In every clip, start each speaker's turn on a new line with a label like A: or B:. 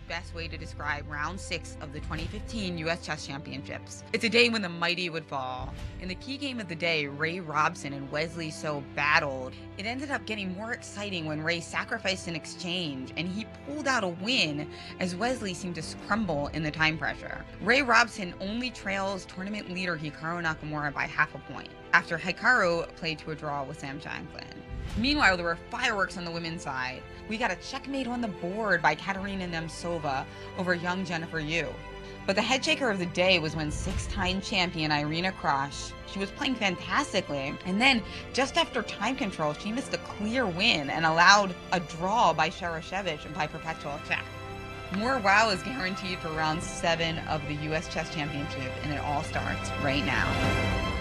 A: best way to describe round 6 of the 2015 U.S. Chess Championships. It's a day when the mighty would fall. In the key game of the day, Ray Robson and Wesley So battled. It ended up getting more exciting when Ray sacrificed an exchange, and he pulled out a win as Wesley seemed to crumble in the time pressure. Ray Robson only trails tournament leader Hikaru Nakamura by half a point, after Hikaru played to a draw with Sam Shankland. Meanwhile, there were fireworks on the women's side. We got a checkmate on the board by Katerina Nemtsova over young Jennifer Yu. But the head shaker of the day was when six-time champion Irina Krush. She was playing fantastically, and then just after time control, she missed a clear win and allowed a draw by Shereshevich by perpetual check. More wow is guaranteed for round 7 of the U.S. Chess Championship, and it all starts right now.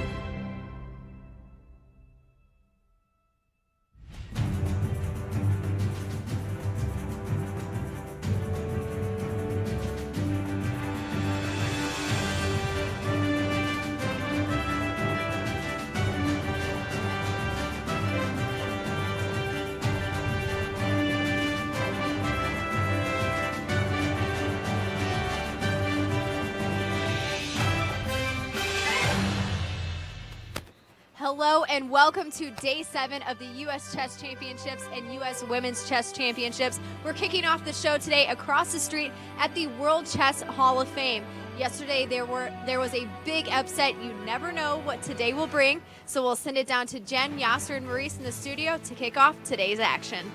B: Hello and welcome to Day 7 of the U.S. Chess Championships and U.S. Women's Chess Championships. We're kicking off the show today across the street at the World Chess Hall of Fame. Yesterday there was a big upset. You never know what today will bring, so we'll send it down to Jen, Yasser, and Maurice in the studio to kick off today's action.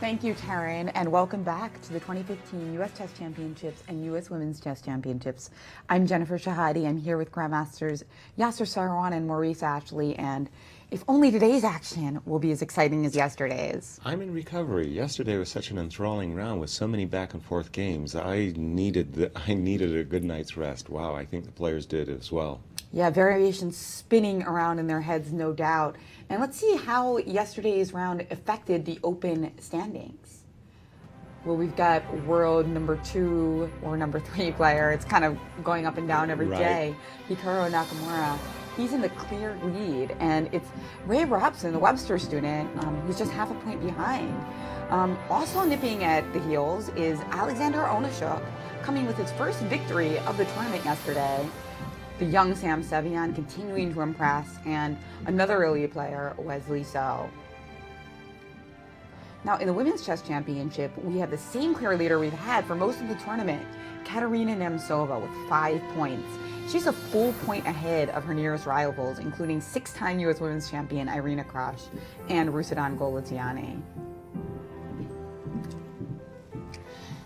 A: Thank you, Teryn, and welcome back to the 2015 U.S. Chess Championships and U.S. Women's Chess Championships. I'm Jennifer Shahade. I'm here with Grandmasters Yasser Seirawan and Maurice Ashley, and if only today's action will be as exciting as yesterday's.
C: I'm in recovery. Yesterday was such an enthralling round with so many back and forth games. I needed a good night's rest. Wow, I think the players did as well.
A: Yeah, variations spinning around in their heads, no doubt. And let's see how yesterday's round affected the open standings. Well, we've got world number 2 or number 3 player. It's kind of going up and down every day. Hikaru Nakamura. He's in the clear lead, and it's Ray Robson, the Webster student, who's just half a point behind. Also nipping at the heels is Alexander Onishuk, coming with his first victory of the tournament yesterday. The young Sam Sevian continuing to impress, and another early player, Wesley So. Now, in the Women's Chess Championship, we have the same clear leader we've had for most of the tournament, Katerina Nemtsova, with 5 points. She's a full point ahead of her nearest rivals, including 6-time U.S. Women's Champion Irina Krush and Rusudan Goletiani.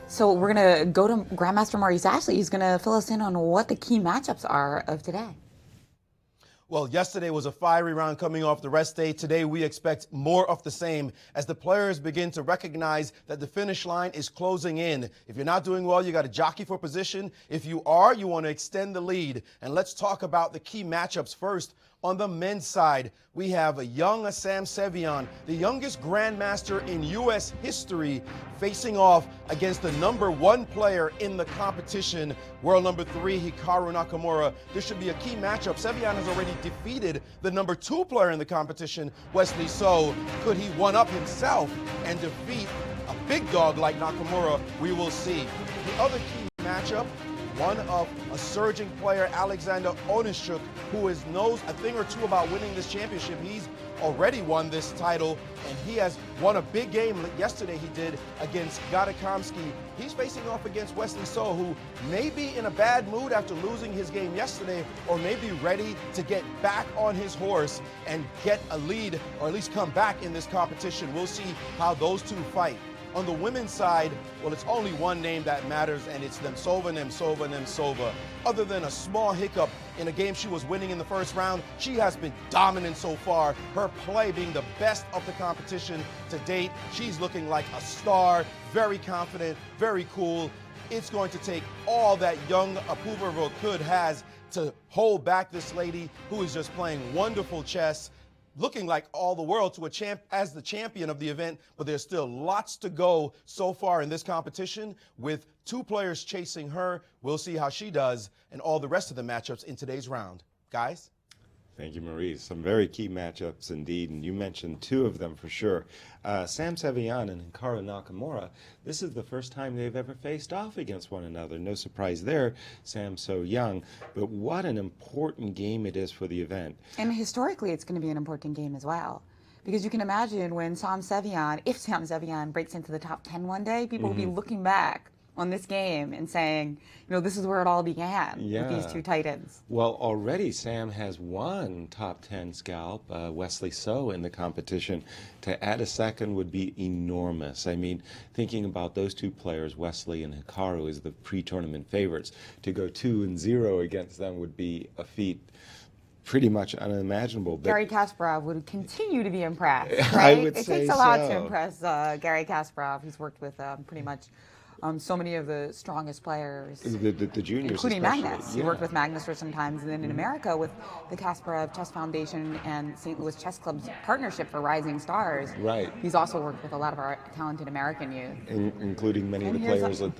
A: So we're going to go to Grandmaster Maurice Ashley. He's going to fill us in on what the key matchups are of today.
D: Well, yesterday was a fiery round coming off the rest day. Today we expect more of the same as the players begin to recognize that the finish line is closing in. If you're not doing well, you got to jockey for position. If you are, you want to extend the lead. And let's talk about the key matchups first. On the men's side, we have a young Sam Sevian, the youngest grandmaster in U.S. history, facing off against the number 1 player in the competition, world number 3, Hikaru Nakamura. This should be a key matchup. Sevian has already defeated the number 2 player in the competition, Wesley So. Could he one-up himself and defeat a big dog like Nakamura? We will see. The other key matchup, one of a surging player, Alexander Onishuk, who knows a thing or two about winning this championship. He's already won this title, and he has won a big game. Yesterday he did against Gadakamsky. He's facing off against Wesley So, who may be in a bad mood after losing his game yesterday, or may be ready to get back on his horse and get a lead, or at least come back in this competition. We'll see how those two fight. On the women's side, well, it's only one name that matters, and it's Nemtsova. Other than a small hiccup in a game she was winning in the first round, she has been dominant so far, her play being the best of the competition to date. She's looking like a star, very confident, very cool. It's going to take all that young Apuva Rokud has to hold back this lady who is just playing wonderful chess, looking like all the world to as the champion of the event, but there's still lots to go so far in this competition with 2 players chasing her. We'll see how she does and all the rest of the matchups in today's round. Guys?
C: Thank you, Maurice. Some very key matchups indeed, and you mentioned two of them for sure. Sam Sevian and Hikaru Nakamura, this is the first time they've ever faced off against one another. No surprise there, Sam's so young, but what an important game it is for the event.
A: And historically, it's going to be an important game as well. Because you can imagine when if Sam Sevian breaks into the top 10 one day, people will be looking back on this game and saying, this is where it all began with these two titans.
C: Well, already Sam has one top 10 scalp, Wesley So, in the competition. To add a second would be enormous. I mean, thinking about those two players, Wesley and Hikaru, as the pre-tournament favorites, to go 2-0 against them would be a feat pretty much unimaginable. But
A: Gary Kasparov would continue to be impressed, right?
C: I would
A: it
C: say
A: takes a lot to
C: so.
A: impress Gary Kasparov. He's worked with pretty much so many of the strongest players,
C: the juniors,
A: including
C: especially.
A: Magnus. He worked with Magnus for some time, and then in America with the Kasparov Chess Foundation and St. Louis Chess Club's partnership for Rising Stars.
C: Right.
A: He's also worked with a lot of our talented American youth,
C: including many of the
A: here's
C: players at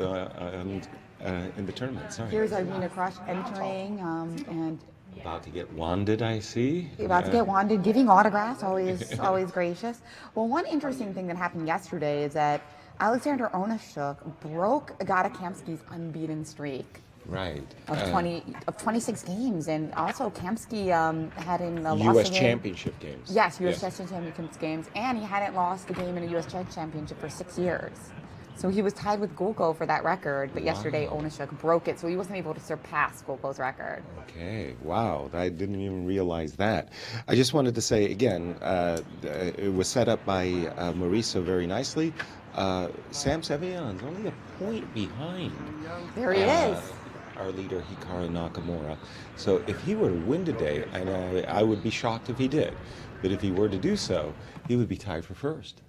C: in the tournament. Sorry.
A: Here's Irina Krush entering and
C: About to get wanded, I see.
A: about to get wanded, giving autographs, always gracious. Well, one interesting thing that happened yesterday is that Alexander Onashuk broke Agata Kamsky's unbeaten streak.
C: Right.
A: Of 26 games, and also Kamsky hadn't lost
C: U.S.
A: a game.
C: Championship games.
A: Yes, U.S. Chess Championship games, and he hadn't lost a game in a U.S. Chess Championship for 6 years. So he was tied with Gulko for that record, but yesterday Onashuk broke it, so he wasn't able to surpass Gulko's record.
C: Okay, wow, I didn't even realize that. I just wanted to say again, it was set up by Maurice so very nicely. Sam Sevian's only a point behind.
A: There he is.
C: Our leader Hikaru Nakamura. So if he were to win today, and I would be shocked if he did, but if he were to do so, he would be tied for first.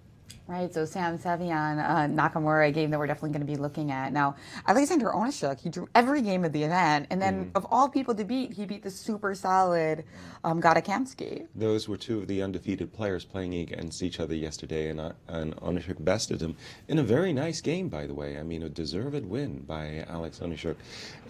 A: Right, so Sam Sevian, Nakamura, a game that we're definitely going to be looking at. Now, Alexander Onashuk, he drew every game of the event, and then of all people to beat, he beat the super solid Gata Kamsky.
C: Those were two of the undefeated players playing against each other yesterday, and Onashuk bested him in a very nice game, by the way. I mean, a deserved win by Alex Onashuk.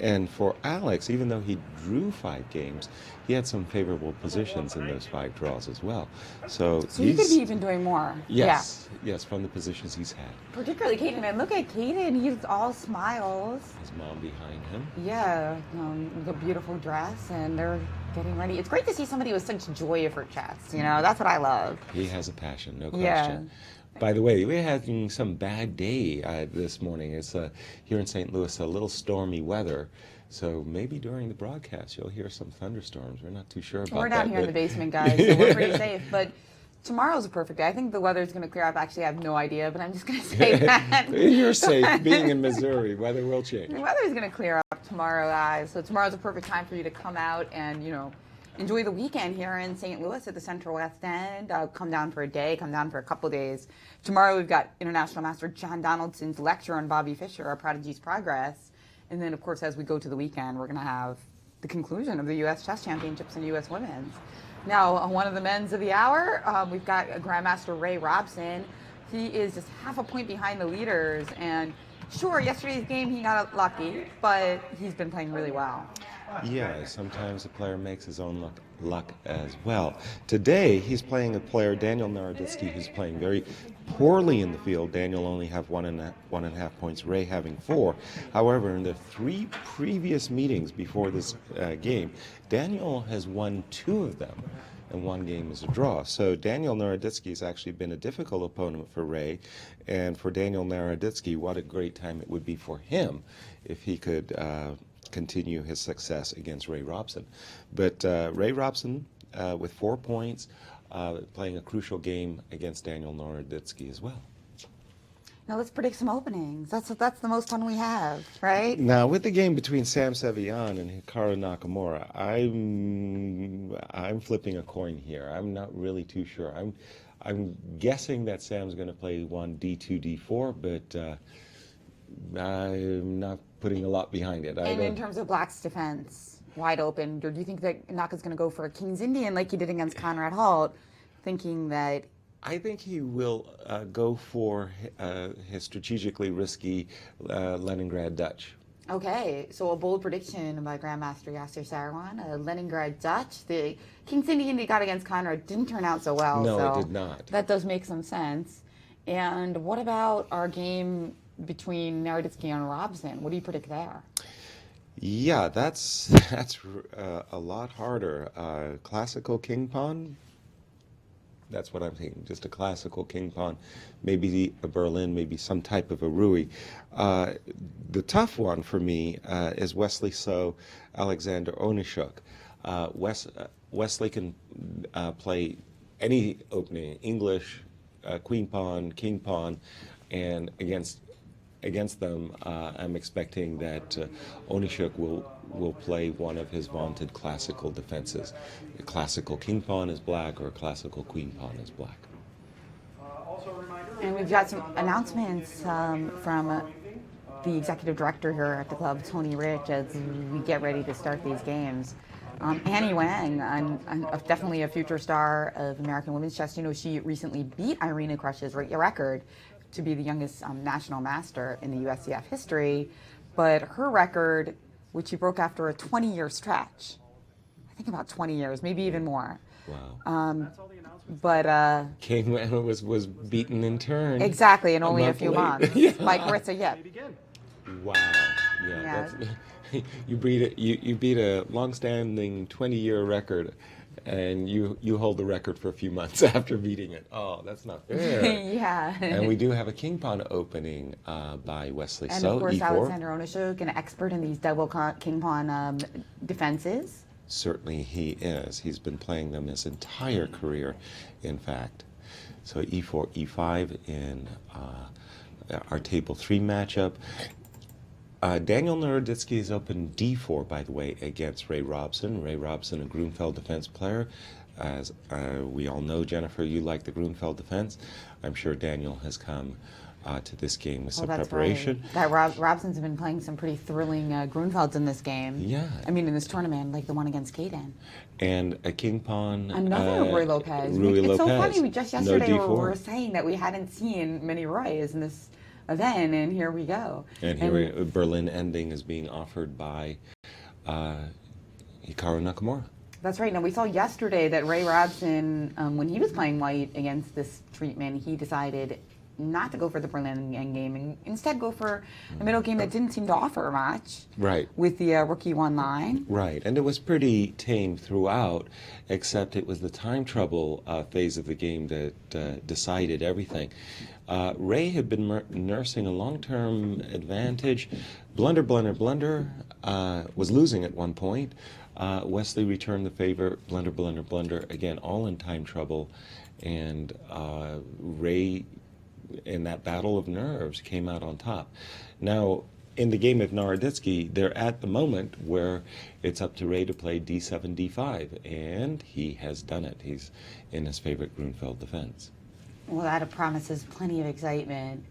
C: And for Alex, even though he drew 5 games, he had some favorable positions in those 5 draws as well. So
A: he could be even doing more.
C: Yes, yes, from the positions he's had.
A: Particularly Caden, and look at Caden, he's all smiles.
C: His mom behind him.
A: Yeah, the beautiful dress, and they're getting ready. It's great to see somebody with such joy for chess, that's what I love.
C: He has a passion, no question.
A: Yeah.
C: By the way, we're having some bad day this morning. It's here in St. Louis, a little stormy weather. So maybe during the broadcast, you'll hear some thunderstorms. We're not too sure about that.
A: We're down here in the basement, guys, so we're pretty safe. But tomorrow's a perfect day. I think the weather's going to clear up. Actually, I have no idea, but I'm just going to say that.
C: You're safe. Being in Missouri, weather will change.
A: The weather's going to clear up tomorrow, guys. So tomorrow's a perfect time for you to come out and, enjoy the weekend here in St. Louis at the Central West End. Come down for a day, come down for a couple days. Tomorrow we've got International Master John Donaldson's lecture on Bobby Fischer, A Prodigy's Progress. And then, of course, as we go to the weekend, we're going to have the conclusion of the U.S. Chess Championships and U.S. Women's. Now, on one of the men's of the hour, we've got Grandmaster Ray Robson. He is just half a point behind the leaders. And sure, yesterday's game he got lucky, but he's been playing really well.
C: Yeah, sometimes a player makes his own luck as well. Today, he's playing a player, Daniel Naroditsky, who's playing very poorly in the field. Daniel only have one and a half points, Ray having 4. However, in the 3 previous meetings before this game, Daniel has won 2 of them, and 1 game is a draw. So Daniel Naroditsky has actually been a difficult opponent for Ray, and for Daniel Naroditsky, what a great time it would be for him if he could continue his success against Ray Robson. But Ray Robson, with 4 points, playing a crucial game against Daniel Naroditsky as well.
A: Now let's predict some openings. That's the most fun we have, right?
C: Now with the game between Sam Sevian and Hikaru Nakamura, I'm flipping a coin here. I'm not really too sure. I'm guessing that Sam's going to play one D2, D4, but I'm not putting a lot behind it.
A: And in terms of Black's defense, wide open, or do you think that Naka's going to go for a King's Indian like he did against Conrad Halt, thinking that...
C: I think he will go for his strategically risky Leningrad Dutch.
A: Okay, so a bold prediction by Grandmaster Yasser Seirawan, a Leningrad Dutch. The King's Indian they got against Conrad didn't turn out so well.
C: No,
A: so
C: it did not.
A: That does make some sense. And what about our game between Naroditsky and Robson? What do you predict there?
C: Yeah, that's a lot harder. Classical king pawn. That's what I'm thinking. Just a classical king pawn, maybe a Berlin, maybe some type of a Rui. The tough one for me is Wesley So, Alexander Onishuk. Wesley can play any opening, English, queen pawn, king pawn, and against them, I'm expecting that Onishuk will play one of his vaunted classical defenses. A classical king pawn is black or a classical queen pawn is black.
A: And we've got some announcements from the executive director here at the club, Tony Rich, as we get ready to start these games. Annie Wang, definitely a future star of American women's chess. You know, she recently beat Irina Krush's record to be the youngest national master in the USCF history, but her record, which she broke after a 20-year stretch, I think about 20 years, maybe even more.
C: Wow.
A: But
C: King was beaten in turn.
A: Exactly, in only a few months.
C: Yeah.
A: By Carissa Yip.
C: Wow. Yeah. You beat a long-standing 20-year record, and you hold the record for a few months after beating it. Oh, that's not fair.
A: Yeah.
C: And we do have a king pawn opening by Wesley
A: And
C: So,
A: of course,
C: E4.
A: Alexander Onishuk, an expert in these double king pawn defenses.
C: Certainly he is. He's been playing them his entire career, in fact. So E4, E5 in our table 3 matchup. Daniel Naroditsky is open D4, by the way, against Ray Robson. Ray Robson, a Grunfeld defense player. As we all know, Jennifer, you like the Grunfeld defense. I'm sure Daniel has come to this game with some preparation.
A: Right. That Robson's been playing some pretty thrilling Grunfelds in this game.
C: Yeah.
A: I mean, in this tournament, like the one against Kaden.
C: And a king pawn.
A: Another Rui Lopez. It's so funny. We just yesterday were saying that we hadn't seen many Roys in this event, and here we go.
C: And here Berlin ending is being offered by Hikaru Nakamura.
A: That's right. Now, we saw yesterday that Ray Robson, when he was playing white against this treatment, he decided not to go for the Berlin endgame and instead go for a middle game that didn't seem to offer much.
C: Right.
A: With the rookie one line.
C: Right. And it was pretty tame throughout, except it was the time trouble phase of the game that decided everything. Ray had been nursing a long-term advantage. Blunder, was losing at one point. Wesley returned the favor. Blunder, again, all in time trouble. And Ray, in that battle of nerves, came out on top. Now, in the game of Naroditsky, they're at the moment where it's up to Ray to play D7, D5, and he has done it. He's in his favorite Grunfeld defense.
A: Well, that promises plenty of excitement.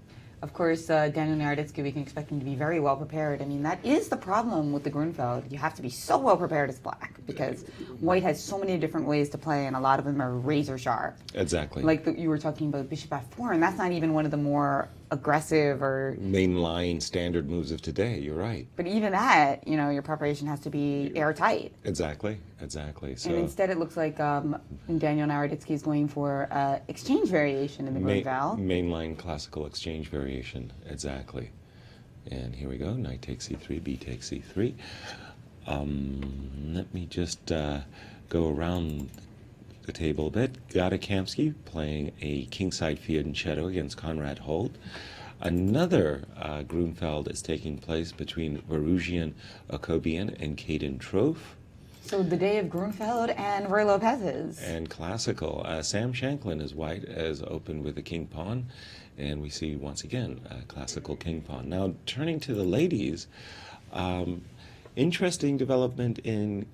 A: Of course, Daniel Naroditsky, we can expect him to be very well prepared. I mean, that is the problem with the Grunfeld. You have to be so well prepared as black because white has so many different ways to play, and a lot of them are razor sharp.
C: Exactly.
A: Like you were talking about Bishop F4, and that's not even one of the more aggressive or
C: mainline standard moves of today. You're right.
A: But even that, you know, your preparation has to be airtight.
C: Exactly. So
A: and instead, it looks like Daniel Naroditsky is going for exchange variation in the Grunfeld.
C: Mainline classical exchange variation. Exactly. And here we go. Knight takes c3, b takes c3. Let me just go around the table a bit. Gada Kamsky playing a kingside fianchetto against Conrad Holt. Another Grunfeld is taking place between Varugian Okobian and Kaden Trofe.
A: So the day of Grunfeld and Roy Lopez's.
C: And classical. Sam Shanklin is white, as opened with a king pawn. And we see, once again, classical king pawn. Now, turning to the ladies, interesting development in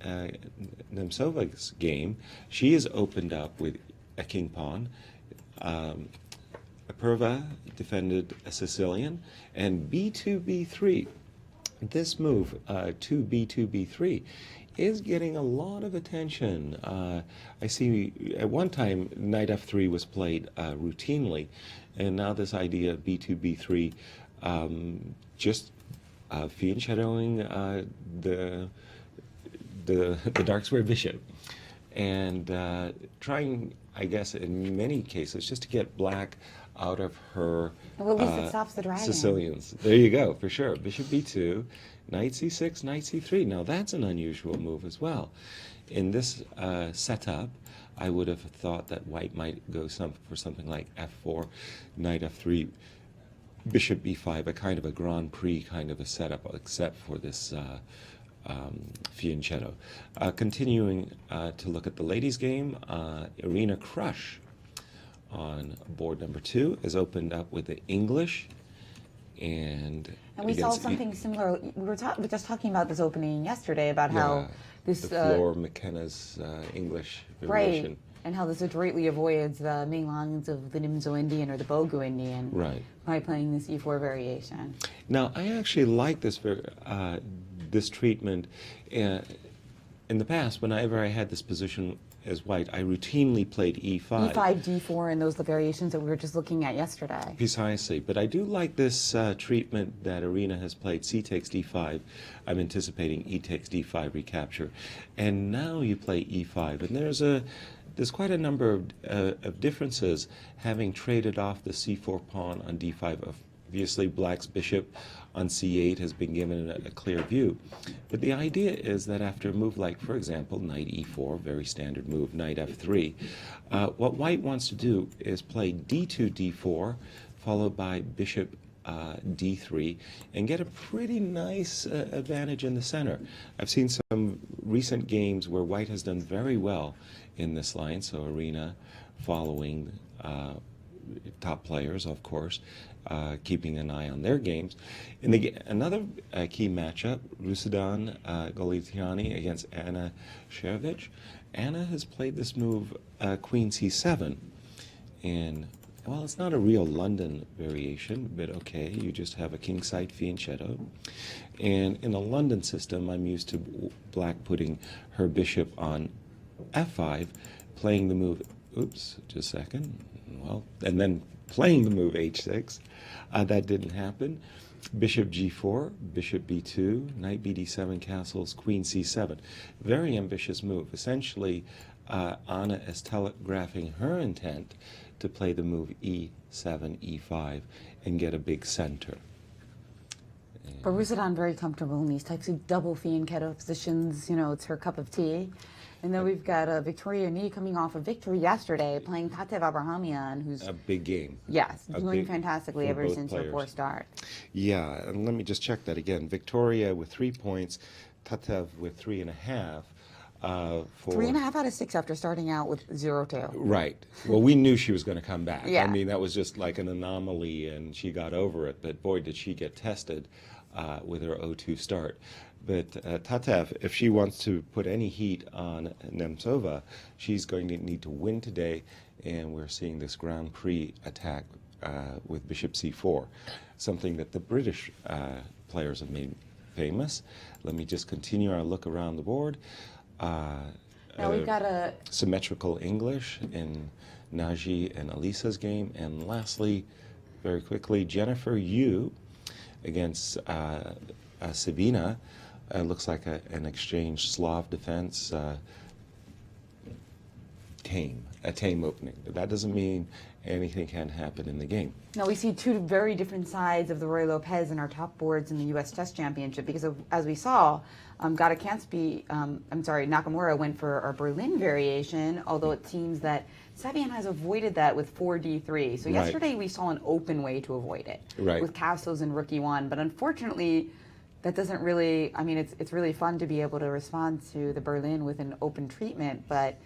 C: Nemcova's game. She is opened up with a king pawn. Apurva defended a Sicilian. And b2, b3. This move, 2b2, b3, is getting a lot of attention. I see at one time knight f3 was played routinely, and now this idea of b2, b3 just fianchettoing the dark square bishop, and trying, I guess, in many cases, just to get black out of her
A: Well, at least it stops the dragon.
C: Sicilians. There you go, for sure. Bishop b2, knight c6, knight c3. Now that's an unusual move as well. In this setup, I would have thought that white might go for something like f4, knight f3, bishop b5, a kind of a Grand Prix kind of a setup, except for this fianchetto. Continuing to look at the ladies' game, Irina Krush on board number 2 is opened up with the English, and
A: we saw something similar. We were just talking about this opening yesterday about how this
C: the Flor McKenna's English variation.
A: Right, and how this adroitly avoids the main lines of the Nimzo Indian or the Bogu Indian,
C: right,
A: by playing this E4 variation.
C: Now, I actually like this this treatment. In the past, whenever I had this position as white, I routinely played E5.
A: E5, D4, and those are the variations that we were just looking at yesterday.
C: Precisely. But I do like this treatment that Irina has played, C takes D5. I'm anticipating E takes D5 recapture. And now you play E5. And there's quite a number of differences, having traded off the C4 pawn on D5. Obviously, black's bishop on C8 has been given a clear view. But the idea is that after a move like, for example, knight E4, very standard move, knight F3, what white wants to do is play D2, D4, followed by bishop D3, and get a pretty nice advantage in the center. I've seen some recent games where white has done very well in this line, so Irina following top players, of course, keeping an eye on their games. In another key matchup, Rusudan Golitiani against Anna Shevich. Anna has played this move, Queen C7, and well, it's not a real London variation, but okay, you just have a king-side fianchetto. And in a London system, I'm used to black putting her bishop on F5, playing the move, oops, just a second, well, and then playing the move H6. That didn't happen. Bishop G4, Bishop B2, Knight BD7, castles, Queen C7. Very ambitious move. Essentially, Anna is telegraphing her intent to play the move E7, E5, and get a big center.
A: But Rusudan very comfortable in these types of double fianchetto positions. You know, it's her cup of tea. And then we've got Victoria Nee coming off a victory yesterday, playing Tatev Abrahamian, who's
C: a big game.
A: Yes, doing fantastically ever since her poor start.
C: Yeah, and let me just check that again. Victoria with 3 points, Tatev with 3.5. For
A: 3.5 out of 6 after starting out with 0-2.
C: Right. Well, we knew she was going to come back.
A: Yeah.
C: I mean, that was just like an anomaly, and she got over it. But boy, did she get tested with her 0-2 start. But Tatev, if she wants to put any heat on Nemtsova, she's going to need to win today, and we're seeing this Grand Prix attack with Bishop C4, something that the British players have made famous. Let me just continue our look around the board.
A: Now we've got a
C: symmetrical English in Naji and Alisa's game, and lastly, very quickly, Jennifer Yu against Sabina. Looks like an exchange Slav defense, a tame opening. But that doesn't mean anything can happen in the game.
A: Now we see two very different sides of the Roy Lopez in our top boards in the U.S. Chess Championship because, as we saw, Nakamura went for our Berlin variation, although it seems that Savian has avoided that with 4d3. So yesterday we saw an open way to avoid it with castles and rook e1, but unfortunately that doesn't really, I mean, it's really fun to be able to respond to the Berlin with an open treatment, but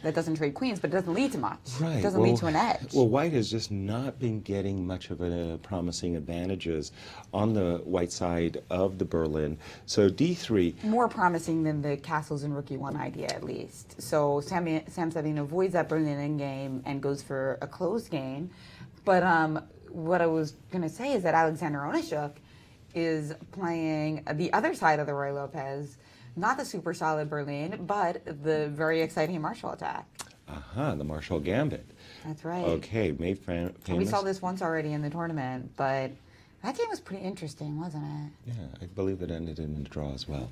A: that doesn't trade queens, but it doesn't lead to much.
C: Right.
A: It doesn't lead to an edge.
C: Well, white has just not been getting much of a promising advantages on the white side of the Berlin. So d3.
A: More promising than the castles and rook e1 idea, at least. So Sam Savian avoids that Berlin endgame and goes for a closed game. But what I was going to say is that Alexander Onishuk is playing the other side of the Roy Lopez, not the super solid Berlin, but the very exciting Marshall attack.
C: The Marshall Gambit.
A: That's right.
C: Okay, made famous.
A: We saw this once already in the tournament, but That game was pretty interesting, wasn't it?
C: Yeah, I believe it ended in a draw as well.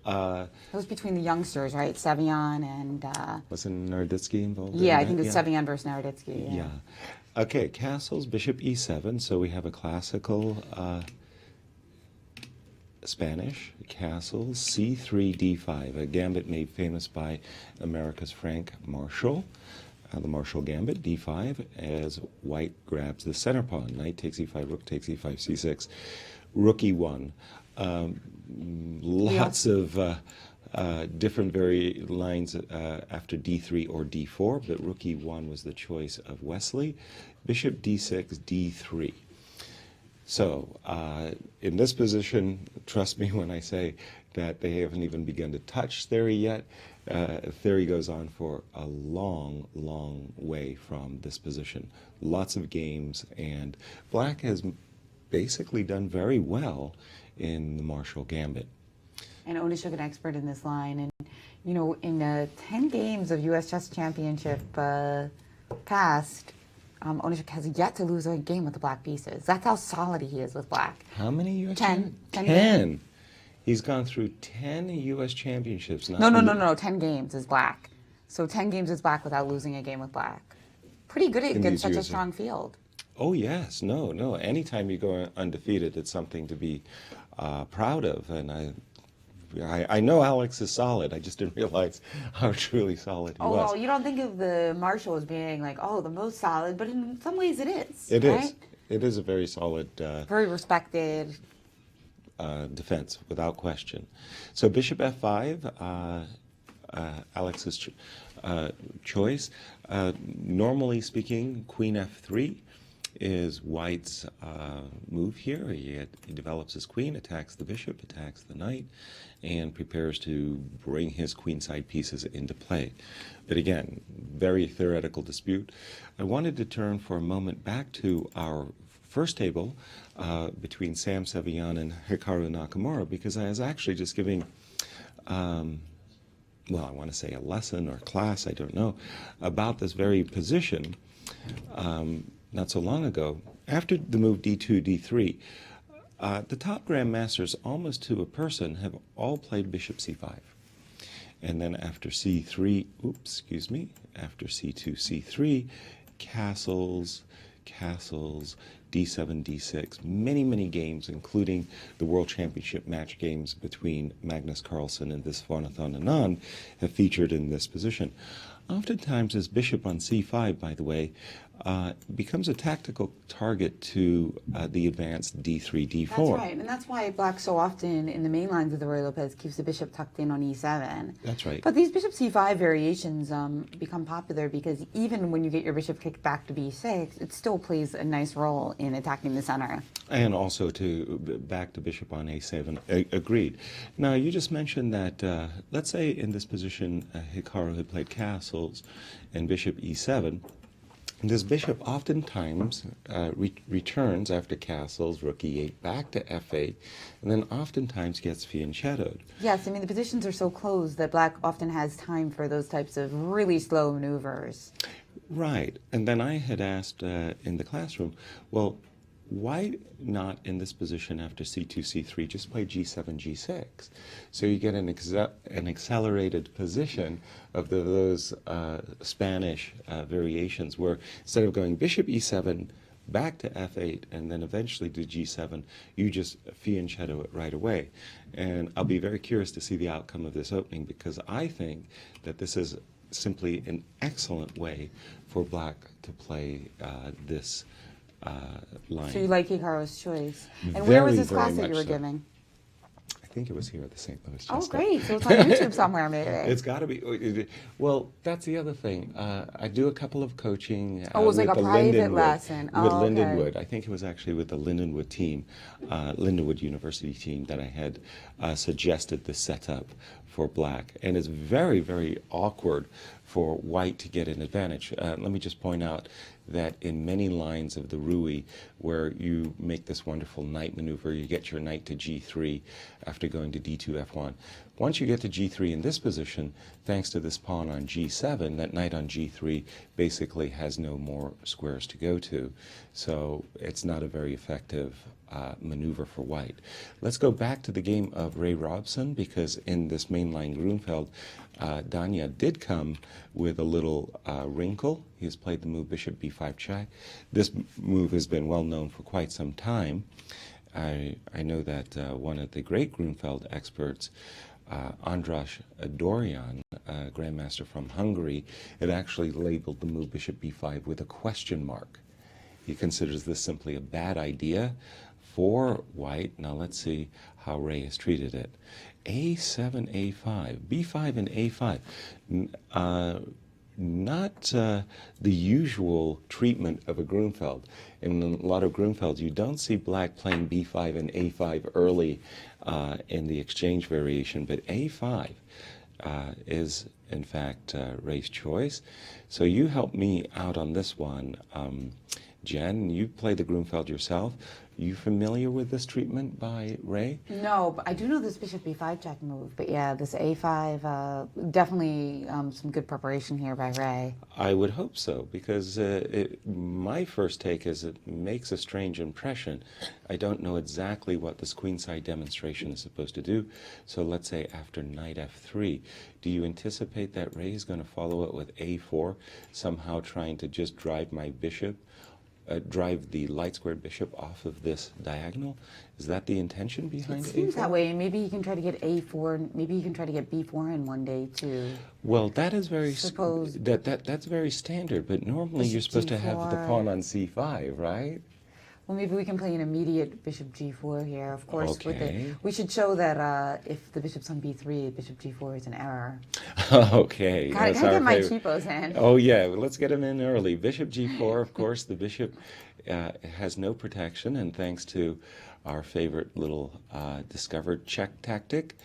A: It was between the youngsters, right? Sevian and...
C: Wasn't Naroditsky involved in
A: yeah,
C: that?
A: I think it's Sevian versus Naroditsky.
C: Yeah. Okay, castles, bishop e7, so we have a classical Spanish, castles, c3, d5, a gambit made famous by America's Frank Marshall. The Marshall gambit, d5, as white grabs the center pawn. Knight takes e5, rook takes e5, c6, rook e1. Lots of different lines after d3 or d4, but rook e1 was the choice of Wesley. Bishop d6, d3. So in this position, trust me when I say that they haven't even begun to touch theory yet. Theory goes on for a long, long way from this position. Lots of games, and black has basically done very well in the Marshall gambit.
A: And Onishuk, an expert in this line, and you know, in 10 games of U.S. Chess Championship past, Onishuk has yet to lose a game with the black pieces. That's how solid he is with black.
C: How many U.S.
A: 10.
C: 10. He's gone through 10 U.S. championships.
A: No. 10 games is black. So 10 games is black without losing a game with black. Pretty good against such a strong field.
C: Oh, yes. No. Anytime you go undefeated, it's something to be proud of. And I know Alex is solid. I just didn't realize how truly solid he was.
A: Well, you don't think of the Marshall as being like, the most solid, but in some ways it is.
C: It
A: right?
C: is. It is a very solid...
A: very respected...
C: defense, without question. So bishop f5, Alex's choice. Normally speaking, queen f3 is white's move here. He develops his queen, attacks the bishop, attacks the knight, and prepares to bring his queenside pieces into play. But again, very theoretical dispute. I wanted to turn for a moment back to our first table between Sam Sevian and Hikaru Nakamura, because I was actually just giving, I want to say a lesson or class, I don't know, about this very position not so long ago. After the move d2, d3, the top grandmasters, almost to a person, have all played bishop c5. And then after c3, after c2, c3, castles, d7, d6, many games, including the World Championship match games between Magnus Carlsen and Viswanathan Anand, have featured in this position. Oftentimes, his bishop on c5, by the way, becomes a tactical target to the advanced d3, d4.
A: That's right, and that's why black so often in the main lines of the Roy Lopez keeps the bishop tucked in on e7.
C: That's right.
A: But these bishop c5 variations become popular because even when you get your bishop kicked back to b6, it still plays a nice role in attacking the center.
C: And also to back the bishop on a7. Agreed. Now, you just mentioned that, let's say in this position, Hikaru had played castles and bishop e7. This bishop oftentimes returns after castles, rook e8, back to f8, and then oftentimes gets fianchettoed.
A: Yes, I mean, the positions are so close that black often has time for those types of really slow maneuvers.
C: Right. And then I had asked in the classroom, well, why not in this position after c2, c3, just play g7, g6? So you get an accelerated position of those Spanish variations where instead of going bishop e7, back to f8, and then eventually to g7, you just fianchetto it right away. And I'll be very curious to see the outcome of this opening, because I think that this is simply an excellent way for black to play this line.
A: So you like Hikaru's choice. And where was this class that you were
C: so.
A: giving?
C: I think it was here at the St. Louis Chess
A: Oh,
C: Club.
A: great. So it's on YouTube somewhere, maybe.
C: It's got to be. Well, that's the other thing. I do a couple of coaching.
A: It was like a private lesson.
C: With
A: okay.
C: Lindenwood. I think it was actually with the Lindenwood team, Lindenwood University team, that I had suggested this setup for black. And it's very, very awkward for white to get an advantage. Let me just point out that in many lines of the Rui, where you make this wonderful knight maneuver, you get your knight to g3 after going to d2, f1. once you get to g3 in this position, thanks to this pawn on g7, that knight on g3 basically has no more squares to go to. So it's not a very effective maneuver for white. Let's go back to the game of Ray Robson, because in this mainline Grunfeld, Danya did come with a little wrinkle. He has played the move bishop b5 check. This move has been well known for quite some time. I know that one of the great Grunfeld experts, Andras Dorian, a grandmaster from Hungary, had actually labeled the move bishop b5 with a question mark. He considers this simply a bad idea for white. Now let's see how Ray has treated it. a7, a5, b5 and a5. Not the usual treatment of a Grunfeld. In a lot of Grunfelds, you don't see black playing b5 and a5 early in the exchange variation, but a5 is, in fact, Ray's choice. So you help me out on this one. Jen, you play the Grunfeld yourself. You familiar with this treatment by Ray?
A: No, but I do know this bishop b5 check move. But yeah, this a5, definitely some good preparation here by Ray.
C: I would hope so, because my first take is it makes a strange impression. I don't know exactly what this queenside demonstration is supposed to do. So let's say after knight f3, do you anticipate that Ray is going to follow it with a4, somehow trying to just drive my bishop? Drive the light squared bishop off of this diagonal? Is that the intention behind
A: It seems
C: a4?
A: that way. Maybe he can try to get a4. Maybe he can try to get b4 in one day too.
C: Well, that is very
A: Suppose
C: that's very standard. But normally
A: bishop
C: you're supposed to have the
A: d4.
C: pawn on c5, right?
A: Well, maybe we can play an immediate bishop g4 here. Of course, with
C: Okay.
A: it, we should show that if the bishop's on b3, bishop g4 is an error.
C: Okay.
A: Gotta
C: that's our
A: get my
C: favorite.
A: cheapos in.
C: Oh yeah, well, let's get him in early. Bishop g4, of course, the bishop has no protection, and thanks to our favorite little discovered check tactic,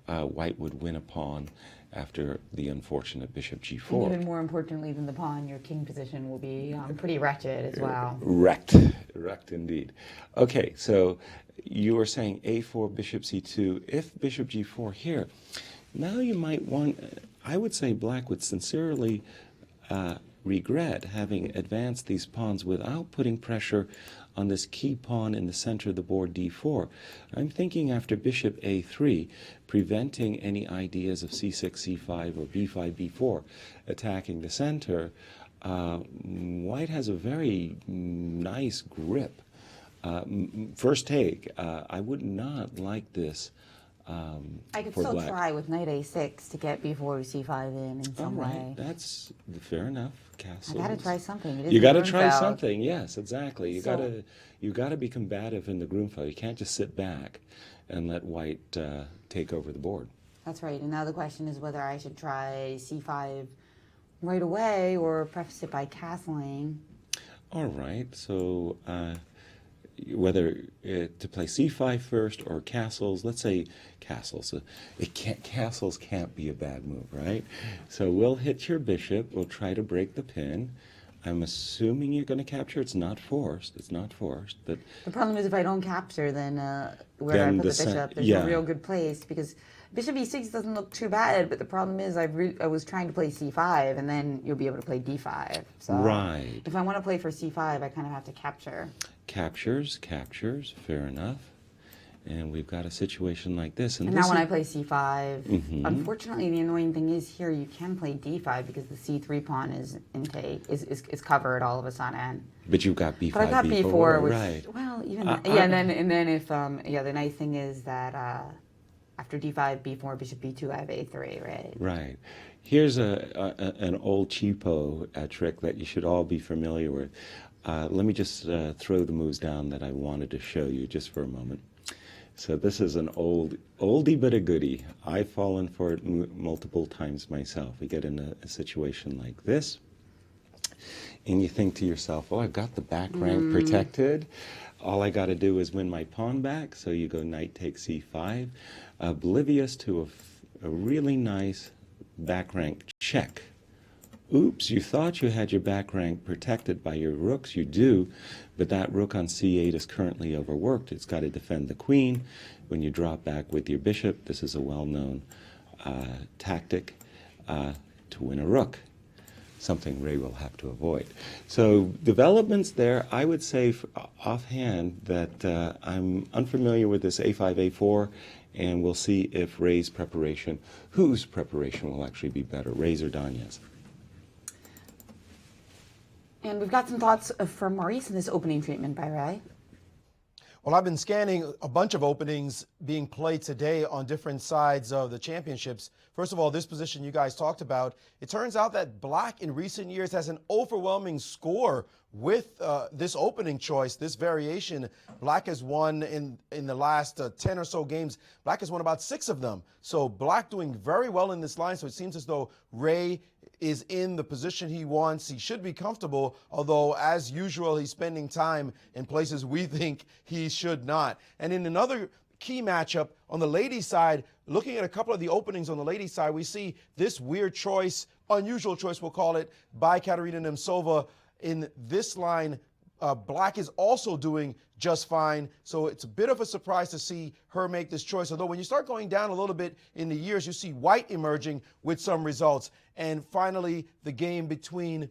C: white would win a pawn after the unfortunate bishop
A: And
C: g4.
A: even more importantly than the pawn, your king position will be pretty wretched as well.
C: Wrecked indeed. Okay, so you were saying a4, bishop c2, if bishop g4 here. Now you might want, I would say black would sincerely regret having advanced these pawns without putting pressure on this key pawn in the center of the board, d4. I'm thinking after bishop a3, preventing any ideas of c6, c5, or b5, b4 attacking the center. White has a very nice grip. First take, I would not like this
A: I could
C: for
A: still
C: black.
A: try with knight a6 to get b4 to c5 in
C: All
A: some
C: right,
A: way.
C: that's fair enough.
A: I
C: Castles.
A: gotta try something. It is
C: You
A: the
C: got to try
A: Grunfeld.
C: something. Yes, exactly.
A: So-
C: You got to be combative in the Grunfeld. You can't just sit back and let white take over the board.
A: That's right. And now the question is whether I should try c5 right away or preface it by castling.
C: All right. So whether to play c5 first or castles, let's say castles. Castles can't be a bad move, right? So we'll hit your bishop. We'll try to break the pin. I'm assuming you're going to capture. It's not forced. It's not forced. But
A: The problem is if I don't capture, then where
C: Then
A: I put
C: the
A: the
C: cen-
A: bishop, there's
C: yeah.
A: no real good place because bishop e6 doesn't look too bad. But the problem is I was trying to play c5, and then you'll be able to play d5. So
C: Right.
A: if I want to play for c5, I kind of have to capture.
C: captures, fair enough. And we've got a situation like this.
A: And
C: this
A: now when
C: is-
A: I play c5,
C: Mhm.
A: unfortunately the annoying thing is here you can play d5 because the c3 pawn is covered all of a sudden.
C: But you've got b5,
A: But I got b4, which
C: right.
A: well even
C: I-
A: and then if the nice thing is that after d5, b4, bishop b2, I have a3, right?
C: Right. Here's an old cheapo trick that you should all be familiar with. Let me just throw the moves down that I wanted to show you just for a moment. So this is an oldie but a goodie. I've fallen for it multiple times myself. We get in a situation like this, and you think to yourself, "Oh, I've got the back rank protected. All I got to do is win my pawn back." So you go knight takes c5, oblivious to a really nice back rank check. Oops, you thought you had your back rank protected by your rooks. You do, but that rook on c8 is currently overworked. It's got to defend the queen. When you drop back with your bishop, this is a well-known tactic to win a rook, something Ray will have to avoid. So developments there, I would say offhand that I'm unfamiliar with this A5, A4, and we'll see if Ray's preparation, whose preparation will actually be better, Ray's or Danya's.
A: And we've got some thoughts from Maurice in this opening treatment by Ray.
D: Well, I've been scanning a bunch of openings being played today on different sides of the championships. First of all, this position you guys talked about, it turns out that black in recent years has an overwhelming score with this opening choice, this variation. Black has won in the last 10 or so games. Black has won about 6 of them. So black doing very well in this line. So it seems as though Ray is in the position he wants. He should be comfortable, although as usual, he's spending time in places we think he should not. And in another key matchup on the ladies' side, looking at a couple of the openings on the ladies' side, we see this weird choice, unusual choice, we'll call it, by Katerina Nemcova. In this line, black is also doing just fine. So it's a bit of a surprise to see her make this choice. Although when you start going down a little bit in the years, you see white emerging with some results. And finally, the game between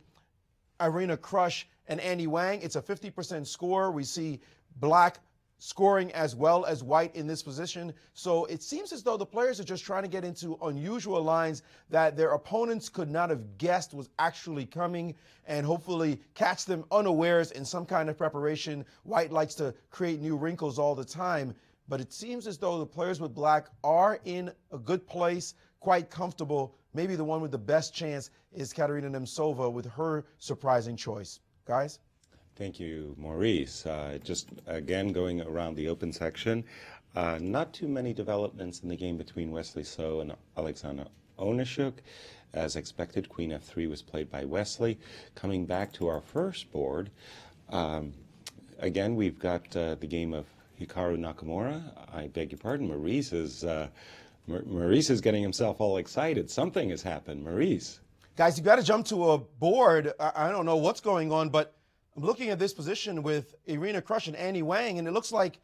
D: Irina Krush and Andy Wang, it's a 50% score. We see black scoring as well as white in this position. So it seems as though the players are just trying to get into unusual lines that their opponents could not have guessed was actually coming, and hopefully catch them unawares in some kind of preparation. White likes to create new wrinkles all the time, but it seems as though the players with black are in a good place, quite comfortable. Maybe the one with the best chance is Katerina Nemcova with her surprising choice. Guys?
C: Thank you, Maurice. Just again going around the open section, not too many developments in the game between Wesley So and Alexandra Onishuk. As expected, Queen F3 was played by Wesley. Coming back to our first board, again we've got the game of Hikaru Nakamura. I beg your pardon, Maurice is getting himself all excited. Something has happened, Maurice.
D: Guys, you got to jump to a board. I don't know what's going on, but I'm looking at this position with Irina Krush and Andy Wang, and it looks like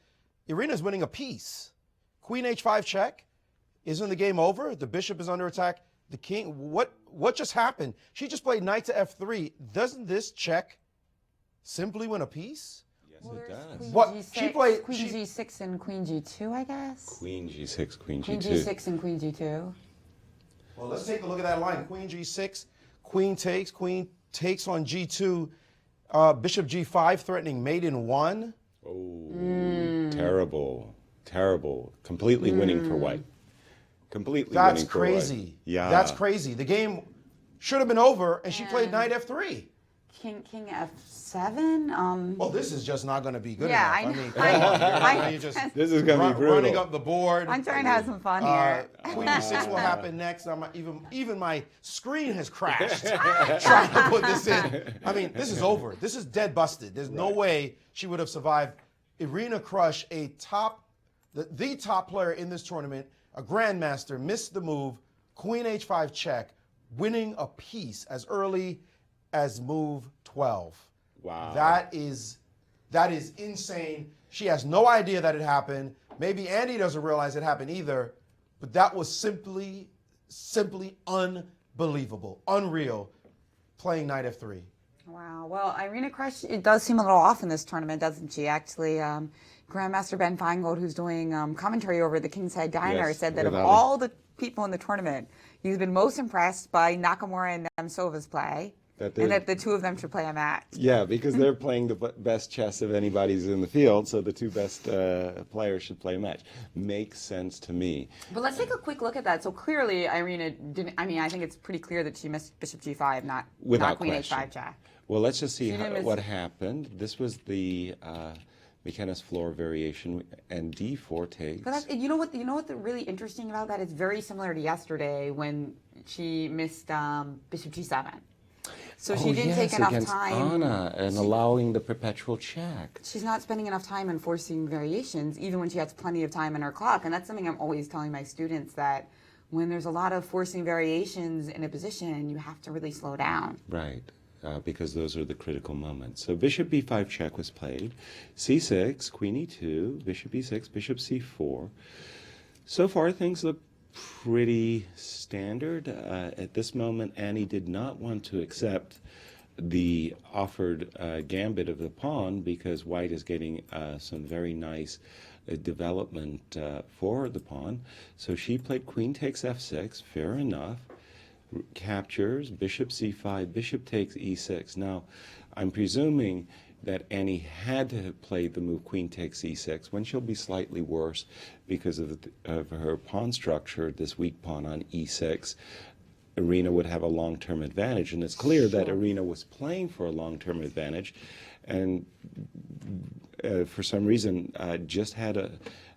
D: Irina's winning a piece. Queen H5 check. Isn't the game over? The bishop is under attack. The king, what just happened? She just played knight to F3. Doesn't this check simply win a piece?
C: Yes, it does.
D: What she played?
A: Queen G6 and Queen G2, I guess.
C: Queen G6, Queen G2.
A: Queen G6 and Queen G2.
D: Well, let's take a look at that line. Queen G6, Queen takes on G2. Bishop G5 threatening mate in 1.
C: Oh, terrible, terrible. Completely winning for white. Completely
D: That's
C: winning for
D: crazy.
C: white. Yeah.
D: That's crazy. The game should have been over, and she played knight F3.
A: King F7.
D: Well, this is just not going to be good
A: Yeah,
D: enough.
A: I know.
D: Mean, come on, you're just
C: This is going to be brutal.
D: running up the board.
A: I'm trying to have some fun here.
D: Queen D6 will happen next. Even my screen has crashed trying to put this in. I mean, this is over. This is dead busted. There's no way she would have survived. Irina Krush, the top player in this tournament, a grandmaster, missed the move. Queen H5 check, winning a piece as early as move 12.
C: Wow.
D: That is insane. She has no idea that it happened. Maybe Andy doesn't realize it happened either, but that was simply unbelievable, unreal, playing knight F3.
A: Wow. Well, Irina Krush, it does seem a little off in this tournament, doesn't she? Actually, Grandmaster Ben Feingold, who's doing commentary over the King's Head Diner, said that of all the people in the tournament, he's been most impressed by Nakamura and Nemcova's play. And that the two of them should play a match.
C: Yeah, because they're playing the best chess of anybody's in the field, so the two best players should play a match. Makes sense to me.
A: But let's take a quick look at that. So clearly, Irina didn't. I mean, I think it's pretty clear that she missed Bishop G5, not Queen H5 check.
C: Well, let's just see what happened. This was the McKenna's floor variation, and D4 takes.
A: But you know what's really interesting about that? It's very similar to yesterday when she missed Bishop G7. So she didn't take enough time.
C: Anna and allowing the perpetual check.
A: She's not spending enough time in forcing variations, even when she has plenty of time in her clock. And that's something I'm always telling my students, that when there's a lot of forcing variations in a position, you have to really slow down.
C: Right, because those are the critical moments. So Bishop B5 check was played. C6, Queen E2, Bishop E6, Bishop C4. So far things look pretty standard. At this moment, Annie did not want to accept the offered gambit of the pawn because white is getting some very nice development for the pawn. So she played queen takes f6, fair enough, captures, bishop c5, bishop takes e6. Now, I'm presuming that Annie had to have played the move queen takes e6 when she'll be slightly worse because of her pawn structure, this weak pawn on e6. Irina would have a long-term advantage, and it's clear that Irina was playing for a long-term advantage, and for some reason just had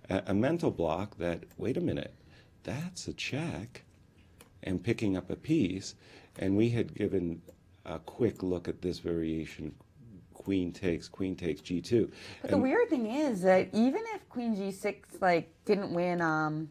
C: a mental block that, wait a minute, that's a check, and picking up a piece, and we had given a quick look at this variation, queen takes g2.
A: But the weird thing is that even if queen g6 didn't win,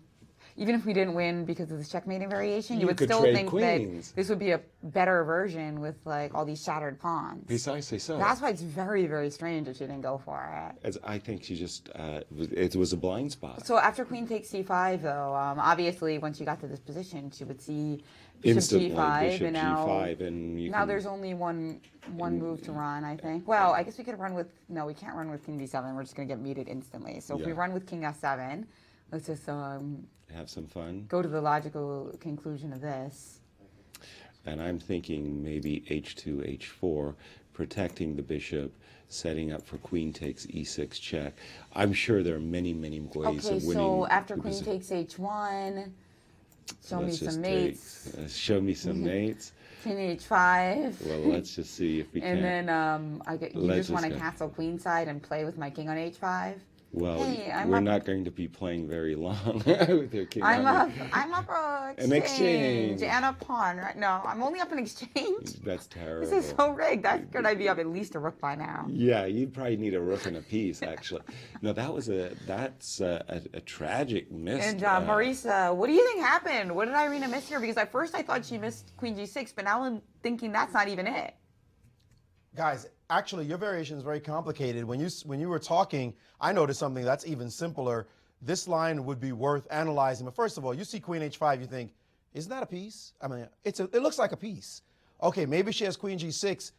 A: even if we didn't win because of this checkmating variation, you would still think
C: queens.
A: that this would be a better version with all these shattered pawns.
C: Precisely so.
A: That's why it's very, very strange that she didn't go for it.
C: As I think she just, it was a blind spot.
A: So after queen takes c5, though, obviously when she got to this position, she would see bishop
C: Instantly,
A: g5,
C: bishop
A: and now,
C: g5, and
A: now there's only one move to run, I think. Well, I guess we could run with, no, we can't run with king d7. We're just going to get muted instantly. So if we run with king f7, let's just
C: have some fun.
A: Go to the logical conclusion of this.
C: And I'm thinking maybe h2, h4, protecting the bishop, setting up for queen takes e6 check. I'm sure there are many, many ways of winning.
A: Okay, so after queen takes h1, show me some mates.
C: Show me some mates.
A: King h5.
C: Well, let's just see if we can.
A: And then you just want to castle queenside and play with my king on h5?
C: Well,
A: hey,
C: we're not going to be playing very long with your king. I'm up
A: an exchange and a pawn. Right? No, I'm only up an exchange.
C: That's terrible.
A: This is so rigged. Could I be up at least a rook by now?
C: Yeah, you'd probably need a rook and a piece, actually. No, that's a tragic miss.
A: And Maurice, what do you think happened? What did Irina miss here? Because at first I thought she missed queen g6, but now I'm thinking that's not even it.
D: Guys, actually, your variation is very complicated. When you were talking, I noticed something that's even simpler. This line would be worth analyzing. But first of all, you see queen h5, you think, isn't that a piece? I mean, it looks like a piece. Okay, maybe she has queen g6.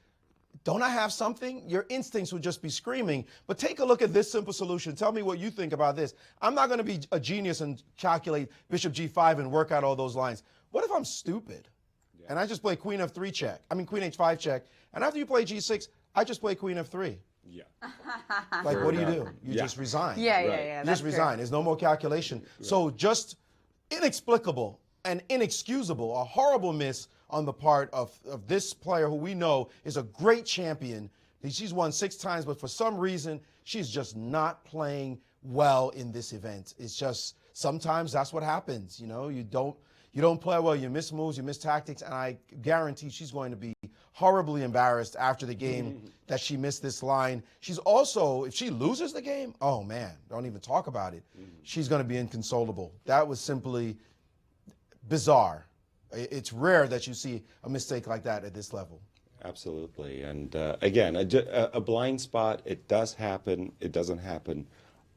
D: Don't I have something? Your instincts would just be screaming. But take a look at this simple solution. Tell me what you think about this. I'm not going to be a genius and calculate bishop g5 and work out all those lines. What if I'm stupid? Yeah. And I just play queen f3 check. I mean, queen h5 check. And after you play g6, I just play queen f3.
C: Yeah.
D: Like, what do? You just resign.
A: Yeah.
D: You just resign. There's no more calculation. Right. So just inexplicable and inexcusable, a horrible miss on the part of this player who we know is a great champion. She's won 6 times, but for some reason, she's just not playing well in this event. It's just, sometimes that's what happens. You know, you don't play well, you miss moves, you miss tactics, and I guarantee she's going to be horribly embarrassed after the game that she missed this line. She's also, if she loses the game, oh man, don't even talk about it. She's going to be inconsolable. That was simply bizarre. It's rare that you see a mistake like that at this level.
C: Absolutely. And again, a blind spot, it does happen. It doesn't happen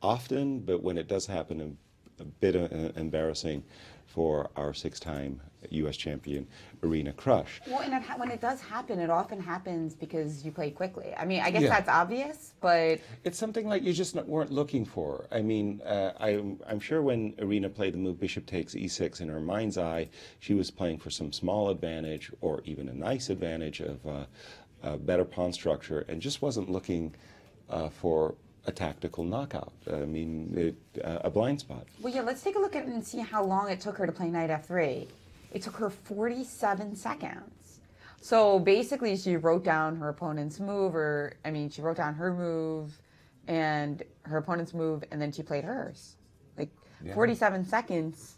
C: often, but when it does happen, a bit embarrassing for our 6-time U.S. champion, Irina Krush.
A: Well, and when it does happen, it often happens because you play quickly. I mean, I guess that's obvious, but...
C: It's something like you just weren't looking for. I mean, I'm sure when Irina played the move bishop takes e6, in her mind's eye, she was playing for some small advantage or even a nice advantage of a better pawn structure and just wasn't looking for a tactical knockout. I mean, a blind spot.
A: Well, yeah, let's take a look at it and see how long it took her to play knight f3. It took her 47 seconds. So basically, she wrote down her opponent's move, she wrote down her move and her opponent's move, and then she played hers. 47 seconds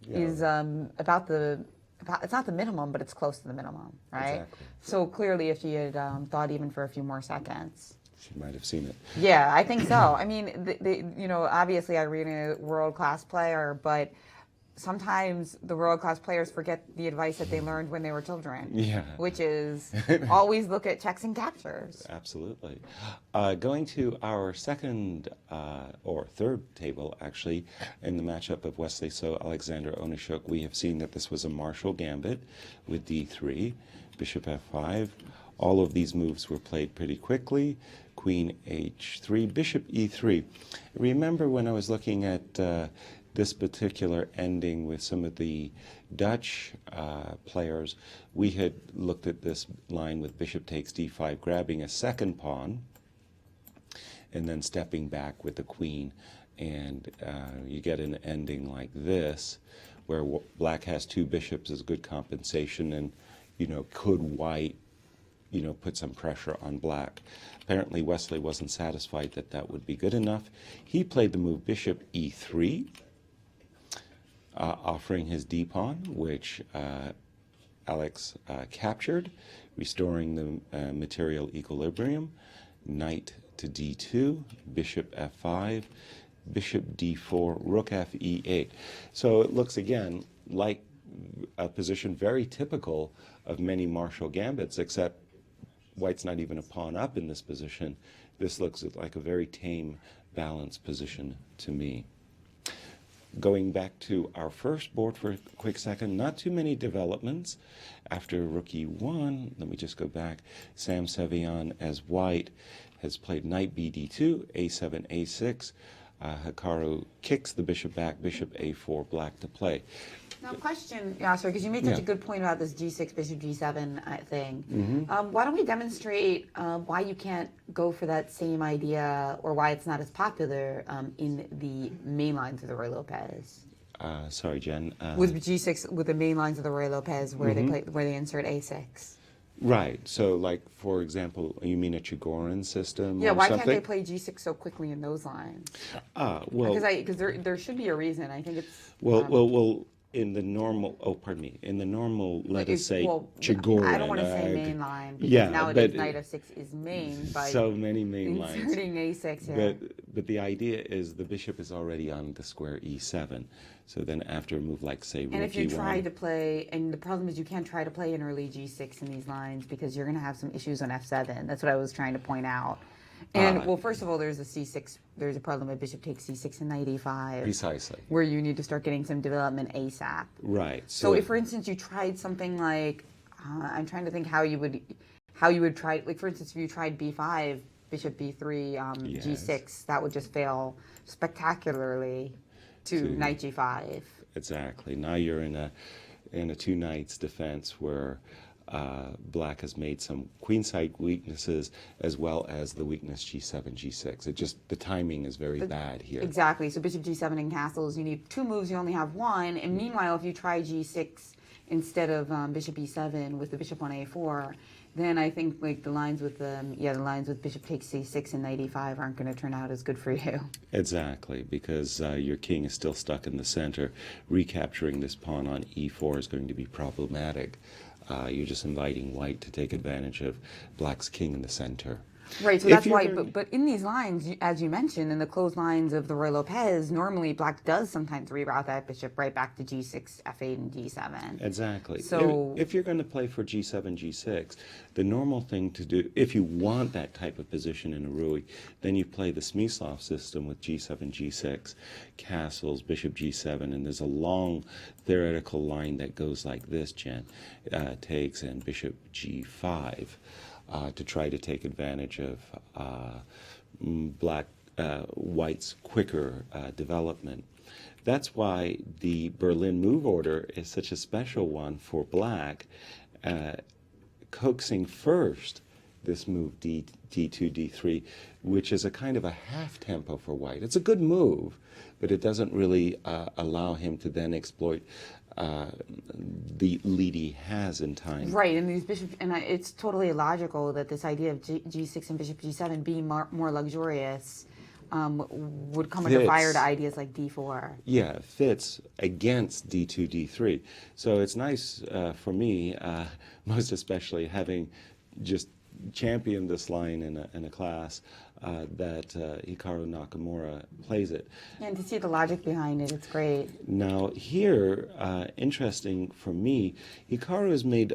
A: is about it's not the minimum, but it's close to the minimum, right?
C: Exactly.
A: So clearly, if she had thought even for a few more seconds,
C: she might have seen it.
A: Yeah, I think so. I mean, obviously Irina, world-class player, but sometimes the world-class players forget the advice that they learned when they were children.
C: Yeah.
A: Which is always look at checks and captures.
C: Absolutely. Going to our second or third table, actually, in the matchup of Wesley So Alexander Onishuk, we have seen that this was a martial gambit with d3, bishop f5. All of these moves were played pretty quickly. Queen h3, bishop e3. Remember when I was looking at this particular ending with some of the Dutch players, we had looked at this line with bishop takes d5, grabbing a second pawn, and then stepping back with the queen. And you get an ending like this, where black has two bishops as good compensation, and, could white, put some pressure on black. Apparently Wesley wasn't satisfied that that would be good enough. He played the move bishop e3, offering his d-pawn, which Alex captured, restoring the material equilibrium. Knight to d2, bishop f5, bishop d4, rook f e8. So it looks again like a position very typical of many martial gambits, except white's not even a pawn up in this position. This looks like a very tame, balanced position to me. Going back to our first board for a quick second, not too many developments. After rook e1, let me just go back. Sam Sevian as white has played knight bd2, a7, a6. Hikaru kicks the bishop back, bishop a4, black to play.
A: Now, question, Yasser, because you made such a good point about this g6, bishop g7 thing. Why don't we demonstrate why you can't go for that same idea, or why it's not as popular in the main lines of the Roy Lopez?
C: Sorry, Jen.
A: With g6, with the main lines of the Roy Lopez, where they insert a6.
C: Right. So, like, for example, you mean a Chigorin system?
A: Yeah.
C: Or
A: Why
C: something?
A: can't they play g6 so quickly in those lines?
C: Well,
A: Because there should be a reason. I think it's
C: well. In the normal, in the normal, let us say, Chigorin.
A: I don't want to say main line, because
C: yeah,
A: nowadays
C: but
A: knight f6 is main by
C: so many main lines.
A: inserting a6 here.
C: But the idea is the bishop is already on the square e7. So then after a move like, say, rook
A: And if you
C: e1,
A: try to play, and the problem is you can't try to play an early g6 in these lines because you're going to have some issues on f7. That's what I was trying to point out. And, well, first of all, there's a c6. There's a problem with bishop takes c6 and knight e5.
C: Precisely.
A: Where you need to start getting some development ASAP.
C: Right.
A: So if, for instance, you tried something like, I'm trying to think how you would try, like, for instance, if you tried b5, bishop b3,
C: yes.
A: g6, that would just fail spectacularly to knight g5.
C: Exactly. Now you're in a two knights defense where black has made some queenside weaknesses as well as the weakness g7, g6. It just, the timing is very bad here.
A: Exactly. So bishop g7 in castles, you need two moves, you only have one. And meanwhile, if you try g6 instead of bishop e7 with the bishop on a4, then I think like the lines with bishop takes c6 and knight e5 aren't going to turn out as good for you.
C: Exactly, because your king is still stuck in the center. Recapturing this pawn on e4 is going to be problematic. You're just inviting white to take advantage of black's king in the center.
A: Right, so that's why, but in these lines, as you mentioned, in the closed lines of the Roy Lopez, normally black does sometimes reroute that bishop right back to g6, f8, and g7.
C: Exactly.
A: So
C: if you're going to play for g7, g6, the normal thing to do, if you want that type of position in a Rui, then you play the Smyslov system with g7, g6, castles, bishop g7, and there's a long theoretical line that goes like this, Jen, takes, and bishop g5. To try to take advantage of white's quicker development. That's why the Berlin move order is such a special one for black, coaxing first this move d2, d3, which is a kind of a half tempo for white. It's a good move, but it doesn't really allow him to then exploit the lead he has in time.
A: Right, and these bishops, and it's totally illogical that this idea of g6 and bishop g7 being more luxurious would come under fire to ideas like d4.
C: Yeah, fits against d2, d3. So it's nice for me, most especially having just championed this line in a class that Hikaru Nakamura plays it.
A: And to see the logic behind it, it's great.
C: Now here, interesting for me, Hikaru has made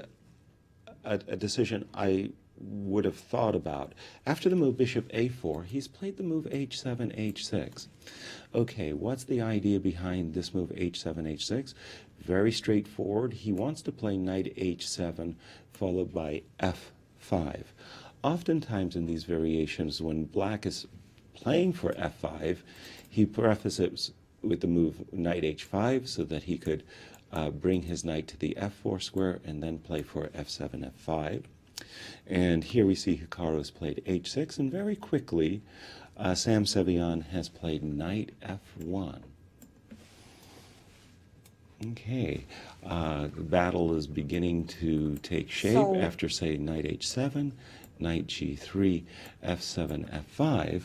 C: a decision I would have thought about. After the move bishop a4, he's played the move h7, h6. Okay, what's the idea behind this move h7, h6? Very straightforward. He wants to play knight h7 followed by f5. Oftentimes in these variations, when black is playing for f5, he prefaces with the move knight h5 so that he could bring his knight to the f4 square and then play for f7, f5. And here we see Hikaru has played h6, and very quickly Sam Sevian has played knight f1. Okay, the battle is beginning to take shape after, say, knight h7, knight g3, f7, f5.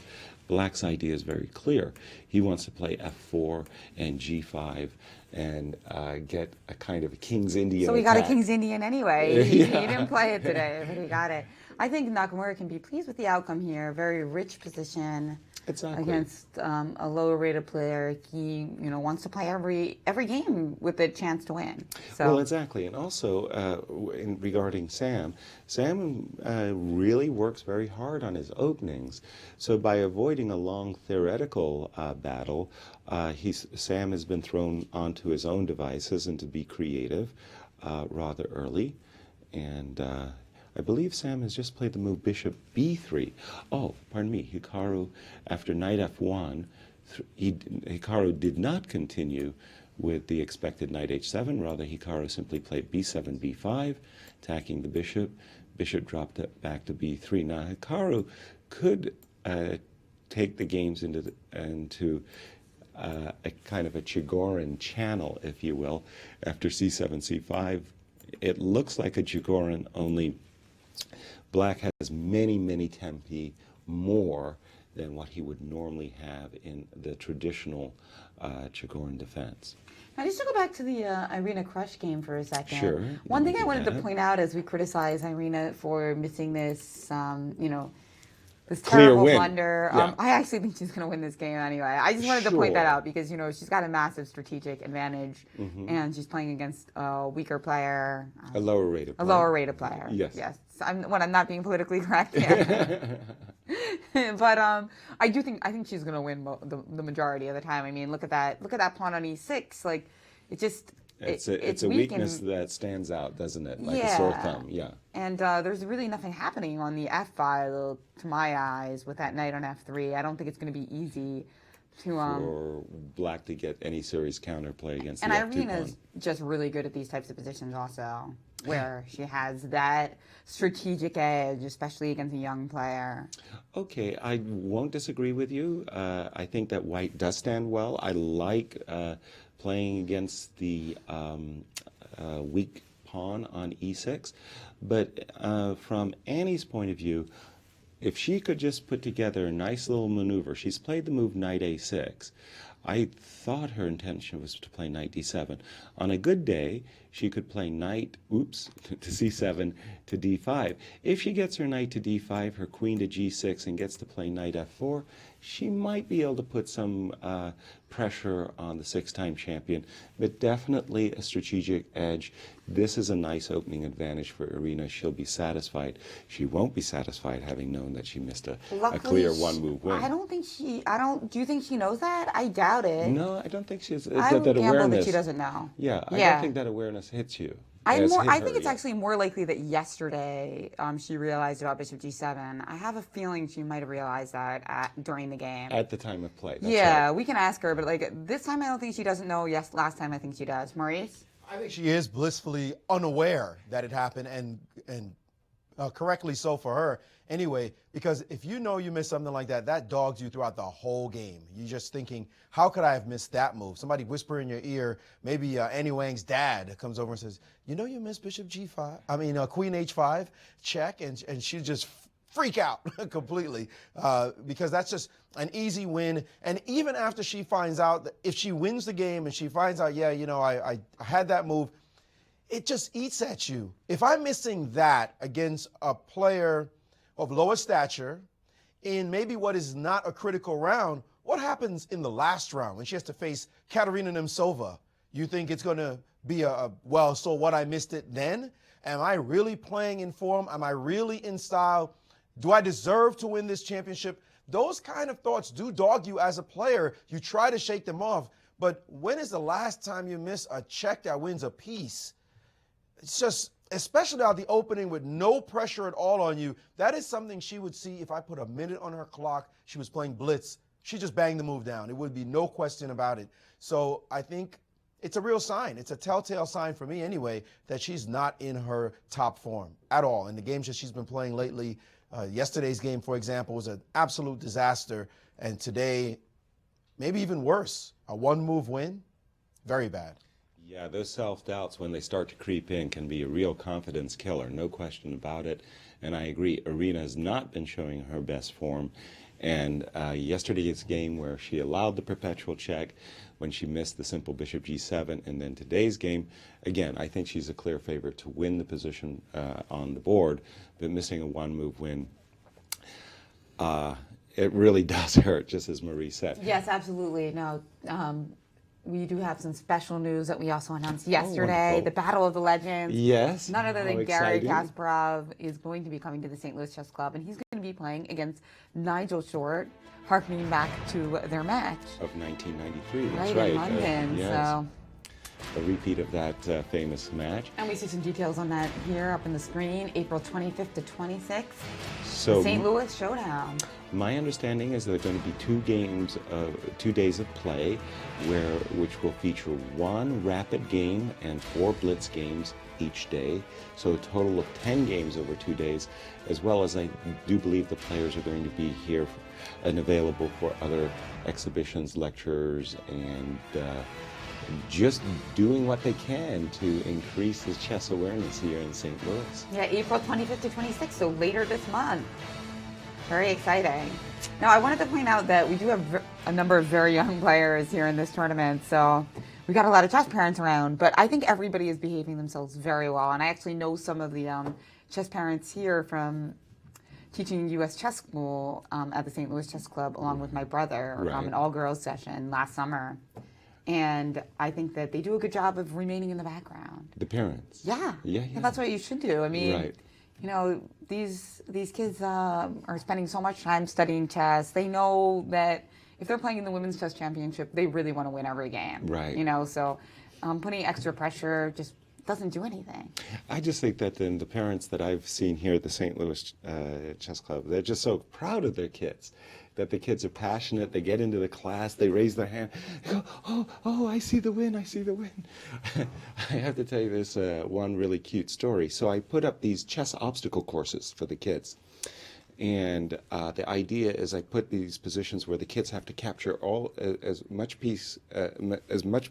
C: Black's idea is very clear. He wants to play f4 and g5 and get a kind of a King's Indian
A: So we
C: attack.
A: got a King's Indian anyway. He
C: Yeah.
A: didn't play it today, but he got it. I think Nakamura can be pleased with the outcome here. Very rich position
C: Exactly.
A: against a lower rated player. He, wants to play every game with a chance to win. So
C: Well, exactly. And also, regarding Sam really works very hard on his openings. So by avoiding a long theoretical battle, Sam has been thrown onto his own devices and to be creative rather early. And I believe Sam has just played the move bishop b3. Oh, pardon me, Hikaru, after knight f1, Hikaru did not continue with the expected knight h7. Rather, Hikaru simply played b7, b5, attacking the bishop. Bishop dropped it back to b3. Now, Hikaru could take the games into a kind of a Chigorin channel, if you will. After c7, c5, it looks like a Chigorin, only black has many, many tempi more than what he would normally have in the traditional Chigorin defense.
A: Now, just to go back to the Irina Krush game for a second.
C: Sure.
A: One thing I wanted to point out as we criticize Irina for missing this, this
C: Clear
A: terrible
C: win.
A: blunder.
C: Yeah.
A: I actually think she's going to win this game anyway. I just wanted to point that out because, she's got a massive strategic advantage and she's playing against a weaker player.
C: A lower rated player.
A: A lower rated player.
C: Yes.
A: Yes. I'm not being politically correct here. But I think she's going to win the majority of the time. I mean, look at that pawn on e6. Like, it just
C: It's a
A: weak
C: weakness
A: and,
C: that stands out, doesn't it? Like a sore thumb, yeah.
A: And there's really nothing happening on the f file to my eyes with that knight on f3. I don't think it's going to be easy to
C: For black to get any serious counterplay against
A: and
C: the f2
A: Irina's
C: pawn.
A: just really good at these types of positions also, where she has that strategic edge, especially against a young player.
C: Okay, I won't disagree with you. I think that white does stand well. I like playing against the weak pawn on e6. But from Annie's point of view, if she could just put together a nice little maneuver, she's played the move knight a6. I thought her intention was to play knight d7. On a good day, she could play knight, to c7 to d5. If she gets her knight to d5, her queen to g6, and gets to play knight f4, she might be able to put some pressure on the six-time champion, but definitely a strategic edge. This is a nice opening advantage for Irina. She'll be satisfied. She won't be satisfied having known that she missed a clear one-move win.
A: Do you think she knows that? I doubt it.
C: No, I don't think she's.
A: I would
C: that
A: gamble
C: awareness.
A: that she doesn't know.
C: Yeah, I don't think that awareness hits you.
A: I
C: has hit
A: think
C: her
A: it's
C: yet.
A: actually more likely that yesterday she realized about bishop g7. I have a feeling she might have realized that during the game.
C: At the time of play. That's
A: Yeah,
C: right.
A: we can ask her, but like this time I don't think she doesn't know. Yes, last time I think she does. Maurice?
D: I think she is blissfully unaware that it happened, and correctly so for her. Anyway, because if you know you missed something like that, that dogs you throughout the whole game. You're just thinking, how could I have missed that move? Somebody whisper in your ear, maybe Annie Wang's dad comes over and says, you know you missed bishop g5, queen h5, check, and she just freak out completely because that's just an easy win. And even after she finds out, that if she wins the game and she finds out, I had that move, it just eats at you. If I'm missing that against a player of lower stature in maybe what is not a critical round, what happens in the last round when she has to face Katerina Nemtsova? You think it's going to be well, so what, I missed it then? Am I really playing in form? Am I really in style? Do I deserve to win this championship? Those kind of thoughts do dog you as a player. You try to shake them off. But when is the last time you miss a check that wins a piece? It's just, especially out the opening with no pressure at all on you, that is something she would see if I put a minute on her clock. She was playing blitz. She just banged the move down. It would be no question about it. So I think it's a real sign. It's a telltale sign for me anyway that she's not in her top form at all. In the games that she's been playing lately, yesterday's game, for example, was an absolute disaster. And today, maybe even worse, a one-move win, very bad.
C: Yeah, those self-doubts, when they start to creep in, can be a real confidence killer, no question about it. And I agree, Arena has not been showing her best form. And yesterday's game where she allowed the perpetual check, when she missed the simple bishop g7, and then today's game, again, I think she's a clear favorite to win the position on the board, but missing a one-move win, it really does hurt, just as Maurice said.
A: Yes, absolutely. No, we do have some special news that we also announced yesterday. The Battle of the Legends.
C: Yes.
A: None other than
C: How
A: Garry
C: exciting.
A: Kasparov is going to be coming to the St. Louis Chess Club, and he's going to be playing against Nigel Short, harkening back to their match.
C: Of 1993, that's
A: Right,
C: right.
A: in London.
C: Yes.
A: So.
C: A repeat of that famous match.
A: And we see some details on that here up on the screen, April 25th to 26th.
C: So
A: St. Louis Showdown.
C: my understanding is there are going to be 2 days of play, which will feature 1 rapid game and 4 blitz games each day. So a total of 10 games over 2 days, as well as I do believe the players are going to be here and available for other exhibitions, lectures, and just doing what they can to increase the chess awareness here in St. Louis.
A: Yeah, April 25th to 26th, so later this month. Very exciting. Now, I wanted to point out that we do have a number of very young players here in this tournament, so we got a lot of chess parents around, but I think everybody is behaving themselves very well, and I actually know some of the chess parents here from teaching U.S. chess school at the St. Louis Chess Club, along with my brother,
C: Right.
A: an all-girls session last summer. And I think that they do a good job of remaining in the background.
C: The parents.
A: Yeah.
C: Yeah.
A: And that's what you should do. I mean,
C: Right.
A: you know, these kids are spending so much time studying chess. They know that if they're playing in the Women's Chess Championship, they really want to win every game.
C: Right.
A: You know, so putting extra pressure just doesn't do anything.
C: I just think that then the parents that I've seen here at the St. Louis Chess Club, they're just so proud of their kids, that the kids are passionate. They get into the class, they raise their hand, they go, oh, I see the win, I see the win. I have to tell you this one really cute story. So I put up these chess obstacle courses for the kids. And the idea is I put these positions where the kids have to capture as much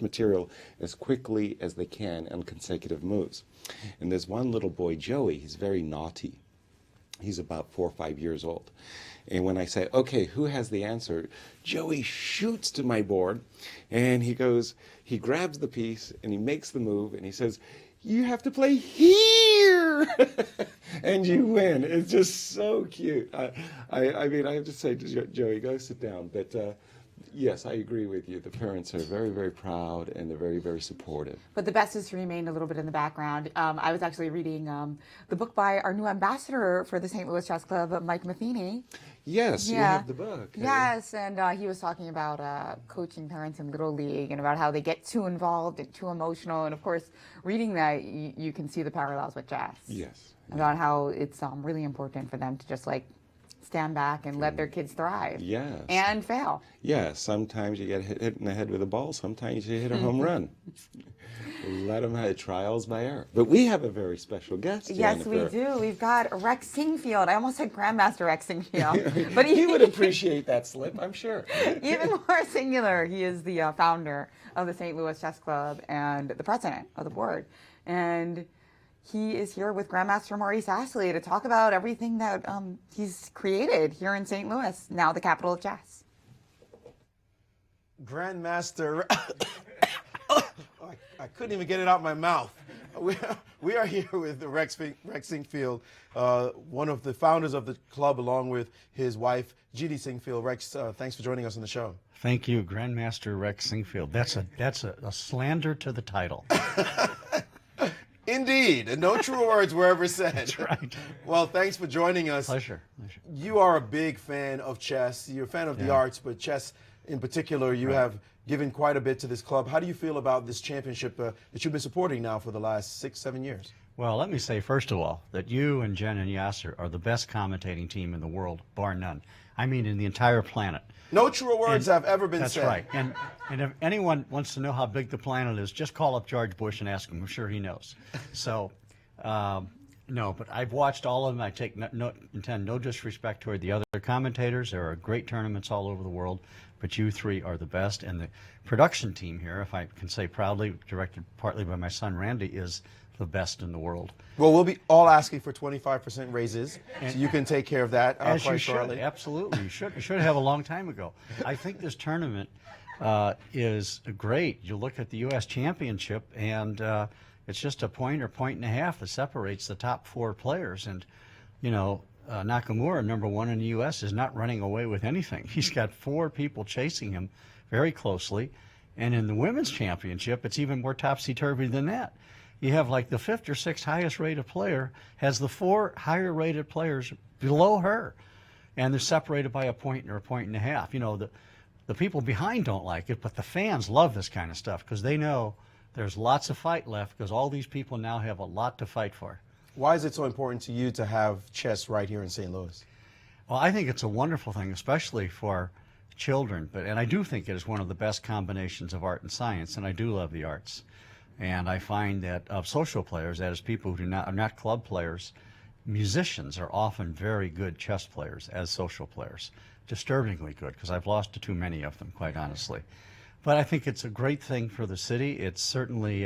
C: material as quickly as they can on consecutive moves. And there's one little boy, Joey, he's very naughty. He's about 4 or 5 years old. And when I say, okay, who has the answer? Joey shoots to my board, and he grabs the piece, and he makes the move, and he says, you have to play here, and you win. It's just so cute. I mean, I have to say to Joey, go sit down. But yes, I agree with you. The parents are very, very proud, and they're very, very supportive.
A: But the best is to remain a little bit in the background. I was actually reading the book by our new ambassador for the St. Louis Chess Club, Mike Matheny.
C: Yes, you have the book.
A: Yes, and he was talking about coaching parents in Little League and about how they get too involved and too emotional. And of course, reading that, you can see the parallels with chess.
C: Yes.
A: About how it's really important for them to just like stand back and let their kids thrive.
C: Yes.
A: And fail.
C: Yes, sometimes you get hit in the head with a ball, sometimes you hit a home run. Let them have trials by error. But we have a very special guest,
A: Yes,
C: Jennifer.
A: we do. We've got Rex Sinquefield. I almost said Grandmaster Rex Sinquefield. But
C: He would appreciate that slip, I'm sure.
A: even more singular, he is the founder of the St. Louis Chess Club and the president of the board. And he is here with Grandmaster Maurice Ashley to talk about everything that he's created here in St. Louis, now the capital of chess.
D: Grandmaster, I couldn't even get it out my mouth. We are here with Rex Sinquefield, one of the founders of the club, along with his wife, Judy Sinquefield. Rex, thanks for joining us on the show.
E: Thank you, Grandmaster Rex Sinquefield. That's a slander to the title.
D: Indeed, and no true words were ever said.
E: That's right.
D: Well, thanks for joining us.
E: Pleasure.
D: You are a big fan of chess. You're a fan of the arts, but chess in particular, you have given quite a bit to this club. How do you feel about this championship that you've been supporting now for the last 6-7 years?
E: Well, let me say, first of all, that you and Jen and Yasser are the best commentating team in the world, bar none. I mean, in the entire planet.
D: No truer words have ever been said.
E: That's right. And if anyone wants to know how big the planet is, just call up George Bush and ask him. I'm sure he knows. So, no, but I've watched all of them. I take intend no disrespect toward the other commentators. There are great tournaments all over the world, but you three are the best. And the production team here, if I can say proudly, directed partly by my son Randy, is the best in the world.
D: Well, we'll be all asking for 25% raises, so you can take care of that quite shortly.
E: Absolutely, you should have a long time ago. I think this tournament is great. You look at the U.S. Championship, and it's just a point or point and a half that separates the top 4 players. And you know, Nakamura, number 1 in the U.S., is not running away with anything. He's got 4 people chasing him very closely. And in the women's championship, it's even more topsy-turvy than that. You have like the 5th or 6th highest rated player has the 4 higher rated players below her, and they're separated by a point or a point and a half. You know, the people behind don't like it, but the fans love this kind of stuff because they know there's lots of fight left, because all these people now have a lot to fight for.
D: Why is it so important to you to have chess right here in St. Louis?
E: Well, I think it's a wonderful thing, especially for children, and I do think it is one of the best combinations of art and science, and I do love the arts. And I find that of social players, that is people who are not club players, musicians are often very good chess players as social players. Disturbingly good, because I've lost to too many of them, quite honestly. But I think it's a great thing for the city. It's certainly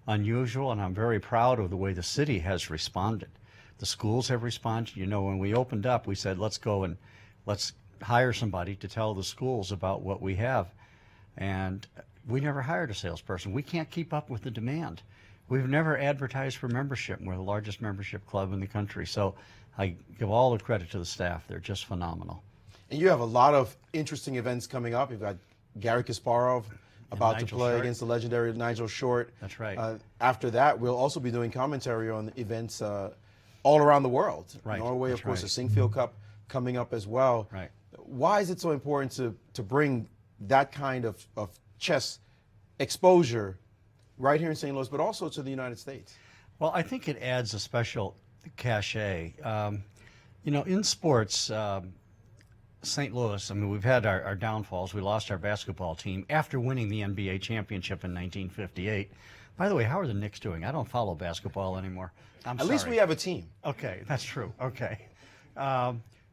E: unusual, and I'm very proud of the way the city has responded. The schools have responded. You know, when we opened up, we said, let's go and let's hire somebody to tell the schools about what we have. And we never hired a salesperson. We can't keep up with the demand. We've never advertised for membership. We're the largest membership club in the country. So I give all the credit to the staff. They're just phenomenal.
D: And you have a lot of interesting events coming up. You've got Garry Kasparov about to play against the legendary Nigel Short.
E: That's right.
D: After that, we'll also be doing commentary on events all around the world.
E: Right.
D: Norway, of course, the Sinquefield Cup coming up as well.
E: Right.
D: Why is it so important to bring that kind of chess exposure right here in St. Louis, but also to the United States?
E: Well, I think it adds a special cachet. You know, in sports, St. Louis, I mean, we've had our downfalls. We lost our basketball team after winning the NBA championship in 1958. By the way, how are the Knicks doing? I don't follow basketball anymore. I'm sorry.
D: At least we have a team.
E: Okay, that's true. Okay.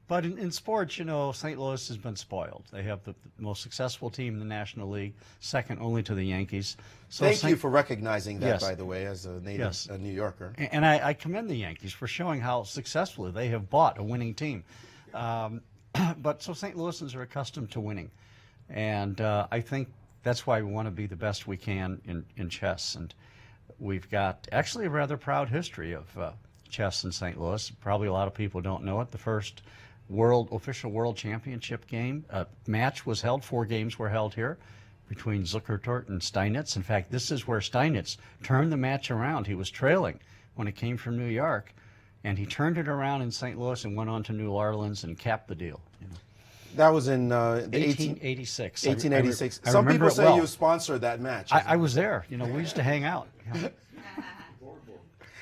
E: But in sports, you know, St. Louis has been spoiled. They have the most successful team in the National League, second only to the Yankees. So
D: Thank you for recogning that,
E: Yes.
D: By the way, as a native New Yorker.
E: And I commend the Yankees for showing how successfully they have bought a winning team. But so St. Louisans are accustomed to winning. And I think that's why we want to be the best we can in chess. And we've got actually a rather proud history of chess in St. Louis. Probably a lot of people don't know it. The first official world championship match was held. 4 games were held here between Zuckertort and Steinitz. In fact, this is where Steinitz turned the match around. He was trailing when it came from New York, and he turned it around in St. Louis and went on to New Orleans and capped the deal. You know.
D: That was in
E: 1886.
D: 1886.
E: I
D: Some
E: remember
D: people
E: it well.
D: say you sponsored that match.
E: I was there. You know, we used to hang out. You know.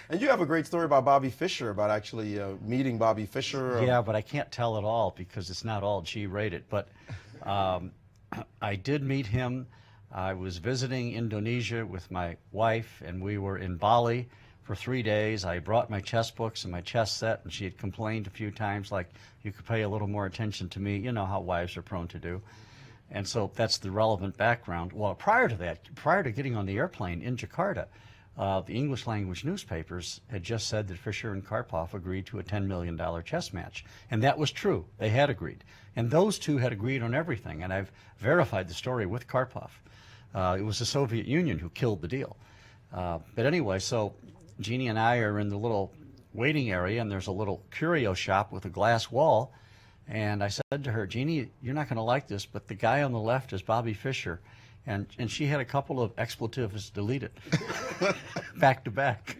D: And you have a great story about Bobby Fischer, about actually meeting Bobby Fischer.
E: Yeah, but I can't tell it all because it's not all G-rated. But I did meet him. I was visiting Indonesia with my wife, and we were in Bali for 3 days. I brought my chess books and my chess set, and she had complained a few times, like, you could pay a little more attention to me. You know how wives are prone to do. And so that's the relevant background. Well, prior to that, prior to getting on the airplane in Jakarta, the English language newspapers had just said that Fischer and Karpov agreed to a $10 million chess match. And that was true. They had agreed. And those two had agreed on everything. And I've verified the story with Karpov. It was the Soviet Union who killed the deal. But anyway, so Jeannie and I are in the little waiting area, and there's a little curio shop with a glass wall. And I said to her, Jeannie, you're not going to like this, but the guy on the left is Bobby Fischer. And she had a couple of expletives deleted back to back.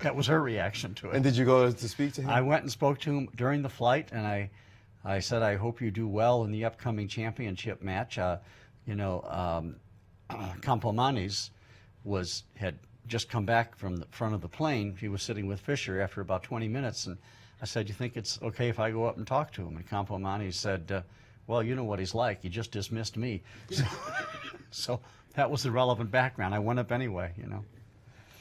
E: That was her reaction to it.
D: And did you go to speak to him?
E: I went and spoke to him during the flight, and I said, I hope you do well in the upcoming championship match. Campomanes had just come back from the front of the plane. He was sitting with Fischer after about 20 minutes, and I said, you think it's okay if I go up and talk to him? And Campomanes said, well, you know what he's like. He just dismissed me. So that was the relevant background. I went up anyway,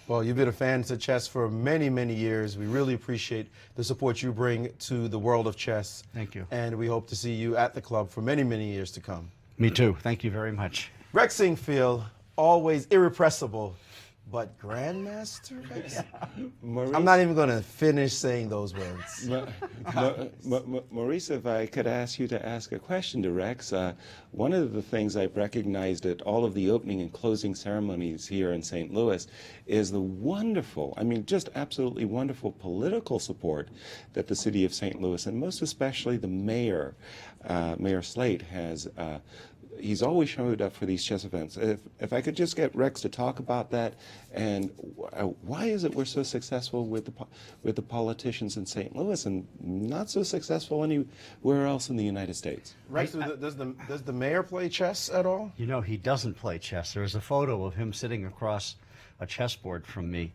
D: Well, you've been a fan to chess for many, many years. We really appreciate the support you bring to the world of chess.
E: Thank you.
D: And we hope to see you at the club for many, many years to come.
E: Me too. Thank you very much.
D: Rex Sinquefield, always irrepressible, but Grandmaster Rex?
C: Maurice,
D: I'm not even going to finish saying those words.
C: Maurice, if I could ask you to ask a question to Rex. One of the things I've recognized at all of the opening and closing ceremonies here in St. Louis is the wonderful, just absolutely wonderful political support that the city of St. Louis, and most especially the mayor, Mayor Slate, has. He's always showed up for these chess events. If I could just get Rex to talk about that, and why is it we're so successful with the politicians in St. Louis and not so successful anywhere else in the United States?
D: Rex, does the mayor play chess at all?
E: He doesn't play chess. There's a photo of him sitting across a chessboard from me,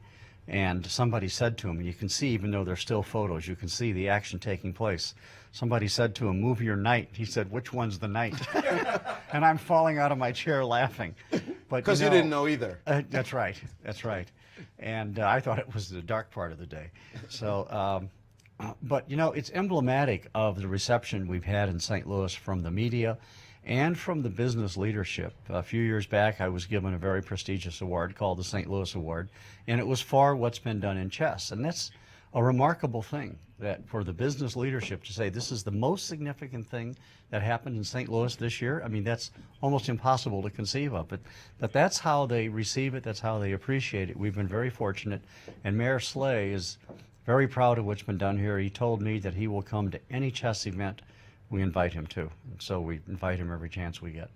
E: and somebody said to him, and you can see, even though they're still photos, you can see the action taking place. Somebody said to him, move your knight. He said, which one's the knight? And I'm falling out of my chair laughing.
D: Because you didn't know either.
E: That's right. That's right. And I thought it was the dark part of the day. So, but it's emblematic of the reception we've had in St. Louis from the media and from the business leadership. A few years back, I was given a very prestigious award called the St. Louis Award, and it was for what's been done in chess. And that's a remarkable thing, that for the business leadership to say this is the most significant thing that happened in St. Louis this year. That's almost impossible to conceive of, but that's how they receive it, that's how they appreciate it. We've been very fortunate, and Mayor Slay is very proud of what's been done here. He told me that he will come to any chess event we invite him to, and so we invite him every chance we get.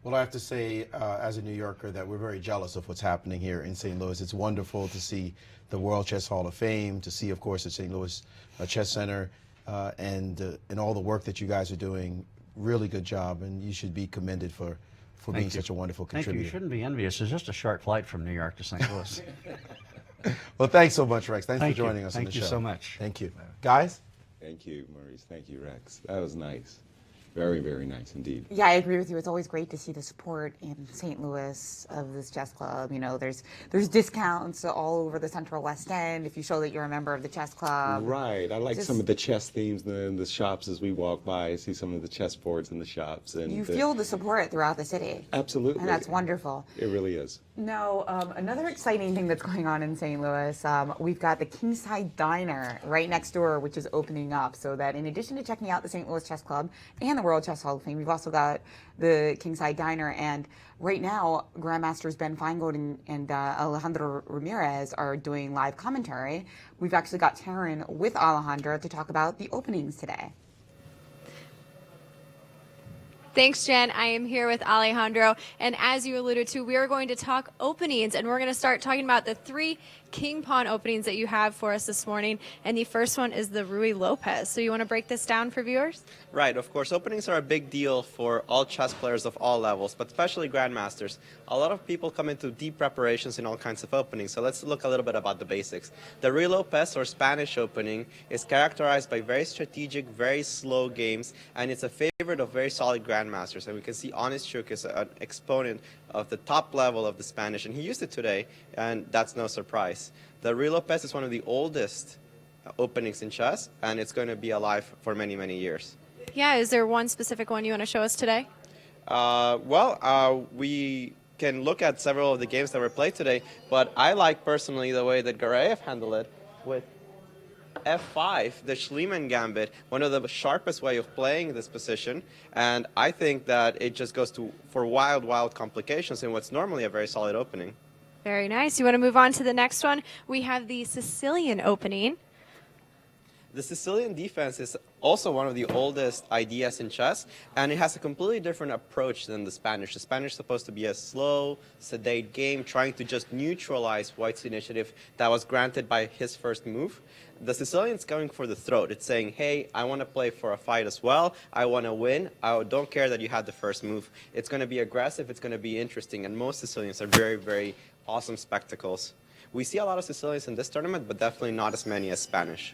D: Well, I have to say, as a New Yorker, that we're very jealous of what's happening here in St. Louis. It's wonderful to see the World Chess Hall of Fame, to see, of course, the St. Louis Chess Center, and all the work that you guys are doing. Really good job, and you should be commended for being such a wonderful contributor.
E: Thank you. You shouldn't be envious. It's just a short flight from New York to St. Louis.
D: Well, thanks so much, Rex. Thanks for joining us on the show.
E: Thank you so much.
D: Thank you. Guys?
C: Thank you, Maurice. Thank you, Rex. That was nice. Very, very nice indeed.
A: Yeah, I agree with you. It's always great to see the support in St. Louis of this chess club. There's discounts all over the Central West End if you show that you're a member of the chess club.
C: Right. I like some of the chess themes in the shops as we walk by. I see some of the chess boards in the shops. And
A: you feel the support throughout the city.
C: Absolutely.
A: And that's wonderful.
C: It really is.
A: No, another exciting thing that's going on in St. Louis, we've got the Kingside Diner right next door, which is opening up, so that in addition to checking out the St. Louis Chess Club and the World Chess Hall of Fame, we've also got the Kingside Diner. And right now, Grandmasters Ben Feingold and Alejandro Ramirez are doing live commentary. We've actually got Teryn with Alejandro to talk about the openings today.
B: Thanks, Jen. I am here with Alejandro, and as you alluded to, we are going to talk openings, and we're going to start talking about the 3 King Pawn openings that you have for us this morning, and the first one is the Ruy Lopez. So you want to break this down for viewers?
F: Right, of course. Openings are a big deal for all chess players of all levels, but especially grandmasters. A lot of people come into deep preparations in all kinds of openings, so let's look a little bit about the basics. The Ruy Lopez, or Spanish opening, is characterized by very strategic, very slow games, and it's a favorite of very solid grandmasters. And we can see Honest Chook is an exponent of the top level of the Spanish, and he used it today, and that's no surprise. The Ruy Lopez is one of the oldest openings in chess, and it's going to be alive for many, many years.
B: Yeah, is there one specific one you want to show us today?
F: We can look at several of the games that were played today, but I like personally the way that Garayev handled it with F5, the Schliemann Gambit, one of the sharpest way of playing this position, and I think that it just goes for wild, wild complications in what's normally a very solid opening.
B: Very nice. You want to move on to the next one? We have the Sicilian opening.
F: The Sicilian defense is also one of the oldest ideas in chess, and it has a completely different approach than the Spanish. The Spanish is supposed to be a slow, sedate game, trying to just neutralize White's initiative that was granted by his first move. The Sicilian's going for the throat. It's saying, hey, I want to play for a fight as well. I want to win. I don't care that you had the first move. It's going to be aggressive. It's going to be interesting, and most Sicilians are very, very awesome spectacles. We see a lot of Sicilians in this tournament, but definitely not as many as Spanish.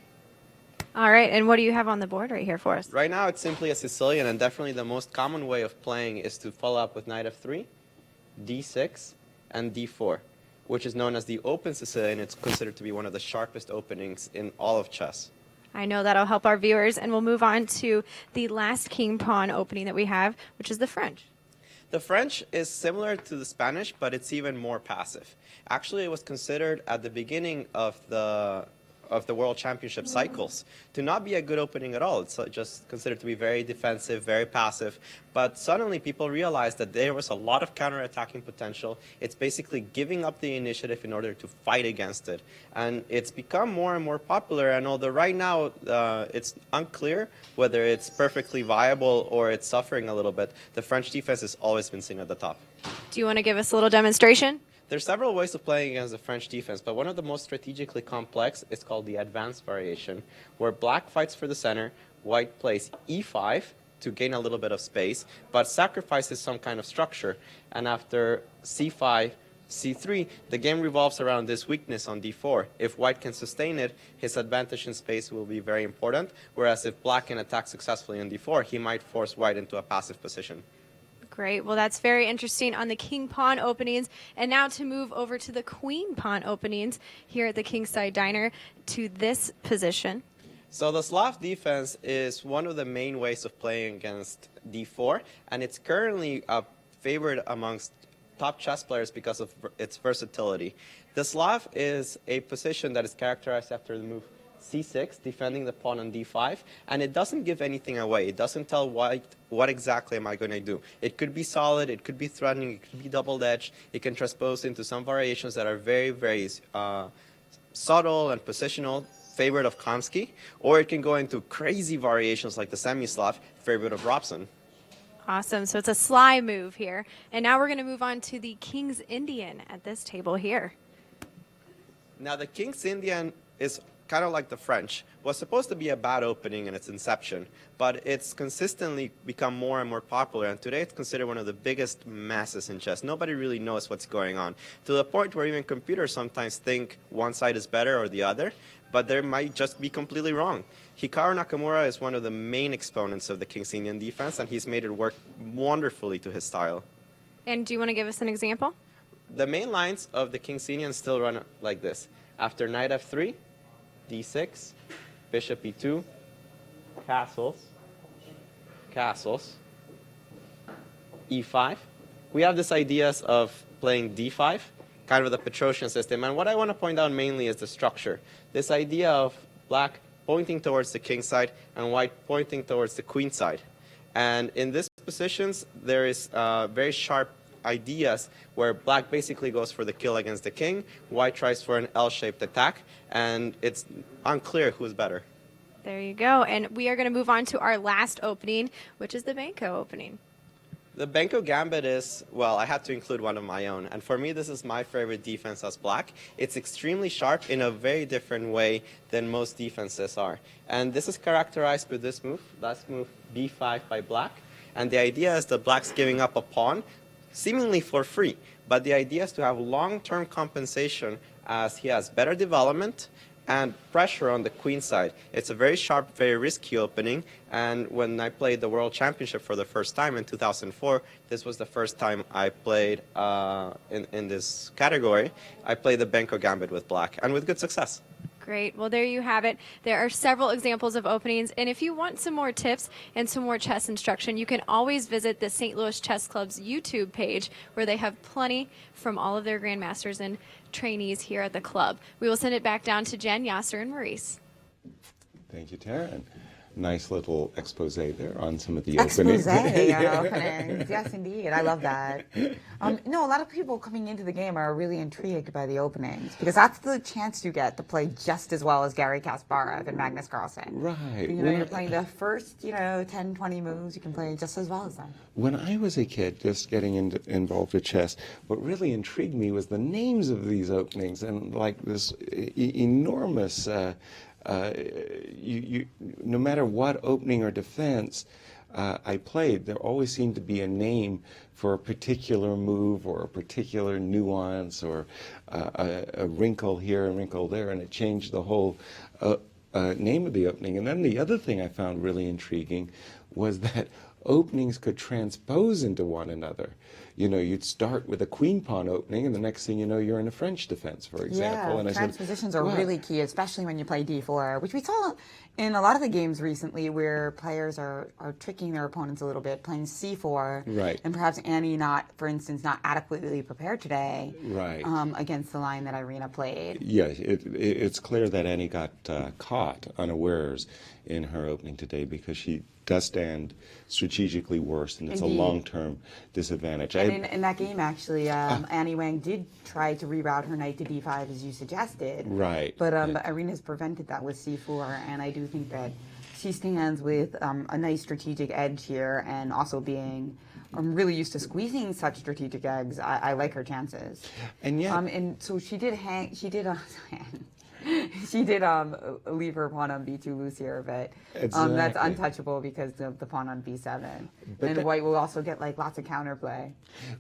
B: All right, and what do you have on the board right here for us?
F: Right now, it's simply a Sicilian, and definitely the most common way of playing is to follow up with knight f3, d6, and d4, which is known as the open Sicilian. It's considered to be one of the sharpest openings in all of chess.
B: I know that'll help our viewers, and we'll move on to the last king-pawn opening that we have, which is the French.
F: The French is similar to the Spanish, but it's even more passive. Actually, it was considered at the beginning of the World Championship cycles to not be a good opening at all. It's just considered to be very defensive, very passive. But suddenly people realized that there was a lot of counterattacking potential. It's basically giving up the initiative in order to fight against it. And it's become more and more popular. And although right now it's unclear whether it's perfectly viable or it's suffering a little bit, the French defense has always been seen at the top.
B: Do you want to give us a little demonstration?
F: There's several ways of playing against the French defense, but one of the most strategically complex is called the advanced variation, where black fights for the center, white plays e5 to gain a little bit of space, but sacrifices some kind of structure. And after c5, c3, the game revolves around this weakness on d4. If white can sustain it, his advantage in space will be very important, whereas if black can attack successfully on d4, he might force white into a passive position.
B: Great. Well, that's very interesting on the king-pawn openings. And now to move over to the queen-pawn openings here at the Kingside Diner to this position.
F: So the Slav defense is one of the main ways of playing against d4, and it's currently favored amongst top chess players because of its versatility. The Slav is a position that is characterized after the move c6, defending the pawn on d5, and it doesn't give anything away. It doesn't tell white what exactly am I going to do. It could be solid, it could be threatening, it could be double-edged. It can transpose into some variations that are very, very subtle and positional, favorite of Kamsky, or it can go into crazy variations like the semi-Slav, favorite of Robson.
B: Awesome. So it's a sly move here. And now we're going to move on to the King's Indian at this table here.
F: Now the King's Indian is kind of like the French, was supposed to be a bad opening in its inception, but it's consistently become more and more popular, and today it's considered one of the biggest messes in chess. Nobody really knows what's going on, to the point where even computers sometimes think one side is better or the other, but they might just be completely wrong. Hikaru Nakamura is one of the main exponents of the King's Indian defense, and he's made it work wonderfully to his style.
B: And do you want to give us an example?
F: The main lines of the King's Indian still run like this. After knight f3, d6, bishop e2, castles, castles, e5. We have this ideas of playing d5, kind of the Petrosian system. And what I want to point out mainly is the structure. This idea of black pointing towards the king side and white pointing towards the queen side. And in these positions, there is very sharp ideas where black basically goes for the kill against the king, white tries for an L-shaped attack, and it's unclear who's better.
B: There you go. And we are going to move on to our last opening, which is the Benko opening.
F: The Benko Gambit is, well, I had to include one of my own. And for me, this is my favorite defense as black. It's extremely sharp in a very different way than most defenses are. And this is characterized with this move, last move, b5 by black. And the idea is that black's giving up a pawn, seemingly for free. But the idea is to have long-term compensation as he has better development and pressure on the queen side. It's a very sharp, very risky opening, and when I played the World Championship for the first time in 2004, this was the first time I played in this category. I played the Benko Gambit with black, and with good success.
B: Great. Well, there you have it. There are several examples of openings, and if you want some more tips and some more chess instruction, you can always visit the St. Louis Chess Club's YouTube page, where they have plenty from all of their grandmasters and trainees here at the club. We will send it back down to Jen, Yasser, and Maurice.
C: Thank you, Teryn. nice little expose there on some of the
A: Expose
C: openings.
A: on openings. Yes, indeed. I love that. No, a lot of people coming into the game are really intrigued by the openings because that's the chance you get to play just as well as Gary Kasparov and Magnus Carlsen.
C: Right.
A: You're playing the first, 10, 20 moves, you can play just as well as them.
C: When I was a kid, just getting involved with chess, what really intrigued me was the names of these openings and like this enormous. No matter what opening or defense I played, there always seemed to be a name for a particular move or a particular nuance or a wrinkle here, a wrinkle there, and it changed the whole name of the opening. And then the other thing I found really intriguing was that openings could transpose into one another. You'd start with a queen pawn opening, and the next thing you know, you're in a French defense, for example.
A: Yeah,
C: and
A: transpositions are really key, especially when you play d4, which we saw in a lot of the games recently where players are tricking their opponents a little bit, playing c4.
C: Right.
A: And perhaps Annie for instance, not adequately prepared today.
C: Right.
A: Against the line that Irina played.
C: Yeah, it's clear that Annie got caught unawares in her opening today because she does stand strategically worse, and it's
A: Indeed.
C: a long-term disadvantage.
A: And in that game, actually, Annie Wang did try to reroute her knight to d5, as you suggested.
C: Right.
A: But Irina's prevented that with c4, and I do think that she stands with a nice strategic edge here, and also being really used to squeezing such strategic eggs. I like her chances.
C: And yeah.
A: And so she did she did leave her pawn on b2 loose here, but that's untouchable because of the pawn on b7. And white will also get lots of counterplay.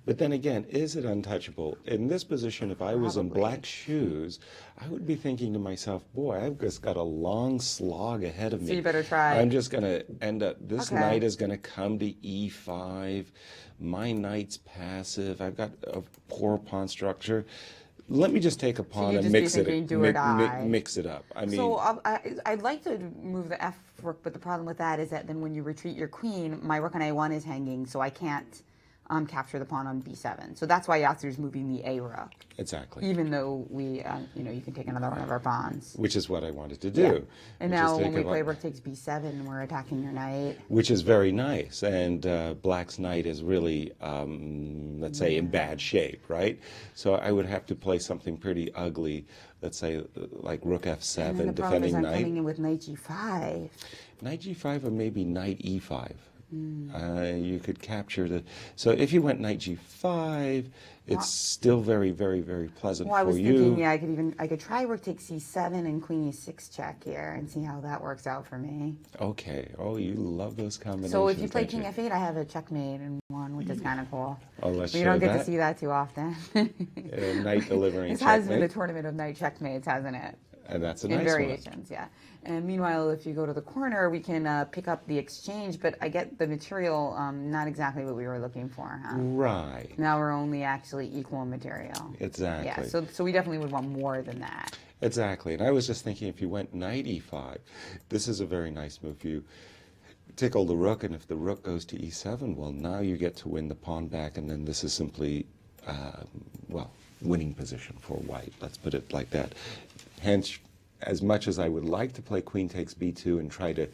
C: But then again, is it untouchable? In this position, if I was in black shoes, I would be thinking to myself, boy, I've just got a long slog ahead of me.
A: So you better try.
C: I'm just going to end up, this knight is going to come to e5. My knight's passive. I've got a poor pawn structure. Let me just take a pawn and mix it up. I mean,
A: so I'd like to move the F rook, but the problem with that is that then when you retreat your queen, my rook on A1 is hanging, so I can't capture the pawn on B7. So that's why Yasser's moving the A rook.
C: Exactly.
A: Even though we, you can take another one of our pawns.
C: Which is what I wanted to do.
A: Yeah. And now when we play rook takes B7, we're attacking your knight.
C: Which is very nice. And black's knight is really, let's say, in bad shape, right? So I would have to play something pretty ugly, let's say, like rook F7,
A: and then the
C: defending
A: problem is I'm
C: knight.
A: coming in with knight G5.
C: Knight G5 or maybe knight E5. You could capture the. So if you went knight G5, it's still very, very, very pleasant
A: Well, I was
C: for you.
A: thinking, I could try rook takes C7 and queen E6 check here and see how that works out for me.
C: Okay. Oh, you love those combinations.
A: So if you play
C: don't
A: king F8, I have a checkmate in one, which is kind of cool.
C: Oh, let's
A: You don't
C: show
A: get
C: that.
A: to see that too often.
C: Knight delivering
A: This has been a
C: checkmate.
A: tournament of knight checkmates, hasn't it?
C: And that's a
A: In
C: nice
A: variations, yeah. And meanwhile, if you go to the corner, we can pick up the exchange, but I get the material not exactly what we were looking for, huh?
C: one. Right.
A: Now we're only actually equal in material.
C: Exactly.
A: Yeah, so we definitely would want more than that.
C: Exactly. And I was just thinking if you went knight E5, this is a very nice move. You tickle the rook, and if the rook goes to E7, well, now you get to win the pawn back, and then this is simply, winning position for white. Let's put it like that. Hence, as much as I would like to play queen takes b2 and try to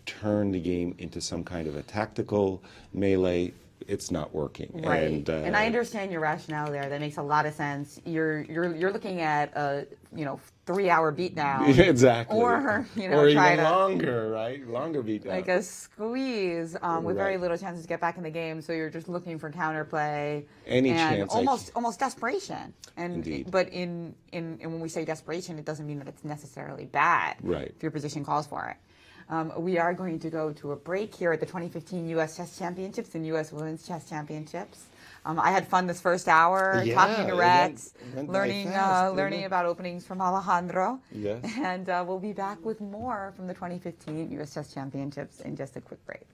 C: turn the game into some kind of a tactical melee, it's not working.
A: Right. And I understand your rationale there. That makes a lot of sense. You're looking at a 3-hour beatdown.
C: Exactly.
A: Or
C: or
A: try
C: even
A: to
C: longer, right? Longer beatdown.
A: like a squeeze with very
C: Right.
A: little chances to get back in the game. So you're just looking for counterplay.
C: Any
A: and
C: chance
A: almost desperation. And
C: Indeed.
A: but in when we say desperation, it doesn't mean that it's necessarily bad.
C: Right.
A: If your position calls for it. We are going to go to a break here at the 2015 U.S. Chess Championships and U.S. Women's Chess Championships. I had fun this first hour talking to
C: it
A: Rex,
C: went by
A: learning
C: fast, didn't
A: learning
C: it?
A: about openings from Alejandro.
C: Yes.
A: And we'll be back with more from the 2015 U.S. Chess Championships in just a quick break.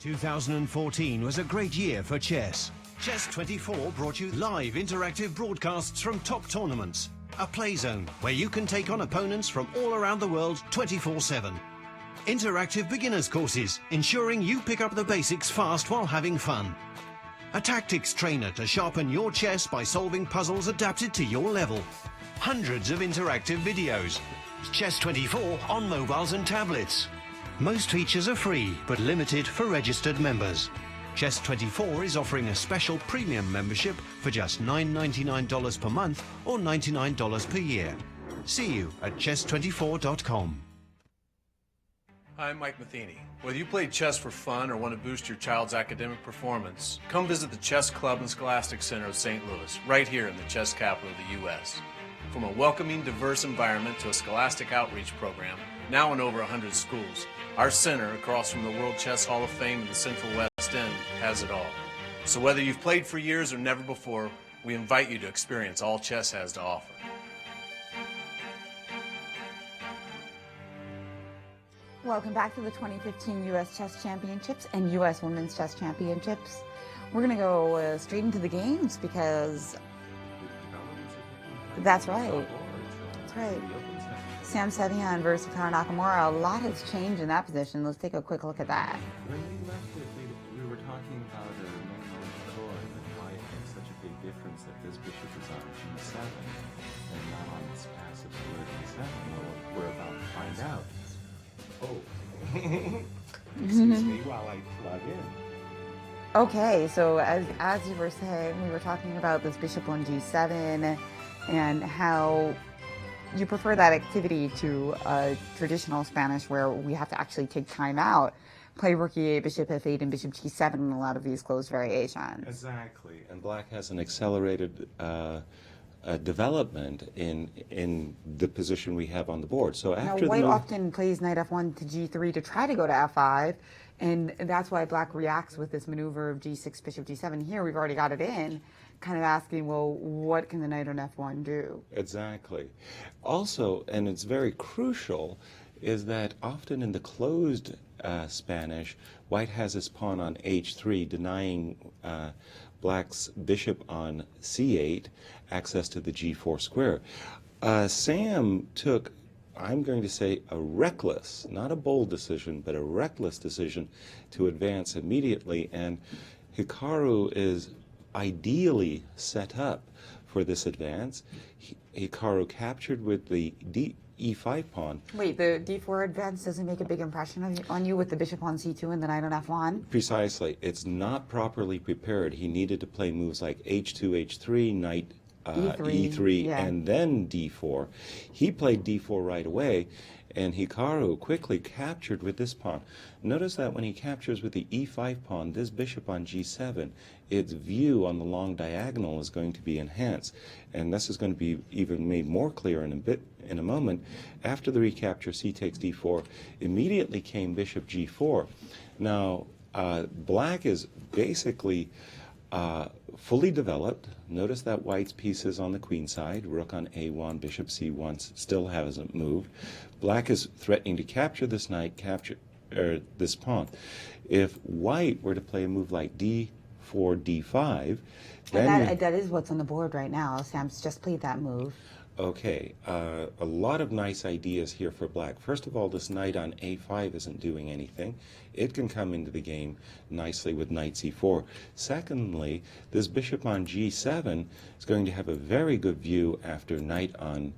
G: 2014 was a great year for chess. Chess24 brought you live interactive broadcasts from top tournaments. A play zone where you can take on opponents from all around the world 24/7. Interactive beginners courses, ensuring you pick up the basics fast while having fun. A tactics trainer to sharpen your chess by solving puzzles adapted to your level. Hundreds of interactive videos. Chess24 on mobiles and tablets. Most features are free, but limited for registered members. Chess24 is offering a special premium membership for just $9.99 per month or $99 per year. See you at chess24.com.
H: Hi, I'm Mike Matheny. Whether you play chess for fun or want to boost your child's academic performance, come visit the Chess Club and Scholastic Center of St. Louis, right here in the chess capital of the U.S. From a welcoming, diverse environment to a scholastic outreach program, now in over 100 schools, our center, across from the World Chess Hall of Fame in the Central West End, has it all. So whether you've played for years or never before, we invite you to experience all chess has to offer.
A: Welcome back to the 2015 U.S. Chess Championships and U.S. Women's Chess Championships. We're going to go straight into the games because that's right. That's right. Sam Sevian versus Hikaru Nakamura. A lot has changed in that position. Let's take a quick look at that.
C: When we left it, we were talking about a normal score and why it makes such a big difference that this bishop is on G7 and not on this passive square D7. Well, we're about to find out. Oh, excuse me while I plug in.
A: Okay, so as you were saying, we were talking about this bishop on G7 and how you prefer that activity to traditional Spanish where we have to actually take time out, play rook e8, bishop f8, and bishop g7 in a lot of these closed variations.
C: Exactly, and black has an accelerated development in the position we have on the board. So after
A: now, white
C: the move,
A: often plays knight f1 to g3 to try to go to f5, and that's why black reacts with this maneuver of g6, bishop g7. Here we've already got it in, kind of asking, well, what can the knight on f1 do?
C: exactly. Also, and it's very crucial, is that often in the closed Spanish, white has his pawn on h3, denying black's bishop on c8 access to the g4 square. Sam took, I'm going to say, a reckless, not a bold decision, but a reckless decision to advance immediately, and Hikaru is ideally set up for this advance. Hikaru captured with the e5 pawn.
A: Wait, the d4 advance doesn't make a big impression on you with the bishop on c2 and the knight on f1?
C: Precisely. It's not properly prepared. He needed to play moves like h2, h3, knight e3,
A: yeah.
C: and then d4. He played d4 right away, and Hikaru quickly captured with this pawn. Notice that when he captures with the e5 pawn, this bishop on g7, its view on the long diagonal is going to be enhanced, and this is going to be even made more clear in a moment. After the recapture, c takes d4, immediately came bishop g4. Now, black is basically fully developed. Notice that white's piece is on the queen side. Rook on a1, bishop c1 still hasn't moved. Black is threatening to capture this knight, capture this pawn. If white were to play a move like d4, d5, then
A: And that is what's on the board right now. Sam's just played that move.
C: okay, a lot of nice ideas here for black. First of all, this knight on a5 isn't doing anything. It can come into the game nicely with knight c4. Secondly, this bishop on g7 is going to have a very good view after knight on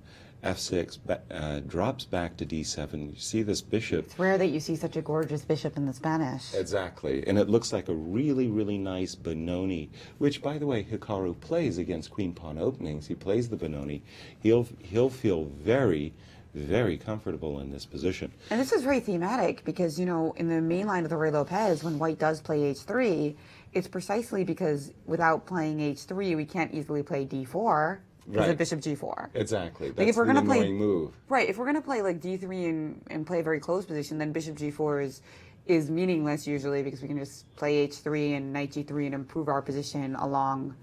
C: f6 drops back to d7. You see this bishop.
A: It's rare that you see such a gorgeous bishop in the Spanish.
C: Exactly, and it looks like a really, really nice Benoni, which, by the way, Hikaru plays against queen pawn openings. He plays the Benoni. He'll feel very, very comfortable in this position.
A: And this is very thematic because, you know, in the main line of the Rey Lopez, when white does play h3, it's precisely because without playing h3, we can't easily play d4. Because of bishop g4.
C: Exactly. That's
A: Like if we're
C: the
A: gonna play
C: annoying move.
A: Right. If we're gonna play like d3 and play a very close position, then bishop g4 is meaningless usually because we can just play h3 and knight g3 and improve our position along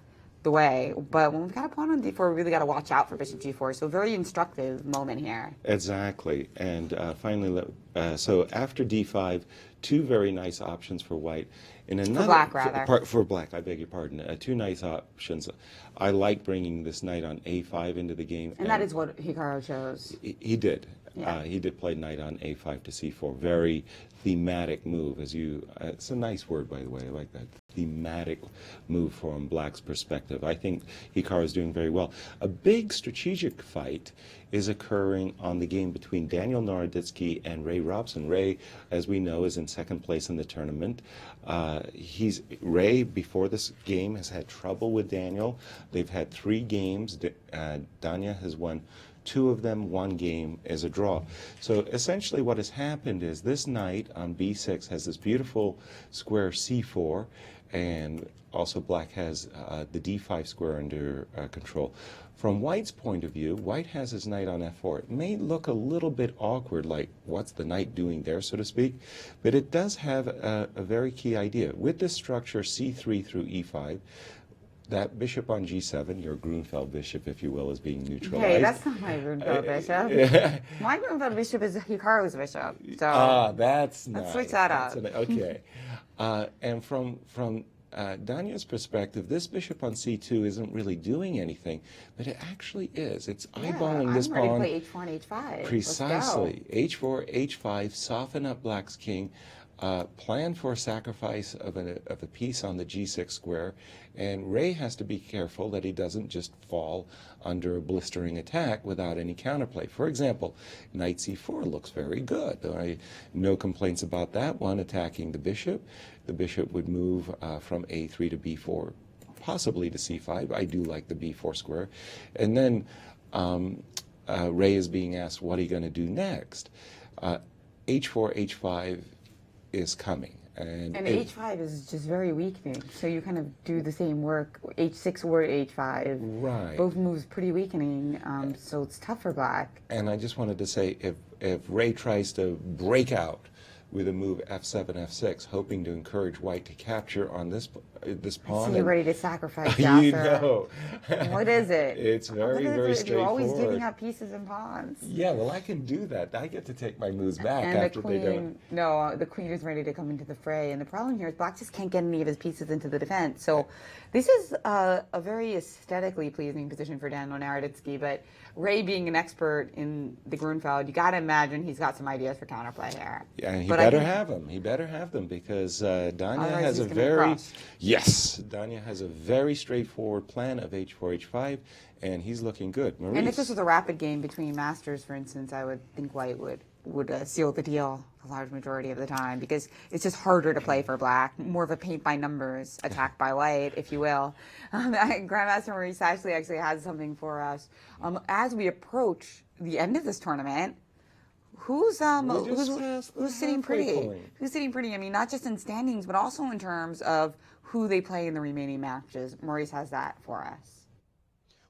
A: the way. But when we've got a pawn on d4, we really got to watch out for bishop g4. So very instructive moment here.
C: Exactly. And finally, so after d5, two very nice options for white. And another,
A: black, rather.
C: For black, I beg your pardon. Two nice options. I like bringing this knight on a5 into the game.
A: And that is what Hikaru chose.
C: He did.
A: Yeah.
C: He did play knight on a5 to c4. Very thematic move. It's a nice word, by the way. I like that. Thematic move from black's perspective. I think Hikaru is doing very well. A big strategic fight is occurring on the game between Daniel Naroditsky and Ray Robson. Ray, as we know, is in second place in the tournament. Ray, before this game, has had trouble with Daniel. They've had 3 games. Danya has won 2 of them, 1 game is a draw. So essentially what has happened is this knight on b6 has this beautiful square c4, and also black has the d5 square under control. From white's point of view, white has his knight on f4. It may look a little bit awkward, like what's the knight doing there, so to speak, but it does have a very key idea. With this structure c3 through e5, that bishop on g7, your Grunfeld bishop, if you will, is being neutralized.
A: Hey, that's not my Grunfeld bishop. My Grunfeld bishop is Hikaru's bishop. So
C: that's nice.
A: Let's switch that up.
C: Okay. And from Danya's perspective, this bishop on c2 isn't really doing anything, but it actually is. It's eyeballing this pawn.
A: I'm ready to play h4 and h5.
C: Precisely. h4, h5, soften up black's king. Plan for sacrifice of a piece on the g6 square, and Ray has to be careful that he doesn't just fall under a blistering attack without any counterplay. For example, knight c4 looks very good. No complaints about that one, attacking the bishop. The bishop would move from a3 to b4, possibly to c5. I do like the b4 square. And then Ray is being asked, what are you going to do next? h4, h5 is coming. And
A: h5 is just very weakening, so you kind of do the same work, h6 or h5.
C: Right.
A: Both moves pretty weakening, so it's tough for black.
C: And I just wanted to say, if Ray tries to break out with a move f7, f6, hoping to encourage white to capture on this pawn.
A: So you're ready to sacrifice,
C: You
A: Yasser.
C: know.
A: What is it?
C: It's very straightforward.
A: You're always giving up pieces and pawns.
C: Yeah, well, I can do that. I get to take my moves back
A: And
C: after
A: the
C: they don't.
A: queen, no, the queen is ready to come into the fray. And the problem here is black just can't get any of his pieces into the defense. So this is a very aesthetically pleasing position for Daniel Naroditsky. But Ray being an expert in the Grunfeld, you got to imagine he's got some ideas for counterplay here.
C: Yeah, and he better have them. He better have them because Danya has a very Danya has a very straightforward plan of h4, h5, and he's looking good. Maurice.
A: And if this was a rapid game between masters, for instance, I would think white would seal the deal a large majority of the time because it's just harder to play for black, more of a paint by numbers attack by white, if you will. Grandmaster Maurice Ashley actually has something for us. As we approach the end of this tournament, who's sitting pretty? Who's sitting pretty? I mean, not just in standings, but also in terms of who they play in the remaining matches. Maurice has that for us.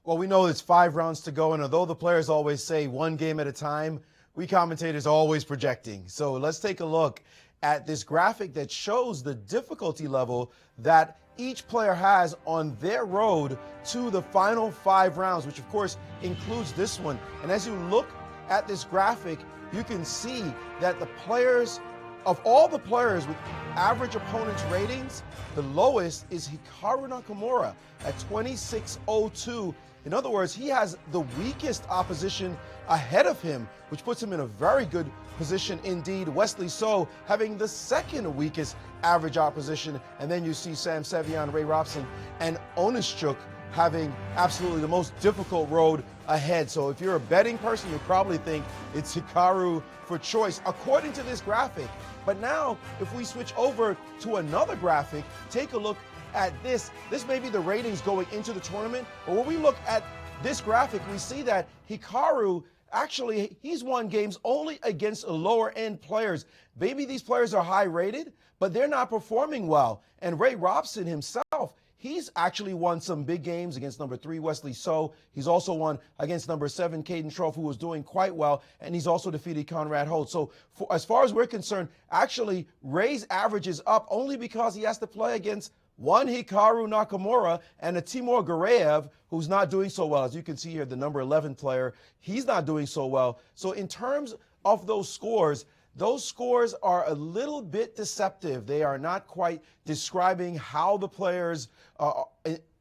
D: Well, we know it's 5 rounds to go, and although the players always say 1 game at a time, we commentators are always projecting. So let's take a look at this graphic that shows the difficulty level that each player has on their road to the final 5 rounds, which of course includes this one. And as you look at this graphic, you can see that the players, of all the players with average opponents ratings, the lowest is Hikaru Nakamura at 2602. In other words, he has the weakest opposition ahead of him, which puts him in a very good position indeed. Wesley So having the second weakest average opposition. And then you see Sam Sevian, Ray Robson, and Onischuk having absolutely the most difficult road ahead. So if you're a betting person, you probably think it's Hikaru for choice, according to this graphic. But now, if we switch over to another graphic, take a look at this. This may be the ratings going into the tournament, but when we look at this graphic, we see that Hikaru, actually, he's won games only against lower end players. Maybe these players are high rated, but they're not performing well. And Ray Robson himself, he's actually won some big games against number 3, Wesley So. He's also won against number 7, Caden Troff, who was doing quite well. And he's also defeated Conrad Holt. So as far as we're concerned, actually, Ray's average is up only because he has to play against one Hikaru Nakamura and a Timur Gareev, who's not doing so well. As you can see here, the number 11 player, he's not doing so well. So in terms of those scores, those scores are a little bit deceptive. They are not quite describing how the players,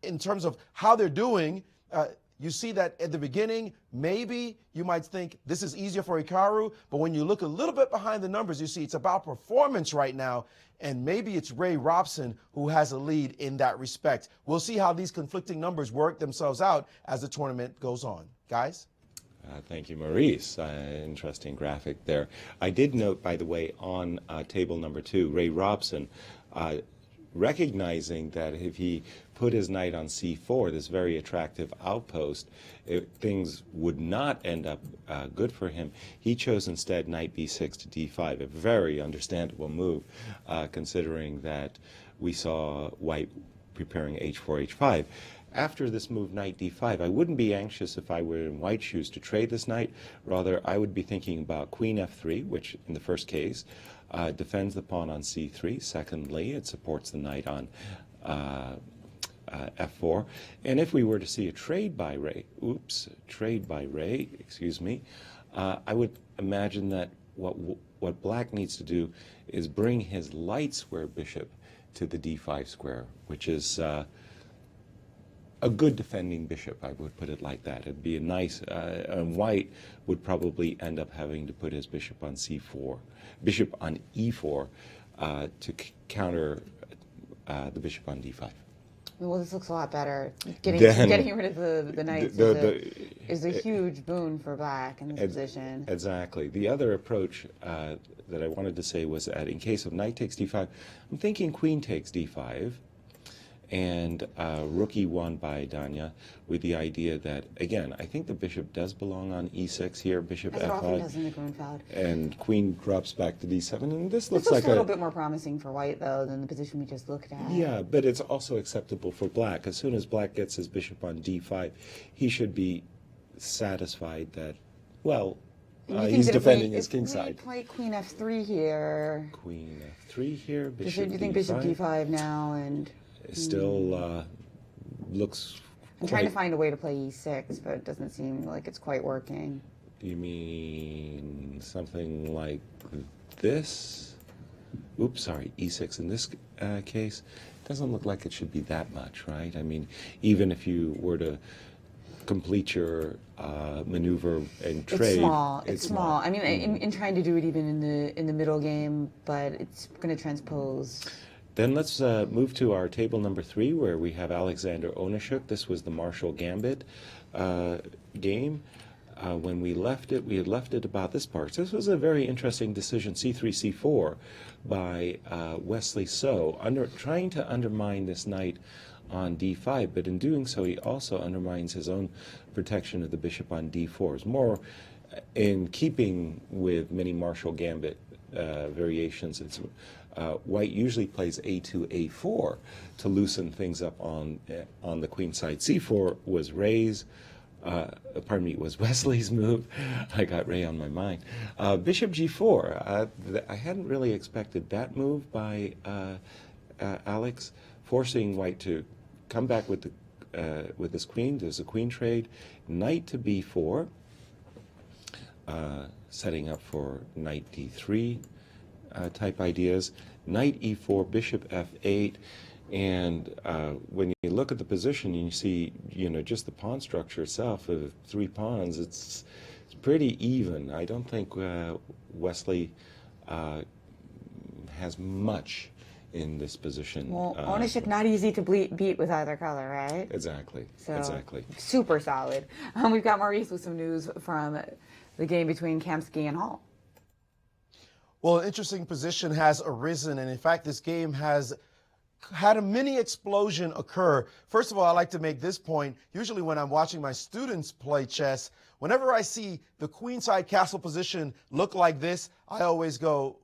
D: in terms of how they're doing. You see that at the beginning, maybe you might think this is easier for Hikaru, but when you look a little bit behind the numbers, you see it's about performance right now, and maybe it's Ray Robson who has a lead in that respect. We'll see how these conflicting numbers work themselves out as the tournament goes on. Guys?
C: Thank you, Maurice. Interesting graphic there. I did note, by the way, on table number 2, Ray Robson, recognizing that if he put his knight on c4, this very attractive outpost, things would not end up good for him. He chose instead knight b6 to d5, a very understandable move, considering that we saw white preparing h4, h5. After this move, knight d5, I wouldn't be anxious if I were in white shoes to trade this knight. Rather, I would be thinking about queen f3, which in the first case defends the pawn on c3. Secondly, it supports the knight on f4. And if we were to see a trade by Ray, I would imagine that what black needs to do is bring his light square bishop to the d5 square, which is a good defending bishop, I would put it like that. It'd be a nice, and white would probably end up having to put his bishop on c4, bishop on e4 to counter the bishop on d5.
A: Well, this looks a lot better.
C: Then,
A: Getting rid of the knights is a huge boon for black in this position.
C: Exactly. The other approach that I wanted to say was that in case of knight takes d5, I'm thinking queen takes d5, and rook e1 by Danya, with the idea that, again, I think the bishop does belong on e6 here, bishop
A: As it often does
C: f5,
A: in the Grunfeld.
C: and queen drops back to d7, and this
A: This
C: looks like
A: a little bit more promising for white, though, than the position we just looked at.
C: Yeah, but it's also acceptable for black. As soon as black gets his bishop on d5, he should be satisfied that, well, he's defending his king side.
A: We play queen f3 here.
C: Queen f3 here, bishop
A: Do you think
C: d5.
A: bishop d5 now? And
C: It still looks
A: I'm trying to find a way to play e6, but it doesn't seem like it's quite working.
C: Do you mean something like this? Oops, sorry, e6 in this case. Doesn't look like it should be that much, right? I mean, even if you were to complete your maneuver and trade.
A: It's small. It's small. I mean, in trying to do it even in the middle game, but it's going to transpose.
C: Then let's move to our table number 3, where we have Alexander Onashuk. This was the Marshall Gambit game. When we had left it about this part. So this was a very interesting decision, c3, c4, by Wesley So, trying to undermine this knight on d5, but in doing so, he also undermines his own protection of the bishop on d4. It's more in keeping with many Marshall Gambit variations. It's white usually plays a2, a4 to loosen things up on the queen side. c4 was Ray's, was Wesley's move. I got Ray on my mind. Bishop g4. I hadn't really expected that move by Alex, forcing white to come back with this queen. There's a queen trade. Knight to b4, setting up for knight d3 type ideas. Knight e4, bishop f8, and when you look at the position, you see, just the pawn structure itself of 3 pawns. It's pretty even. I don't think Wesley has much in this position.
A: Well, Onashuk not easy to beat with either color, right?
C: Exactly.
A: So,
C: exactly.
A: Super solid. We've got Maurice with some news from the game between Kamsky and Hall.
D: Well, an interesting position has arisen, and in fact, this game has had a mini explosion occur. First of all, I like to make this point. Usually when I'm watching my students play chess, whenever I see the queenside castle position look like this, I always go,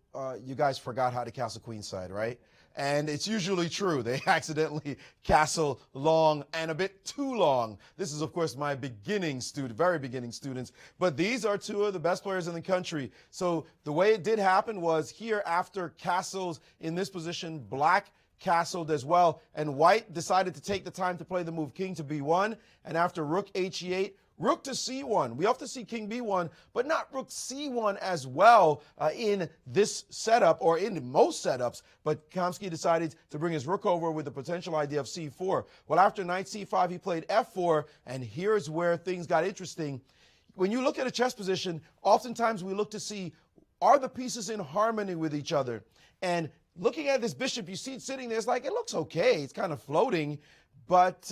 D: you guys forgot how to castle queenside, right? And it's usually true. They accidentally castle long and a bit too long. This is, of course, my very beginning students. But these are 2 of the best players in the country. So the way it did happen was here, after castles in this position, black castled as well. And white decided to take the time to play the move king to b1. And after rook h8, Rook to c1. We often see king b1, but not rook c1 as well in this setup or in most setups. But Kamsky decided to bring his rook over with the potential idea of c4. Well, after knight c5, he played f4, and here's where things got interesting. When you look at a chess position, oftentimes we look to see, are the pieces in harmony with each other? And looking at this bishop, you see it sitting there, it's like, it looks okay. It's kind of floating. But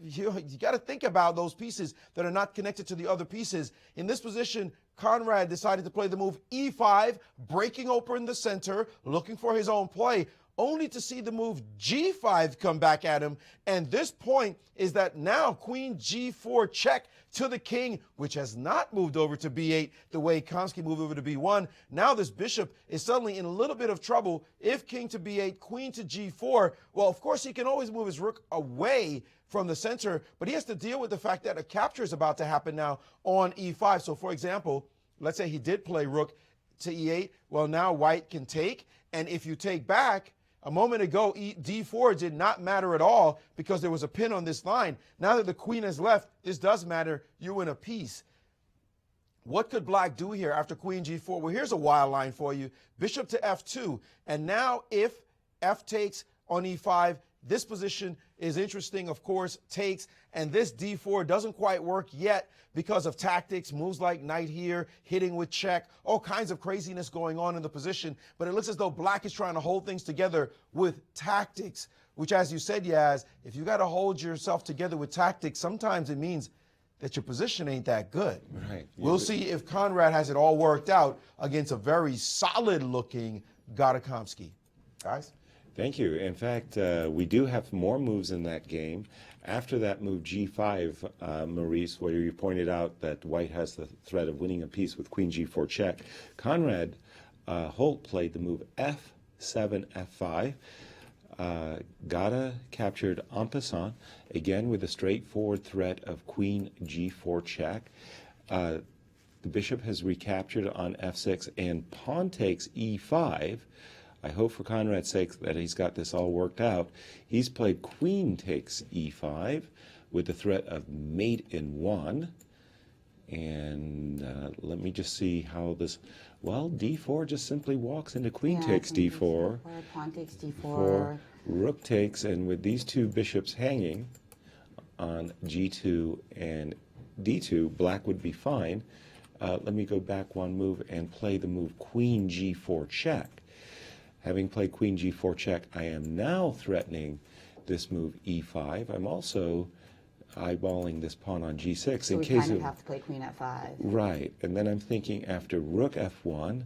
D: you got to think about those pieces that are not connected to the other pieces. In this position, Conrad decided to play the move e5, breaking open the center, looking for his own play, only to see the move g5 come back at him. And this point is that now queen g4 check to the king, which has not moved over to b8 the way Kamsky moved over to b1. Now this bishop is suddenly in a little bit of trouble. If king to b8, queen to g4, well, of course, he can always move his rook away from the center, but he has to deal with the fact that a capture is about to happen now on e5. So, for example, let's say he did play rook to e8. Well, now white can take, and if you take back, a moment ago, d4 did not matter at all because there was a pin on this line. Now that the queen has left, this does matter. You win a piece. What could black do here after queen g4? Well, here's a wild line for you. Bishop to f2. And now if f takes on e5, this position is interesting, of course, takes, and this d4 doesn't quite work yet because of tactics, moves like knight here, hitting with check, all kinds of craziness going on in the position. But it looks as though black is trying to hold things together with tactics, which, as you said, Yaz, if you got to hold yourself together with tactics, sometimes it means that your position ain't that good.
C: Right.
D: We'll see if Conrad has it all worked out against a very solid-looking Gadakomsky. Guys?
C: Thank you. In fact, we do have more moves in that game. After that move G5, Maurice, where you pointed out that white has the threat of winning a piece with queen G4 check, Conrad Holt played the move F7, F5. Gada captured en passant, again with a straightforward threat of queen G4 check. The bishop has recaptured on F6, and pawn takes E5. I hope for Conrad's sake that he's got this all worked out. He's played queen takes e5 with the threat of mate in 1. And let me just see how this, well, d4 just simply walks into queen takes d4.
A: Pawn takes d4.
C: Rook takes, and with these two bishops hanging on g2 and d2, black would be fine. Let me go back one move and play the move queen g4 check. Having played queen g4 check, I am now threatening this move e5. I'm also eyeballing this pawn on g6
A: So
C: in
A: we
C: case
A: kind of have to play queen f5.
C: Right, and then I'm thinking after rook f1,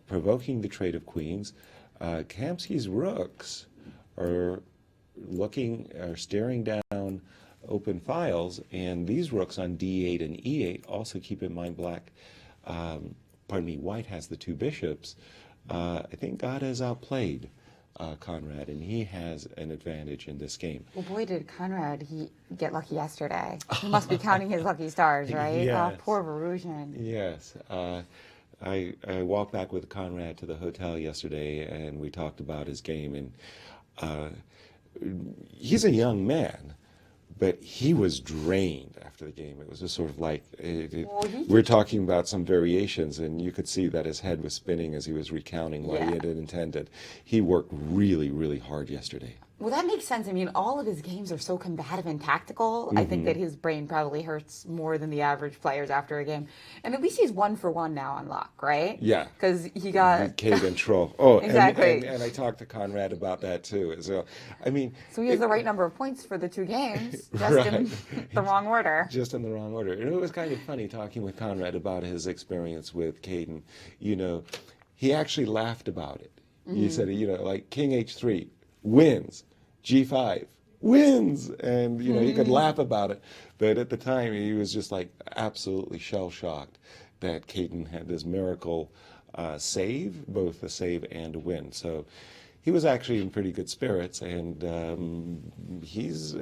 C: provoking the trade of queens, Kamsky's rooks are staring down open files, and these rooks on d8 and e8 also, keep in mind, white has the two bishops. I think God has outplayed Conrad, and he has an advantage in this game.
A: Well, boy, did Conrad get lucky yesterday. He must be counting his lucky stars, right?
C: Yes.
A: Oh, poor Varusian.
C: Yes. I walked back with Conrad to the hotel yesterday, and we talked about his game, and he's a young man, but he was drained after the game. It was just sort of like, we're talking about some variations, and you could see that his head was spinning as he was recounting what he had intended. He worked really, really hard yesterday.
A: Well, that makes sense. I mean, all of his games are so combative and tactical. Mm-hmm. I think that his brain probably hurts more than the average players after a game. And at least he's 1 for 1 now on luck, right?
C: Yeah.
A: Because he got...
C: Cade and Troll. Oh,
A: exactly.
C: And I talked to Conrad about that, too. So, I mean...
A: So he has the right number of points for the two games, just in the wrong order.
C: Just in the wrong order. And it was kind of funny talking with Conrad about his experience with Caden. You know, he actually laughed about it. Mm-hmm. He said, like King H3 wins. G5 wins, and you could laugh about it, but at the time he was just like absolutely shell-shocked that Caden had this miracle save, both a save and a win. So he was actually in pretty good spirits, and his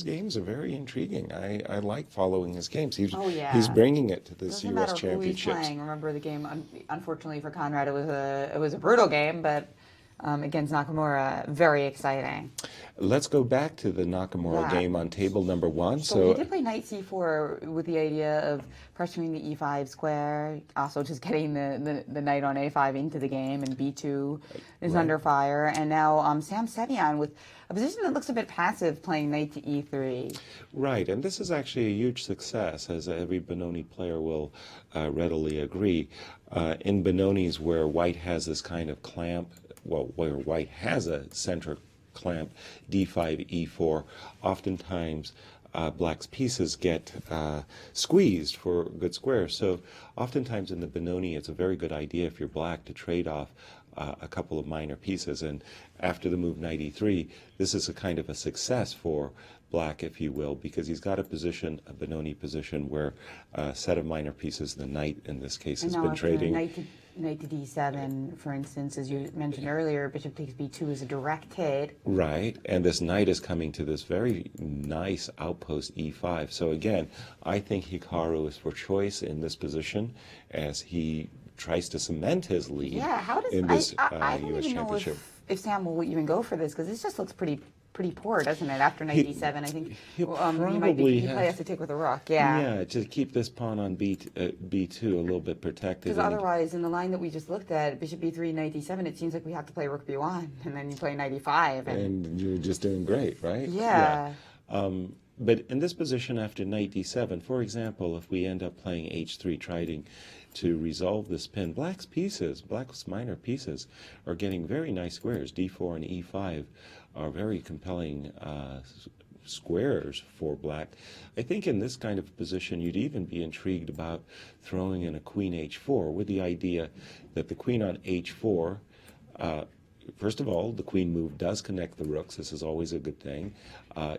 C: games are very intriguing. I like following his games. He's bringing it to this U.S. Championships.
A: Remember the game? Unfortunately for Conrad, it was a brutal game, but against Nakamura. Very exciting.
C: Let's go back to the Nakamura game on table number 1.
A: So he did play knight c4 with the idea of pressuring the e5 square, also just getting the knight on a5 into the game, and b2 is under fire. And now Sam Sevian with a position that looks a bit passive, playing knight to e3.
C: Right, and this is actually a huge success, as every Benoni player will readily agree. In Benoni's, where white has this kind of clamp, well, where white has a center clamp, d5, e4, oftentimes black's pieces get squeezed for good squares. So oftentimes in the Benoni, it's a very good idea if you're black to trade off a couple of minor pieces. And after the move knight e3, this is a kind of a success for black, if you will, because he's got a position, a Benoni position, where a set of minor pieces, the knight in this case, has been trading.
A: Knight to d7, for instance, as you mentioned earlier, bishop takes b2 is a direct hit.
C: Right, and this knight is coming to this very nice outpost e5. So again, I think Hikaru is for choice in this position as he tries to cement his lead in this
A: I don't
C: U.S.
A: even
C: Championship.
A: know if Sam will even go for this, because this just looks pretty poor, doesn't it? After knight d7, I think he probably has to take with a rook.
C: Yeah, to keep this pawn on b2 a little bit protected.
A: Because otherwise, in the line that we just looked at, bishop b3, knight d7, it seems like we have to play rook b1, and then you play knight e5.
C: And you're just doing great, right?
A: Yeah.
C: But in this position after knight d7, for example, if we end up playing h3, trying to resolve this pin, black's minor pieces, are getting very nice squares. d4 and e5 are very compelling squares for black. I think in this kind of position, you'd even be intrigued about throwing in a queen h4 with the idea that the queen on h4, first of all, the queen move does connect the rooks. This is always a good thing.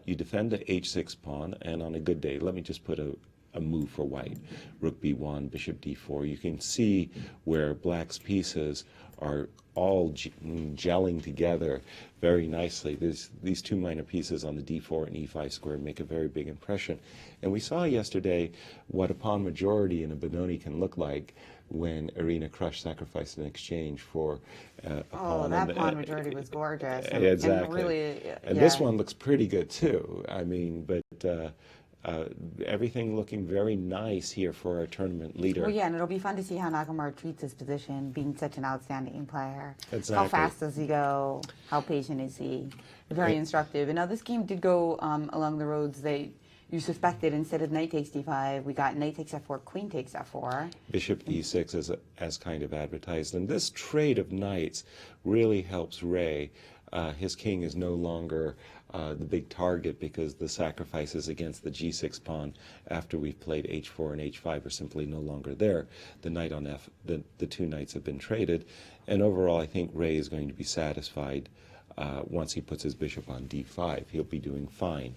C: You defend the h6 pawn, and on a good day, let me just put a move for white. Rook b1, bishop d4. You can see where black's pieces are all gelling together very nicely. These two minor pieces on the d4 and e5 square make a very big impression. And we saw yesterday what a pawn majority in a Benoni can look like when Irina Krush sacrificed in exchange for a pawn.
A: That pawn majority was gorgeous.
C: Exactly.
A: And really,
C: and this one looks pretty good too. I mean, but everything looking very nice here for our tournament leader.
A: Well, yeah, and it'll be fun to see how Nakamura treats his position, being such an outstanding player.
C: Exactly.
A: How fast does he go? How patient is he? Very instructive. And now this game did go along the roads that you suspected. Instead of knight takes d5, we got knight takes f4, queen takes f4.
C: Bishop e6 as kind of advertised. And this trade of knights really helps Ray. His king is no longer the big target because the sacrifices against the g6 pawn after we've played h4 and h5 are simply no longer there. The knight on f, the two knights have been traded, and overall I think Ray is going to be satisfied once he puts his bishop on d5. He'll be doing fine.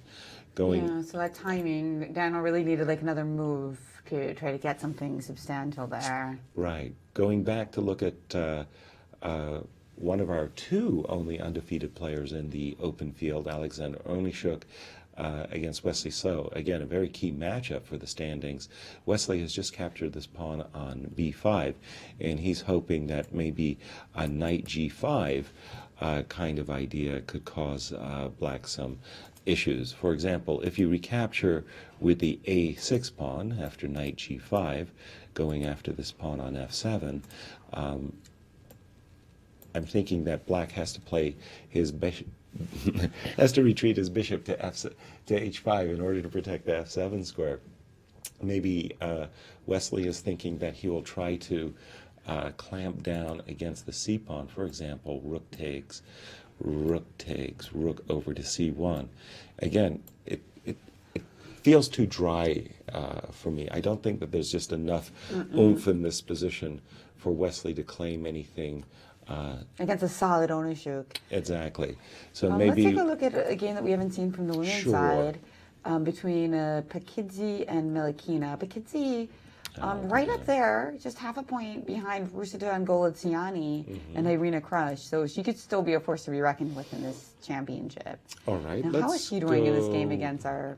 A: Yeah, so that timing, Daniel really needed like another move to try to get something substantial there.
C: Right. Going back to look at one of our two only undefeated players in the open field, Alexander Onyshuk, against Wesley So. Again, a very key matchup for the standings. Wesley has just captured this pawn on b5, and he's hoping that maybe a knight g5 kind of idea could cause black some issues. For example, if you recapture with the a6 pawn after knight g5, going after this pawn on f7, I'm thinking that black has to play his bishop, has to retreat his bishop to h5 in order to protect the f7 square. Maybe Wesley is thinking that he will try to clamp down against the c pawn. For example, rook takes, rook over to c1. Again, it feels too dry for me. I don't think that there's just enough oomph in this position for Wesley to claim anything
A: against a solid Onyshuk.
C: Exactly. So maybe
A: let's take a look at a game that we haven't seen from the women's side between Pakidze and Melikina. Pakidze, right up there, just half a point behind Rusita and Goliziani and Irina Krush. So she could still be a force to be reckoned with in this championship.
C: All right.
A: Now, how is she doing in this game against our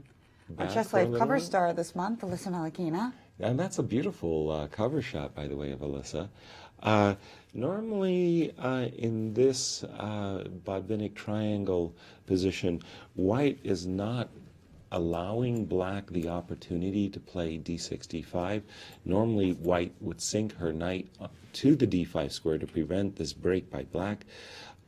A: Our
C: back
A: Chess
C: for a
A: Life
C: little
A: cover
C: while.
A: star this month, Alyssa Malakina.
C: And that's a beautiful cover shot, by the way, of Alyssa. Normally, in this Botvinnik triangle position, white is not allowing black the opportunity to play d6, d5. Normally, white would sink her knight to the d5 square to prevent this break by black.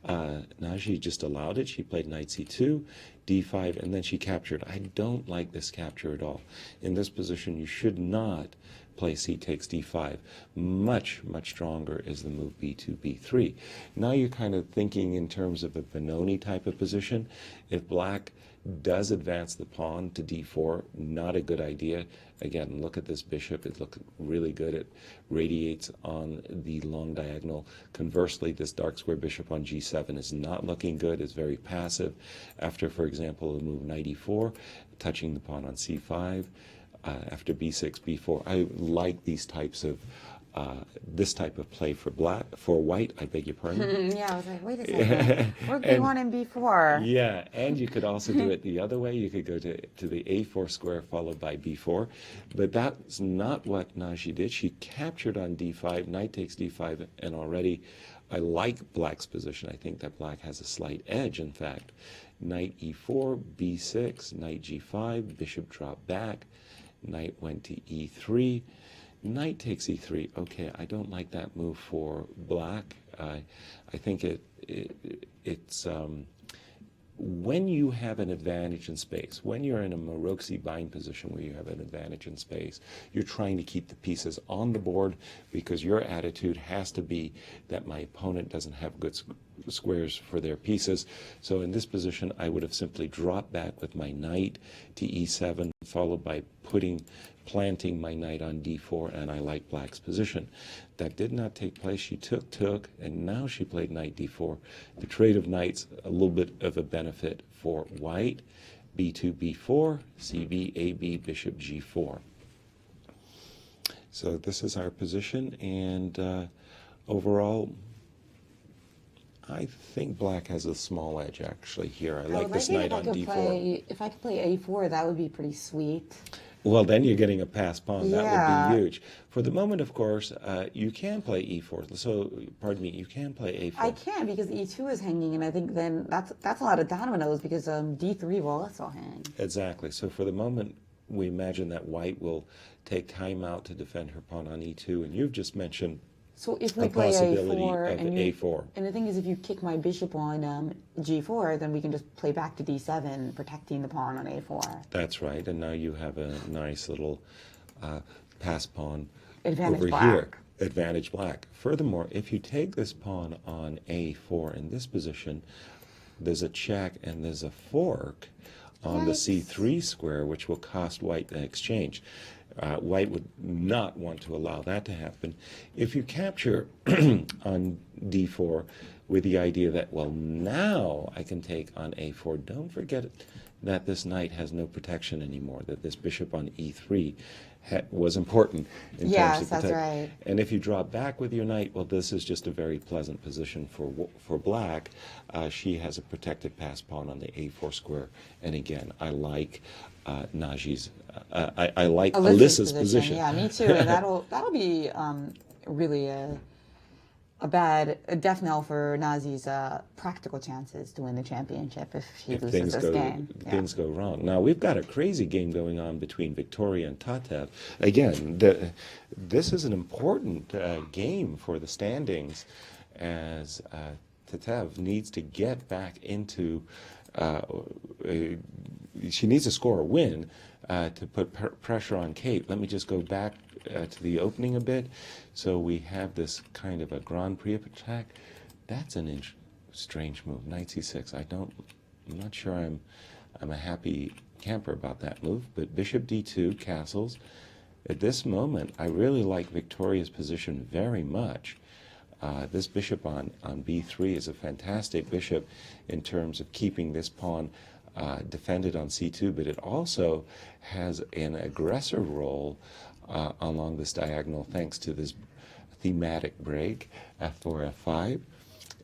C: Now she just allowed it. She played knight c2, d5, and then she captured. I don't like this capture at all. In this position, you should not play c takes d5. Much, much stronger is the move b2, b3. Now you're kind of thinking in terms of a Benoni type of position. If black does advance the pawn to d4, not a good idea. Again, look at this bishop. It looks really good. It radiates on the long diagonal. Conversely, this dark square bishop on g7 is not looking good. It's very passive. After, for example, a move knight e4, touching the pawn on c5, after b6, b4. I like these types of this type of play for white. I beg your pardon.
A: Yeah, I was like, wait a second. We're b1 and b4.
C: Yeah, and you could also do it the other way. You could go to the a4 square followed by b4, but that's not what Naji did. She captured on d5, knight takes d5, and already I like black's position. I think that black has a slight edge, in fact. Knight e4, b6, knight g5, bishop dropped back, knight went to e3, knight takes e3. Okay, I don't like that move for black. I think it's when you have an advantage in space, when you're in a Maroczy bind position where you have an advantage in space, you're trying to keep the pieces on the board because your attitude has to be that my opponent doesn't have good squares for their pieces. So in this position, I would have simply dropped back with my knight to e7, followed by planting my knight on d4, and I like black's position. That did not take place. She took, and now she played knight d4. The trade of knights, a little bit of a benefit for white. b2, b4, cb, ab, bishop g4. So this is our position, and overall, I think black has a small edge actually here. I like this knight on d4.
A: If I could play a4, that would be pretty sweet.
C: Well, then you're getting a passed pawn.
A: Yeah.
C: That would be huge. For the moment, of course, you can play e4. So, pardon me, you can play a4.
A: I can because e2 is hanging, and I think then that's a lot of dominoes because d3 will also hang.
C: Exactly. So for the moment, we imagine that white will take time out to defend her pawn on e2, and you've just mentioned
A: So if we
C: a
A: play
C: possibility
A: a4,
C: of
A: and
C: a4.
A: And the thing is, if you kick my bishop on g4, then we can just play back to d7, protecting the pawn on a4.
C: That's right, and now you have a nice little pass pawn
A: Advantage
C: over
A: black.
C: here. Advantage black. Furthermore, if you take this pawn on a4 in this position, there's a check and there's a fork on the c3 square, which will cost white the exchange. White would not want to allow that to happen. If you capture on d4 with the idea that, well, now I can take on a4, don't forget that this knight has no protection anymore, that this bishop on e3 was important in terms of protection.
A: That's right.
C: And if you drop back with your knight, well, this is just a very pleasant position for black. She has a protected pass pawn on the a4 square. And again, I like Naji's, I like Alyssa's position.
A: Yeah, me too. And that'll be really a death knell for Nazi's practical chances to win the championship if she loses this game.
C: Things go wrong. Now, we've got a crazy game going on between Victoria and Tatev. Again, this is an important game for the standings as Tatev needs to get back into, she needs to score a win to put pressure on Kate. Let me just go back to the opening a bit. So we have this kind of a Grand Prix attack. That's an strange move. Knight c6. I'm not sure I'm a happy camper about that move. But bishop d2 castles. At this moment, I really like Victoria's position very much. This bishop on b3 is a fantastic bishop in terms of keeping this pawn defended on c2, but it also has an aggressor role along this diagonal thanks to this thematic break, f4, f5.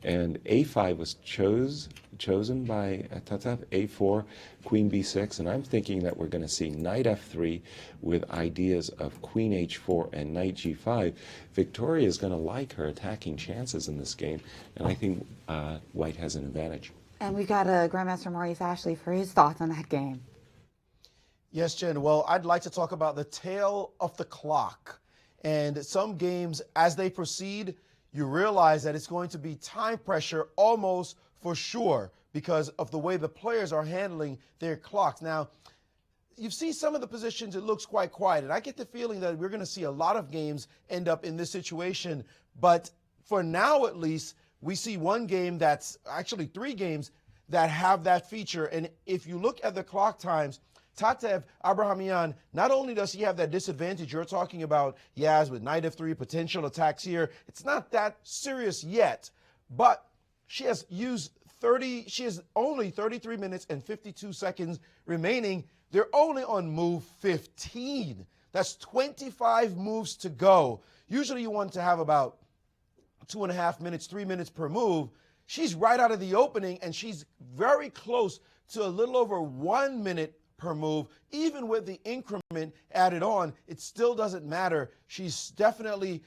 C: And A5 was chosen by Tatev, A4, Queen B6, and I'm thinking that we're going to see Knight F3 with ideas of Queen H4 and Knight G5. Victoria is going to like her attacking chances in this game, and I think White has an advantage.
A: And we got Grandmaster Maurice Ashley for his thoughts on that game.
D: Yes, Jen. Well, I'd like to talk about the tail of the clock. And some games, as they proceed, you realize that it's going to be time pressure almost for sure because of the way the players are handling their clocks. Now, you've seen some of the positions, it looks quite quiet. And I get the feeling that we're going to see a lot of games end up in this situation. But for now, at least, we see one game that's actually 3 games that have that feature. And if you look at the clock times, Tatev Abrahamian, not only does he have that disadvantage you're talking about, Yaz, with Knight F3, potential attacks here, it's not that serious yet, but she has only 33 minutes and 52 seconds remaining. They're only on move 15. That's 25 moves to go. Usually you want to have about 2.5 minutes, 3 minutes per move. She's right out of the opening, and she's very close to a little over 1 minute per move. Even with the increment added on, it still doesn't matter. She's definitely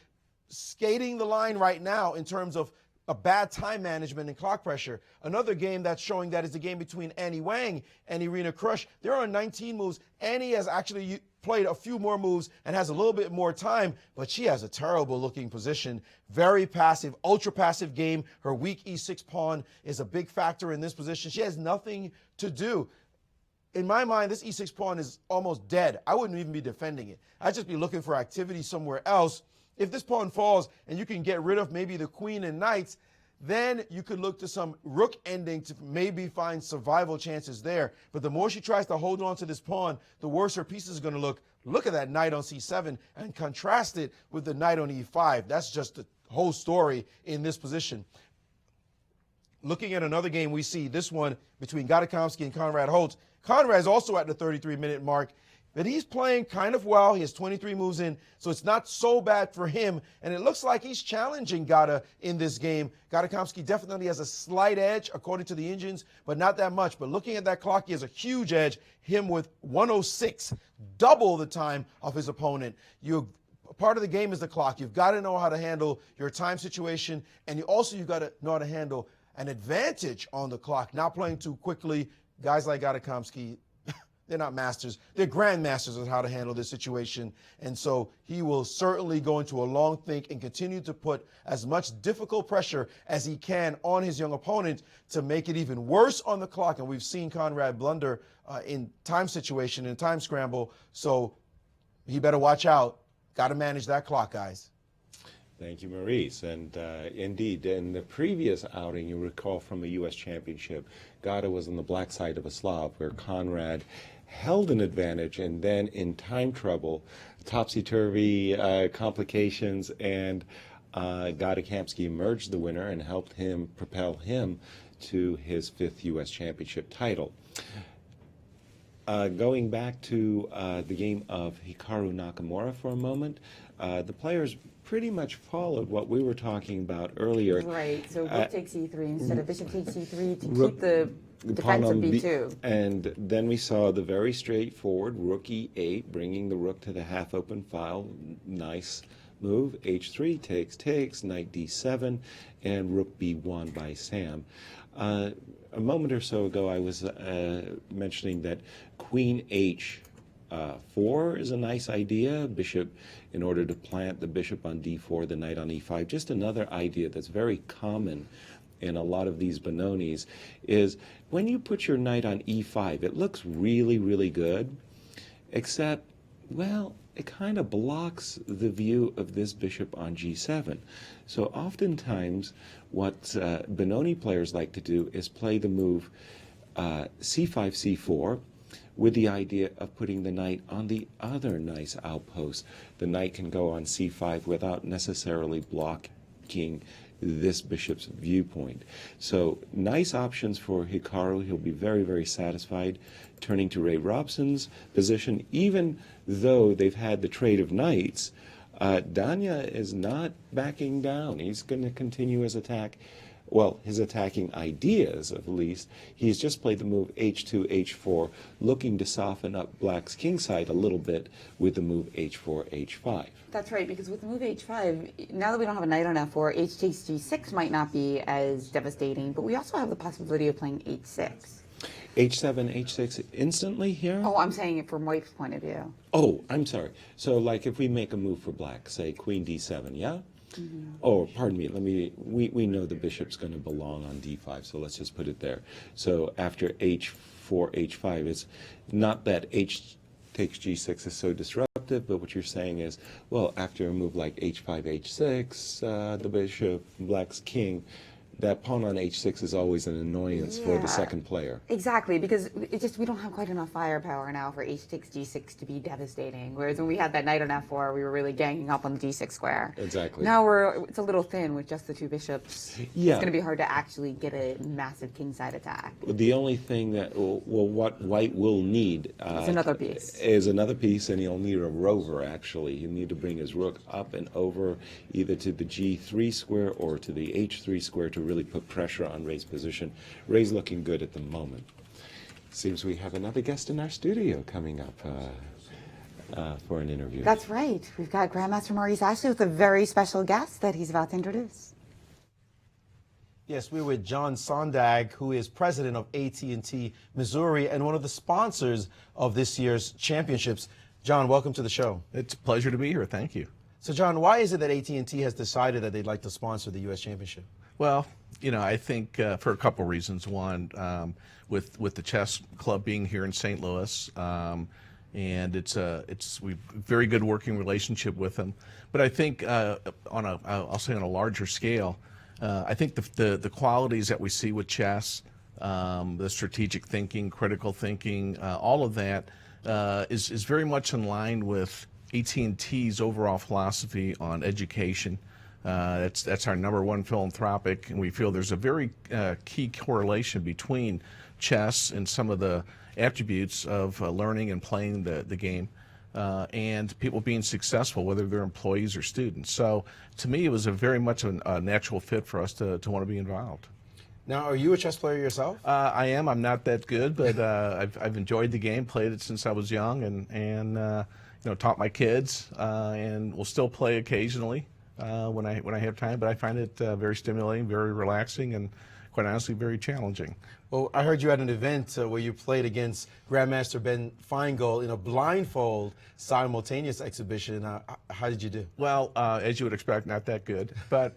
D: skating the line right now in terms of a bad time management and clock pressure. Another game that's showing that is the game between Annie Wang and Irina Krush. They're on 19 moves. Annie has actually played a few more moves and has a little bit more time, but she has a terrible looking position. Very passive, ultra passive game. Her weak E6 pawn is a big factor in this position. She has nothing to do. In my mind, this E6 pawn is almost dead. I wouldn't even be defending it. I'd just be looking for activity somewhere else. If this pawn falls and you can get rid of maybe the queen and knights, then you could look to some rook ending to maybe find survival chances there. But the more she tries to hold on to this pawn, the worse her piece is going to look. Look at that knight on C7 and contrast it with the knight on E5. That's just the whole story in this position. Looking at another game, we see this one between Gadakomsky and Konrad Holtz. Konrad's also at the 33-minute mark, but he's playing kind of well. He has 23 moves in, so it's not so bad for him. And it looks like he's challenging Gada in this game. Gadakomsky definitely has a slight edge, according to the engines, but not that much. But looking at that clock, he has a huge edge, him with 106, double the time of his opponent. Part of the game is the clock. You've got to know how to handle your time situation, and you've got to know how to handle an advantage on the clock, not playing too quickly. Guys like Gadakomsky, they're not masters. They're grandmasters of how to handle this situation. And so he will certainly go into a long think and continue to put as much difficult pressure as he can on his young opponent to make it even worse on the clock. And we've seen Konrad blunder in time situation and time scramble. So he better watch out. Got to manage that clock, guys.
C: Thank you, Maurice. And indeed, in the previous outing, you recall from the U.S. Championship, Gada was on the black side of a Slav, where Konrad held an advantage, and then in time trouble, topsy-turvy complications, and Gadakomsky emerged the winner and helped him propel him to his 5th U.S. Championship title. Going back to the game of Hikaru Nakamura for a moment, the players pretty much followed what we were talking about earlier.
A: Right, so rook takes E3 instead of bishop takes E3 to keep the defense of B2.
C: And then we saw the very straightforward rook E8, bringing the rook to the half-open file. Nice move. H3 takes, knight D7, and rook B1 by Sam. A moment or so ago, I was mentioning that Queen H4 is a nice idea. Bishop, in order to plant the bishop on D4, the knight on E5. Just another idea that's very common in a lot of these Benonis is when you put your knight on E5, it looks really, really good, except, well, it kind of blocks the view of this bishop on G7. So oftentimes what Benoni players like to do is play the move C5, C4, with the idea of putting the knight on the other nice outpost. The knight can go on C5 without necessarily blocking this bishop's viewpoint. So nice options for Hikaru. He'll be very, very satisfied. Turning to Ray Robson's position, even though they've had the trade of knights, Danya is not backing down. He's going to continue his attack well, his attacking ideas at least. He's just played the move h2, h4, looking to soften up black's kingside a little bit with the move h4, h5.
A: That's right, because with the move h5, now that we don't have a knight on f4, h takes g6 might not be as devastating, but we also have the possibility of playing h6.
C: h7, h6 instantly here?
A: Oh, I'm saying it from white's point of view.
C: Oh, I'm sorry. So like if we make a move for black, say queen d7, yeah? Oh, pardon me. We know the bishop's going to belong on d5, so let's just put it there. So after h4, h5, it's not that h takes g6 is so disruptive, but what you're saying is, well, after a move like h5, h6, the bishop, black's king, that pawn on h6 is always an annoyance for the second player.
A: Exactly, because we don't have quite enough firepower now for h takes g6 to be devastating. Whereas when we had that knight on f4, we were really ganging up on the d6 square.
C: Exactly.
A: Now it's a little thin with just the two bishops.
C: Yeah.
A: It's going to be hard to actually get a massive kingside attack.
C: The only thing that, what white will need
A: It's another piece.
C: is another piece, and he'll need a rover, actually. He'll need to bring his rook up and over either to the g3 square or to the h3 square to really put pressure on Ray's position. Ray's looking good at the moment. Seems we have another guest in our studio coming up for an interview.
A: That's right. We've got Grandmaster Maurice Ashley with a very special guest that he's about to introduce.
D: Yes, we're with John Sondag, who is president of AT&T Missouri and one of the sponsors of this year's championships. John, welcome to the show.
I: It's a pleasure to be here. Thank you.
D: So, John, why is it that AT&T has decided that they'd like to sponsor the U.S. Championship?
I: Well, I think for a couple reasons. One, with the chess club being here in St. Louis, and we've very good working relationship with them. But I think I'll say on a larger scale, I think the qualities that we see with chess, the strategic thinking, critical thinking, all of that is very much in line with AT&T's overall philosophy on education. That's our #1 philanthropic, and we feel there's a very key correlation between chess and some of the attributes of learning and playing the game, and people being successful, whether they're employees or students. So to me, it was very much a natural fit for us to want to be involved.
D: Now, are you a chess player yourself?
I: I am. I'm not that good, but I've enjoyed the game, played it since I was young, and taught my kids, and will still play occasionally when I have time. But I find it very stimulating, very relaxing, and quite honestly, very challenging.
D: Well, I heard you at an event where you played against Grandmaster Ben Feingold in a blindfold simultaneous exhibition. How did you do?
I: Well, as you would expect, not that good. But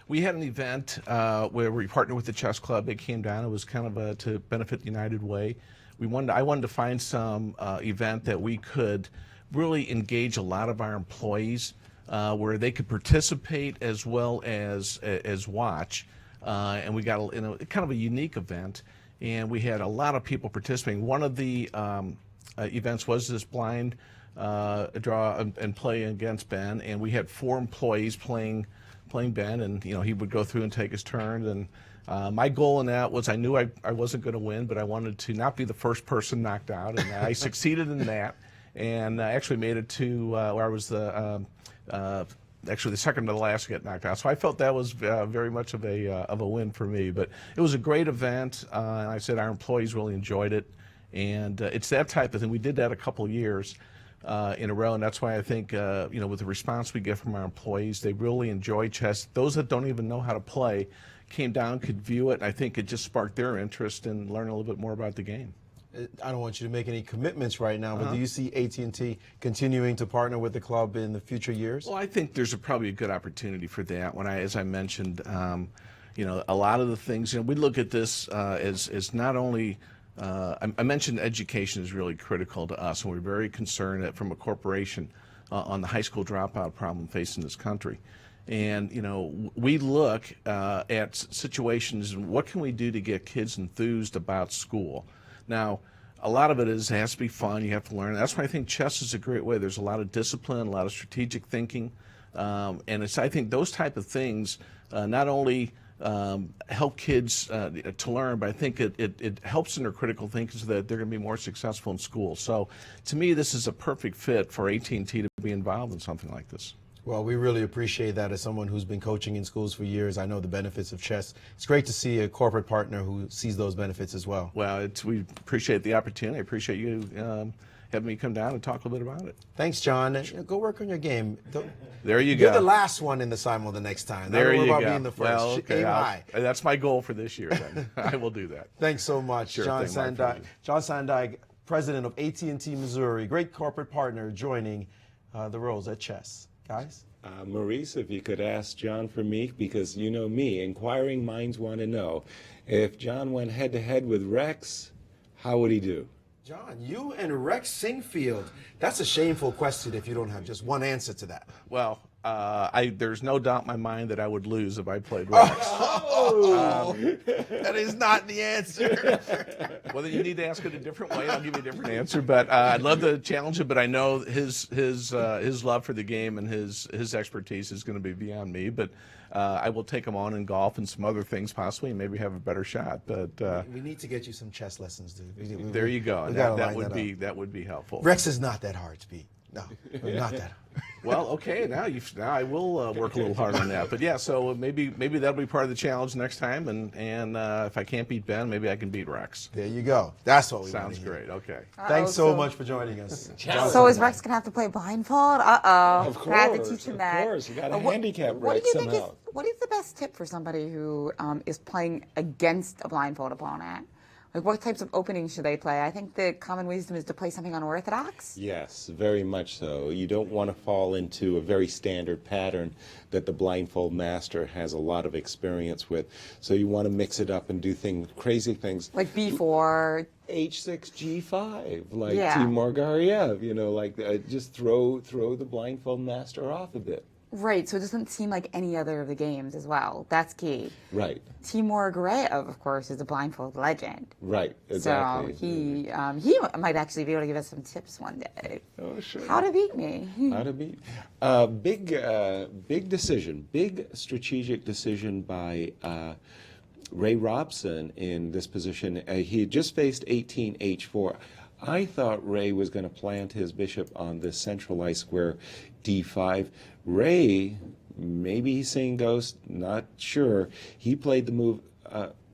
I: we had an event where we partnered with the chess club. They came down. It was kind of to benefit the United Way. I wanted to find some event that we could really engage a lot of our employees, where they could participate as well as watch. And we got kind of a unique event, and we had a lot of people participating. One of the events was this blind draw and play against Ben, and we had 4 employees playing Ben, and he would go through and take his turn. And my goal in that was I knew I wasn't going to win, but I wanted to not be the first person knocked out, and I succeeded in that, and I actually made it to where I was actually the second to the last to get knocked out. So I felt that was very much of a win for me. But it was a great event, and I said our employees really enjoyed it, and it's that type of thing. We did that a couple years in a row, and that's why I think with the response we get from our employees, they really enjoy chess. Those that don't even know how to play came down, could view it, and I think it just sparked their interest in learning a little bit more about the game.
D: I don't want you to make any commitments right now, but do you see AT&T continuing to partner with the club in the future years?
I: Well, I think there's probably a good opportunity for that. As I mentioned, a lot of the things, we look at this as not only, I mentioned education is really critical to us, and we're very concerned that from a corporation on the high school dropout problem facing this country. And, we look at situations and what can we do to get kids enthused about school. Now, a lot of it has to be fun. You have to learn. That's why I think chess is a great way. There's a lot of discipline, a lot of strategic thinking, and I think those type of things not only help kids to learn, but I think it helps in their critical thinking so that they're going to be more successful in school. So, to me, this is a perfect fit for AT&T to be involved in something like this.
D: Well, we really appreciate that. As someone who's been coaching in schools for years, I know the benefits of chess. It's great to see a corporate partner who sees those benefits as well.
I: Well, we appreciate the opportunity. I appreciate you having me come down and talk a little bit about it.
D: Thanks, John. Go work on your game.
I: There you
D: You're
I: go.
D: the last one in the simul the next time.
I: There
D: Don't worry
I: you
D: about
I: go.
D: being the first.
I: Well, okay,
D: Aim high.
I: that's my goal for this year. Then I will do that.
D: Thanks so much,
I: Sure
D: John
I: thing, my
D: Sandyke.
I: pleasure.
D: John Sandyke, president of AT&T Missouri, great corporate partner, joining the roles at chess. Guys?
C: Maurice, if you could ask John for me, because you know me, inquiring minds want to know. If John went head-to-head with Rex, how would he do?
D: John, you and Rex Sinquefield, that's a shameful question if you don't have just one answer to that.
I: Well, there's no doubt in my mind that I would lose if I played Rex.
D: That is not the answer.
I: Well, then you need to ask it a different way. I'll give you a different answer. But I'd love to challenge him. But I know his love for the game and his expertise is going to be beyond me. But I will take him on in golf and some other things possibly, and maybe have a better shot. But
D: we need to get you some chess lessons, dude.
I: there you go. That would be helpful.
D: Rex is not that hard to beat. No, not that hard.
I: Well, okay. Now I will work a little harder on that. But yeah, so maybe that'll be part of the challenge next time. And if I can't beat Ben, maybe I can beat Rex.
D: There you go. That's what we
I: Sounds
D: want to hear.
I: great. Okay.
D: Thanks so much for joining us.
A: So is Rex gonna have to play blindfold?
C: Of
A: I have to
C: course,
A: teach him
C: of
A: that.
C: course. You got to
A: What-
C: handicap
A: What do
C: Rex
A: you think
C: somehow.
A: what is the best tip for somebody who is playing against a blindfold opponent? Like, what types of openings should they play? I think the common wisdom is to play something unorthodox.
C: Yes, very much so. You don't want to fall into a very standard pattern that the blindfold master has a lot of experience with. So you want to mix it up and do crazy things.
A: Like B4.
C: H6, G5, like
A: Yeah.
C: Timur Gariev, just throw the blindfold master off a bit.
A: Right, so it doesn't seem like any other of the games as well. That's key.
C: Right,
A: Timur Gariev, of course, is a blindfold legend.
C: right, exactly.
A: So he might actually be able to give us some tips one day.
C: Oh, sure.
A: How to beat me.
C: How to beat? Big decision, big strategic decision by Ray Robson in this position. He had just faced 18H4. I thought Ray was going to plant his bishop on this centralized square D5. Ray, maybe he's seeing ghost, not sure. He played the move.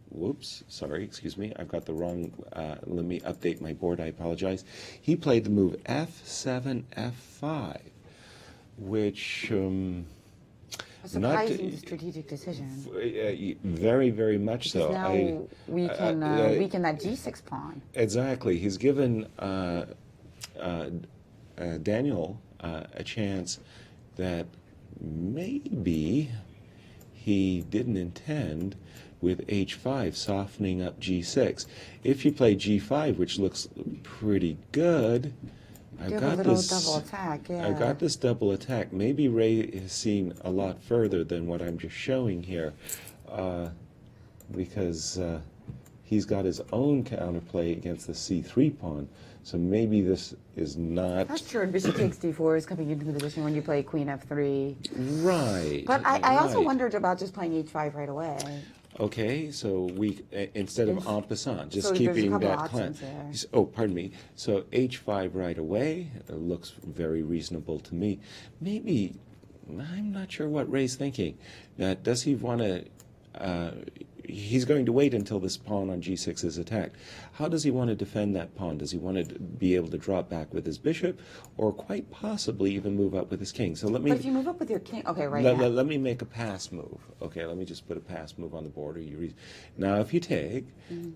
C: Whoops, sorry, excuse me. I've got the wrong. Let me update my board. I apologize. He played the move F7, F5, which.
A: A surprising strategic decision.
C: Very, very much
A: Because
C: so.
A: now we can weaken that G6 pawn.
C: Exactly. He's given Daniel a chance that maybe he didn't intend with H5, softening up G6. If you play G5, which looks pretty good, I've got this
A: double attack, yeah.
C: I've got this double attack. Maybe Ray has seen a lot further than what I'm just showing here, because he's got his own counterplay against the C3 pawn. So maybe this is not
A: That's true. And bishop takes D4 is coming into the position when you play Queen F3.
C: right.
A: But I also
C: right.
A: wondered about just playing H5 right away.
C: Okay, so we instead of en passant, just
A: So there's a
C: keeping
A: couple
C: that
A: options
C: clan.
A: there.
C: Oh, pardon me. So H5 right away looks very reasonable to me. Maybe I'm not sure what Ray's thinking. Does he want to? He's going to wait until this pawn on G6 is attacked. How does he want to defend that pawn? Does he want to be able to drop back with his bishop, or quite possibly even move up with his king? So let me.
A: But if you move up with your king, okay, right
C: Let,
A: now.
C: let me make a pass move. Okay, let me just put a pass move on the board. Now, if you take,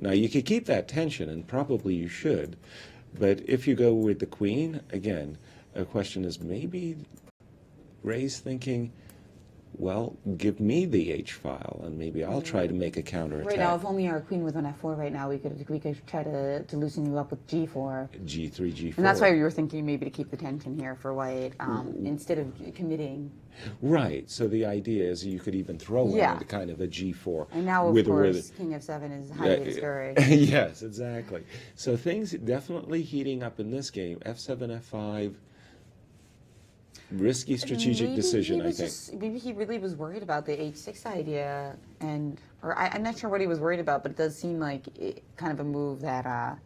C: now you could keep that tension, and probably you should. But if you go with the queen, again, a question is maybe Ray's thinking, well, give me the H file, and maybe I'll try to make a counterattack.
A: Right now, if only our queen was on F4 right now, we could try to loosen you up with G4.
C: G3, G4.
A: And that's why we were thinking maybe to keep the tension here for white instead of committing.
C: Right. So the idea is you could even throw
A: Yeah.
C: in kind of a G4.
A: And now, of
C: with
A: course, King F7 is highly discouraged.
C: Yes, exactly. So things definitely heating up in this game. F7, F5. Risky strategic
A: Maybe
C: decision,
A: he
C: I
A: was
C: think.
A: maybe he really was worried about the H6 idea, I'm not sure what he was worried about, but it does seem like kind of a move that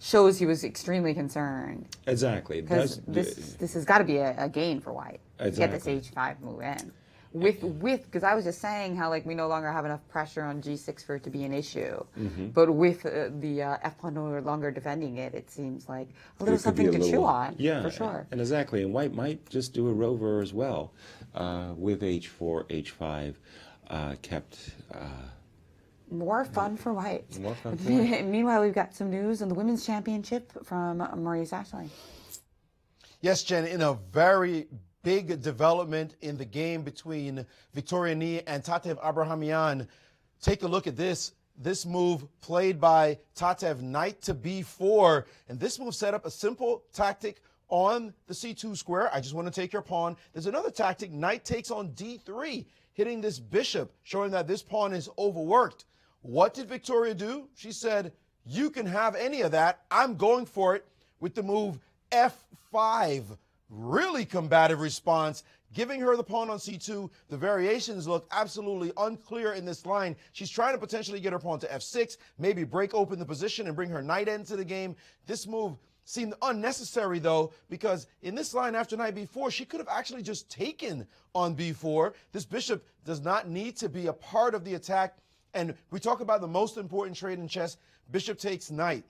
A: shows he was extremely concerned.
C: Exactly.
A: Because this has got to be a gain for White to get this H5 move in. Because I was just saying how like we no longer have enough pressure on G6 for it to be an issue, but with the F pawn no longer defending it, it seems like a little something to chew on.
C: Yeah,
A: for sure.
C: And exactly, and White might just do a rover as well, with H4, H5, kept.
A: More fun for White.
C: More fun for White.
A: Meanwhile, we've got some news on the women's championship from Maurice Ashley.
D: Yes, Jen, in a very big development in the game between Victoria Ni and Tatev Abrahamian. Take a look at this. This move played by Tatev, knight to b4. And this move set up a simple tactic on the c2 square. I just want to take your pawn. There's another tactic, knight takes on d3, hitting this bishop, showing that this pawn is overworked. What did Victoria do? She said, you can have any of that. I'm going for it with the move f5. Really combative response, giving her the pawn on c2. The variations look absolutely unclear in this line. She's trying to potentially get her pawn to f6, maybe break open the position and bring her knight into the game. This move seemed unnecessary, though, because in this line after knight b4, she could have actually just taken on b4. This bishop does not need to be a part of the attack. And we talk about the most important trade in chess, bishop takes knight.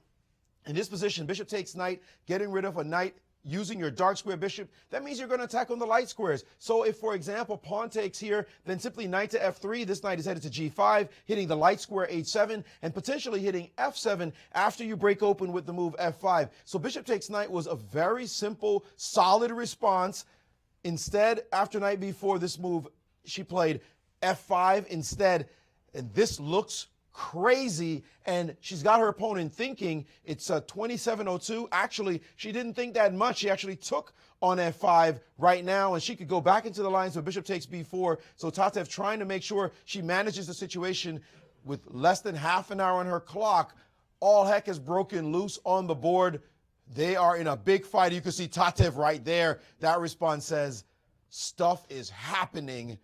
D: In this position, bishop takes knight, getting rid of a knight, using your dark square bishop, that means you're going to attack on the light squares. So if, for example, pawn takes here, then simply knight to f3, this knight is headed to g5, hitting the light square h7, and potentially hitting f7 after you break open with the move f5. So bishop takes knight was a very simple, solid response. Instead, after knight b4, this move, she played f5 instead, and this looks crazy, and she's got her opponent thinking. It's 27:02. Actually, she didn't think that much. She actually took on f5 right now, and she could go back into the lines, but bishop takes b4. So Tatev trying to make sure she manages the situation with less than half an hour on her clock. All heck has broken loose on the board. They are in a big fight. You can see Tatev right there. That response says, stuff is happening.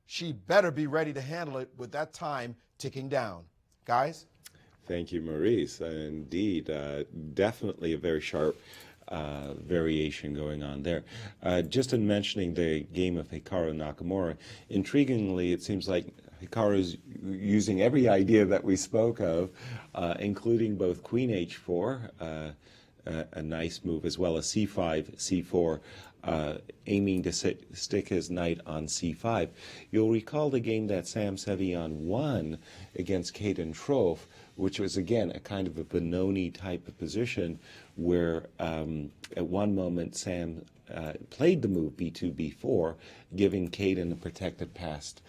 D: She better be ready to handle it with that time ticking down. Guys?
C: Thank you, Maurice. Indeed, definitely a very sharp variation going on there. Just in mentioning the game of Hikaru Nakamura, intriguingly, it seems like Hikaru's using every idea that we spoke of, including both queen h4, a nice move, as well as c5, c4, aiming to stick his knight on c5. You'll recall the game that Sam Sevian won against Caden Trofe, which was, again, a kind of a Benoni type of position where at one moment Sam played the move b2, b4, giving Caden a protected passed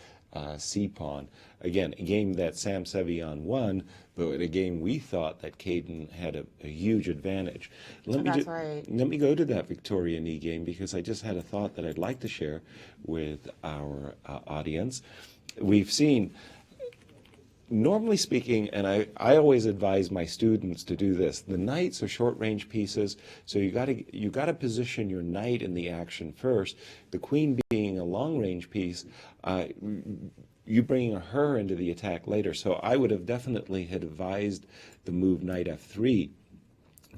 C: c-pawn. Again, a game that Sam Sevian won, but a game we thought that Caden had a huge advantage. Let me go to that Victoria Ni game, because I just had a thought that I'd like to share with our audience. We've seen, normally speaking, and I always advise my students to do this, the knights are short-range pieces, so you got to position your knight in the action first. The queen being a long-range piece, you bring her into the attack later. So I would have definitely had advised the move knight f3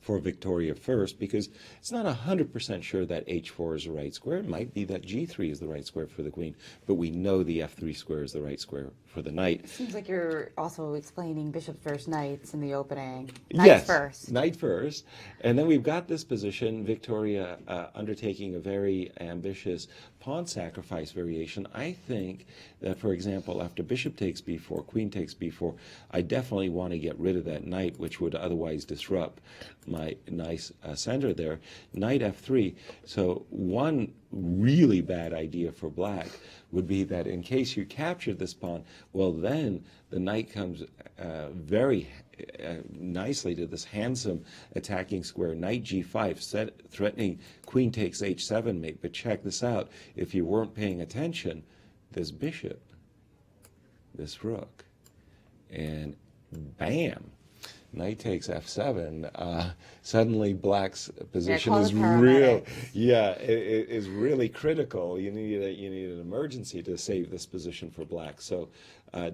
C: for Victoria first, because it's not 100% sure that h4 is the right square. It might be that g3 is the right square for the queen, but we know the f3 square is the right square for the knight.
A: It seems like you're also explaining bishop first, knights in the opening.
C: Yes,
A: first.
C: Knight first. And then we've got this position, Victoria undertaking a very ambitious pawn sacrifice variation. I think that, for example, after bishop takes b4, queen takes b4, I definitely want to get rid of that knight, which would otherwise disrupt my nice center there. Knight f3. So one really bad idea for black would be that in case you capture this pawn, well, then the knight comes very nicely to this handsome attacking square, knight g5, threatening queen takes h7 mate. But check this out. If you weren't paying attention, this bishop, this rook, and bam. knight takes f7, suddenly black's position
A: call
C: is
A: it
C: real.
A: paramedics.
C: Yeah, it is really critical. You need an emergency to save this position for black. So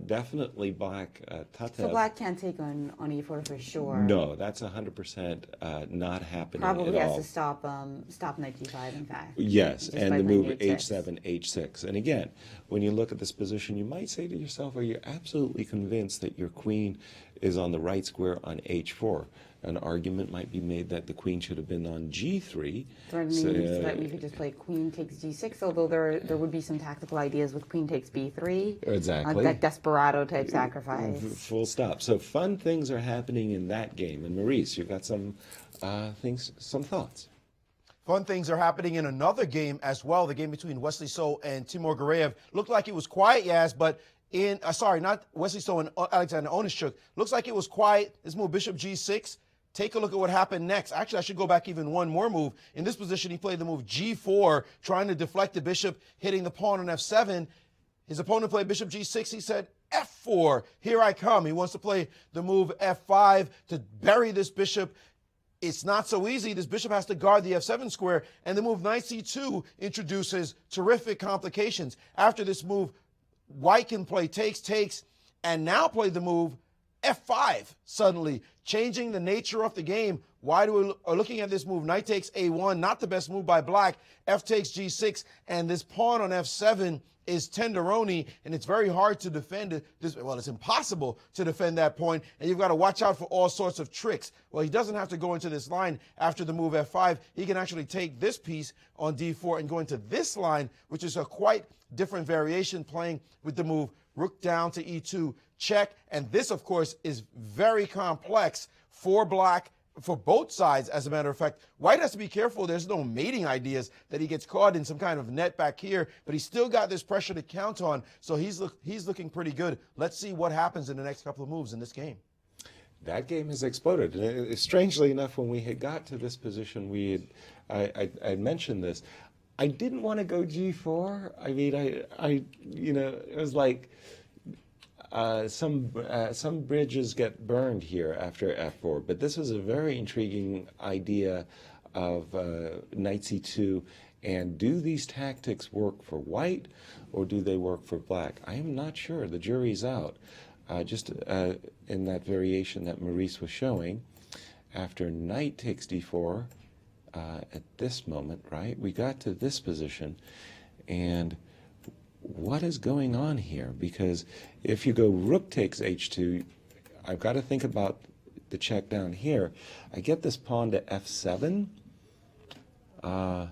C: definitely black Tatev.
A: So black can't take on e4 for sure.
C: No, that's 100% not happening
A: Probably
C: at
A: has
C: all.
A: to stop knight g5, in fact.
C: Yes,
A: Just
C: and
A: by
C: the
A: playing
C: move
A: h6.
C: h7, h6. And again, when you look at this position, you might say to yourself, are you absolutely convinced that your queen is on the right square on h4? An argument might be made that the queen should have been on g3.
A: That means that we could just play queen takes g6, although there would be some tactical ideas with queen takes b3.
C: Exactly.
A: Like that desperado type sacrifice.
C: Full stop. So fun things are happening in that game. And Maurice, you've got some some thoughts.
D: Fun things are happening in another game as well. The game between Wesley So and Timur Gareev looked like it was quiet, Yaz, but sorry, not Wesley So and Alexander Onishchuk. Looks like it was quiet. This move, bishop g6. Take a look at what happened next. Actually, I should go back even one more move. In this position, he played the move g4, trying to deflect the bishop, hitting the pawn on f7. His opponent played bishop g6. He said, f4, here I come. He wants to play the move f5 to bury this bishop. It's not so easy. This bishop has to guard the f7 square, and the move knight c2 introduces terrific complications. After this move, white can play takes, and now play the move f5, suddenly changing the nature of the game. Why do we are looking at this move? Knight takes a1, not the best move by black. F takes g6, and this pawn on f7 is tenderoni, and it's very hard to defend this. Well, it's impossible to defend that point, and you've got to watch out for all sorts of tricks. Well, he doesn't have to go into this line after the move f5. He can actually take this piece on d4 and go into this line, which is a quite different variation, playing with the move rook down to e2, check. And this, of course, is very complex for black, for both sides, as a matter of fact. White has to be careful. There's no mating ideas that he gets caught in some kind of net back here, but he's still got this pressure to count on, so he's looking pretty good. Let's see what happens in the next couple of moves in this game.
C: That game has exploded. And strangely enough, when we had got to this position, I mentioned this. I didn't want to go g4. I mean, it was like some bridges get burned here after f4. But this was a very intriguing idea of knight c2. And do these tactics work for white, or do they work for black? I am not sure. The jury's out. Just in that variation that Maurice was showing, after knight takes d4, at this moment, right, we got to this position, and what is going on here? Because if you go rook takes h2, I've got to think about the check down here. I get this pawn to f7. Are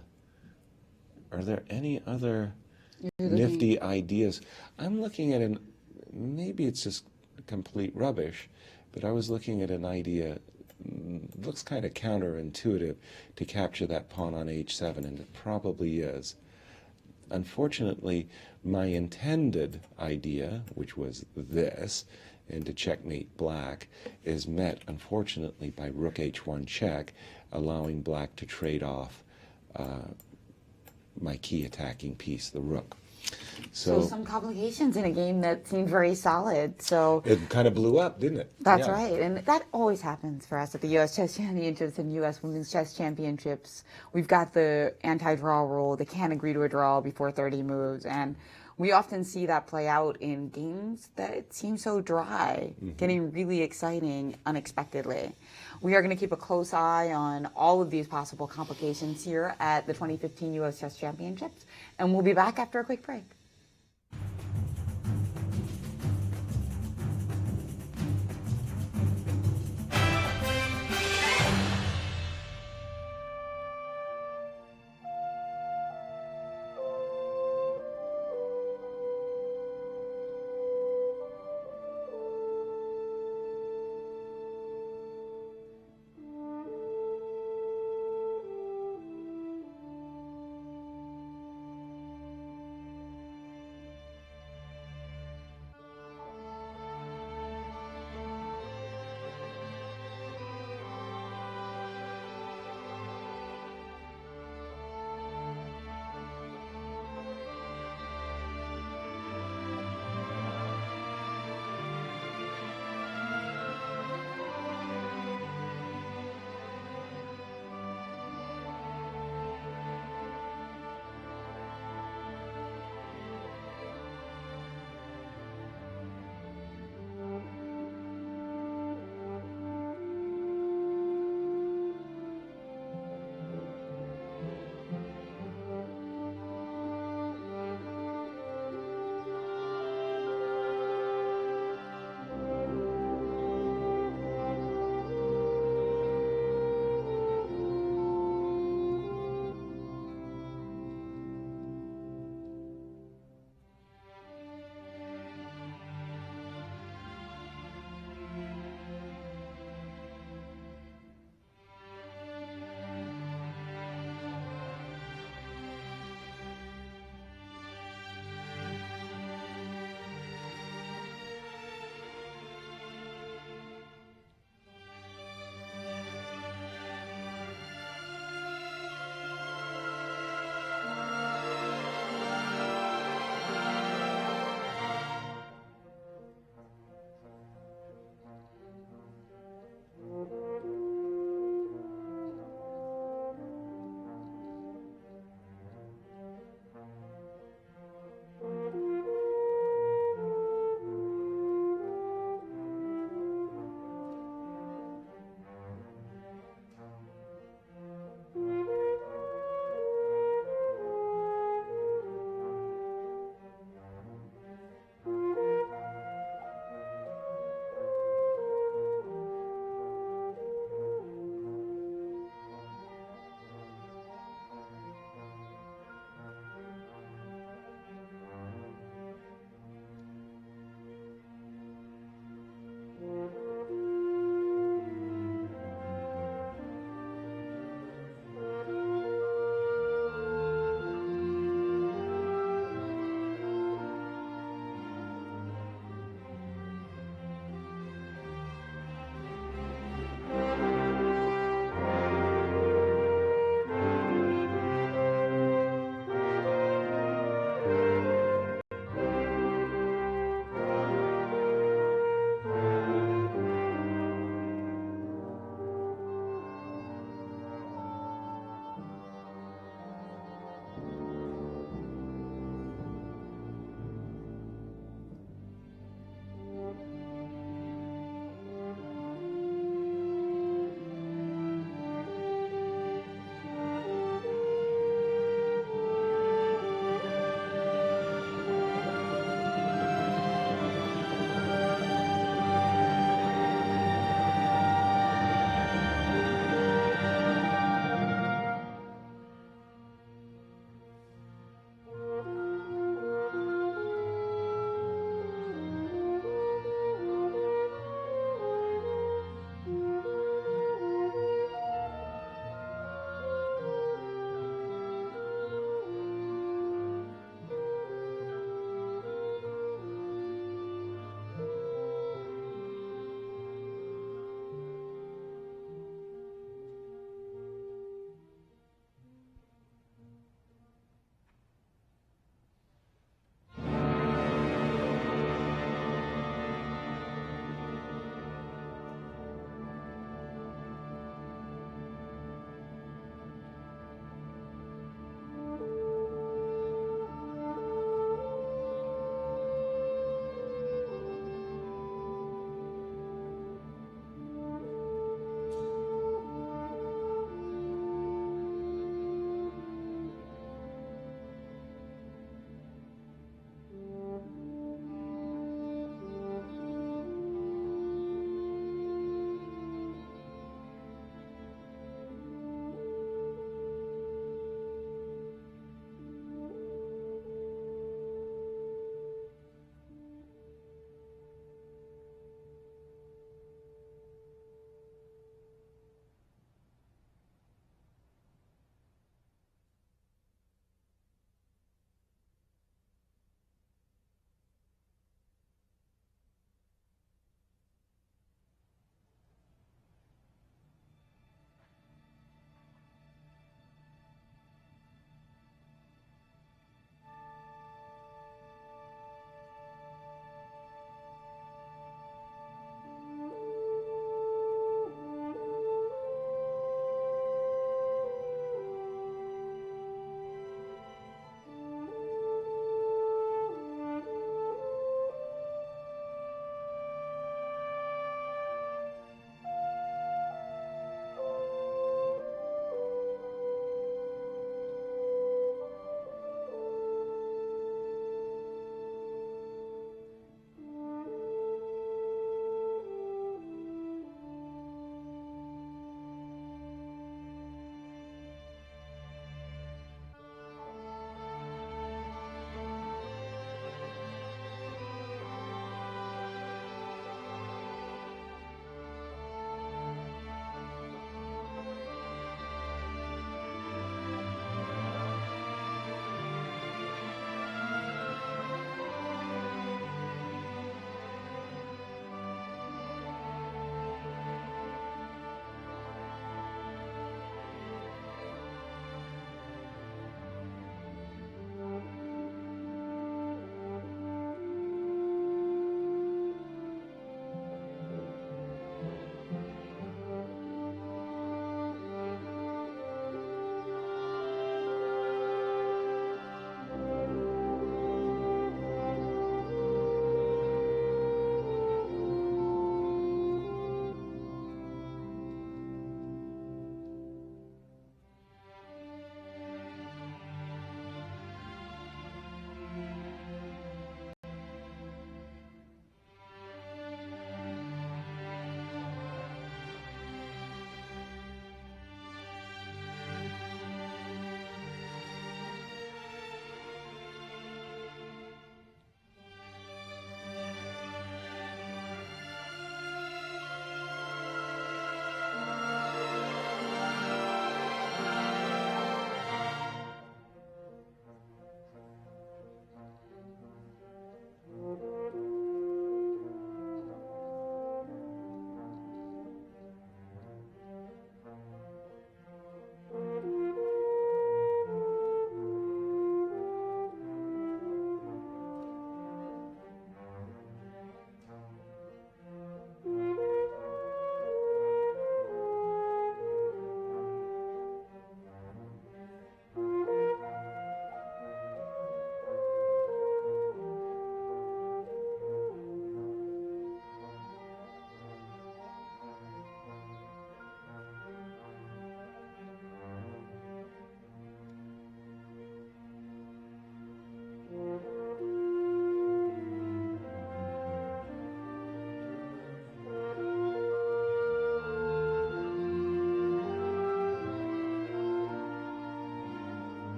C: there any other nifty ideas? I'm looking at maybe it's just complete rubbish, but I was looking at an idea, looks kind of counterintuitive, to capture that pawn on h7, and it probably is. Unfortunately, my intended idea, which was this, and to checkmate black, is met, unfortunately, by rook h1 check, allowing black to trade off my key attacking piece, the rook.
A: So some complications in a game that seemed very solid. So
C: it kind of blew up, didn't it?
A: That's
C: Yeah.
A: right, and that always happens for us at the U.S. Chess Championships and U.S. Women's Chess Championships. We've got the anti-draw rule. They can't agree to a draw before 30 moves, and we often see that play out in games that seem so dry, getting really exciting unexpectedly. We are going to keep a close eye on all of these possible complications here at the 2015 U.S. Chess Championships, and we'll be back after a quick break.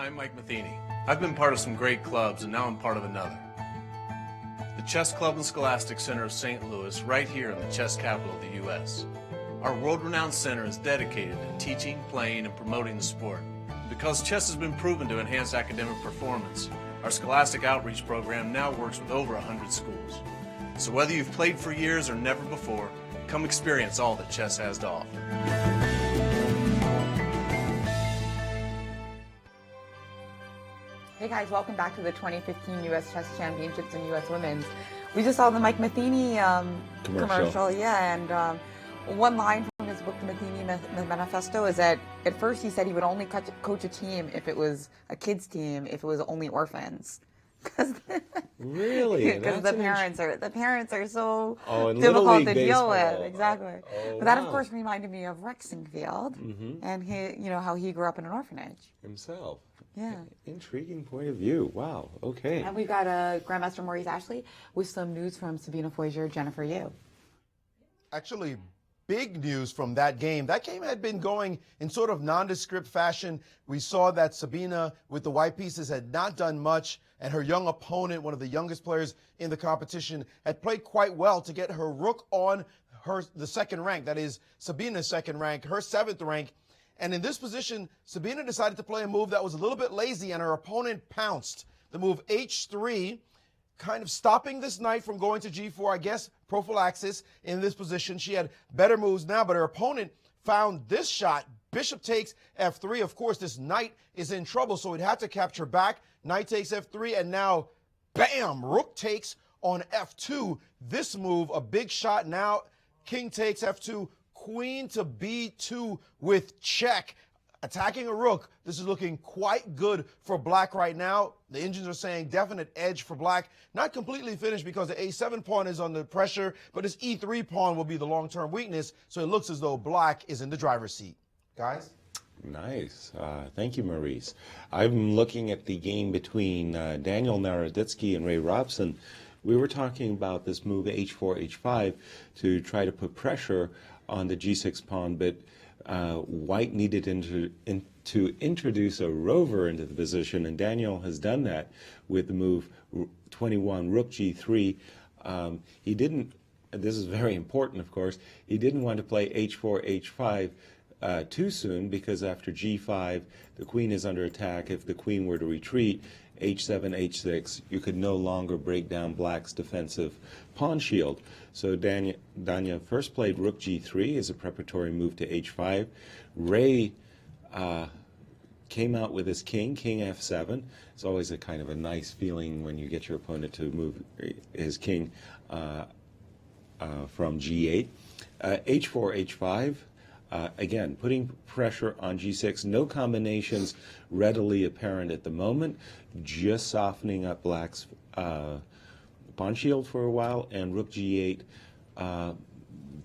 H: I'm Mike Matheny. I've been part of some great clubs, and now I'm part of another. The Chess Club and Scholastic Center of St. Louis, right here in the chess capital of the U.S. Our world-renowned center is dedicated to teaching, playing, and promoting the sport. Because chess has been proven to enhance academic performance, our Scholastic Outreach program now works with over 100 schools. So whether you've played for years or never before, come experience all that chess has to offer.
A: Hey guys, welcome back to the 2015 U.S. Chess Championships and U.S. Women's. We just saw the Mike Matheny commercial, yeah, and one line from his book, The Matheny Manifesto, is that at first he said he would only coach a team if it was a kids' team, if it was only orphans.
C: Really?
A: Because the parents are so
C: and
A: difficult to deal
C: baseball.
A: with. Exactly.
C: Oh,
A: But that, of
C: wow.
A: course, reminded me of Rex Sinquefield and how he grew up in an orphanage.
C: Himself.
A: Yeah.
C: Intriguing point of view. Wow. Okay.
A: And we've got Grandmaster Maurice Ashley with some news from Sabina Foiser, Jennifer Yu.
D: Actually, big news from that game. That game had been going in sort of nondescript fashion. We saw that Sabina with the white pieces had not done much, and her young opponent, one of the youngest players in the competition, had played quite well to get her rook on the second rank. That is Sabina's second rank, her seventh rank. And in this position, Sabina decided to play a move that was a little bit lazy, and her opponent pounced. The move h3, kind of stopping this knight from going to g4, I guess, prophylaxis in this position. She had better moves now, but her opponent found this shot. Bishop takes f3. Of course, this knight is in trouble, so he'd have to capture back. Knight takes f3, and now, bam, rook takes on f2. This move, a big shot now. King takes f2. Queen to b2 with check. Attacking a rook. This is looking quite good for black right now. The engines are saying definite edge for black. Not completely finished because the a7 pawn is under pressure, but this e3 pawn will be the long-term weakness, so it looks as though black is in the driver's seat. Guys?
C: Nice. Thank you, Maurice. I'm looking at the game between Daniel Naroditsky and Ray Robson. We were talking about this move h4, h5 to try to put pressure on the g6 pawn, but white needed to introduce a rover into the position, and Daniel has done that with the move 21, rook g3. He didn't, this is very important, of course, he didn't want to play h4, h5 too soon, because after g5, the queen is under attack. If the queen were to retreat, h7, h6, you could no longer break down black's defensive pawn shield. So Danya first played rook g3 as a preparatory move to h5. Ray came out with his king f7. It's always a kind of a nice feeling when you get your opponent to move his king from g8. h4, h5. Again, putting pressure on g6. No combinations readily apparent at the moment. Just softening up black's pawn shield for a while, and rook g8,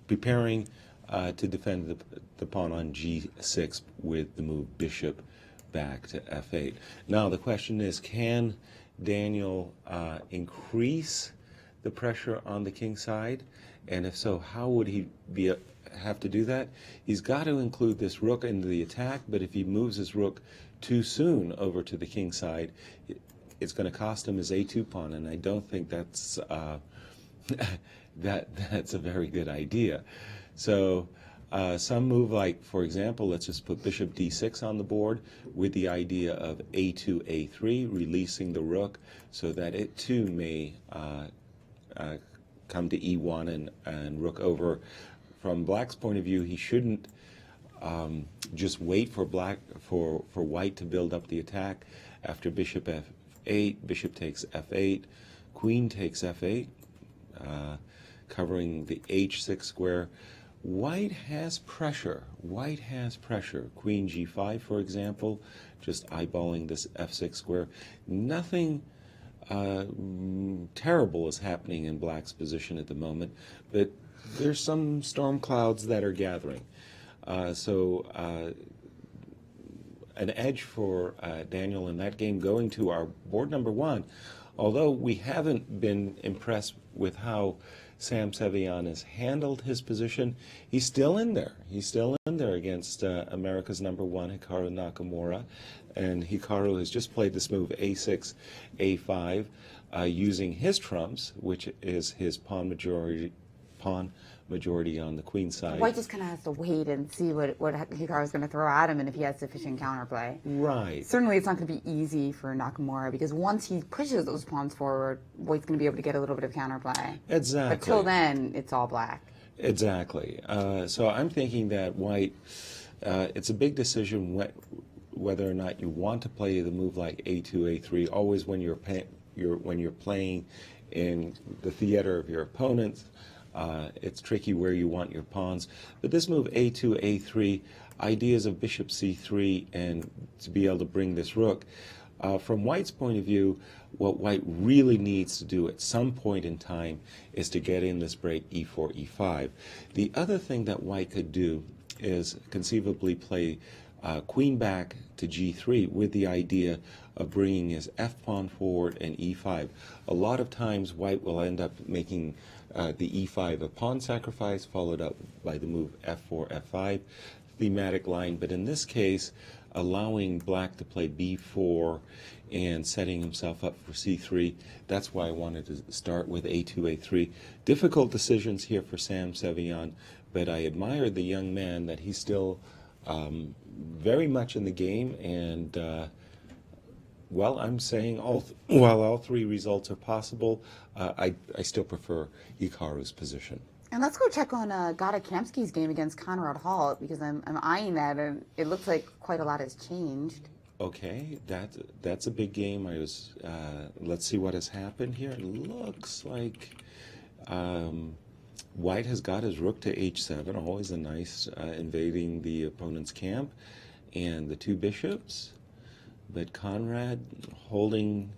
C: preparing to defend the pawn on g6 with the move bishop back to f8. Now the question is, can Daniel increase the pressure on the king side? And if so, how would he have to do that? He's got to include this rook into the attack, but if he moves his rook too soon over to the king side, it's going to cost him his a2 pawn, and I don't think that's that's a very good idea. So some move like, for example, let's just put bishop d6 on the board with the idea of a2, a3, releasing the rook so that it too may come to e1 and rook over. From black's point of view, he shouldn't just wait for white to build up the attack. After bishop f8, bishop takes f8, queen takes f8, covering the h6 square. White has pressure. White has pressure. Queen g5, for example, just eyeballing this f6 square. Nothing terrible is happening in black's position at the moment, but there's some storm clouds that are gathering. So an edge for Daniel in that game, going to our board number one. Although we haven't been impressed with how Sam Sevian has handled his position. He's still in there. He's still in there against America's number one, Hikaru Nakamura. And Hikaru has just played this move A6, A5, using his trumps, which is his pawn majority on the queen side.
A: White just kind of has to wait and see what Hikaru's going to throw at him and if he has sufficient counterplay.
C: Right.
A: Certainly it's not going to be easy for Nakamura because once he pushes those pawns forward, White's going to be able to get a little bit of counterplay.
C: Exactly.
A: But till then, it's all black.
C: Exactly. So I'm thinking that White, it's a big decision whether or not you want to play the move like A2, A3. Always when you're playing in the theater of your opponents, it's tricky where you want your pawns. But this move A2, A3, ideas of bishop C3 and to be able to bring this rook. From White's point of view, what White really needs to do at some point in time is to get in this break E4, E5. The other thing that White could do is conceivably play queen back to G3 with the idea of bringing his F pawn forward and E5. A lot of times White will end up making the E5 a pawn sacrifice followed up by the move F4, F5 thematic line, but in this case allowing black to play B4 and setting himself up for C3. That's why I wanted to start with A2, A3. Difficult decisions here for Sam Sevian, but I admire the young man that he's still very much in the game, and well, I'm saying while all three results are possible, I still prefer Hikaru's position.
A: And let's go check on Gada Kamsky's game against Conrad Hall because I'm eyeing that and it looks like quite a lot has changed.
C: Okay, that's a big game. Let's see what has happened here. It looks like White has got his rook to H7, always a nice invading the opponent's camp, and the two bishops. But Conrad holding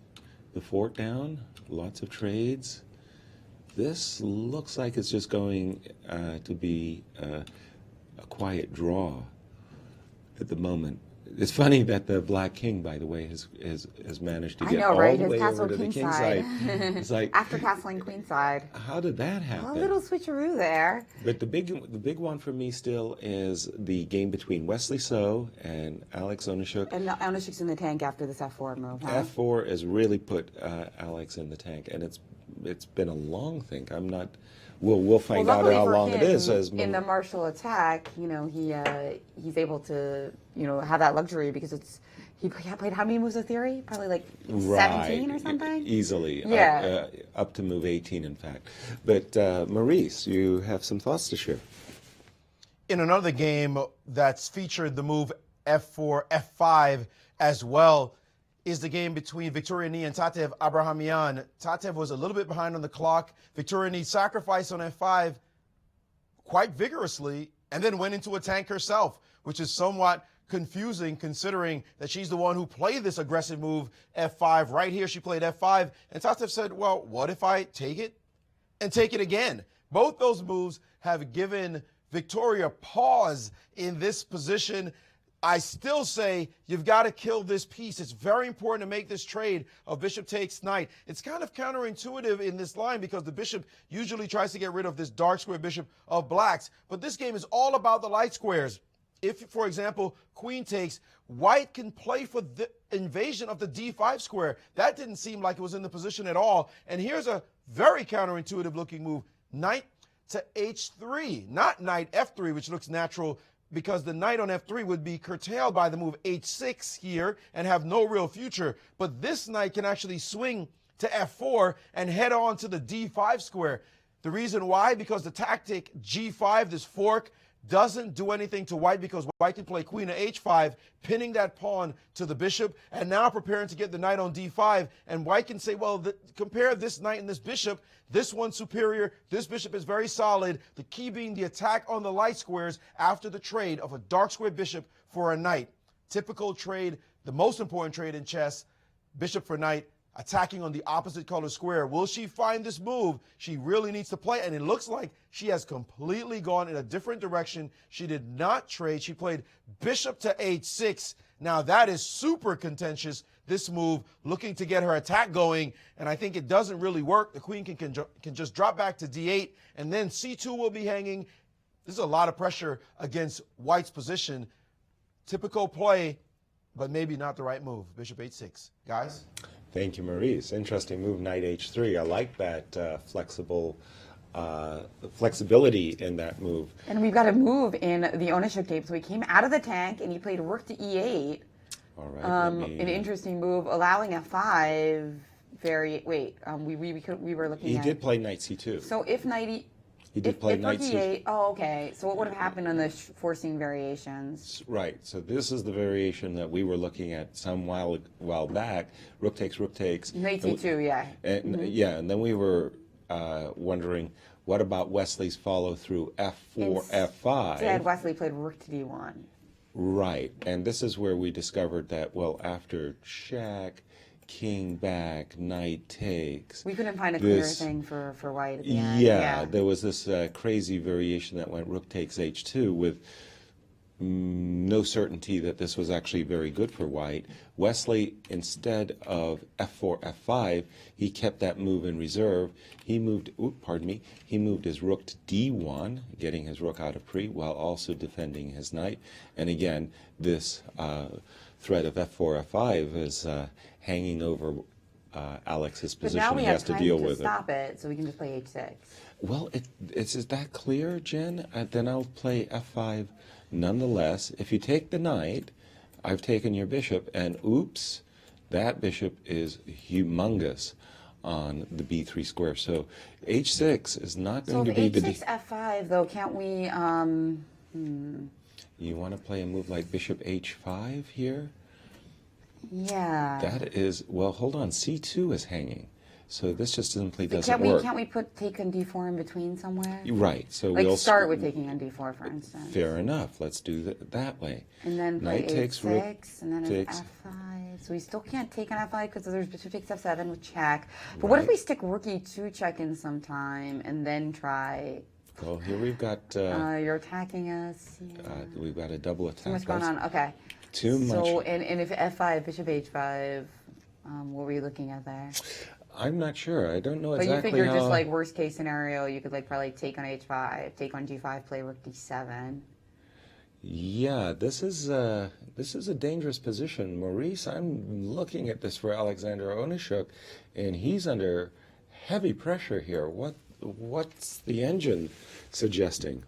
C: the fort down, lots of trades. This looks like it's just going to be a quiet draw at the moment. It's funny that the black king, by the way, has managed to get all the way over to the king side. It's like
A: after castling queenside.
C: How did that happen?
A: A little switcheroo there.
C: But the big one for me still is the game between Wesley So and Alex Onyshuk.
A: And Onyshuk's in the tank after this F4 move. Huh?
C: F4 has really put Alex in the tank, and it's been a long thing. I'm not. We'll find out how long it is.
A: In the martial attack, he's able to have that luxury because he played how many moves of theory? Probably like 17 or something.
C: Easily,
A: yeah,
C: up to move 18, in fact. But Maurice, you have some thoughts to share.
D: In another game that's featured the move F4, F5 as well, is the game between Victoriani and Tatev Abrahamian. Tatev was a little bit behind on the clock. Victoriani sacrificed on F5 quite vigorously and then went into a tank herself, which is somewhat confusing considering that she's the one who played this aggressive move F5. Right here she played F5, and Tatev said, well, what if I take it and take it again? Both those moves have given Victoria pause in this position. I still say you've got to kill this piece. It's very important to make this trade of bishop takes knight. It's kind of counterintuitive in this line because the bishop usually tries to get rid of this dark square bishop of blacks. But this game is all about the light squares. If, for example, queen takes, White can play for the invasion of the D5 square. That didn't seem like it was in the position at all. And here's a very counterintuitive looking move. Knight to H3, not knight F3, which looks natural because the knight on F3 would be curtailed by the move H6 here and have no real future. But this knight can actually swing to F4 and head on to the D5 square. The reason why, because the tactic G5, this fork, doesn't do anything to White because White can play queen to H5, pinning that pawn to the bishop, and now preparing to get the knight on D5. And White can say, well, compare this knight and this bishop. This one's superior. This bishop is very solid. The key being the attack on the light squares after the trade of a dark square bishop for a knight. Typical trade, the most important trade in chess, bishop for knight, attacking on the opposite color square. Will she find this move? She really needs to play, and it looks like she has completely gone in a different direction. She did not trade. She played bishop to h6. Now that is super contentious, this move, looking to get her attack going, and I think it doesn't really work. The queen can just drop back to d8, and then c2 will be hanging. This is a lot of pressure against white's position. Typical play, but maybe not the right move. Bishop h6. Guys?
C: Thank you, Maurice. Interesting move, knight h3. I like that flexibility in that move.
A: And we've got a move in the ownership tape. So he came out of the tank and he played rook to e8.
C: All right.
A: An interesting move, allowing f5. We were looking
C: He
A: at.
C: did play knight c2.
A: So if knight
C: He did play
A: if
C: knight
A: rook
C: c2.
A: e8. Oh, okay. So what would have happened on the forcing variations?
C: Right. So this is the variation that we were looking at some while back. Rook takes, rook takes.
A: Knight c2, yeah.
C: And, yeah, and then we were wondering, what about Wesley's follow through f4, f5?
A: Instead, Wesley played rook to d1.
C: Right. And this is where we discovered that, well, after check, king back, knight takes.
A: We couldn't find a clear thing for white at the end.
C: Yeah, there was this crazy variation that went rook takes h2 with no certainty that this was actually very good for white. Wesley, instead of f4, f5, he kept that move in reserve. He moved, he moved his rook to d1, getting his rook out of pre, while also defending his knight. And again, this threat of f4, f5 is hanging over Alex's position.
A: But now we
C: he
A: have
C: has to
A: time
C: deal
A: to
C: with
A: stop it, so we can just play h6.
C: Well, is that clear, Jen? Then I'll play f5 nonetheless. If you take the knight, I've taken your bishop, and oops, that bishop is humongous on the b3 square. So h6 is not going to be the...
A: So if h6, f5, though, can't we...
C: You want to play a move like bishop h5 here?
A: Yeah.
C: That is... Well, hold on. c2 is hanging. So this just simply doesn't work.
A: Can't we take on d4 in between somewhere?
C: Right. So
A: like
C: we'll
A: start with taking on d4, for instance.
C: Fair enough. Let's do that way.
A: And then play
C: knight takes
A: h6,
C: rook
A: and then
C: takes.
A: f5. So we still can't take on f5 because there's bishop takes f7 with check. But what if we stick rook e2 check in sometime and then try...
C: Well, here we've got...
A: you're attacking us. Yeah.
C: We've got a double attack.
A: Too much going on. Okay.
C: Too much.
A: So, and if f5, bishop h5, what were you looking at there?
C: I'm not sure. I don't know exactly
A: how... But you figure
C: how...
A: just like worst case scenario, you could like probably take on h5, take on g5, play rook d7.
C: Yeah, this is a dangerous position. Maurice, I'm looking at this for Alexander Onishuk, and he's under heavy pressure here. What's the engine suggesting?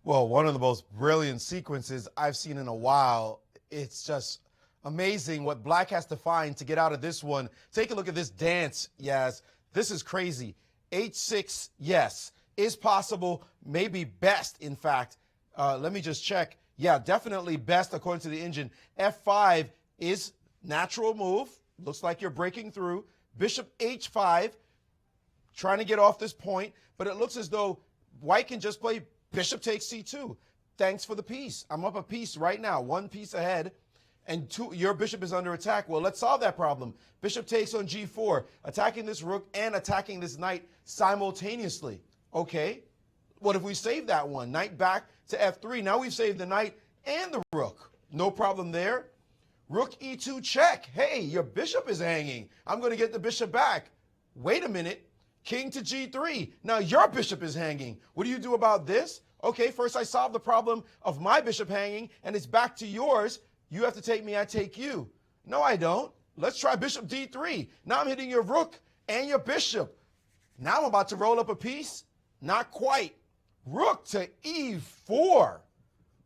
D: Well, one of the most brilliant sequences I've seen in a while. It's just amazing what Black has to find to get out of this one. Take a look at this dance, Yaz. This is crazy. h6, yes, is possible, maybe best, in fact. Let me just check. Yeah, definitely best according to the engine. f5 is natural move. Looks like you're breaking through. Bishop h5, trying to get off this point, but it looks as though white can just play bishop takes c2. Thanks for the piece. I'm up a piece right now, one piece ahead, and your bishop is under attack. Well, let's solve that problem. Bishop takes on g4, attacking this rook and attacking this knight simultaneously. Okay, what if we save that one? Knight back to f3. Now we've saved the knight and the rook. No problem there. Rook e2 check. Hey, your bishop is hanging. I'm going to get the bishop back. Wait a minute. King to g3. Now your bishop is hanging. What do you do about this? Okay, first I solve the problem of my bishop hanging, and it's back to yours. You have to take me, I take you. No, I don't. Let's try bishop d3. Now I'm hitting your rook and your bishop. Now I'm about to roll up a piece. Not quite. Rook to e4.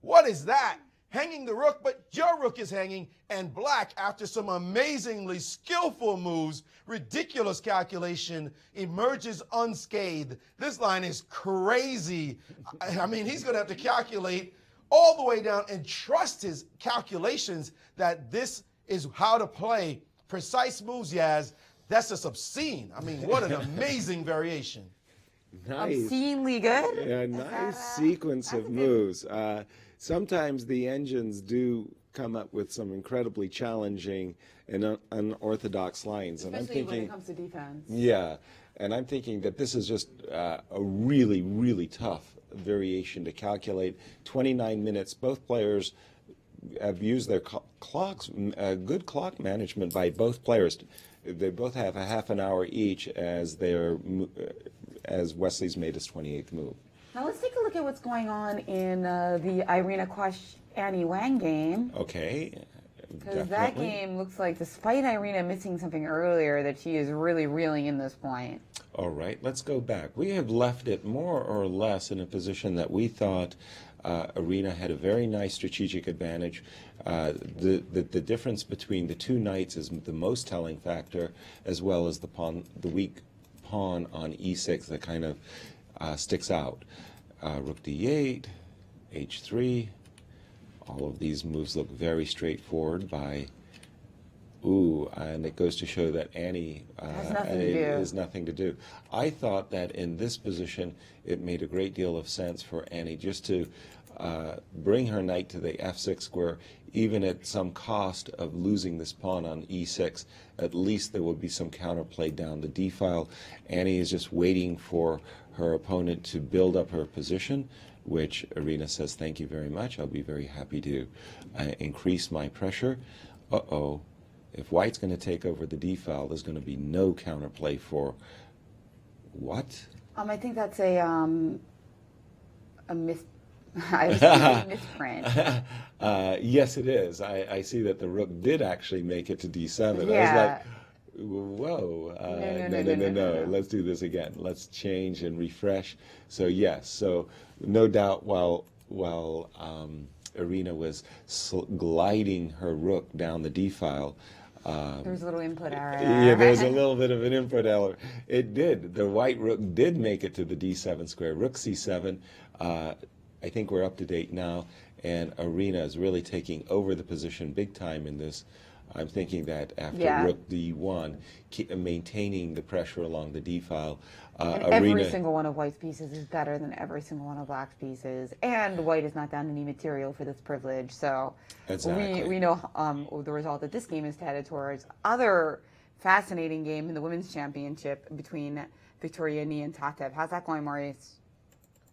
D: What is that? Hanging the rook, but your rook is hanging, and Black, after some amazingly skillful moves, ridiculous calculation, emerges unscathed. This line is crazy. I mean, he's going to have to calculate all the way down and trust his calculations that this is how to play precise moves, Yaz. That's just obscene. I mean, what an amazing variation.
C: Nice.
A: Obscenely good?
C: Yeah, nice sequence of moves. Sometimes the engines do come up with some incredibly challenging and unorthodox lines. And
A: Especially
C: I'm thinking,
A: when it comes to defense.
C: yeah, and I'm thinking that this is just a really, really tough variation to calculate. 29 minutes. Both players have used their clocks, good clock management by both players. They both have a half an hour each as Wesley's made his 28th move.
A: Now let's take a look at what's going on in the Irina Annie Wang game.
C: Okay.
A: Because that game looks like, despite Irina missing something earlier, that she is really reeling in this point.
C: All right, let's go back. We have left it more or less in a position that we thought Irina had a very nice strategic advantage. The difference between the two knights is the most telling factor, as well as the weak pawn on e6 that kind of sticks out. Rook d8, h3. All of these moves look very straightforward by, and it goes to show that Annie has nothing to do. I thought that in this position it made a great deal of sense for Annie just to bring her knight to the f6 square, even at some cost of losing this pawn on e6. At least there would be some counterplay down the d file. Annie is just waiting for her opponent to build up her position, which Irina says, thank you very much. I'll be very happy to increase my pressure. Uh-oh. If White's going to take over the d file, there's going to be no counterplay for what?
A: I think that's a misprint.
C: Yes, it is. I see that the rook did actually make it to d7.
A: Yeah.
C: I was like, whoa, no, let's do this again. Let's change and refresh. So yes, so no doubt while Irina was gliding her rook down the d file,
A: there's a little input error.
C: Yeah, there's a little bit of an input error. It did. The white rook did make it to the d7 square. Rook c7. I think we're up to date now, and Irina is really taking over the position big time in this. I'm thinking that after rook d1, maintaining the pressure along the d file,
A: every single one of White's pieces is better than every single one of Black's pieces, and White is not down any material for this privilege. So we know the result that this game is headed towards. Other fascinating game in the women's championship between Victoria Ni and Tatev. How's that going, Maurice?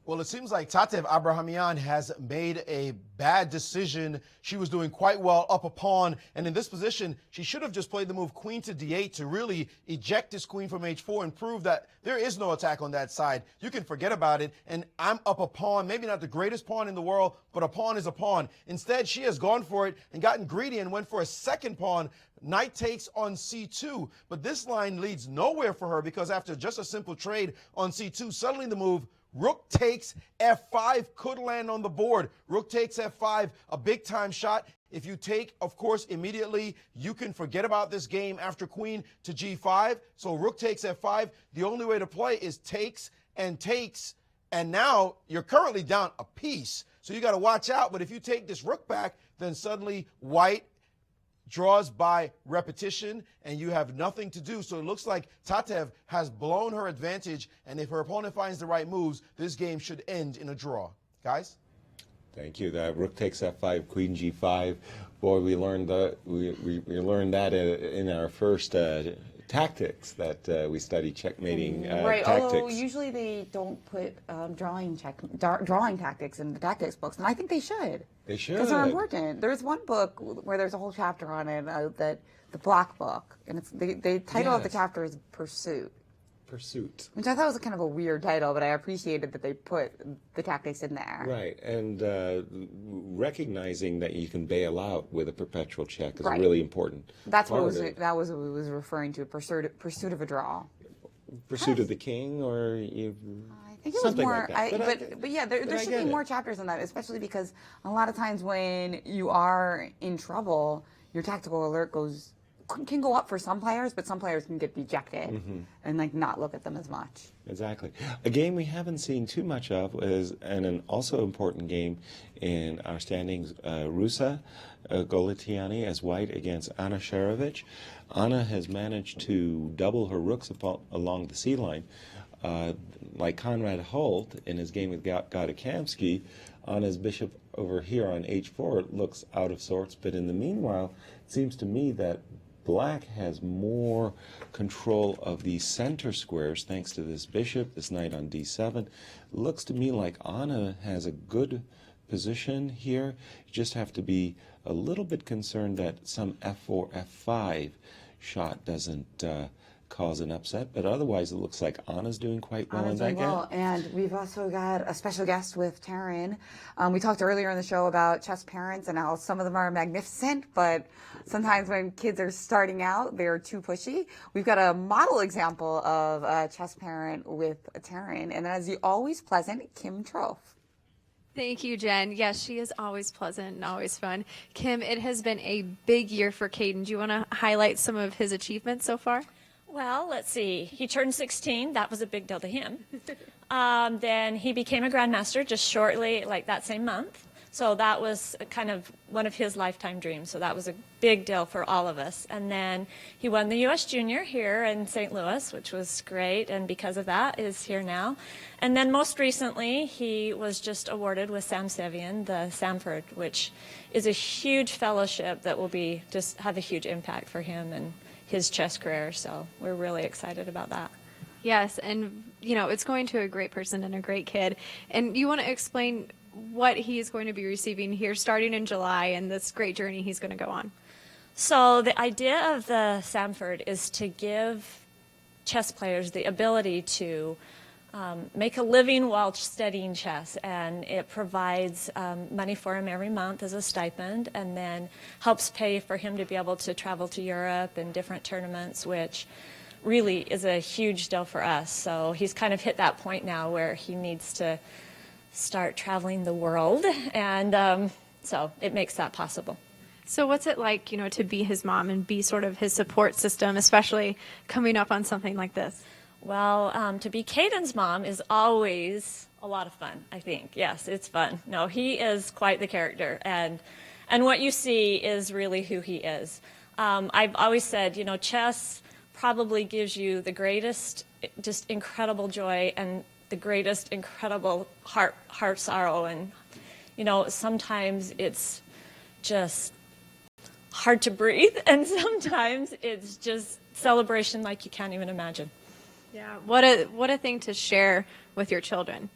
D: Well, it seems like Tatev Abrahamian has made a bad decision. She was doing quite well up a pawn, and in this position, she should have just played the move queen to d8 to really eject this queen from h4 and prove that there is no attack on that side. You can forget about it, and I'm up a pawn, maybe not the greatest pawn in the world, but a pawn is a pawn. Instead, she has gone for it and gotten greedy and went for a second pawn. Knight takes on c2, but this line leads nowhere for her because after just a simple trade on c2, suddenly the move rook takes f5 could land on the board. Rook takes f5, a big time shot. If you take, of course, immediately, you can forget about this game after queen to g5. So rook takes f5. The only way to play is takes, and now you're currently down a piece. So you got to watch out. But if you take this rook back, then suddenly White draws by repetition, and you have nothing to do. So it looks like Tatev has blown her advantage, and if her opponent finds the right moves, this game should end in a draw. Guys?
C: Thank you. The rook takes f5, queen g5. Boy, we learned that we learned that in our first tactics that we studied, checkmating
A: right,
C: tactics.
A: Although usually they don't put drawing tactics in the tactics books, and I think they should.
C: They should.
A: Because they're important. There's one book where there's a whole chapter on it, that the Black book, and it's the title of the chapter is Pursuit.
C: Pursuit.
A: Which I thought was kind of a weird title, but I appreciated that they put the tactics in there.
C: Right, and recognizing that you can bail out with a perpetual check is really important.
A: That was what it was referring to, pursuit of a draw.
C: Pursuit of the king, or you.
A: I think it was more,
C: like that.
A: but yeah, there should be more chapters on that, especially because a lot of times when you are in trouble, your tactical alert can go up for some players, but some players can get dejected and not look at them as much.
C: Exactly. A game we haven't seen too much of is, and an also important game in our standings, Rusa Goletiani as White against Anna Sharovich. Anna has managed to double her rooks along the C line. like Conrad Holt in his game with Gadakamsky, on his bishop over here on h4 looks out of sorts, but in the meanwhile, it seems to me that Black has more control of the center squares thanks to this bishop, this knight on d7. Looks to me like Anna has a good position here. You just have to be a little bit concerned that some f4, f5 shot doesn't cause an upset, but otherwise it looks like Anna's doing quite well in that game.
J: And we've also got a special guest with Teryn. We talked earlier in the show about chess parents and how some of them are magnificent, but sometimes when kids are starting out, they're too pushy. We've got a model example of a chess parent with Teryn, and as the always pleasant Kim Trofe.
B: Thank you, Jen. Yes, she is always pleasant and always fun. Kim, it has been a big year for Caden. Do you want to highlight some of his achievements so far?
K: Well, let's see. He turned 16. That was a big deal to him. Then he became a grandmaster just shortly, like that same month. So that was kind of one of his lifetime dreams. So that was a big deal for all of us. And then he won the U.S. Junior here in St. Louis, which was great. And because of that, is here now. And then most recently, he was just awarded with Sam Sevian, the Samford, which is a huge fellowship that will be just have a huge impact for him and his chess career, so we're really excited about that.
B: Yes, and you know, it's going to a great person and a great kid. And you want to explain what he is going to be receiving here starting in July and this great journey he's going to go on.
K: So the idea of the Samford is to give chess players the ability to make a living while studying chess, and it provides money for him every month as a stipend, and then helps pay for him to be able to travel to Europe and different tournaments, which really is a huge deal for us. So he's kind of hit that point now where he needs to start traveling the world, and so it makes that possible.
B: So what's it like, you know, to be his mom and be sort of his support system, especially coming up on something like this?
K: Well, to be Caden's mom is always a lot of fun, I think. Yes, it's fun. No, he is quite the character, and what you see is really who he is. I've always said, you know, chess probably gives you the greatest, just incredible joy and the greatest incredible heart sorrow, and you know, sometimes it's just hard to breathe, and sometimes it's just celebration like you can't even imagine.
B: Yeah, what a thing to share with your children.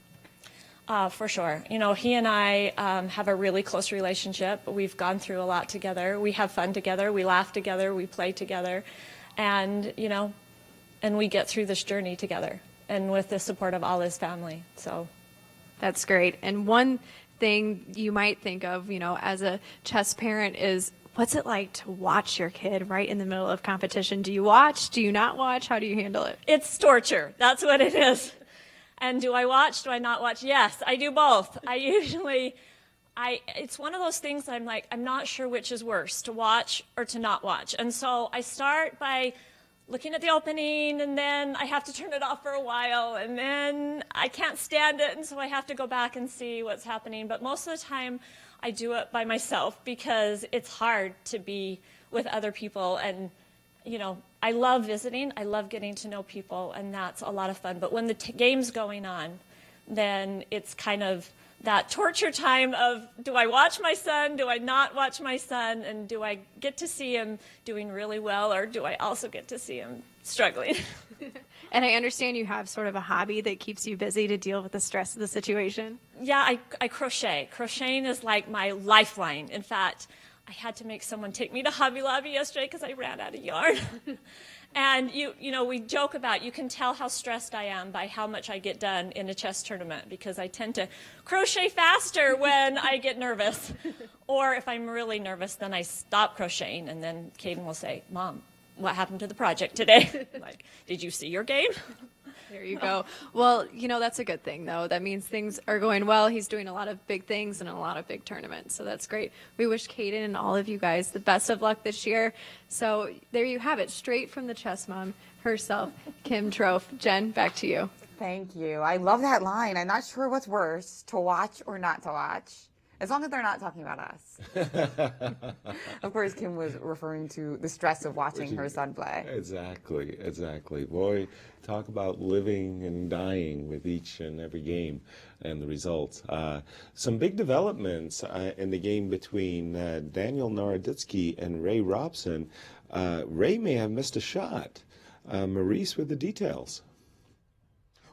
K: For sure. You know, he and I have a really close relationship. We've gone through a lot together. We have fun together. We laugh together. We play together. And, you know, and we get through this journey together and with the support of all his family. So
B: that's great. And one thing you might think of, you know, as a chess parent is, what's it like to watch your kid right in the middle of competition? Do you watch? Do you not watch? How do you handle it?
K: It's torture. That's what it is. And do I watch? Do I not watch? Yes, I do both. It's one of those things I'm like, I'm not sure which is worse, to watch or to not watch. And so I start by looking at the opening, and then I have to turn it off for a while, and then I can't stand it, and so I have to go back and see what's happening. But most of the time, I do it by myself because it's hard to be with other people, and you know, I love visiting, I love getting to know people, and that's a lot of fun. But when the game's going on, then it's kind of that torture time of, do I watch my son, do I not watch my son, and do I get to see him doing really well, or do I also get to see him struggling?
B: And I understand you have sort of a hobby that keeps you busy to deal with the stress of the situation.
K: Yeah, I crochet. Crocheting is like my lifeline. In fact, I had to make someone take me to Hobby Lobby yesterday because I ran out of yarn. And you know, we joke about, you can tell how stressed I am by how much I get done in a chess tournament, because I tend to crochet faster when I get nervous. Or if I'm really nervous, then I stop crocheting, and then Caden will say, "Mom, what happened to the project today?" Like, did you see your game?
B: There you go. Well, you know, that's a good thing, though. That means things are going well. He's doing a lot of big things and a lot of big tournaments, so that's great. We wish Caden and all of you guys the best of luck this year. So there you have it, straight from the chess mom herself, Kim Trofe. Jen, back to you.
J: Thank you. I love that line. I'm not sure what's worse, to watch or not to watch. As long as they're not talking about us. Of course, Kim was referring to the stress of watching her son play.
C: Exactly, exactly. Boy, talk about living and dying with each and every game and the results. Some big developments in the game between Daniel Naroditsky and Ray Robson. Ray may have missed a shot. Maurice with the details.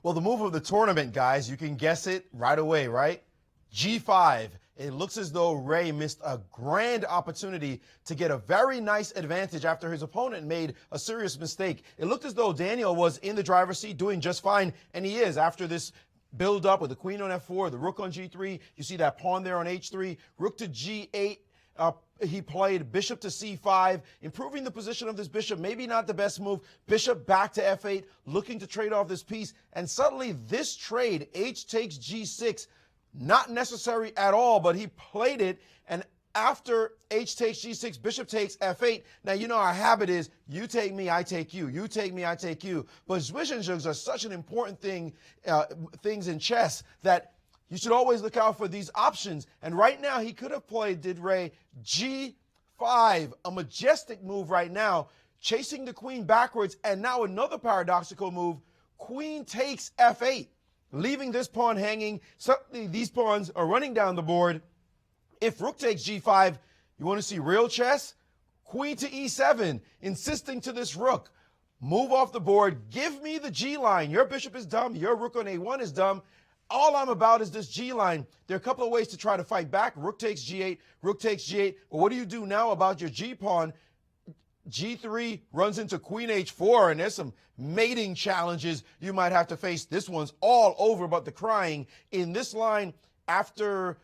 D: Well, the move of the tournament, guys, you can guess it right away, right? G5. It looks as though Ray missed a grand opportunity to get a very nice advantage after his opponent made a serious mistake. It looked as though Daniel was in the driver's seat doing just fine, and he is after this build up with the queen on f4, the rook on g3. You see that pawn there on h3, rook to g8. He played bishop to c5, improving the position of this bishop. Maybe not the best move. Bishop back to f8, looking to trade off this piece. And suddenly this trade, h takes g6, not necessary at all, but he played it. And after h takes g6, bishop takes f8. Now, you know our habit is you take me, I take you. You take me, I take you. But zwischenzugs are such an important things in chess that you should always look out for these options. And right now, he could have played, did Ray, g5, a majestic move right now, chasing the queen backwards. And now another paradoxical move, queen takes f8, leaving this pawn hanging. Suddenly, these pawns are running down the board. If rook takes g5, you want to see real chess? Queen to e7, insisting to this rook. Move off the board. Give me the g line. Your bishop is dumb. Your rook on a1 is dumb. All I'm about is this g line. There are a couple of ways to try to fight back. Rook takes g8. Rook takes g8. But what do you do now about your g pawn? G3 runs into queen h4, and there's some mating challenges you might have to face. This one's all over but the crying. In this line, after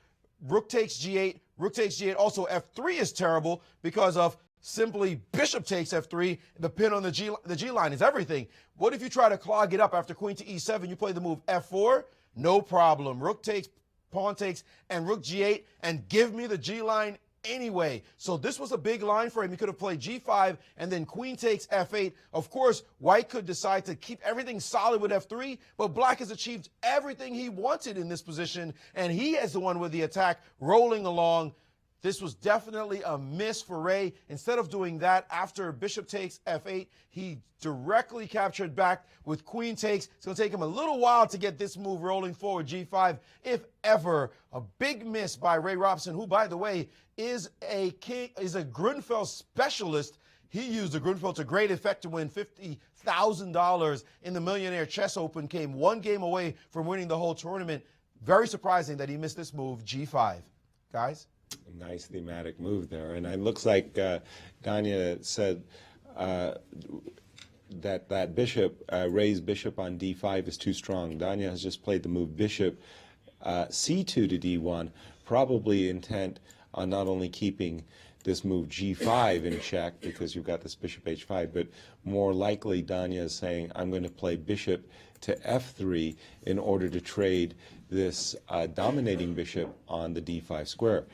D: rook takes g8, rook takes g8, also f3 is terrible because of simply bishop takes f3. The pin on the G line is everything. What if you try to clog it up after queen to e7? You play the move f4, no problem. Rook takes, pawn takes, and rook g8, and give me the g line anyway. So this was a big line for him. He could have played g5 and then queen takes f8. Of course, white could decide to keep everything solid with f3, but black has achieved everything he wanted in this position, and he is the one with the attack rolling along. This was definitely a miss for Ray. Instead of doing that, after bishop takes f8, he directly captured back with queen takes. It's going to take him a little while to get this move rolling forward, g5, if ever. A big miss by Ray Robson, who, by the way, is a Grunfeld specialist. He used the Grunfeld to great effect to win $50,000 in the Millionaire Chess Open, came one game away from winning the whole tournament. Very surprising that he missed this move, g5. Guys?
C: A nice thematic move there. And it looks like Danya said that bishop, Ray's bishop on d5 is too strong. Danya has just played the move bishop c2 to d1, probably intent on not only keeping this move g5 in check because you've got this bishop h5, but more likely Danya is saying, I'm going to play bishop to f3 in order to trade this dominating bishop on the d5 square.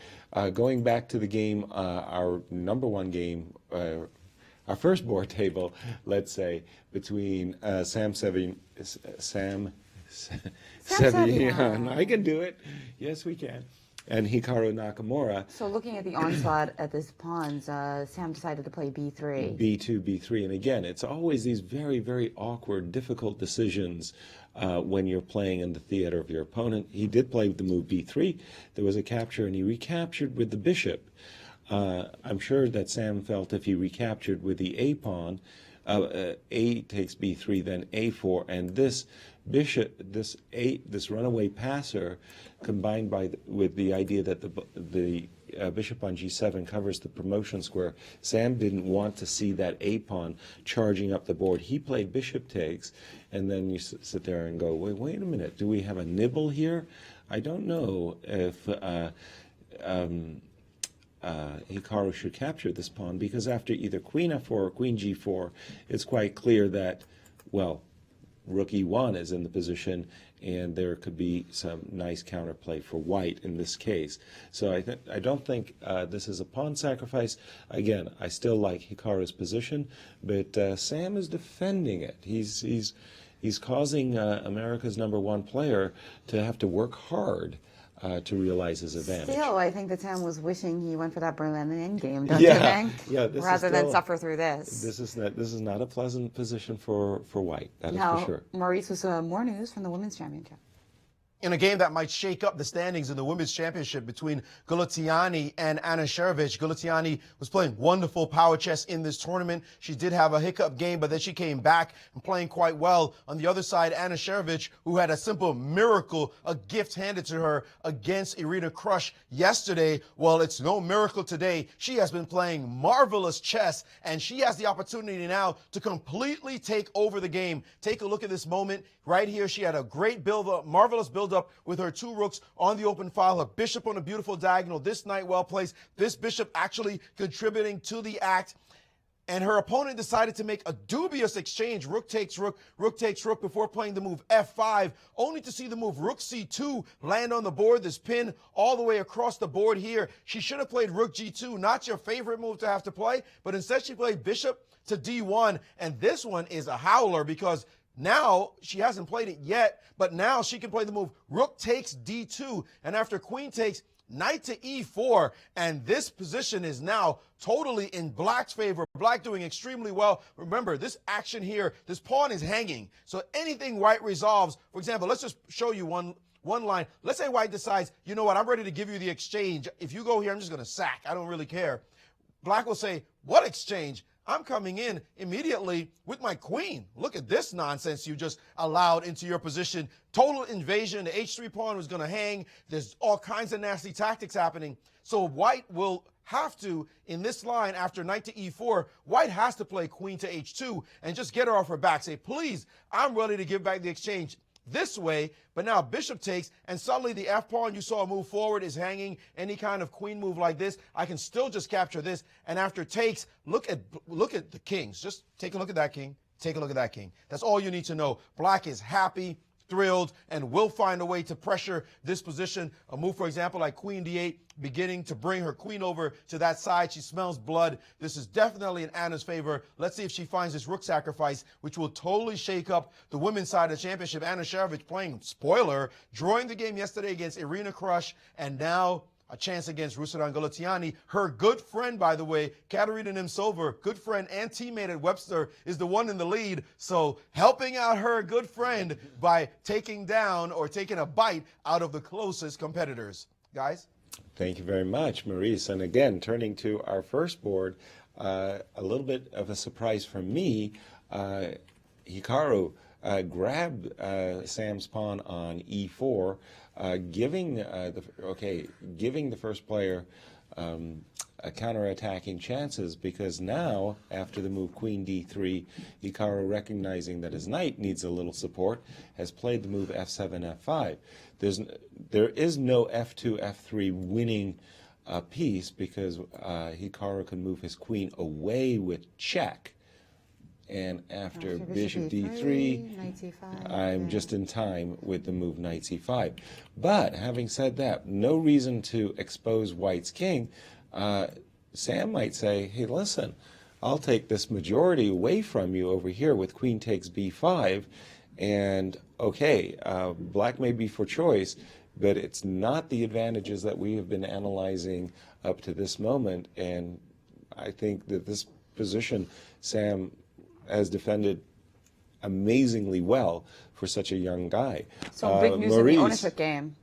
C: Going back to the game, our number one game, our first board table, let's say, between Sam Sevian, I can do it. Yes, we can. And Hikaru Nakamura.
J: So looking at the onslaught at this pawns, Sam decided to play b3.
C: b2, b3. And again, it's always these very, very awkward, difficult decisions when you're playing in the theater of your opponent. He did play with the move b3. There was a capture, and he recaptured with the bishop. I'm sure that Sam felt if he recaptured with the a pawn, a takes b3, then a4, and this bishop, this runaway passer, combined with the idea that the bishop on g7 covers the promotion square, Sam didn't want to see that a pawn charging up the board. He played bishop takes, and then you sit there and go, wait a minute, do we have a nibble here? I don't know if Hikaru should capture this pawn, because after either queen f4 or queen g4, it's quite clear that, well, rook e1 is in the position, and there could be some nice counterplay for white in this case. So I don't think this is a pawn sacrifice. Again, I still like Hikaru's position, but Sam is defending it. He's causing America's #1 player to have to work hard to realize his advantage.
J: Still, I think that Tim was wishing he went for that Berlin endgame, don't you think?
C: Yeah, this
J: rather
C: is
J: than
C: still,
J: suffer through this.
C: This is not a pleasant position for White. That is
J: Now,
C: for sure.
J: Maurice, was more news from the women's championship.
D: In a game that might shake up the standings in the women's championship between Gulatiani and Anna Sherovich. Gulatiani was playing wonderful power chess in this tournament. She did have a hiccup game, but then she came back and playing quite well. On the other side, Anna Sherovich, who had a simple miracle, a gift handed to her against Irina Krush yesterday. Well, it's no miracle today. She has been playing marvelous chess, and she has the opportunity now to completely take over the game. Take a look at this moment right here. She had a great build-up, marvelous build-up with her two rooks on the open file, her bishop on a beautiful diagonal. This knight well placed. This bishop actually contributing to the act. And her opponent decided to make a dubious exchange. Rook takes rook, rook takes rook before playing the move f5, only to see the move rook c2 land on the board, this pin all the way across the board here. She should have played rook g2, not your favorite move to have to play, but instead she played bishop to d1. And this one is a howler because now she hasn't played it yet, but now she can play the move rook takes d2. And after queen takes, knight to e4, and this position is now totally in black's favor. Black doing extremely well. Remember, this action here, this pawn is hanging. So anything white resolves, for example, let's just show you one line. Let's say white decides, you know what, I'm ready to give you the exchange. If you go here, I'm just going to sack. I don't really care. Black will say, what exchange? I'm coming in immediately with my queen. Look at this nonsense you just allowed into your position. Total invasion. The h3 pawn was going to hang. There's all kinds of nasty tactics happening. So white will have to, in this line, after knight to e4, white has to play queen to h2 and just get her off her back. Say, please, I'm ready to give back the exchange this way, but now bishop takes, and suddenly the f-pawn you saw move forward is hanging. Any kind of queen move like this, I can still just capture this. And after takes, look at the kings. Just take a look at that king. Take a look at that king. That's all you need to know. Black is happy, thrilled, and will find a way to pressure this position. A move, for example, like queen d8, beginning to bring her queen over to that side. She smells blood. This is definitely in Anna's favor. Let's see if she finds this rook sacrifice, which will totally shake up the women's side of the championship. Anna Sherovich playing spoiler, drawing the game yesterday against Irina Krush, and now a chance against Ruslan Gulatiani. Her good friend, by the way, Katerina Nemtsova, good friend and teammate at Webster, is the one in the lead. So helping out her good friend by taking down or taking a bite out of the closest competitors. Guys?
C: Thank you very much, Maurice. And again, turning to our first board, a little bit of a surprise for me. Hikaru grabbed Sam's pawn on e4, giving the first player counterattacking chances, because now, after the move queen d3, Hikaru, recognizing that his knight needs a little support, has played the move f7, f5. There is no f2, f3 winning piece, because Hikaru can move his queen away with check. And after bishop d3,
J: knight c5,
C: I'm just in time with the move knight c5. But having said that, no reason to expose white's king. Sam might say, hey, listen, I'll take this majority away from you over here with queen takes b5. And okay, black may be for choice, but it's not the advantages that we have been analyzing up to this moment. And I think that this position, Sam has defended amazingly well for such a young guy.
J: So big news in the ownership game.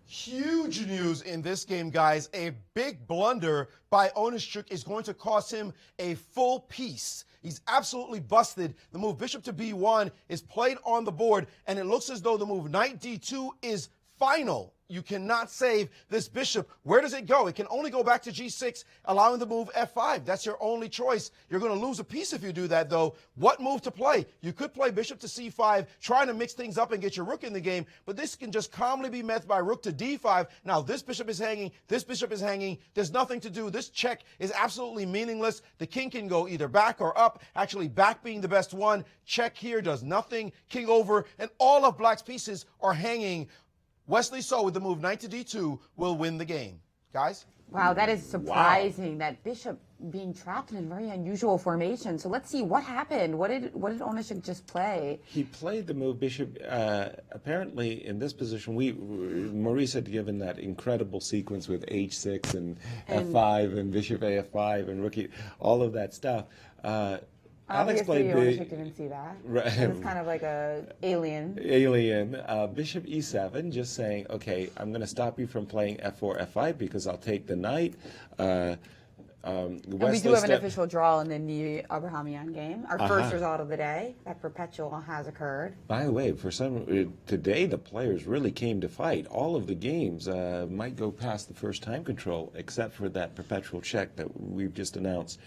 D: Huge news in this game, guys. A big blunder by Onishchuk is going to cost him a full piece. He's absolutely busted. The move bishop to b1 is played on the board, and it looks as though the move knight d2 is final. You cannot save this bishop. Where does it go? It can only go back to g6, allowing the move f5. That's your only choice. You're going to lose a piece if you do that, though. What move to play? You could play bishop to c5, trying to mix things up and get your rook in the game, but this can just calmly be met by rook to d5. Now, this bishop is hanging. This bishop is hanging. There's nothing to do. This check is absolutely meaningless. The king can go either back or up. Actually, back being the best one. Check here does nothing. King over, and all of black's pieces are hanging. Wesley So with the move knight to d2 will win the game. Guys?
J: Wow, that is surprising. That bishop being trapped in a very unusual formation. So let's see what happened. What did Onishuk just play?
C: He played the move bishop. Apparently, in this position, Maurice had given that incredible sequence with h6 and f5 and bishop af5 and rookie, all of that stuff. Alex played
J: Onishuk didn't see that.
C: Right.
J: It's kind of like a alien.
C: Bishop e7, just saying, okay, I'm going to stop you from playing f4, f5 because I'll take the knight.
J: And we do have an official draw in the Abrahamian game. Our first result of the day. That perpetual has occurred.
C: By the way, today the players really came to fight. All of the games might go past the first time control, except for that perpetual check that we've just announced.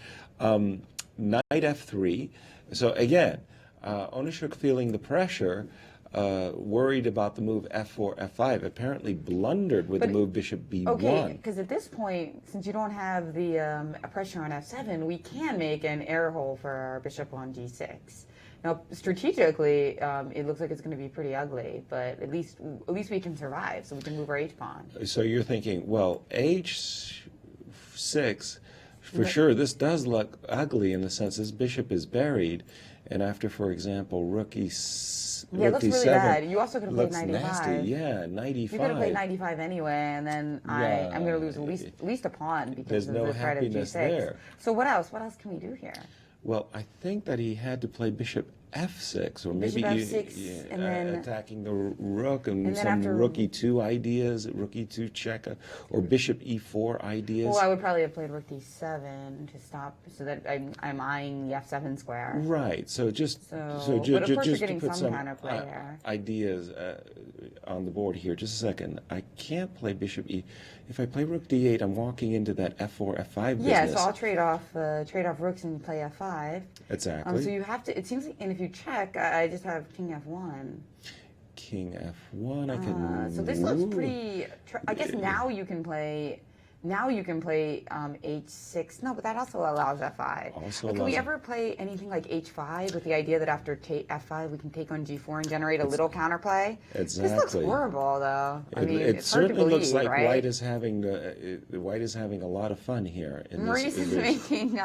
C: Knight f3. So again, Onishuk feeling the pressure, worried about the move f4, f5, apparently blundered with the move bishop b1.
J: Okay, because at this point, since you don't have the pressure on f7, we can make an air hole for our bishop on g6. Now, strategically, it looks like it's going to be pretty ugly, but at least we can survive, so we can move our h-pawn.
C: So you're thinking, well, h6, for sure, this does look ugly in the sense this bishop is buried, and after, for example, rook e7,
J: it looks really bad. You also could have played
C: looks
J: 95.
C: nasty. Yeah, knight e5.
J: You could have played 95 anyway, and then I'm going to lose at least a pawn because of the threat of g6.
C: There.
J: So what else? What else can we do here?
C: Well, I think that he had to play bishop f6, or maybe
J: and then
C: attacking the rook and some rook e2 ideas, rook e2 check, or bishop e4 ideas.
J: Well, I would probably have played rook d7 to stop, so that I'm eyeing the f7 square.
C: Right. So just
J: but of course you're
C: to
J: getting
C: put some
J: kind of play here.
C: Ideas on the board here. Just a second. I can't play bishop e. If I play rook d8, I'm walking into that f4, f5 business.
J: Yeah, so I'll trade off rooks and play f5.
C: Exactly.
J: So you have to. It seems like, and if you check, I just have king f1.
C: King f1. I can.
J: So this looks pretty. I guess now you can play. Now you can play h6. No, but that also allows f5. Can we ever play anything like h5 with the idea that after f5 we can take on g4 and generate a little counterplay?
C: Exactly.
J: This looks horrible, though. I mean,
C: it
J: it's hard to
C: certainly
J: believe,
C: looks like
J: right?
C: White is having a lot of fun here.
J: Maurice is making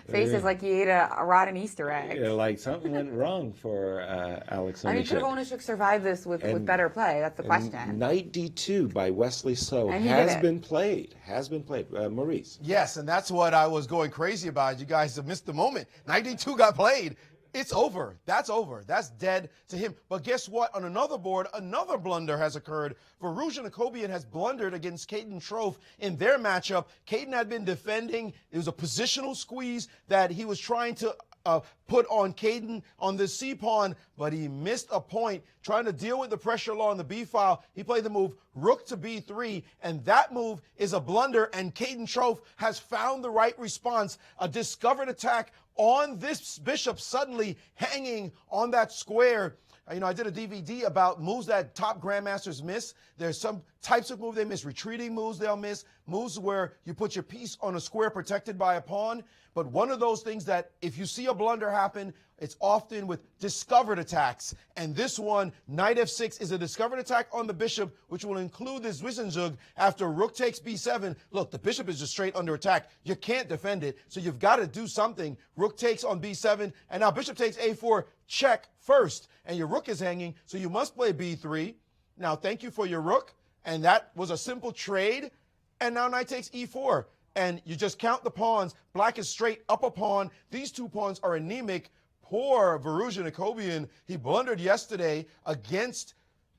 J: faces like he ate a rotten Easter egg.
C: Yeah, like something went wrong for Alex Onishuk.
J: I mean, could Onishuk survive this with better play? That's the question.
C: Knight d2 by Wesley So has been played. Maurice.
D: Yes, and that's what I was going crazy about. You guys have missed the moment. Knight d2 got played. It's over. That's over. That's dead to him. But guess what? On another board, another blunder has occurred. Varuja Nakobian has blundered against Caden Trofe in their matchup. Caden had been defending. It was a positional squeeze that he was trying to put on Caden on the c-pawn, but he missed a point trying to deal with the pressure law on the b-file. He played the move rook to b3, and that move is a blunder, and Caden Trofe has found the right response, a discovered attack on this bishop suddenly hanging on that square. You know, I did a DVD about moves that top grandmasters miss. There's some types of moves they miss, retreating moves they'll miss, moves where you put your piece on a square protected by a pawn. But one of those things that if you see a blunder happen, it's often with discovered attacks. And this one, knight f6, is a discovered attack on the bishop, which will include this Wissenzug after rook takes b7. Look, the bishop is just straight under attack. You can't defend it, so you've got to do something. Rook takes on b7, and now bishop takes a4, check first. And your rook is hanging, so you must play b3. Now, thank you for your rook, and that was a simple trade. And now knight takes e4, and you just count the pawns. Black is straight up a pawn. These two pawns are anemic. Poor Varuja Nakobian. He blundered yesterday against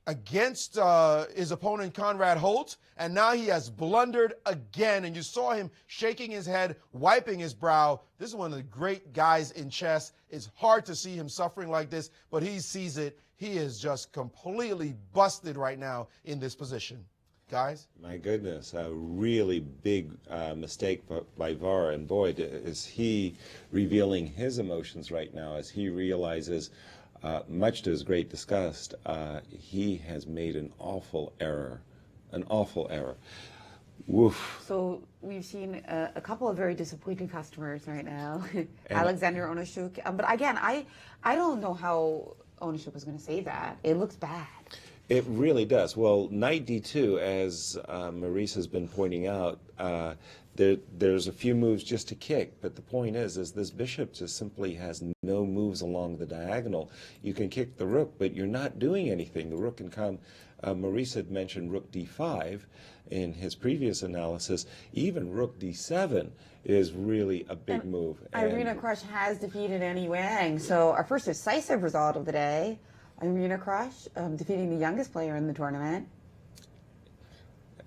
D: his opponent Conrad Holt, and now he has blundered again. And you saw him shaking his head, wiping his brow. This is one of the great guys in chess. It's hard to see him suffering like this, but he sees it. He is just completely busted right now in this position. Guys?
C: My goodness, a really big mistake by Var, and boy, is he revealing his emotions right now as he realizes, much to his great disgust, he has made an awful error. Woof.
J: So we've seen a couple of very disappointing customers right now. Alexander Onishuk. But again, I don't know how Onishuk was going to say that. It looks bad.
C: It really does. Well, knight d2, as Maurice has been pointing out, there's a few moves just to kick, but the point is this bishop just simply has no moves along the diagonal. You can kick the rook, but you're not doing anything. The rook can come. Maurice had mentioned rook d5 in his previous analysis. Even rook d7 is really a big move.
J: Irina Krush has defeated Annie Wang, so our first decisive result of the day, Irina Krush defeating the youngest player in the tournament.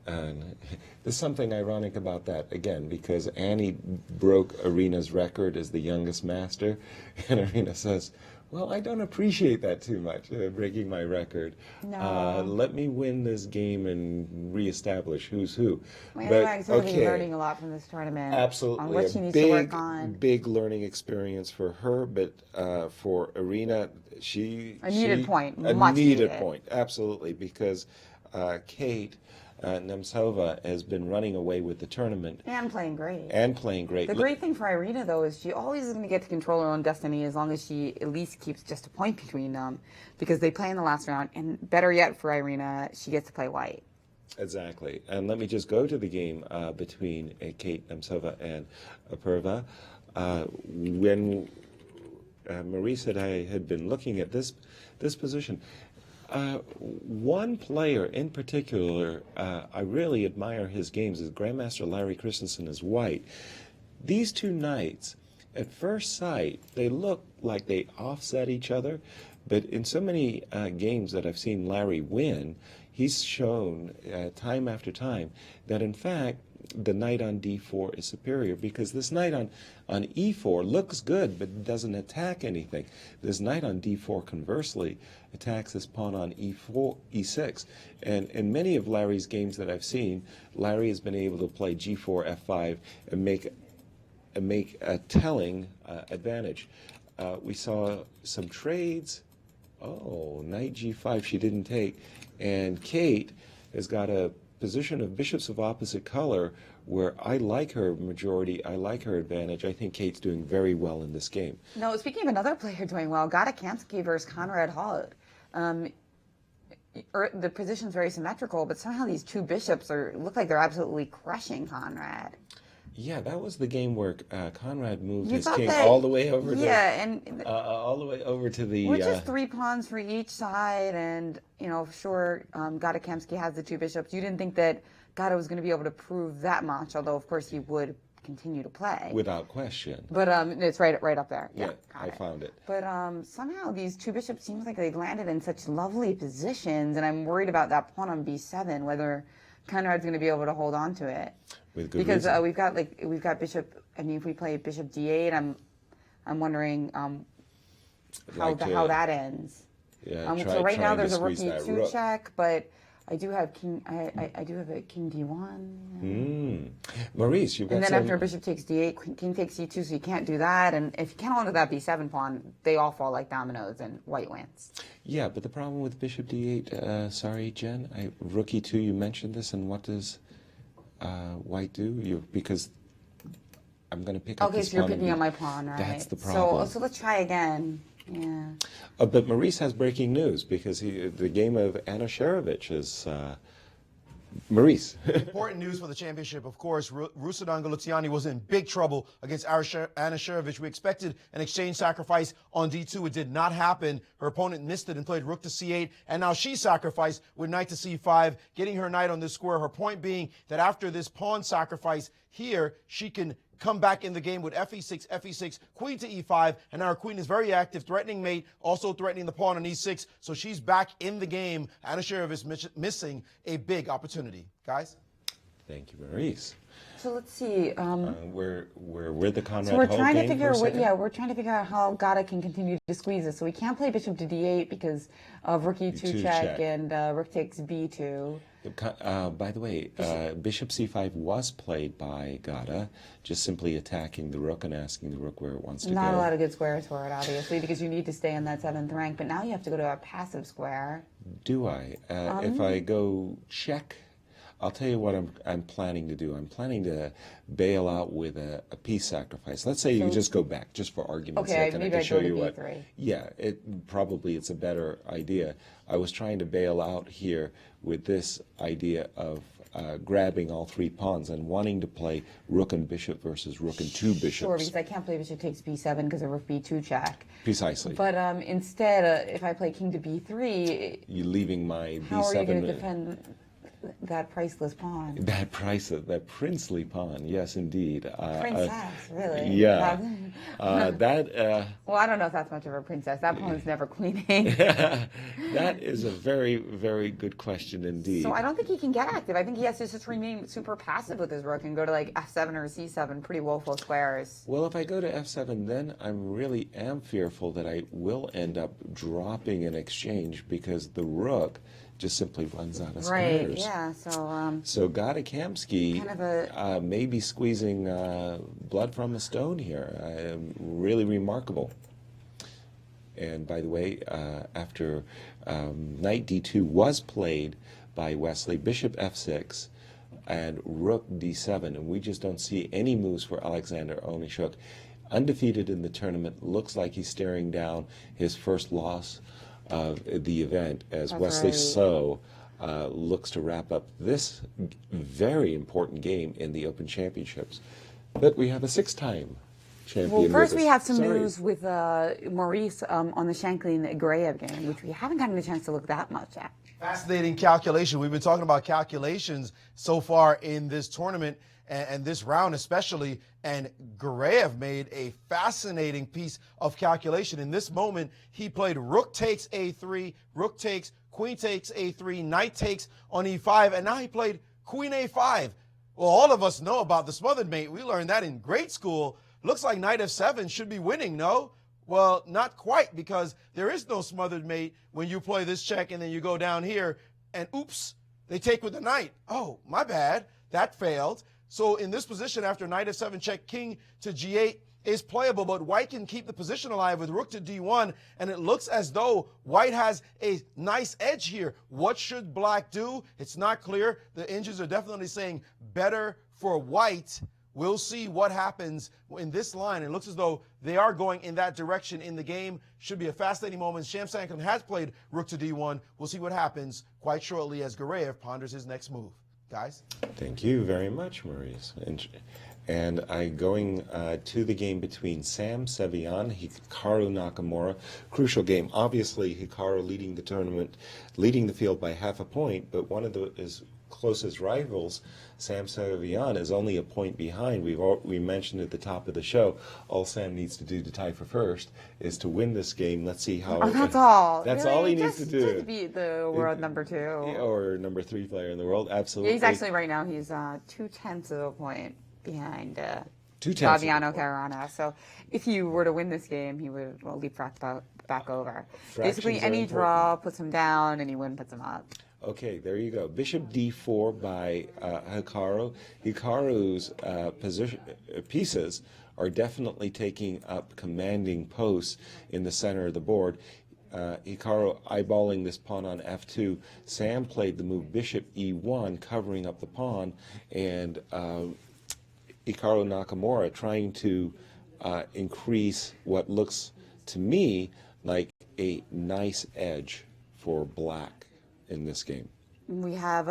C: There's something ironic about that, again, because Annie broke Irina's record as the youngest master, and Irina says, well, I don't appreciate that too much, breaking my record.
J: No.
C: Let me win this game and reestablish who's who.
J: Well, Annie Wang's really learning a lot from this tournament.
C: Absolutely.
J: On what she needs to work on.
C: Big learning experience for her, but for Irina,
J: A needed point.
C: Much needed point, absolutely, because Kate Nemtsova has been running away with the tournament.
J: And playing great.
C: The
J: great thing for Irina, though, is she always is going to get to control her own destiny as long as she at least keeps just a point between them, because they play in the last round, and better yet for Irina, she gets to play white.
C: Exactly. And let me just go to the game between Kate Nemtsova and Apurva. When Maurice and I had been looking at this position, one player in particular, I really admire his games, is Grandmaster Larry Christensen as white. These two knights, at first sight, they look like they offset each other, but in so many games that I've seen Larry win, he's shown time after time that in fact the knight on d4 is superior, because this knight on e4 looks good but doesn't attack anything. This knight on d4 conversely attacks this pawn on e6. And in many of Larry's games that I've seen, Larry has been able to play g4, f5 and make a telling advantage. We saw some trades. Oh, knight g5 she didn't take. And Kate has got a position of bishops of opposite color where I like her majority, I like her advantage. I think Kate's doing very well in this game.
J: No, speaking of another player doing well, Gata Kamsky versus Conrad Holt. The position's very symmetrical, but somehow these two bishops look like they're absolutely crushing Conrad.
C: Yeah, that was the game where Conrad moved his king all the way over to all the way over to the.
J: With just 3 pawns for each side, and sure, Gata Kamsky has the two bishops. You didn't think that Gata was going to be able to prove that much, although of course he would continue to play
C: without question.
J: But it's right up there.
C: Yeah, I found it.
J: But somehow these two bishops seems like they landed in such lovely positions, and I'm worried about that pawn on b7, whether Conrad's going to be able to hold on to it.
C: With good
J: because
C: reason.
J: we've got bishop. I mean, if we play bishop d8, I'm wondering how that ends.
C: Yeah.
J: So right now there's a rook e2 check, but I do have king. I do have a king d1.
C: Maurice, you've got.
J: And then after bishop takes d8, king takes c2, so you can't do that. And if you can't hold that b7 pawn, they all fall like dominoes, and white wins.
C: Yeah, but the problem with bishop d8, sorry, Jen, rook e2. You mentioned this, and what does white do? Because I'm going to pick up this
J: so you're
C: pawn.
J: picking up my pawn, right?
C: That's the problem.
J: So let's try again. Yeah.
C: But Maurice has breaking news, because the game of Anna Sharovich is Maurice.
D: Important news for the championship, of course. Rusadanga Luciani was in big trouble against Anna Sharovich. We expected an exchange sacrifice on d2. It did not happen. Her opponent missed it and played rook to c8, and now she sacrificed with knight to c5, getting her knight on this square. Her point being that after this pawn sacrifice here, she can come back in the game with fe6, queen to e5, and now her queen is very active, threatening mate, also threatening the pawn on e6, so she's back in the game. Anna Sharovich missing a big opportunity. Guys?
C: Thank you, Maurice.
J: So let's see.
C: We're with the Conrad.
J: So we're trying to figure we're trying to figure out how Gata can continue to squeeze it. So we can't play bishop to d8 because of rook e2 check and rook takes b2.
C: By the way, bishop c5 was played by Gata, just simply attacking the rook and asking the rook where it wants to go.
J: Not a lot of good squares for it, obviously, because you need to stay in that 7th rank. But now you have to go to a passive square.
C: Do I? If I go check. I'll tell you what I'm planning to do. I'm planning to bail out with a piece sacrifice. Let's say you just go back, just for argument's sake, and I can show you what. Yeah, it's a better idea. I was trying to bail out here with this idea of grabbing all 3 pawns and wanting to play rook and bishop versus rook and 2 bishops.
J: Sure, because I can't play bishop takes b7 because of rook b2 check.
C: Precisely.
J: But instead, if I play king to b3,
C: you're leaving my b7.
J: How are you going to defend that priceless pawn?
C: That princely pawn, yes, indeed.
J: Princess, really?
C: Yeah.
J: Well, I don't know if that's much of a princess. That pawn's never queen A.
C: That is a very, very good question indeed.
J: So I don't think he can get active. I think he has to just remain super passive with his rook and go to like f7 or c7, pretty woeful squares.
C: Well, if I go to f7, then I really am fearful that I will end up dropping an exchange because the rook just simply runs out of squares.
J: Right, yeah,
C: so Gadakamsky
J: kind of
C: may be squeezing blood from a stone here. Really remarkable. And by the way, after knight d2 was played by Wesley, bishop f6 and rook d7, and we just don't see any moves for Alexander Onyshuk. Undefeated in the tournament, looks like he's staring down his first loss of the event as Wesley So looks to wrap up this very important game in the Open Championships. But we have a 6-time champion.
J: Well, first we have some
C: Sorry.
J: news with Maurice on the Shankly-Grayev game, which we haven't gotten a chance to look that much at.
D: Fascinating calculation. We've been talking about calculations so far in this tournament and this round especially, and Grayev made a fascinating piece of calculation. In this moment, he played rook takes a3, rook takes, queen takes a3, knight takes on e5, and now he played queen a5. Well, all of us know about the smothered mate. We learned that in grade school. Looks like knight f7 should be winning, no? Well, not quite, because there is no smothered mate when you play this check and then you go down here and oops, they take with the knight. Oh, my bad. That failed. So in this position, after knight f7 check, king to g8 is playable, but white can keep the position alive with rook to d1, and it looks as though white has a nice edge here. What should black do? It's not clear. The engines are definitely saying better for white. We'll see what happens in this line. It looks as though they are going in that direction in the game. Should be a fascinating moment. Shamsankan has played rook to d1. We'll see what happens quite shortly as Grayev ponders his next move. Guys?
C: Thank you very much, Maurice. And going to the game between Sam Sevian, Hikaru Nakamura. Crucial game. Obviously, Hikaru leading the tournament, leading the field by half a point, but one of his closest rivals, Sam Sevian, is only a point behind. We mentioned at the top of the show, all Sam needs to do to tie for first is to win this game. Let's see how.
J: Oh, that's all.
C: That's
J: really?
C: all he needs to do.
J: Just to beat the world number 2.
C: Or number 3 player in the world. Absolutely.
J: Yeah, he's actually right now, he's 0.2 of a point behind
C: 2/10
J: Fabiano Caruana. So if you were to win this game, he would leapfrog back over. Basically, any draw puts him down, any win puts him up.
C: Okay, there you go. Bishop d4 by Hikaru. Hikaru's pieces are definitely taking up commanding posts in the center of the board. Hikaru eyeballing this pawn on f2. Sam played the move bishop e1, covering up the pawn, and Hikaru Nakamura trying to increase what looks to me like a nice edge for black in this game.
J: We have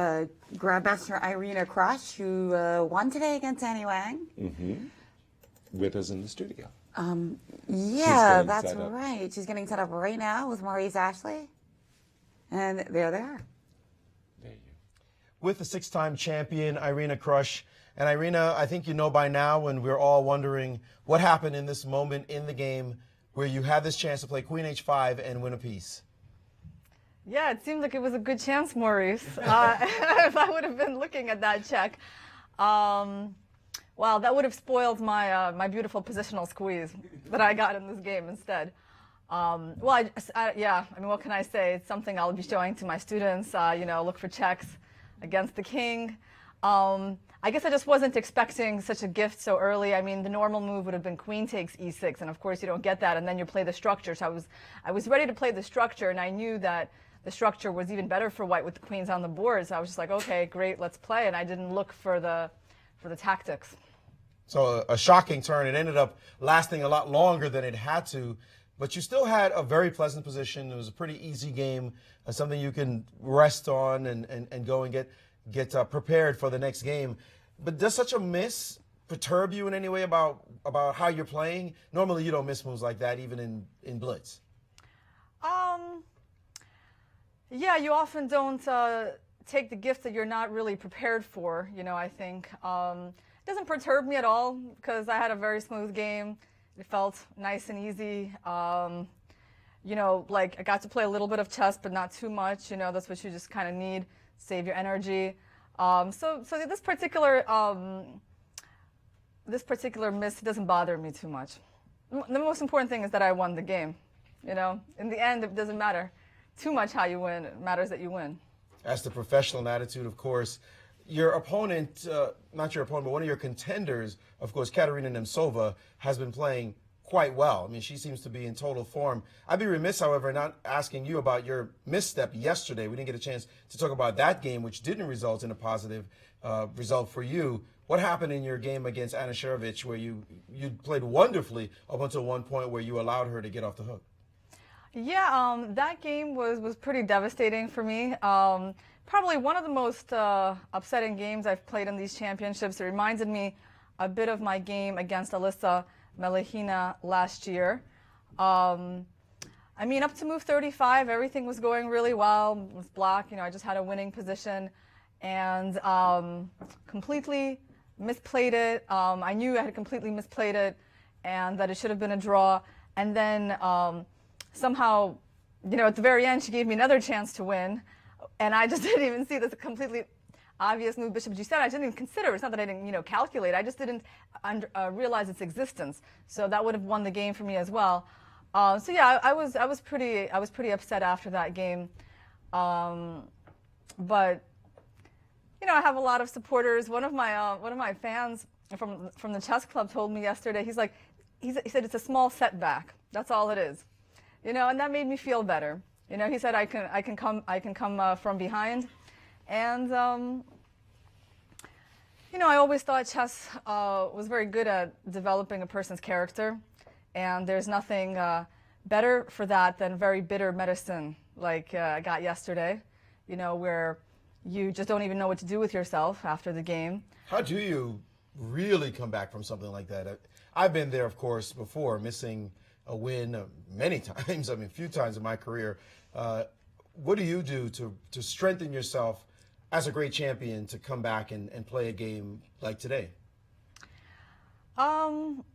J: Grandmaster Irina Krush, who won today against Annie Wang.
C: With us in the studio.
J: Yeah, that's right. She's getting set up right now with Maurice Ashley. And there they are.
C: There you go.
D: With the 6-time champion, Irina Krush. And Irina, I think you know by now, and we're all wondering what happened in this moment in the game where you had this chance to play Queen H5 and win a piece.
L: Yeah, it seemed like it was a good chance, Maurice. If I would have been looking at that check, well, that would have spoiled my my beautiful positional squeeze that I got in this game instead. Well, yeah, I mean, what can I say? It's something I'll be showing to my students. You know, look for checks against the king. I guess I just wasn't expecting such a gift so early. I mean, the normal move would have been queen takes e6, and of course you don't get that, and then you play the structure. So I was ready to play the structure, and I knew that the structure was even better for white with the queens on the board. So I was just like, okay, great, let's play. And I didn't look for the tactics.
D: So a shocking turn. It ended up lasting a lot longer than it had to, but you still had a very pleasant position. It was a pretty easy game, something you can rest on and go and get prepared for the next game. But does such a miss perturb you in any way about how you're playing? Normally you don't miss moves like that, even in blitz.
L: Yeah, you often don't take the gift that you're not really prepared for, I think. It doesn't perturb me at all because I had a very smooth game. It felt nice and easy. Like I got to play a little bit of chess, but not too much. That's what you just kind of need, save your energy. So this particular miss doesn't bother me too much. The most important thing is that I won the game. In the end, it doesn't matter too much how you win. It matters that you win.
D: That's the professional attitude, of course. Your opponent, not your opponent, but one of your contenders, of course, Katerina Nemcova, has been playing quite well. I mean, she seems to be in total form. I'd be remiss, however, not asking you about your misstep yesterday. We didn't get a chance to talk about that game, which didn't result in a positive result for you. What happened in your game against Anna Sherovich where you played wonderfully up until one point where you allowed her to get off the hook?
L: Yeah, that game was pretty devastating for me. Probably one of the most upsetting games I've played in these championships. It reminded me a bit of my game against Alyssa Melihina last year. I mean, up to move 35, everything was going really well. It was blocked, I just had a winning position and completely misplayed it. I knew I had completely misplayed it and that it should have been a draw. And then somehow, at the very end, she gave me another chance to win. And I just didn't even see this completely obvious move, Bishop G7. I didn't even consider it. It's not that I didn't, calculate. I just didn't realize its existence. So that would have won the game for me as well. So yeah, I was pretty upset after that game. But I have a lot of supporters. One of my fans from the chess club told me yesterday. He said it's a small setback. That's all it is. And that made me feel better. He said I can come from behind, and I always thought chess was very good at developing a person's character, and there's nothing better for that than very bitter medicine like I got yesterday. Where you just don't even know what to do with yourself after the game.
D: How do you really come back from something like that? I've been there, of course, before, missing a win many times. I mean, a few times in my career. What do you do to strengthen yourself as a great champion to come back and play a game like today?
L: Well,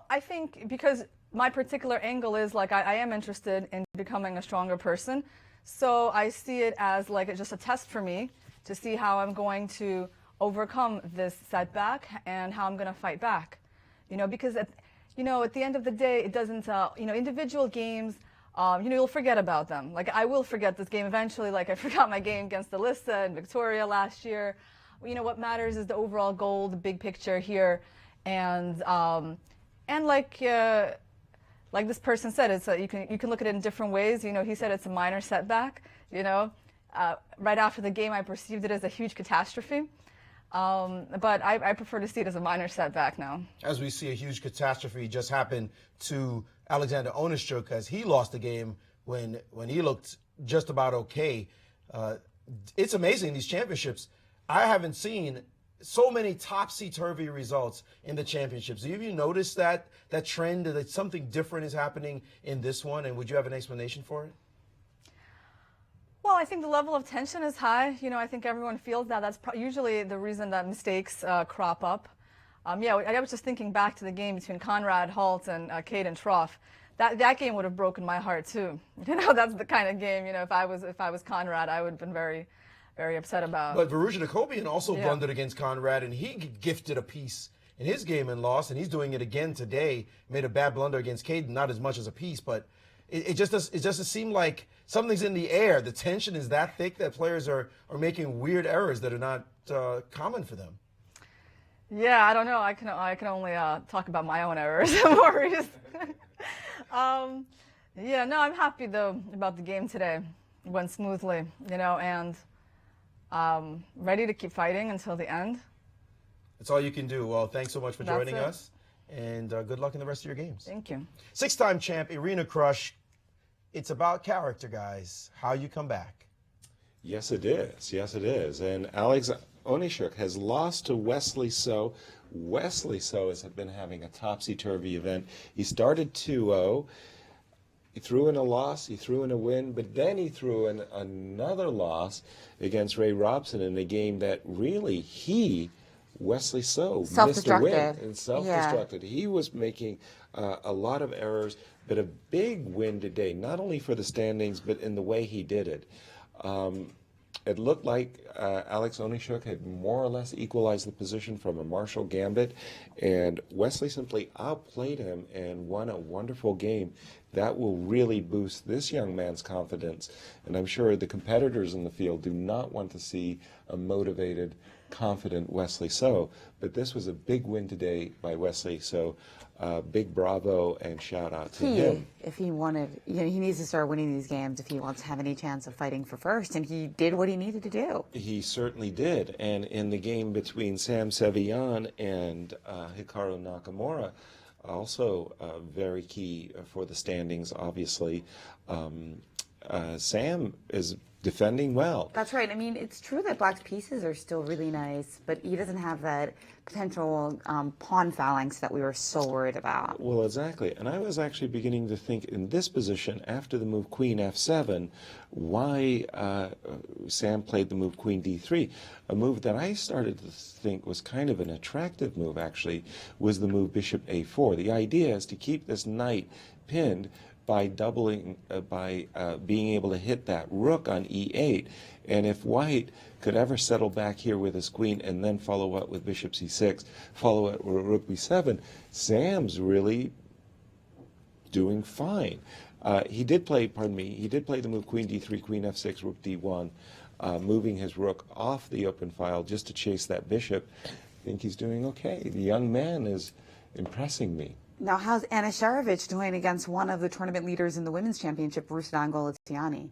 L: I think because my particular angle is like I am interested in becoming a stronger person. So I see it as like it's just a test for me to see how I'm going to overcome this setback and how I'm going to fight back. Because at the end of the day, it doesn't, individual games, you'll forget about them. Like I will forget this game eventually, like I forgot my game against Alyssa and Victoria last year. What matters is the overall goal, the big picture here. And like this person said, it's you can look at it in different ways. He said it's a minor setback. Right after the game, I perceived it as a huge catastrophe. But I prefer to see it as a minor setback now. As we see, a huge catastrophe just happened to Alexander Onishchuk as he lost the game when he looked just about okay. It's amazing, these championships. I haven't seen so many topsy-turvy results in the championships. Have you noticed that trend, that something different is happening in this one, and would you have an explanation for it? Well, I think the level of tension is high. I think everyone feels that. That's usually the reason that mistakes crop up. I was just thinking back to the game between Conrad Halt and Caden Trough. That game would have broken my heart too. That's the kind of game. If I was Conrad, I would have been very, very upset about. But Varuzha Jacobian also blundered against Conrad, and he gifted a piece in his game and lost, and he's doing it again today. Made a bad blunder against Caden, not as much as a piece, but it just doesn't seem like something's in the air. The tension is that thick that players are making weird errors that are not common for them. Yeah, I don't know. I can only talk about my own errors, Maurice. I'm happy though about the game today. went smoothly, and ready to keep fighting until the end.
D: That's all you can do. Well, thanks so much for
L: That's
D: joining
L: it.
D: us, and good luck in the rest of your games.
L: Thank you.
D: Six-time champ, Irina Crush. It's about character, guys, how you come back.
C: Yes, it is. Yes, it is. And Alex Onishuk has lost to Wesley So. Wesley So has been having a topsy-turvy event. He started 2-0. He threw in a loss, he threw in a win, but then he threw in another loss against Ray Robson in a game that really Wesley So, missed a win
J: Self-destructed.
C: and self-destructed. He was making a lot of errors, but a big win today, not only for the standings, but in the way he did it. It looked like Alex Onishuk had more or less equalized the position from a Marshall gambit, and Wesley simply outplayed him and won a wonderful game. That will really boost this young man's confidence, and I'm sure the competitors in the field do not want to see a motivated, confident Wesley So, but this was a big win today by Wesley So. Big bravo and shout out to him.
J: If he wanted, he needs to start winning these games if he wants to have any chance of fighting for first, and he did what he needed to do.
C: He certainly did, and in the game between Sam Sevian and Hikaru Nakamura, also very key for the standings, obviously. Sam is defending well.
J: That's right. I mean, it's true that Black's pieces are still really nice, but he doesn't have that potential pawn phalanx that we were so worried about.
C: Well, exactly. And I was actually beginning to think in this position, after the move Queen F7, why Sam played the move Queen D3. A move that I started to think was kind of an attractive move, actually, was the move Bishop A4. The idea is to keep this knight pinned by doubling, by being able to hit that rook on E8. And if White could ever settle back here with his queen and then follow up with Bishop C6, follow up with Rook B7, Sam's really doing fine. He did play the move Queen D3, Queen F6, Rook D1, moving his rook off the open file just to chase that bishop. I think he's doing okay. The young man is impressing me.
J: Now, how's Anna Sharovich doing against one of the tournament leaders in the women's championship, Ruslan Goletiani?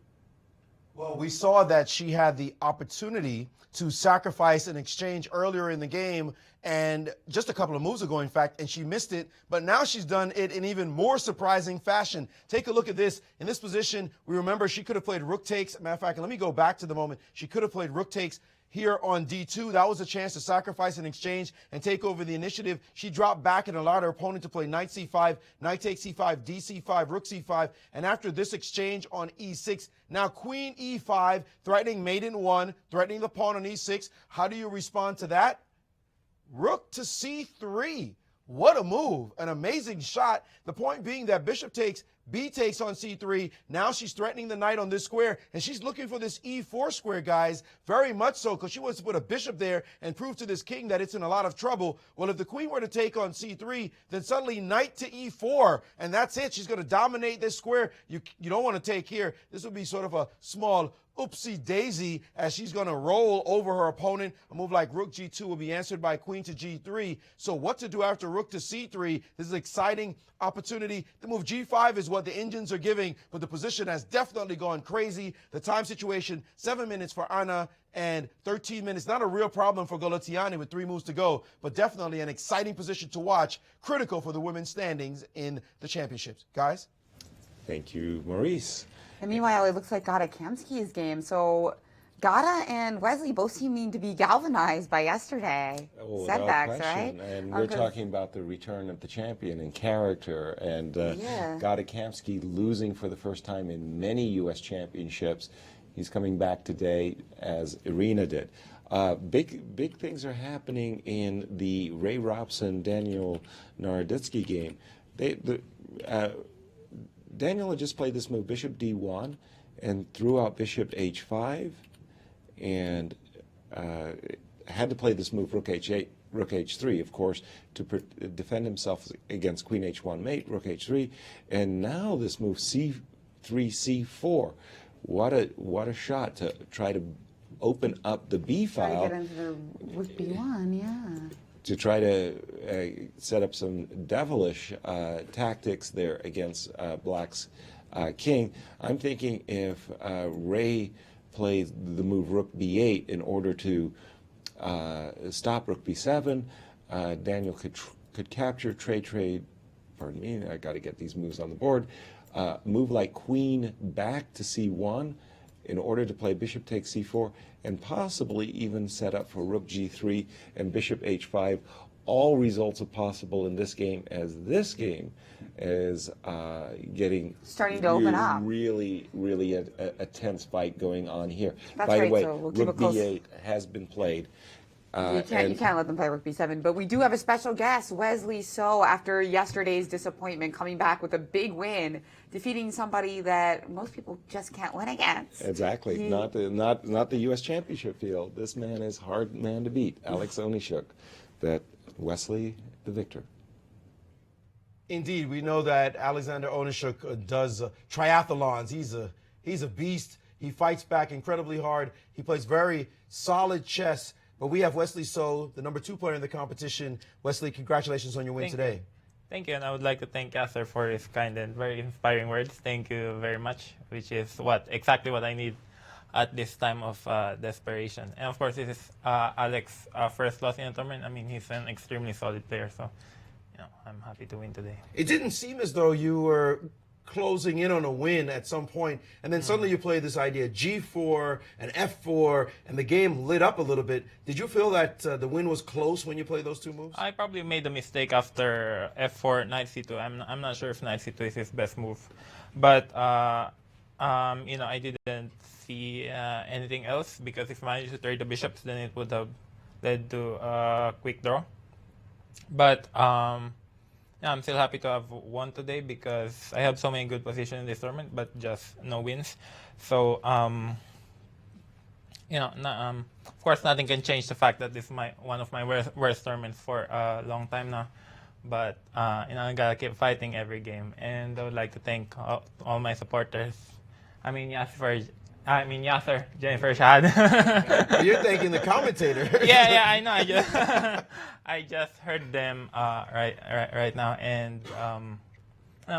D: Well, we saw that she had the opportunity to sacrifice an exchange earlier in the game, and just a couple of moves ago, in fact, and she missed it. But now she's done it in even more surprising fashion. Take a look at this. In this position, we remember she could have played rook takes. Matter of fact, let me go back to the moment. She could have played rook takes here on D2. That was a chance to sacrifice an exchange and take over the initiative. She dropped back and allowed her opponent to play knight C5, knight takes C5, D C5, rook C5. And after this exchange on E6, now Queen E5, threatening mate in 1, threatening the pawn on E6. How do you respond to that? Rook to C3. What a move. An amazing shot. The point being that bishop takes, B takes on C3. Now she's threatening the knight on this square, and she's looking for this E4 square, guys, very much so, because she wants to put a bishop there and prove to this king that it's in a lot of trouble. Well, if the queen were to take on C3, then suddenly knight to E4, and that's it. She's going to dominate this square. You don't want to take here. This would be sort of a small oopsie daisy as she's going to roll over her opponent. A move like rook G2 will be answered by queen to G3. So what to do after rook to C3? This is an exciting opportunity. The move G5 is what the engines are giving, but the position has definitely gone crazy. The time situation, 7 minutes for Anna and 13 minutes. Not a real problem for Goletiani with 3 moves to go, but definitely an exciting position to watch. Critical for the women's standings in the championships. Guys?
C: Thank you, Maurice.
J: And meanwhile, it looks like Gata Kamsky's game. So Gata and Wesley both seem to be galvanized by yesterday.
C: Oh,
J: setbacks,
C: without question.
J: right?
C: And we're talking about the return of the champion in character, and Gata Kamsky losing for the first time in many U.S. championships. He's coming back today as Irina did. Big things are happening in the Ray Robson Daniel Naroditsky game. Daniel had just played this move, Bishop D1, and threw out Bishop H5, and had to play this move, Rook H8, Rook H3, of course, to defend himself against Queen H1 mate, Rook H3, and now this move C3, C4. What a shot to try to open up the B file.
J: Try to get into the Rook B1, yeah.
C: To try to set up some devilish tactics there against Black's king. I'm thinking if Ray plays the move rook b8 in order to stop rook b7, Daniel could capture, trade, pardon me, I got to get these moves on the board, move like queen back to c1 in order to play bishop takes c4, and possibly even set up for rook g3 and bishop h5. All results are possible in this game, as this game is
J: starting to open up.
C: Really a tense fight going on here.
J: That's
C: By
J: right,
C: the way,
J: so we'll keep
C: rook
J: it close.
C: b8 has been played.
J: You can't let them play rook b7. But we do have a special guest, Wesley So, after yesterday's disappointment, coming back with a big win, defeating somebody that most people just can't win against.
C: Exactly. Not the U.S. Championship field. This man is hard man to beat. Alex Onishuk. That Wesley, the victor.
D: Indeed, we know that Alexander Onishuk does triathlons. He's a beast. He fights back incredibly hard. He plays very solid chess. But we have Wesley So, the #2 player in the competition. Wesley, congratulations on your win today.
M: Thank you, and I would like to thank Yasser for his kind and very inspiring words. Thank you very much, which is exactly what I need at this time of desperation. And of course, this is Alex's first loss in a tournament. I mean, he's an extremely solid player, so I'm happy to win today.
D: It didn't seem as though you were closing in on a win at some point, and then suddenly you played this idea G4 and F4, and the game lit up a little bit. Did you feel that the win was close when you played those two moves?
M: I probably made a mistake after F4, Knight C2. I'm not sure if Knight C2 is his best move, but I didn't see anything else, because if I managed to trade the bishops, then it would have led to a quick draw. But I'm still happy to have won today, because I have so many good positions in this tournament, but just no wins. So, of course, nothing can change the fact that this is one of my worst tournaments for a long time now. But, I gotta keep fighting every game. And I would like to thank all my supporters. Yasser, Jennifer Shahade.
D: You're thanking the commentator.
M: Yeah, I know. I just heard them right now, and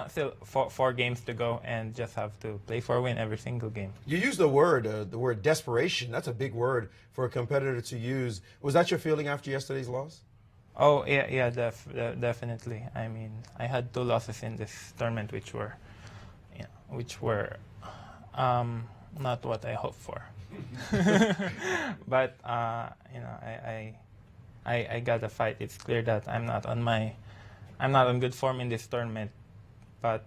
M: still four games to go, and just have to play for a win every single game.
D: You used the word desperation. That's a big word for a competitor to use. Was that your feeling after yesterday's loss?
M: Oh yeah, definitely. I mean, I had 2 losses in this tournament, which were not what I hoped for. But I gotta fight. It's clear that I'm not on good form in this tournament, but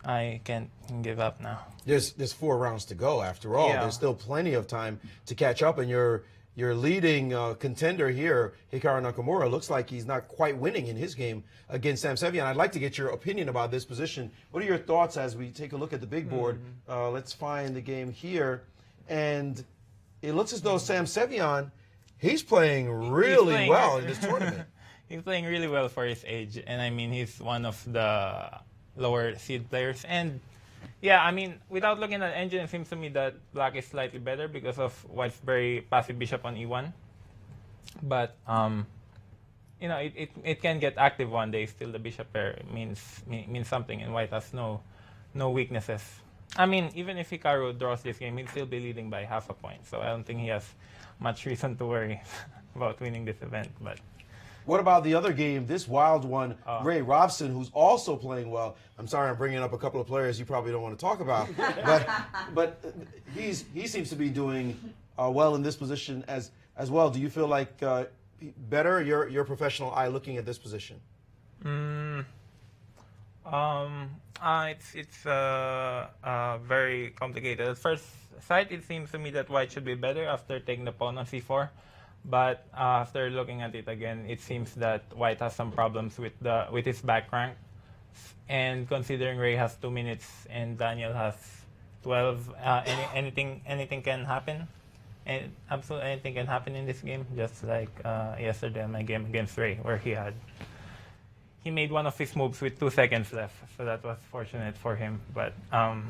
M: I can't give up now.
D: There's 4 rounds to go after all.
M: Yeah.
D: There's still plenty of time to catch up, and your leading contender here, Hikaru Nakamura, looks like he's not quite winning in his game against Sam Sevian. I'd like to get your opinion about this position. What are your thoughts as we take a look at the big board? Let's find the game here. And it looks as though Sam Sevian, he's playing really well in this tournament.
M: He's playing really well for his age. And I mean, he's one of the lower seed players. And yeah, I mean, without looking at the engine, it seems to me that black is slightly better because of white's very passive bishop on e1. But, it can get active one day. Still, the bishop pair means something, and white has no weaknesses. I mean, even if Hikaru draws this game, he'll still be leading by half a point. So I don't think he has much reason to worry about winning this event. But
D: what about the other game, this wild one, Ray Robson, who's also playing well? I'm sorry I'm bringing up a couple of players you probably don't want to talk about, but he seems to be doing well in this position as well. Do you feel like better, your professional eye looking at this position?
M: It's very complicated. At first sight, it seems to me that white should be better after taking the pawn on c4. But after looking at it again, it seems that white has some problems with his back rank. And considering Ray has 2 minutes and Daniel has 12, anything can happen. And absolutely anything can happen in this game, just like yesterday in my game against Ray, where he made one of his moves with 2 seconds left. So that was fortunate for him. But
D: that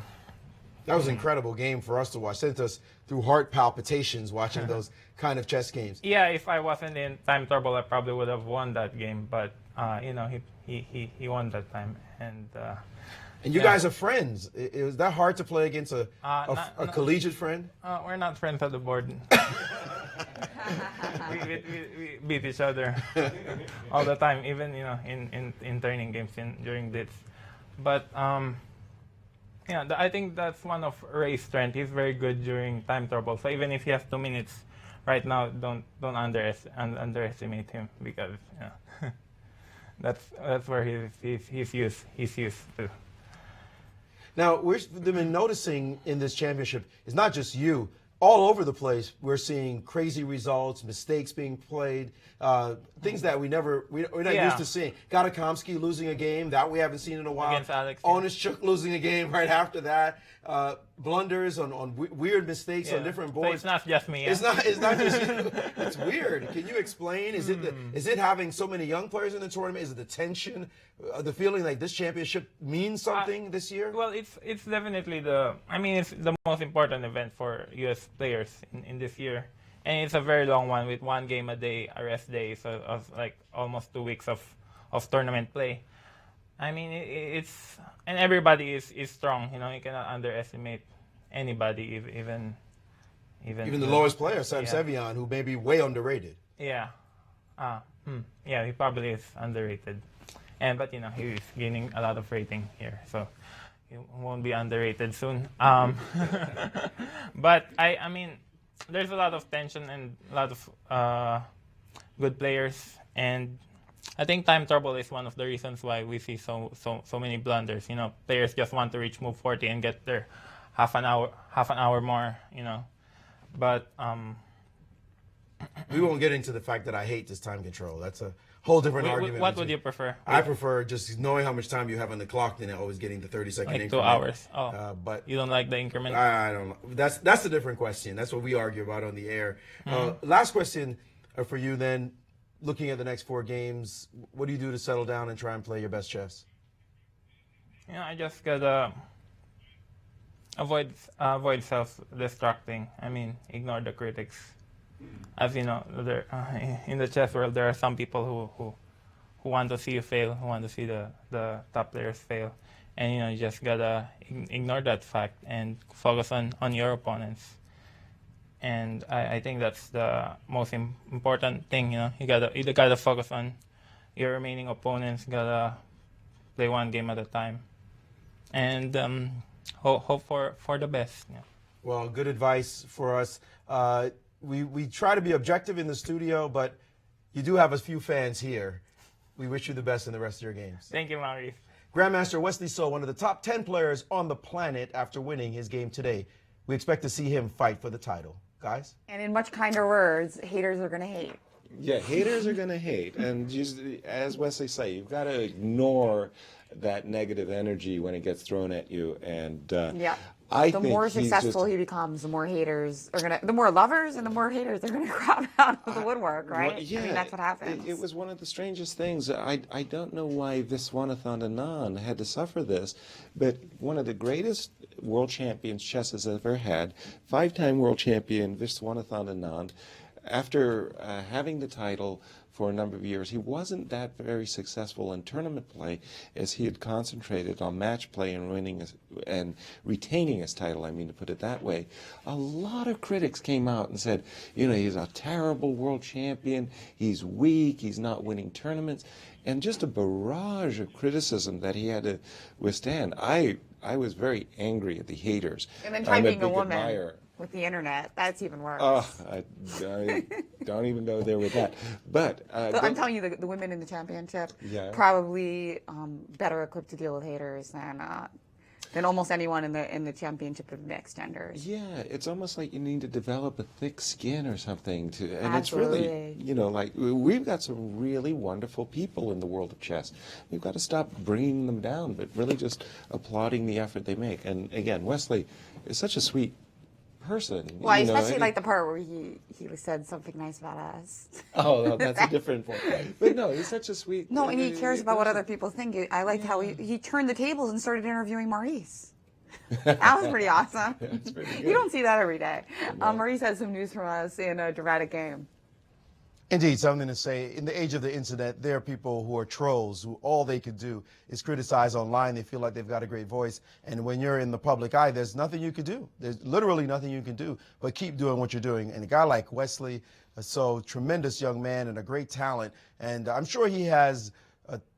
D: was an incredible game for us to watch. Sent us through heart palpitations watching those kind of chess games.
M: Yeah, if I wasn't in time trouble, I probably would have won that game. But he won that time, and
D: And you guys are friends. Is that hard to play against a collegiate friend?
M: We're not friends at the board. we beat each other all the time, even in training games during this. But I think that's one of Ray's strengths. He's very good during time trouble. So even if he has 2 minutes right now, don't underestimate him, because that's where he's used to.
D: Now, we've been noticing in this championship, it's not just you. All over the place, we're seeing crazy results, mistakes being played, things that we're not used to seeing. Gatakomsky losing a game that we haven't seen in a while.
M: Against Alex.
D: Onishchuk losing a game right after that. Blunders on weird mistakes on different boards.
M: So it's not just me. Yeah?
D: It's not just you. It's weird. Can you explain? Is it having so many young players in the tournament? Is it the tension, the feeling like this championship means something this year?
M: Well, it's definitely it's the most important event for U.S. players in this year, and it's a very long one with 1 game a day, a rest day, so of like almost 2 weeks of tournament play. I mean, and everybody is strong. You cannot underestimate anybody, even
D: the lowest player, Sam Sevian, who may be way underrated.
M: Yeah, he probably is underrated, but he's gaining a lot of rating here, so he won't be underrated soon. But I mean, there's a lot of tension and a lot of good players, and I think time trouble is one of the reasons why we see so many blunders. Players just want to reach move 40 and get their half an hour more. But
D: we won't get into the fact that I hate this time control. That's a whole different argument.
M: What would you prefer?
D: I prefer just knowing how much time you have on the clock than always getting the 30-second
M: like
D: increment.
M: 2 hours.
D: But
M: you don't like the increment?
D: I don't know. That's a different question. That's what we argue about on the air. Last question for you then. Looking at the next 4 games, what do you do to settle down and try and play your best chess?
M: I just gotta avoid self-destructing. I mean, ignore the critics. As you know, in the chess world, there are some people who want to see you fail, who want to see the top players fail, and you just gotta ignore that fact and focus on your opponents. And I think that's the most important thing. You gotta focus on your remaining opponents. You gotta play 1 game at a time, and hope for the best. Yeah.
D: Well, good advice for us. We try to be objective in the studio, but you do have a few fans here. We wish you the best in the rest of your games.
M: Thank you, Maurice.
D: Grandmaster Wesley So, one of the top 10 players on the planet after winning his game today. We expect to see him fight for the title. Guys?
J: And in much kinder words, haters are going to hate.
C: Yeah, haters are going to hate. And just, as Wesley say, you've got to ignore that negative energy when it gets thrown at you. And
J: the more successful he becomes, the more haters are the more lovers and the more haters are going to crowd out of the woodwork, right?
C: Well, yeah,
J: I mean, that's what happens.
C: It was one of the strangest things. I don't know why Viswanathan Anand had to suffer this, but one of the greatest world champions chess has ever had, 5-time world champion Viswanathan Anand, after having the title for a number of years, he wasn't that very successful in tournament play, as he had concentrated on match play and retaining his title, I mean, to put it that way. A lot of critics came out and said, he's a terrible world champion, he's weak, he's not winning tournaments, and just a barrage of criticism that he had to withstand. I was very angry at the haters.
J: And then try being a woman with the internet. That's even worse.
C: I don't even go there with that. But
J: I'm telling you, the women in the championship probably better equipped to deal with haters than almost anyone in the championship of mixed genders.
C: Yeah, it's almost like you need to develop a thick skin or something and
J: Absolutely.
C: It's really, like we've got some really wonderful people in the world of chess. We've got to stop bringing them down, but really just applauding the effort they make. And again, Wesley is such a sweet person.
J: Well, I especially like the part where he said something nice about us.
C: Oh, no, that's a different point. But no, he's such a sweet.
J: No, and he cares about what other people think. I liked how he turned the tables and started interviewing Maurice. That was pretty awesome.
C: That's pretty good.
J: You don't see that every day. No. Maurice has some news from us in a dramatic game.
D: Indeed, something to say. In the age of the internet, there are people who are trolls who all they could do is criticize online. They feel like they've got a great voice. And when you're in the public eye, there's nothing you can do. There's literally nothing you can do but keep doing what you're doing. And a guy like Wesley, so tremendous young man and a great talent. And I'm sure he has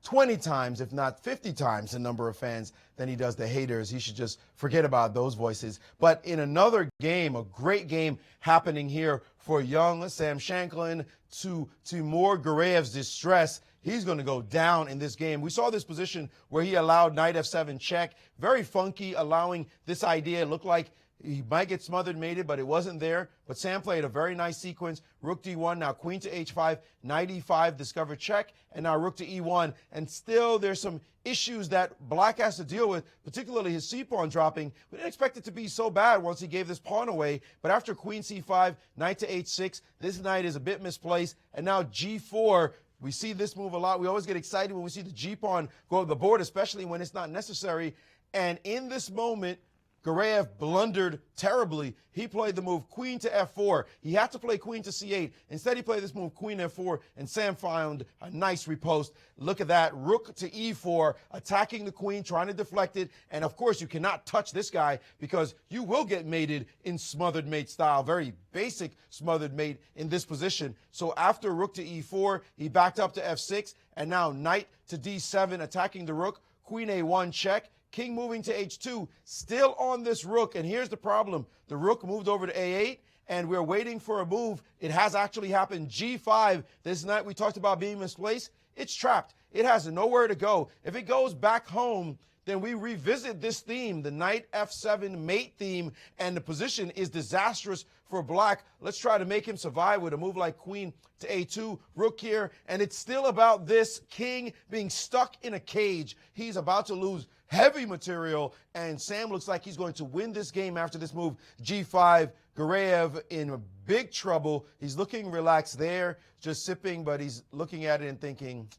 D: 20 times, if not 50 times, the number of fans than he does the haters. He should just forget about those voices. But in another game, a great game happening here for young Sam Shanklin, to Timur Garayev's distress. He's going to go down in this game. We saw this position where he allowed knight f7 check. Very funky, allowing this idea. It looked like he might get smothered mated, but it wasn't there. But Sam played a very nice sequence. Rook d1, now queen to h5, knight e5, discover check, and now rook to e1. And still there's some issues that black has to deal with, particularly his c-pawn dropping. We didn't expect it to be so bad once he gave this pawn away. But after queen c5, knight to h6, this knight is a bit misplaced. And now g4. We see this move a lot. We always get excited when we see the g-pawn go up the board, especially when it's not necessary. And in this moment, Garayev blundered terribly. He played the move queen to f4. He had to play queen to c8. Instead, he played this move queen f4, and Sam found a nice riposte. Look at that. Rook to e4, attacking the queen, trying to deflect it. And, of course, you cannot touch this guy because you will get mated in smothered mate style. Very basic smothered mate in this position. So after rook to e4, he backed up to f6, and now knight to d7, attacking the rook. Queen a1 check. King moving to h2, still on this rook. And here's the problem. The rook moved over to a8, and we're waiting for a move. It has actually happened. g5, this knight we talked about being misplaced, it's trapped. It has nowhere to go. If it goes back home, then we revisit this theme, the knight f7 mate theme, and the position is disastrous for black. Let's try to make him survive with a move like queen to a2, rook here, and it's still about this king being stuck in a cage. He's about to lose heavy material, and Sam looks like he's going to win this game after this move. g5, Garayev in big trouble. He's looking relaxed there, just sipping, but he's looking at it and thinking,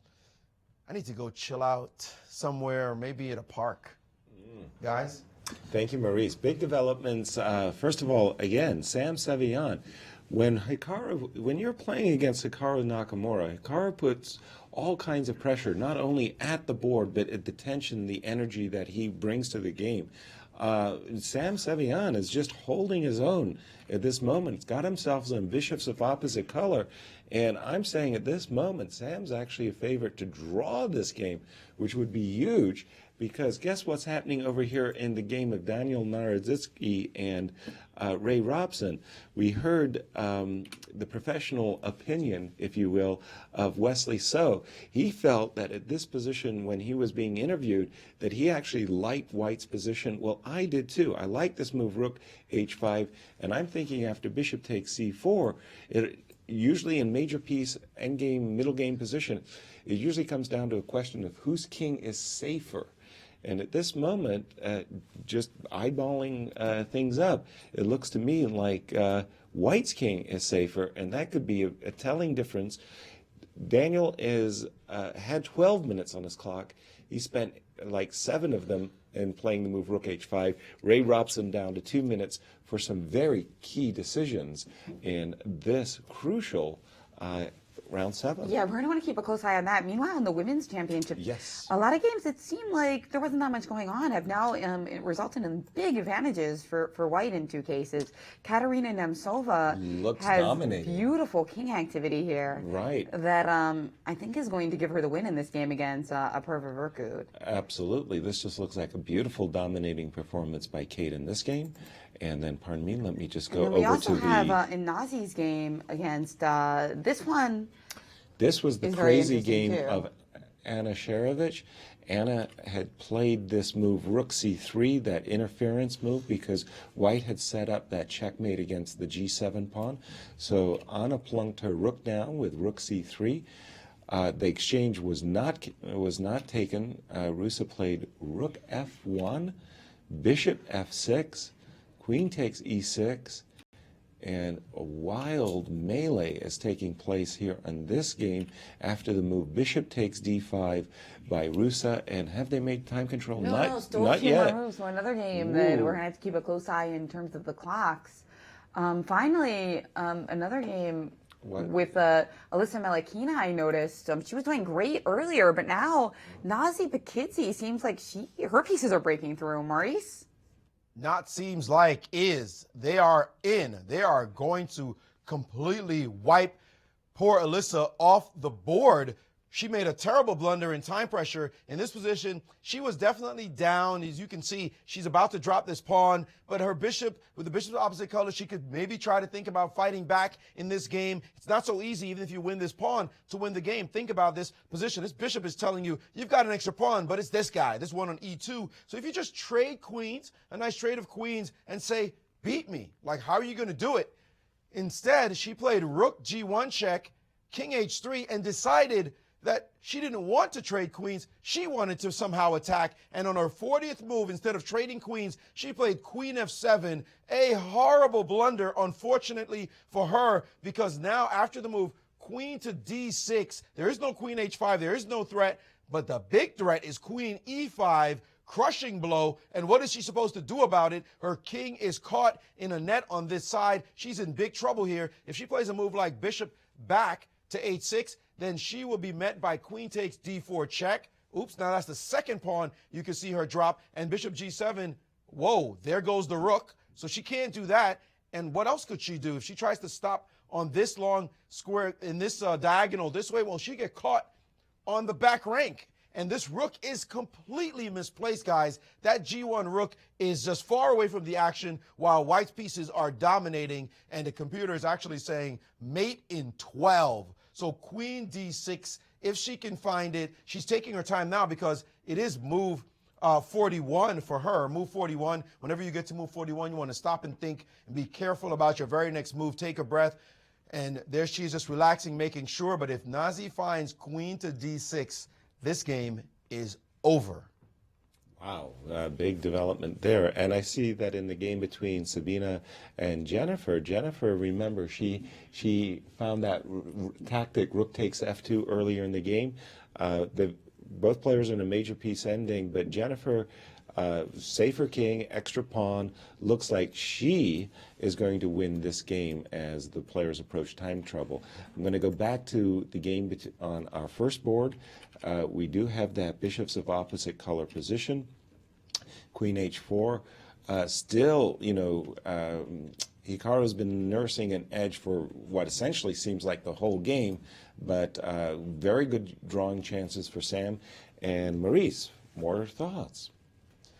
D: I need to go chill out somewhere, maybe at a park. Guys?
C: Thank you, Maurice. Big developments. First of all, again, Sam Seirawan. When you're playing against Hikaru Nakamura, Hikaru puts all kinds of pressure, not only at the board, but at the tension, the energy that he brings to the game. Sam Seirawan is just holding his own at this moment. He's got himself some bishops of opposite color, and I'm saying at this moment, Sam's actually a favorite to draw this game, which would be huge, because guess what's happening over here in the game of Daniel Narodzitsky and Ray Robson? We heard the professional opinion, if you will, of Wesley So. He felt that at this position, when he was being interviewed, that he actually liked White's position. Well, I did too. I like this move, rook h5, and I'm thinking after bishop takes c4, usually in major piece, endgame, middle game position, it usually comes down to a question of whose king is safer. And at this moment, just eyeballing things up, it looks to me like White's king is safer, and that could be a telling difference. Daniel had 12 minutes on his clock. He spent like 7 of them in playing the move rook h5. Ray Robson down to 2 minutes for some very key decisions in this crucial round 7.
J: Yeah, we're going to want to keep a close eye on that. Meanwhile, in the women's championship,
C: yes,
J: a lot of games it seemed like there wasn't that much going on have now resulted in big advantages for White in 2 cases. Katerina Nemtsova has
C: dominating.
J: Beautiful king activity here.
C: Right.
J: That I think is going to give her the win in this game against Apurva Virkud.
C: Absolutely. This just looks like a beautiful dominating performance by Kate in this game. And then, pardon me, let me just go over to the...
J: We also have in Nazi's game against this one.
C: This was the crazy game of Anna Sharovich. Anna had played this move, rook c3, that interference move, because White had set up that checkmate against the g7 pawn. So Anna plunked her rook down with rook c3. The exchange was not taken. Rusa played rook f1, bishop f6, queen takes e6, and a wild melee is taking place here in this game after the move bishop takes d5 by Rusa. And have they made time control?
J: Not
C: yet.
J: So another game that we're going to have to keep a close eye in terms of the clocks. Finally, another game with Alyssa Melakina, I noticed. She was doing great earlier, but now Nazi Bakidze seems like her pieces are breaking through. Maurice?
D: Not seems like, is. They are in. They are going to completely wipe poor Alyssa off the board. She made a terrible blunder in time pressure. In this position, she was definitely down. As you can see, she's about to drop this pawn, but her bishop, with the bishop's opposite color, she could maybe try to think about fighting back in this game. It's not so easy, even if you win this pawn, to win the game. Think about this position. This bishop is telling you, you've got an extra pawn, but it's this guy, this one on e2. So if you just trade queens, a nice trade of queens, and say, beat me, like, how are you going to do it? Instead, she played rook g1 check, king h3, and decided that she didn't want to trade queens. She wanted to somehow attack. And on her 40th move, instead of trading queens, she played queen f7. A horrible blunder, unfortunately for her, because now after the move, queen to d6, there is no queen h5, there is no threat, but the big threat is queen e5, crushing blow. And what is she supposed to do about it? Her king is caught in a net on this side. She's in big trouble here. If she plays a move like bishop back to h6, then she will be met by queen takes d4 check. Oops, now that's the second pawn you can see her drop. And bishop g7, whoa, there goes the rook. So she can't do that. And what else could she do? If she tries to stop on this long square, in this diagonal this way, well, she get caught on the back rank. And this rook is completely misplaced, guys. That g1 rook is just far away from the action while white's pieces are dominating. And the computer is actually saying mate in 12. So queen d6, if she can find it, she's taking her time now because it is move 41 for her. Move 41. Whenever you get to move 41, you want to stop and think and be careful about your very next move. Take a breath. And there she's just relaxing, making sure. But if Nazi finds queen to d6, this game is over.
C: Wow, big development there. And I see that in the game between Sabina and Jennifer. Jennifer, remember, she found that tactic rook takes f2 earlier in the game. Both players are in a major piece ending, but Jennifer, safer king, extra pawn, looks like she is going to win this game as the players approach time trouble. I'm going to go back to the game on our first board. We do have that bishops of opposite color position. Queen h4. Still, Hikaru's been nursing an edge for what essentially seems like the whole game, but very good drawing chances for Sam. And Maurice, more thoughts?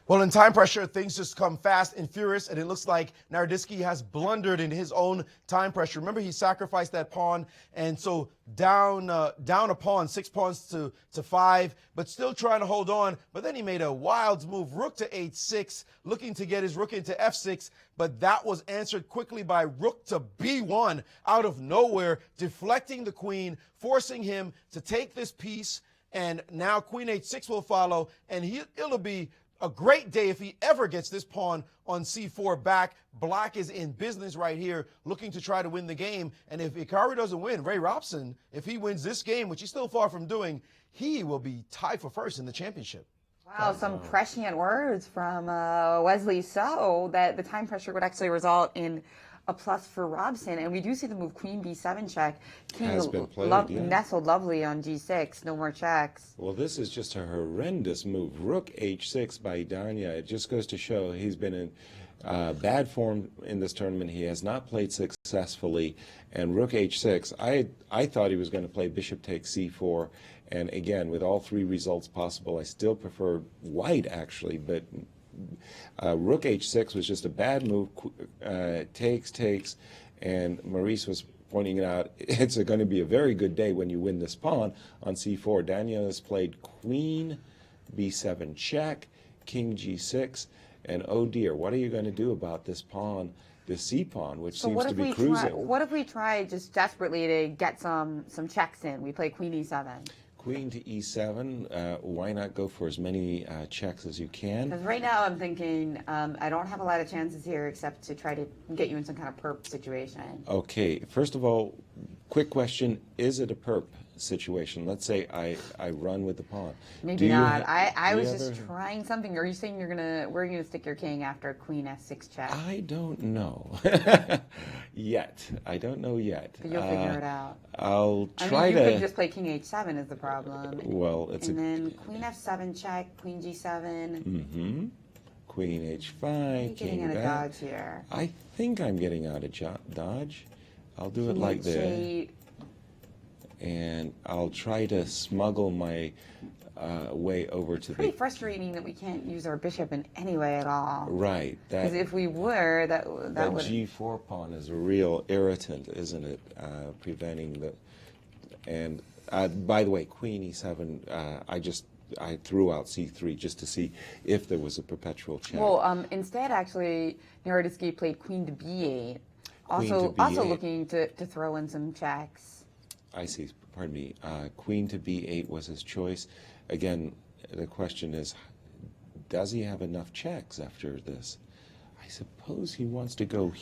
D: Well, in time pressure, things just come fast and furious, and it looks like Naroditsky has blundered in his own time pressure. Remember, he sacrificed that pawn, and so down a pawn, 6 pawns to 5, but still trying to hold on. But then he made a wild move, rook to h6, looking to get his rook into f6, but that was answered quickly by rook to b1 out of nowhere, deflecting the queen, forcing him to take this piece, and now queen h6 will follow, and it'll be a great day if he ever gets this pawn on c4 back. Black is in business right here, looking to try to win the game. And if Hikaru doesn't win, Ray Robson, if he wins this game, which he's still far from doing, he will be tied for first in the championship.
J: Wow, some prescient words from Wesley So that the time pressure would actually result in a plus for Robson. And we do see the move queen b7 check. King
C: Has been played, yeah.
J: Nestled lovely on g6, no more checks.
C: Well, this is just a horrendous move. Rook h6 by Danya. It just goes to show he's been in bad form in this tournament. He has not played successfully. And rook h6, I thought he was going to play bishop takes c4. And again, with all three results possible, I still prefer white, actually, but rook h6 was just a bad move. Takes, and Maurice was pointing it out. It's going to be a very good day when you win this pawn on c4. Daniel has played queen b7 check, king g6, and oh dear, what are you going to do about this pawn, this c pawn, which seems to be cruising?
J: What if we try just desperately to get some checks in? We play queen e7.
C: Queen to e7, why not go for as many checks as you can?
J: Because right now I'm thinking I don't have a lot of chances here except to try to get you in some kind of perp situation.
C: Okay, first of all, quick question, is it a perp? situation. Let's say I run with the pawn.
J: Maybe not. I was just trying something. Are you saying where are you gonna stick your king after Queen F6 check?
C: I don't know yet. I don't know yet.
J: But you'll figure it out.
C: I'll try
J: you
C: to.
J: could just play King H7 is the problem.
C: Well, it's
J: and then Queen F7 check, Queen G7.
C: Mm-hmm. Queen H5.
J: You're getting out of dodge here.
C: I think I'm getting out of dodge. I'll do it like this. And I'll try to smuggle my way over to
J: pretty frustrating that we can't use our bishop in any way at all.
C: Right.
J: Because if we were, that would...
C: G4 pawn is a real irritant, isn't it? Preventing the... And by the way, Queen E7, I threw out C3 just to see if there was a perpetual check.
J: Well, instead, actually, Naroditsky played Queen to B8. Also looking to throw in some checks.
C: I see. Pardon me. Queen to B8 was his choice. Again, the question is, does he have enough checks after this? I suppose he wants to go...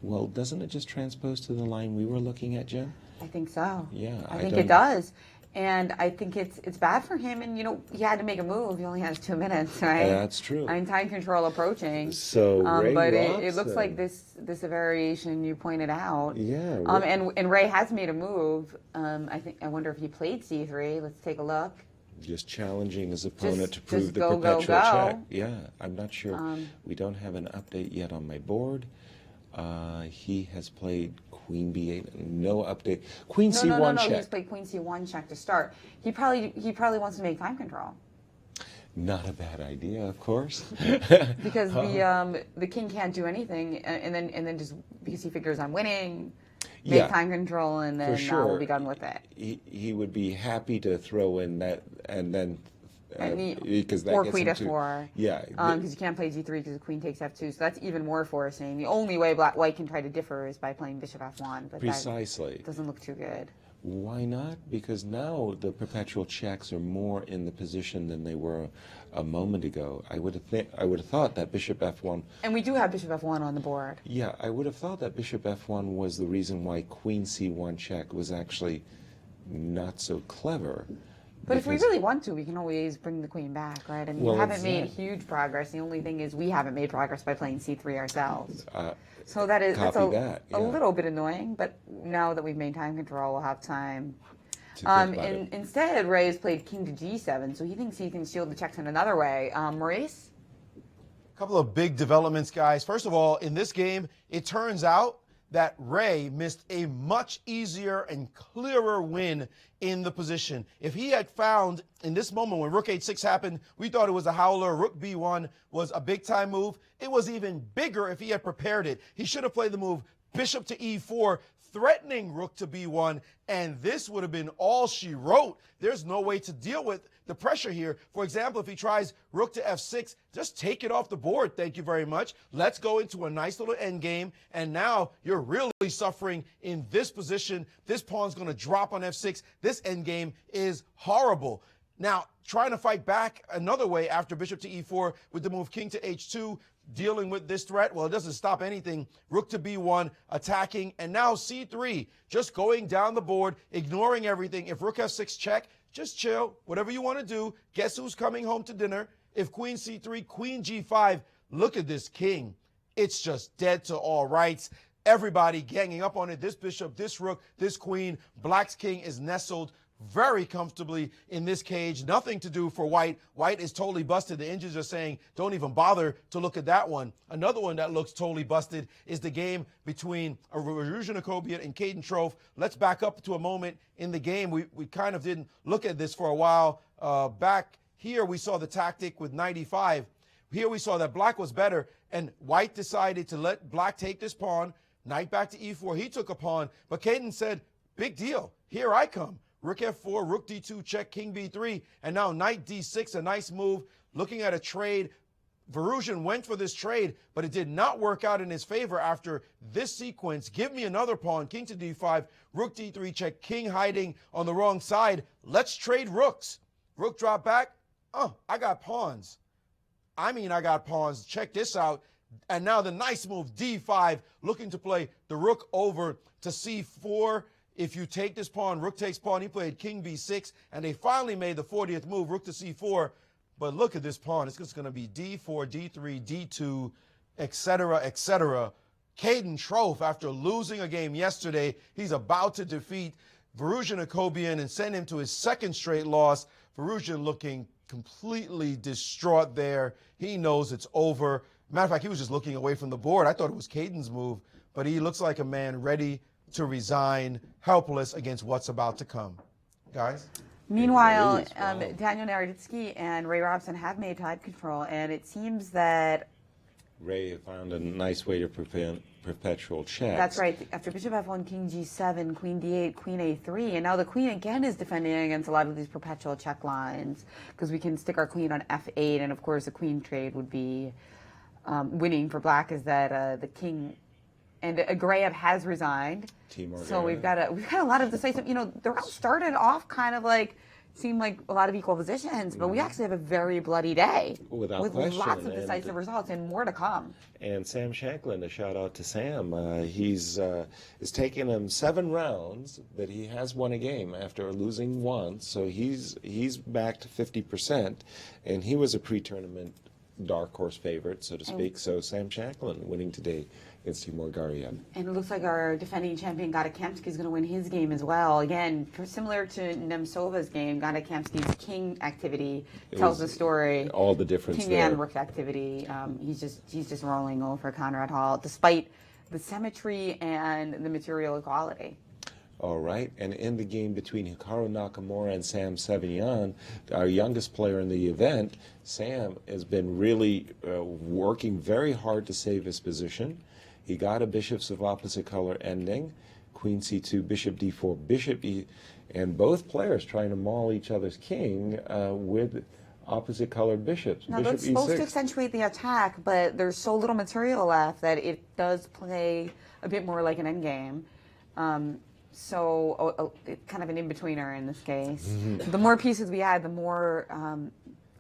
C: Well, doesn't it just transpose to the line we were looking at, Jen?
J: I think so.
C: Yeah.
J: I think it does. And I think it's bad for him. And, he had to make a move. He only has 2 minutes, right?
C: That's true.
J: I'm time control approaching.
C: So Ray
J: but it looks like this a variation you pointed out.
C: Yeah.
J: And Ray has made a move. I wonder if he played C3. Let's take a look.
C: Just challenging his opponent to prove the
J: go,
C: perpetual
J: go, go.
C: check. Yeah, I'm not sure. We don't have an update yet on my board. He has played Queen B8. No update. Queen C1 check.
J: No. He's played Queen C1 check to start. He probably wants to make time control.
C: Not a bad idea, of course.
J: Because the king can't do anything, and then just because he figures I'm winning, make time control, and then we'll be done with it.
C: He would be happy to throw in that, and then. Because that
J: or
C: gets
J: Queen
C: him
J: F4.
C: Yeah.
J: Because you can't play G3 because the Queen takes F2, so that's even more forcing. The only way White can try to differ is by playing Bishop F1, but
C: precisely.
J: That doesn't look too good.
C: Why not? Because now the perpetual checks are more in the position than they were a moment ago. I would have thought that Bishop F1.
J: And we do have Bishop F1 on the board.
C: Yeah, I would have thought that Bishop F1 was the reason why Queen C1 check was actually not so clever.
J: But if we really want to, we can always bring the queen back, right? And we haven't made huge progress. The only thing is we haven't made progress by playing C3 ourselves. So that's a little bit annoying, but now that we've made time control, we'll have time. Instead, Ray has played King to G7, so he thinks he can shield the checks in another way. Maurice?
D: A couple of big developments, guys. First of all, in this game, it turns out that Ray missed a much easier and clearer win in the position. If he had found, in this moment when Rook H6 happened, we thought it was a howler. Rook B1 was a big-time move. It was even bigger if he had prepared it. He should have played the move Bishop to E4, threatening Rook to B1, and this would have been all she wrote. There's no way to deal with the pressure here. For example, if he tries Rook to F6, just take it off the board. Thank you very much. Let's go into a nice little end game, and now you're really suffering in this position. This pawn's going to drop on F6. This end game is horrible. Now, trying to fight back another way after Bishop to E4 with the move King to H2, dealing with this threat, well, it doesn't stop anything. Rook to B1, attacking, and now C3, just going down the board, ignoring everything. If Rook F6 check, just chill, whatever you want to do. Guess who's coming home to dinner? If Queen C3, Queen G5, look at this king. It's just dead to all rights. Everybody ganging up on it. This bishop, this rook, this queen. Black's king is nestled very comfortably in this cage. Nothing to do for White. White is totally busted. The engines are saying, don't even bother to look at that one. Another one that looks totally busted is the game between Aruzhan Akobian and Caden Trofe. Let's back up to a moment in the game. We kind of didn't look at this for a while. Back here, we saw the tactic with 95. Here we saw that Black was better, and White decided to let Black take this pawn. Knight back to E4. He took a pawn, but Caden said, big deal. Here I come. Rook F4, Rook D2, check, King B3, and now Knight D6, a nice move. Looking at a trade. Aruzhan went for this trade, but it did not work out in his favor after this sequence. Give me another pawn, King to D5, Rook D3, check, King hiding on the wrong side. Let's trade rooks. Rook drop back. I got pawns. I got pawns. Check this out. And now the nice move, D5, looking to play the rook over to C4. if you take this pawn, rook takes pawn, he played king b6, and they finally made the 40th move, rook to c4. But look at this pawn. It's just going to be d4, d3, d2, etc., etc. Caden Trofe, after losing a game yesterday, he's about to defeat Varuzhin Akobian and send him to his second straight loss. Varuzhin looking completely distraught there. He knows it's over. Matter of fact, he was just looking away from the board. I thought it was Caden's move, but he looks like a man ready to resign, helpless against what's about to come. Guys?
J: Meanwhile, Daniel Naroditsky and Ray Robson have made tide control, and it seems that
C: Ray found a nice way to prevent perpetual checks.
J: That's right. After bishop f1, king g7, queen d8, queen a3, and now the queen again is defending against a lot of these perpetual check lines because we can stick our queen on f8, and of course a queen trade would be winning for black. Is that the king and Grayev has resigned, so we've got a lot of decisive. You know, the round started off kind of like seemed like a lot of equal positions, but we actually have a very bloody day with lots of decisive results and more to come.
C: And Sam Shanklin, a shout out to Sam. It's taken him 7 rounds, but he has won a game after losing once, so he's back to 50%, and he was a pre-tournament dark horse favorite, so to speak. So Sam Shanklin winning today against Timur Garyev. And
J: it looks like our defending champion Gata Kamsky is going to win his game as well. Again, similar to Nemtsova's game, Gata Kamsky's king activity tells the story.
C: All the difference
J: king
C: there.
J: and rook activity. He's just rolling over Conrad Hall, despite the symmetry and the material equality.
C: All right, and in the game between Hikaru Nakamura and Sam Sevignyan, our youngest player in the event, Sam has been really working very hard to save his position. He got a bishops of opposite color ending, queen c2, bishop d4, bishop e, and both players trying to maul each other's king with opposite colored bishops.
J: Now,
C: bishop
J: that's supposed
C: e6.
J: to accentuate the attack, but there's so little material left that it does play a bit more like an endgame. So kind of an in-betweener in this case.
C: Mm-hmm.
J: The more pieces we add, the more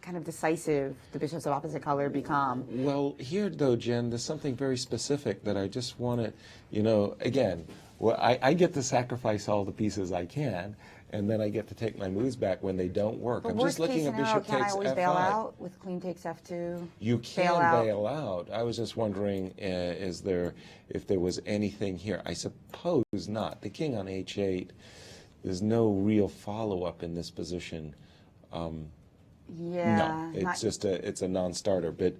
J: kind of decisive the bishops of opposite color become.
C: Well, here, though, Jen, there's something very specific that I just want to, you know, again, well, I get to sacrifice all the pieces I can, and then I get to take my moves back when they don't work.
J: But
C: I'm just looking at bishop
J: can I
C: takes
J: always
C: f5.
J: bail out with queen takes f2?
C: You can bail out. I was just wondering, if there was anything here. I suppose not. The king on h8, there's no real follow-up in this position.
J: Yeah.
C: No, it's it's a non-starter, but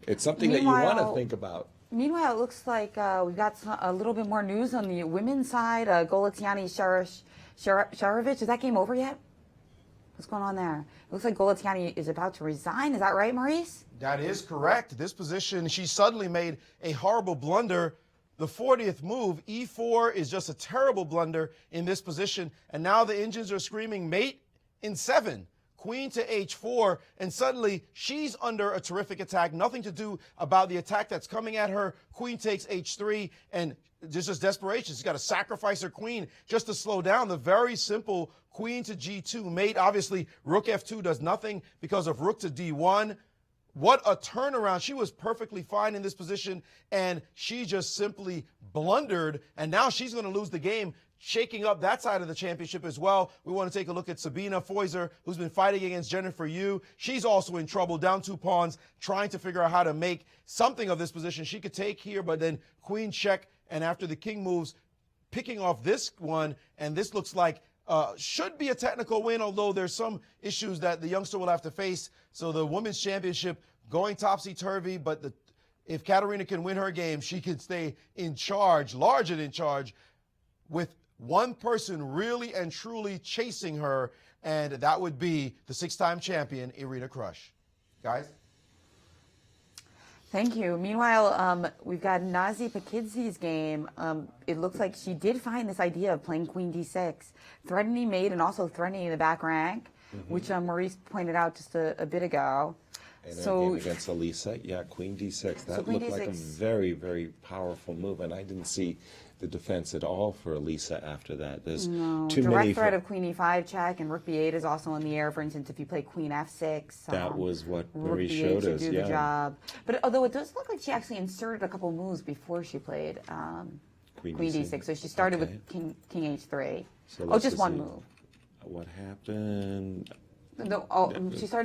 C: it's something that you want to think about.
J: Meanwhile, it looks like we've got a little bit more news on the women's side. Goletiani Sharovich, is that game over yet? What's going on there? It looks like Goletiani is about to resign. Is that right, Maurice?
D: That is correct. This position, she suddenly made a horrible blunder. The 40th move, e4, is just a terrible blunder in this position. And now the engines are screaming mate in 7. Queen to h4, and suddenly she's under a terrific attack. Nothing to do about the attack that's coming at her. Queen takes h3, and there's just desperation. She's got to sacrifice her queen just to slow down the very simple queen to g2 mate. Obviously, rook f2 does nothing because of rook to d1. What a turnaround. She was perfectly fine in this position, and she just simply blundered, and now she's going to lose the game, shaking up that side of the championship as well. We want to take a look at Sabina Feuser, who's been fighting against Jennifer Yu. She's also in trouble, down 2 pawns, trying to figure out how to make something of this position. She could take here, but then queen check, and after the king moves, picking off this one, and this looks like should be a technical win, although there's some issues that the youngster will have to face. So the women's championship going topsy-turvy, but if Katarina can win her game, she can stay in charge, larger than charge, with one person really and truly chasing her, and that would be the 6-time champion, Irina Krush. Guys?
J: Thank you. Meanwhile, we've got Nazi Pakidzi's game. It looks like she did find this idea of playing queen d6, threatening mate and also threatening the back rank, which Maurice pointed out just a bit ago.
C: And so against Elisa, yeah, queen d6. That looked like a very, very powerful move, and I didn't see the defense at all for Elisa after that. There's too
J: direct
C: many
J: threat of queen e5 check, and rook b8 is also in the air. For instance, if you play queen f6,
C: that was what
J: Maurice
C: showed us.
J: Do the job. But although it does look like she actually inserted a couple moves before she played
C: Queen
J: D6. So she started
C: Okay.
J: with King H3.
C: So
J: Oh,
C: let's
J: just one
C: see
J: move.
C: What happened?
J: No,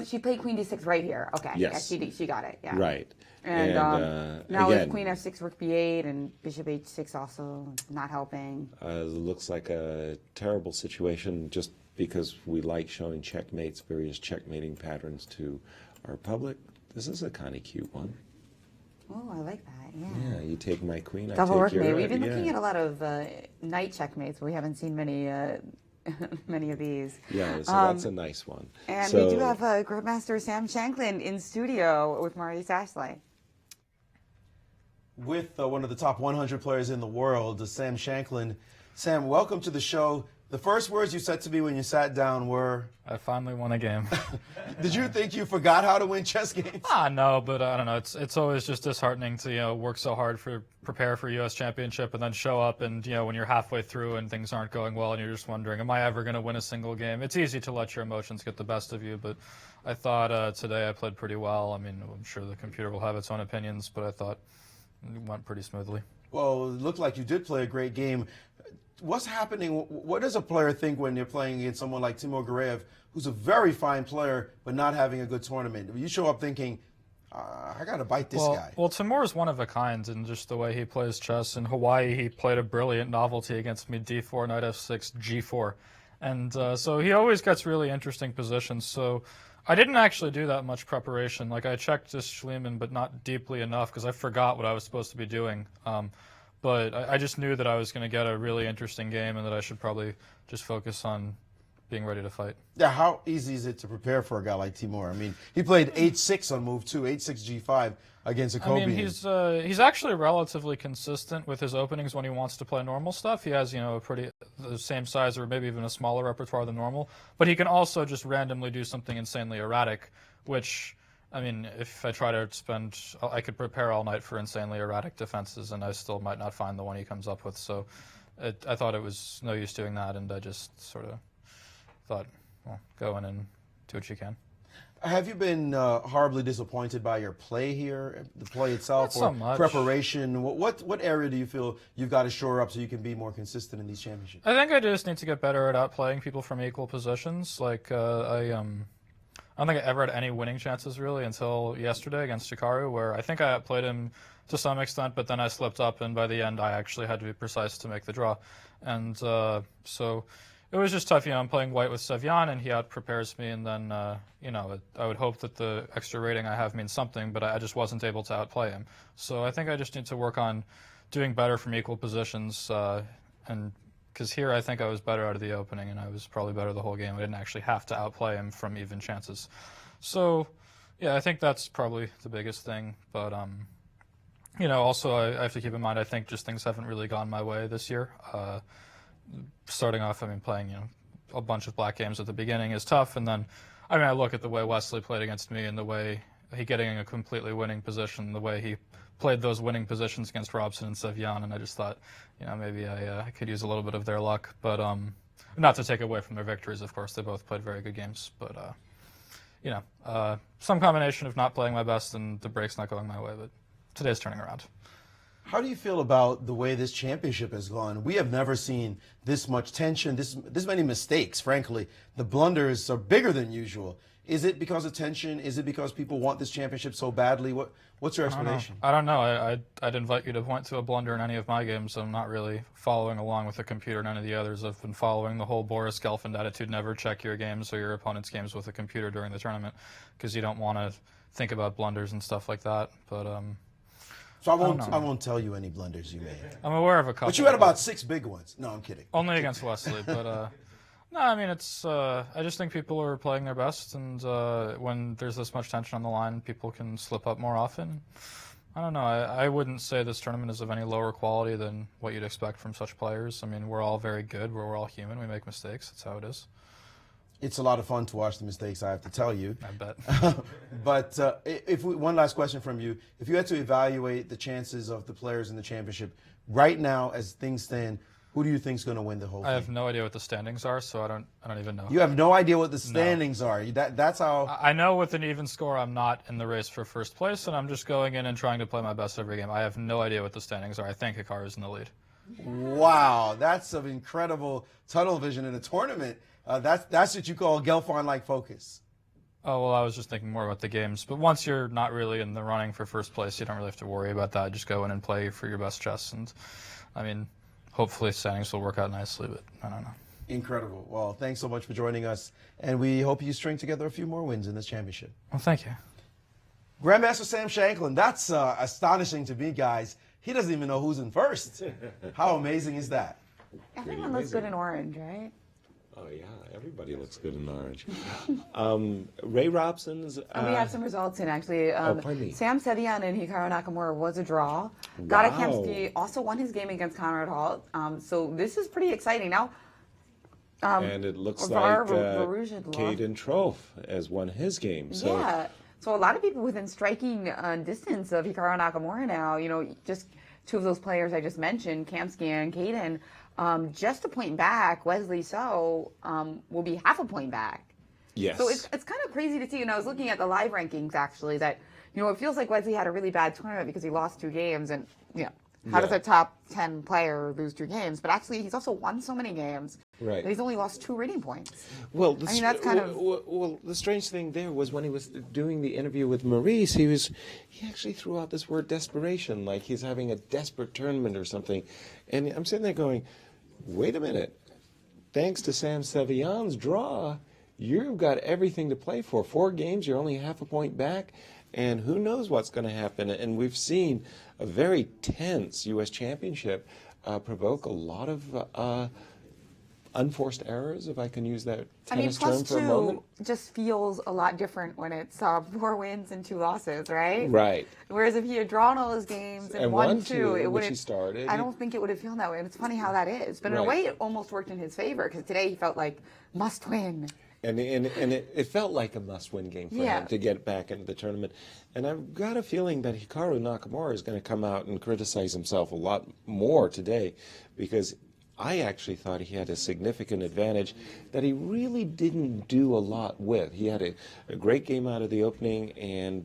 J: she played Queen D6 right here. Okay.
C: Yes.
J: Yeah, she got it. Yeah.
C: Right.
J: And now
C: again,
J: with Queen F6, Rook B8, and Bishop H6 also not helping.
C: It looks like a terrible situation just because we like showing checkmates, various checkmating patterns to our public. This is a kind of cute one.
J: Oh, I like that. Yeah.
C: Yeah, you take my queen,
J: Double
C: I
J: rook
C: take your
J: mate. We've been looking
C: yeah.
J: at a lot of knight checkmates, but we haven't seen many many of these.
C: Yeah, so that's a nice one.
J: And
C: so,
J: we do have Grandmaster Sam Shanklin in studio with Maurice Ashley.
D: With one of the top 100 players in the world, Sam Shanklin. Sam, welcome to the show. The first words you said to me when you sat down were...
N: I finally won a game.
D: Did you think you forgot how to win chess games?
N: No, but I don't know. It's always just disheartening to work so hard for prepare for U.S. Championship and then show up and when you're halfway through and things aren't going well and you're just wondering, am I ever going to win a single game? It's easy to let your emotions get the best of you, but I thought today I played pretty well. I mean, I'm sure the computer will have its own opinions, but I thought it went pretty smoothly.
D: Well, it looked like you did play a great game. What's happening? What does a player think when they're playing against someone like Timur Gureyev, who's a very fine player, but not having a good tournament? You show up thinking, I got to bite this guy.
N: Well, Timur is one of a kind in just the way he plays chess. In Hawaii, he played a brilliant novelty against me, d4, knight f6, g4. And so he always gets really interesting positions. So I didn't actually do that much preparation. Like, I checked this Schliemann, but not deeply enough because I forgot what I was supposed to be doing. But I just knew that I was going to get a really interesting game and that I should probably just focus on being ready to fight.
D: Yeah, how easy is it to prepare for a guy like Timur? I mean, he played h6 on move 2, h6, g5 against Jacobian.
N: I mean, he's actually relatively consistent with his openings when he wants to play normal stuff. He has, the same size or maybe even a smaller repertoire than normal. But he can also just randomly do something insanely erratic, which... I mean, if I try to I could prepare all night for insanely erratic defenses, and I still might not find the one he comes up with. So I thought it was no use doing that, and I just sort of thought, well, go in and do what you can.
D: Have you been horribly disappointed by your play here, the play itself,
N: Not so much.
D: Preparation? What area do you feel you've got to shore up so you can be more consistent in these championships?
N: I think I just need to get better at outplaying people from equal positions. Like I don't think I ever had any winning chances really until yesterday against Hikaru, where I think I outplayed him to some extent, but then I slipped up, and by the end I actually had to be precise to make the draw. And so it was just tough. I'm playing white with Sevian, and he out-prepares me, and then, I would hope that the extra rating I have means something, but I just wasn't able to outplay him. So I think I just need to work on doing better from equal positions, and because here I think I was better out of the opening, and I was probably better the whole game. I didn't actually have to outplay him from even chances. So, yeah, I think that's probably the biggest thing. But, also I have to keep in mind, I think just things haven't really gone my way this year. Starting off, playing, a bunch of black games at the beginning is tough, and then, I look at the way Wesley played against me and the way he getting in a completely winning position, the way he played those winning positions against Robson and Sevian, and I just thought, maybe I could use a little bit of their luck, but not to take away from their victories, of course. They both played very good games, but some combination of not playing my best and the breaks not going my way, but today's turning around.
D: How do you feel about the way this championship has gone? We have never seen this much tension, this many mistakes, frankly. The blunders are bigger than usual. Is it because of tension? Is it because people want this championship so badly? What's your explanation?
N: I don't know. I'd invite you to point to a blunder in any of my games. I'm not really following along with the computer. None of the others. I've been following the whole Boris Gelfand attitude. Never check your games or your opponent's games with a computer during the tournament because you don't want to think about blunders and stuff like that. But
D: so I won't tell you any blunders you made.
N: I'm aware of a couple.
D: But you had about 6 big ones. No, I'm kidding.
N: Only against Wesley, but no, it's I just think people are playing their best, and when there's this much tension on the line, people can slip up more often. I don't know. I wouldn't say this tournament is of any lower quality than what you'd expect from such players. We're all very good. We're all human. We make mistakes. That's how it is.
D: It's a lot of fun to watch the mistakes, I have to tell you.
N: I bet.
D: But one last question from you. If you had to evaluate the chances of the players in the championship right now as things stand, who do you think is going to win the whole thing?
N: I have no idea what the standings are, so I don't even know.
D: You have no idea what the standings are. That's how...
N: I know with an even score I'm not in the race for first place, and I'm just going in and trying to play my best every game. I have no idea what the standings are. I think Hikaru's in the lead.
D: Wow, that's some incredible tunnel vision in a tournament. That's what you call Gelfand-like focus.
N: Oh, well, I was just thinking more about the games. But once you're not really in the running for first place, you don't really have to worry about that. Just go in and play for your best chess. And, I mean, hopefully standings will work out nicely, but I don't know.
D: Incredible. Well, thanks so much for joining us. And we hope you string together a few more wins in this championship.
N: Well, thank you.
D: Grandmaster Sam Shanklin, that's astonishing to me, guys. He doesn't even know who's in first. How amazing is that?
J: Everyone looks good in orange, right?
C: Oh, yeah. Everybody looks good in orange. Ray Robson's...
J: We have some results in, actually.
C: pardon me.
J: Sam Seirawan and Hikaru Nakamura was a draw.
C: Wow.
J: Gata Kemsky also won his game against Conrad Hall. So this is pretty exciting. Now,
C: and it looks like Caden Trofe has won his game. So.
J: Yeah. So a lot of people within striking distance of Hikaru Nakamura now, just two of those players I just mentioned, Kamsky and Caden, just a point back. Wesley So will be half a point back.
C: Yes.
J: So it's kind of crazy to see. And I was looking at the live rankings, actually, that, it feels like Wesley had a really bad tournament because he lost 2 games. And, how does a top 10 player lose 2 games? But actually, he's also won so many games that he's only lost 2 rating points.
C: Well,
J: that's kind of...
C: Well, the strange thing there was when he was doing the interview with Maurice, he actually threw out this word desperation, like he's having a desperate tournament or something. And I'm sitting there going, wait a minute. Thanks to Sam Seirawan's draw, you've got everything to play for. 4 games, you're only half a point back. And who knows what's going to happen. And we've seen a very tense U.S. championship provoke a lot of unforced errors, if I can use that tennis term for a moment.
J: +2 just feels a lot different when it's 4 wins and 2 losses, right?
C: Right.
J: Whereas if he had drawn all his games and won 2, it would
C: have.
J: I don't think it would have felt that way. And it's funny how that is. But in a way, it almost worked in his favor because today he felt like must win.
C: And it felt like a must-win game for him to get back into the tournament. And I've got a feeling that Hikaru Nakamura is going to come out and criticize himself a lot more today, because I actually thought he had a significant advantage that he really didn't do a lot with. He had a great game out of the opening and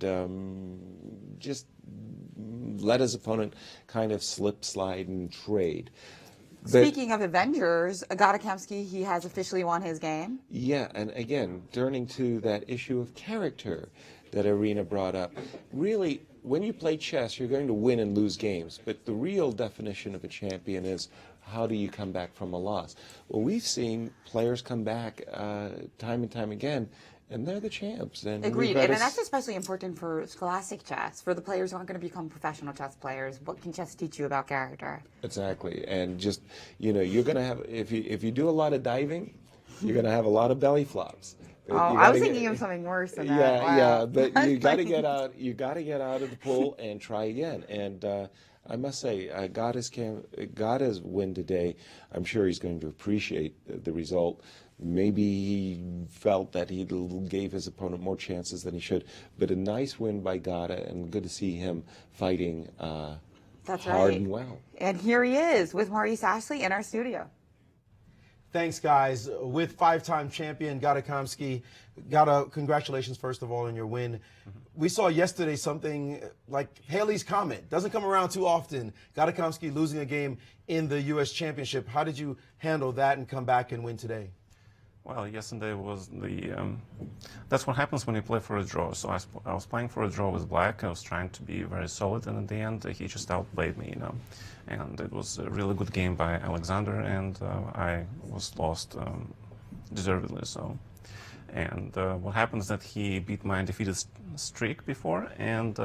C: just let his opponent kind of slip, slide, and trade.
J: Speaking of Avengers, Gata Kemsky, he has officially won his game.
C: Yeah, and again, turning to that issue of character that Irina brought up, really, when you play chess, you're going to win and lose games, but the real definition of a champion is how do you come back from a loss? Well, we've seen players come back time and time again, and they're the champs. And
J: agreed, and that's especially important for scholastic chess, for the players who aren't going to become professional chess players. What can chess teach you about character?
C: Exactly, and just, you're going to have, if you do a lot of diving, you're going to have a lot of belly flops.
J: Oh, I was thinking of something worse than that.
C: Yeah,
J: wow.
C: Yeah, but you got to get out. You got to get out of the pool and try again. And I must say, Gata's win today. I'm sure he's going to appreciate the result. Maybe he felt that he gave his opponent more chances than he should. But a nice win by Gata, and good to see him fighting hard and well.
J: And here he is with Maurice Ashley in our studio.
D: Thanks, guys. With 5-time champion Gata Kemsky, Gata, congratulations, first of all, on your win. We saw yesterday something like Haley's Comet. Doesn't come around too often. Gata Kemsky losing a game in the U.S. Championship. How did you handle that and come back and win today?
O: Well, yesterday was that's what happens when you play for a draw. So I was playing for a draw with Black. I was trying to be very solid, and at the end, he just outplayed me, And it was a really good game by Alexander, and I was lost deservedly so. And what happened is that he beat my undefeated streak before, and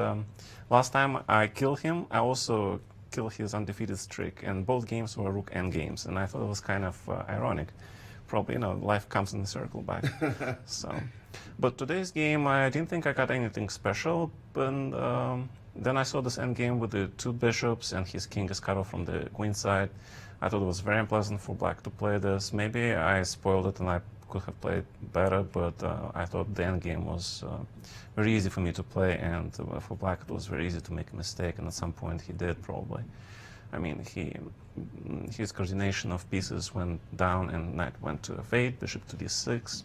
O: last time I killed him, I also killed his undefeated streak, and both games were rook end games, and I thought it was kind of ironic. Probably, life comes in a circle back. But today's game, I didn't think I got anything special, but then I saw this end game with the 2 bishops, and his king is cut off from the queen side. I thought it was very unpleasant for Black to play this. Maybe I spoiled it and I could have played better, but I thought the end game was very easy for me to play, and for Black it was very easy to make a mistake, and at some point he did probably. I mean, his coordination of pieces went down, and knight went to f8, bishop to d6.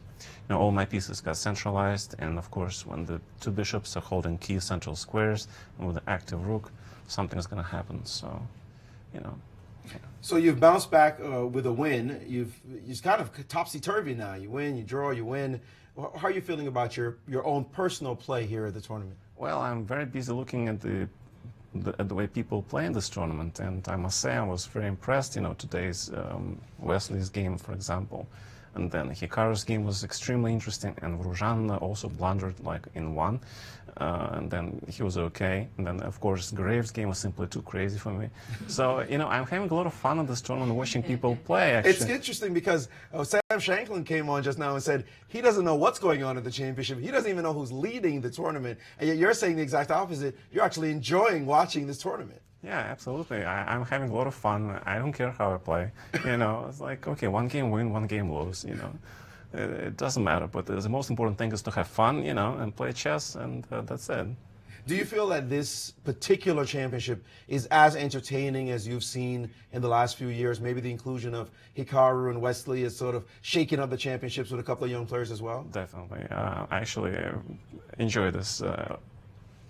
O: All my pieces got centralized, and of course, when the 2 bishops are holding key central squares and with the active rook, something's going to happen. So,
D: So you've bounced back with a win. You're kind of topsy-turvy now. You win, you draw, you win. How are you feeling about your own personal play here at the tournament?
O: Well, I'm very busy looking at the way people play in this tournament, and I must say I was very impressed. Today's Wesley's game, for example, and then Hikaru's game was extremely interesting, and Vruzhan also blundered in one, and then he was okay. And then, of course, Graves' game was simply too crazy for me. So, I'm having a lot of fun in this tournament watching people play, actually.
D: It's interesting because Sam Shanklin came on just now and said he doesn't know what's going on at the championship. He doesn't even know who's leading the tournament. And yet you're saying the exact opposite. You're actually enjoying watching this tournament.
O: Yeah, absolutely. I'm having a lot of fun. I don't care how I play. It's like, okay, one game win, one game lose, It doesn't matter, but the most important thing is to have fun, and play chess, and that's it.
D: Do you feel that this particular championship is as entertaining as you've seen in the last few years? Maybe the inclusion of Hikaru and Wesley is sort of shaking up the championships with a couple of young players as well?
O: Definitely. I actually enjoy this.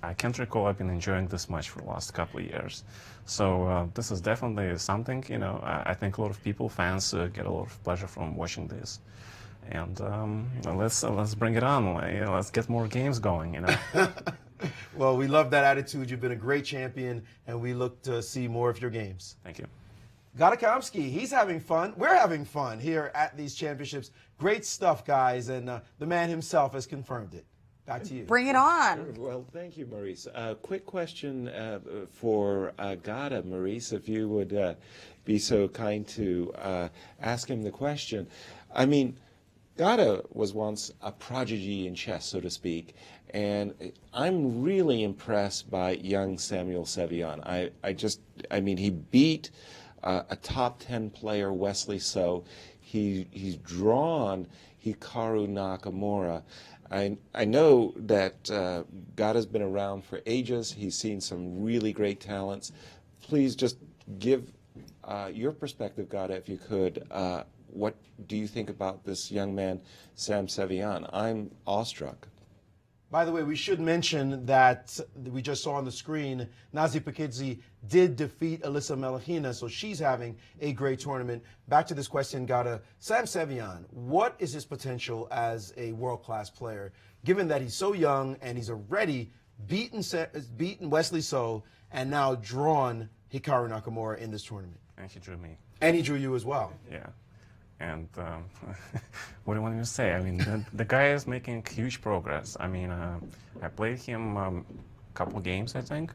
O: I can't recall I've been enjoying this much for the last couple of years. So this is definitely something, I think a lot of people, fans, get a lot of pleasure from watching this. And let's bring it on. Let's get more games going,
D: Well, we love that attitude. You've been a great champion, and we look to see more of your games.
O: Thank you.
D: Gadakamsky, he's having fun. We're having fun here at these championships. Great stuff, guys, and the man himself has confirmed it. Back to you.
J: Bring it on.
C: Well, thank you, Maurice. Quick question for Gada. Maurice, if you would be so kind to ask him the question. I mean, Gada was once a prodigy in chess, so to speak, and I'm really impressed by young Samuel Sevian. I mean, he beat a top 10 player, Wesley So. He's drawn Hikaru Nakamura. I know that Gada's been around for ages. He's seen some really great talents. Please just give your perspective, Gada, if you could. What do you think about this young man, Sam Sevian? I'm awestruck.
D: By the way, we should mention that we just saw on the screen, Nazi Pakidze did defeat Alyssa Melahina, so she's having a great tournament. Back to this question, Gada. Sam Sevian, what is his potential as a world-class player, given that he's so young and he's already beaten Wesley So and now drawn Hikaru Nakamura in this tournament?
O: And he drew me.
D: And he drew you as well.
O: Yeah. And what do you want me to say? I mean, the guy is making huge progress. I mean, I played him a couple games, I think,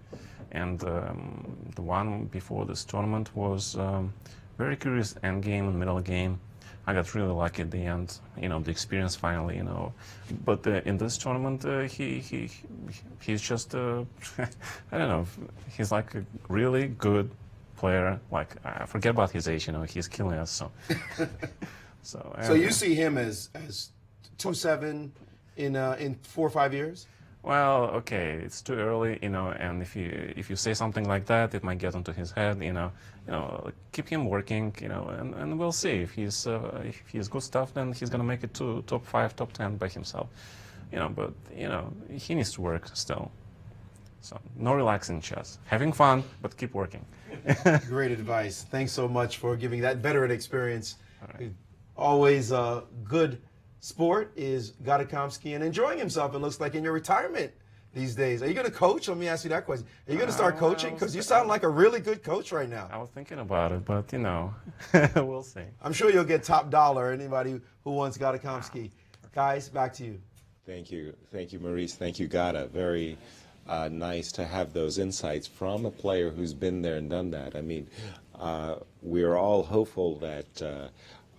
O: and the one before this tournament was very curious end game and middle game. I got really lucky at the end, the experience finally, But in this tournament, he's just, I don't know, he's like a really good player. Like, I forget about his age, he's killing us. So
D: you see him as 2-7 in 4 or 5 years?
O: Well, okay, it's too early, and if you say something like that, it might get into his head, keep him working, and we'll see if he's good stuff, then he's gonna make it to top 5, top 10 by himself, but he needs to work still. So no relaxing chess, having fun, but keep working.
D: Great advice. Thanks so much for giving that veteran experience.
O: All right.
D: Always a good sport is Gadakamsky and enjoying himself, it looks like, in your retirement these days. Are you going to coach? Let me ask you that question. Are you going to start coaching? Because you sound like a really good coach right now.
O: I was thinking about it, but, we'll see.
D: I'm sure you'll get top dollar, anybody who wants Gadakamsky. Guys, back to you.
C: Thank you. Thank you, Maurice. Thank you, Gada. Very nice to have those insights from a player who's been there and done that. I mean, we're all hopeful that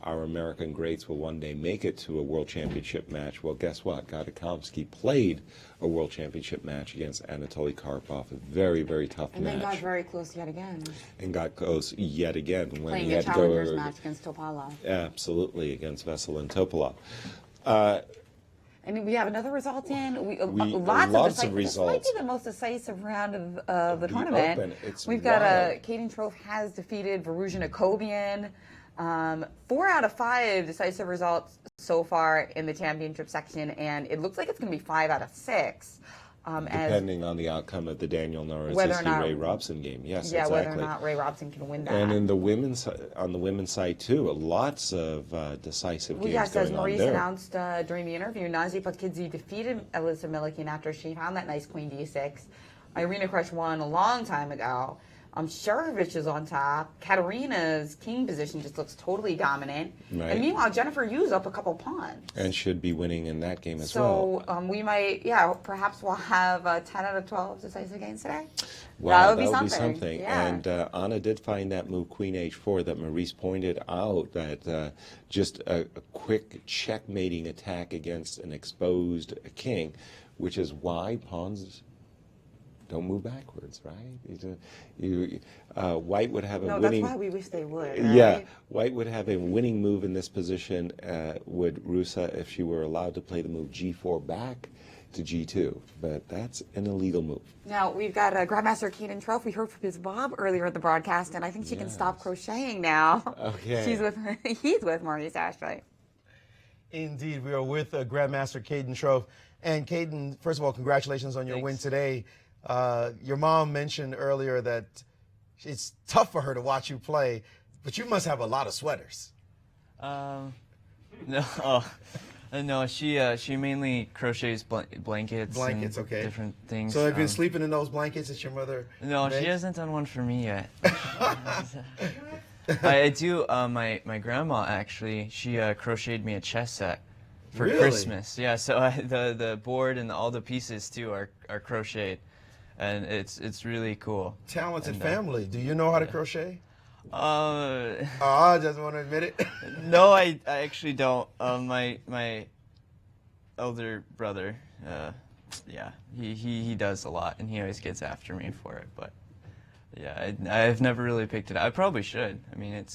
C: our American greats will one day make it to a World Championship match. Well, guess what? Gadakamsky played a World Championship match against Anatoly Karpov, a very, very tough match.
J: And then got very close yet again.
C: And got close yet again when
J: playing
C: he had
J: a challengers match against Topalov.
C: Absolutely, against Veselin Topalov.
J: And we have another result in.
C: Lots of results.
J: This might be the most decisive round of the tournament.
C: Open.
J: We've got Kaden Trove has defeated Varuzhan Akobian. 4 out of 5 decisive results so far in the championship section, and it looks like it's going to be 5 out of 6.
C: Depending on the outcome of the Daniel Ray Robson game. Yes,
J: yeah,
C: exactly.
J: whether or not Ray Robson can win that.
C: And in the on the women's side too, lots of decisive games
J: yes,
C: going
J: as Maurice
C: on there.
J: announced during the interview, Nazi Patkidze defeated Elisa Milliken after she found that nice queen d6. Irina Krush won a long time ago. Sharovich is on top. Katerina's king position just looks totally dominant.
C: Right.
J: And meanwhile, Jennifer Yu's up a couple pawns.
C: And should be winning in that game as well.
J: So we might, perhaps we'll have 10 out of 12 decisive games today.
C: Wow,
J: that would be something.
C: Yeah. And Anna did find that move, Queen H4, that Maurice pointed out, that just a quick checkmating attack against an exposed king, which is why pawns don't move backwards, right? White would have a winning...
J: No, that's why we wish they would, right?
C: Yeah, White would have a winning move in this position, would Rusa, if she were allowed to play the move G4 back to G2, but that's an illegal move.
J: Now, we've got Grandmaster Kaden Trofe. We heard from his mom earlier in the broadcast, and I think she can stop crocheting now.
C: Okay.
J: He's with Maurice Ashley.
D: Indeed, we are with Grandmaster Kaden Trofe. And Kaden, first of all, congratulations on your win today. Your mom mentioned earlier that it's tough for her to watch you play, but you must have a lot of sweaters.
P: No, she mainly crochets blankets.
D: Blankets,
P: and
D: okay.
P: Different things.
D: So have you been sleeping in those blankets that your mother
P: No,
D: makes?
P: she hasn't done one for me yet. I do. My grandma actually, she crocheted me a chess set for Christmas. Yeah, so the board and all the pieces too are crocheted. And it's really cool.
D: Talented family. Do you know how to crochet?
P: I
D: just want to admit it.
P: No, I actually don't. My elder brother, he does a lot, and he always gets after me for it. But yeah, I've never really picked it up. I probably should. I mean, it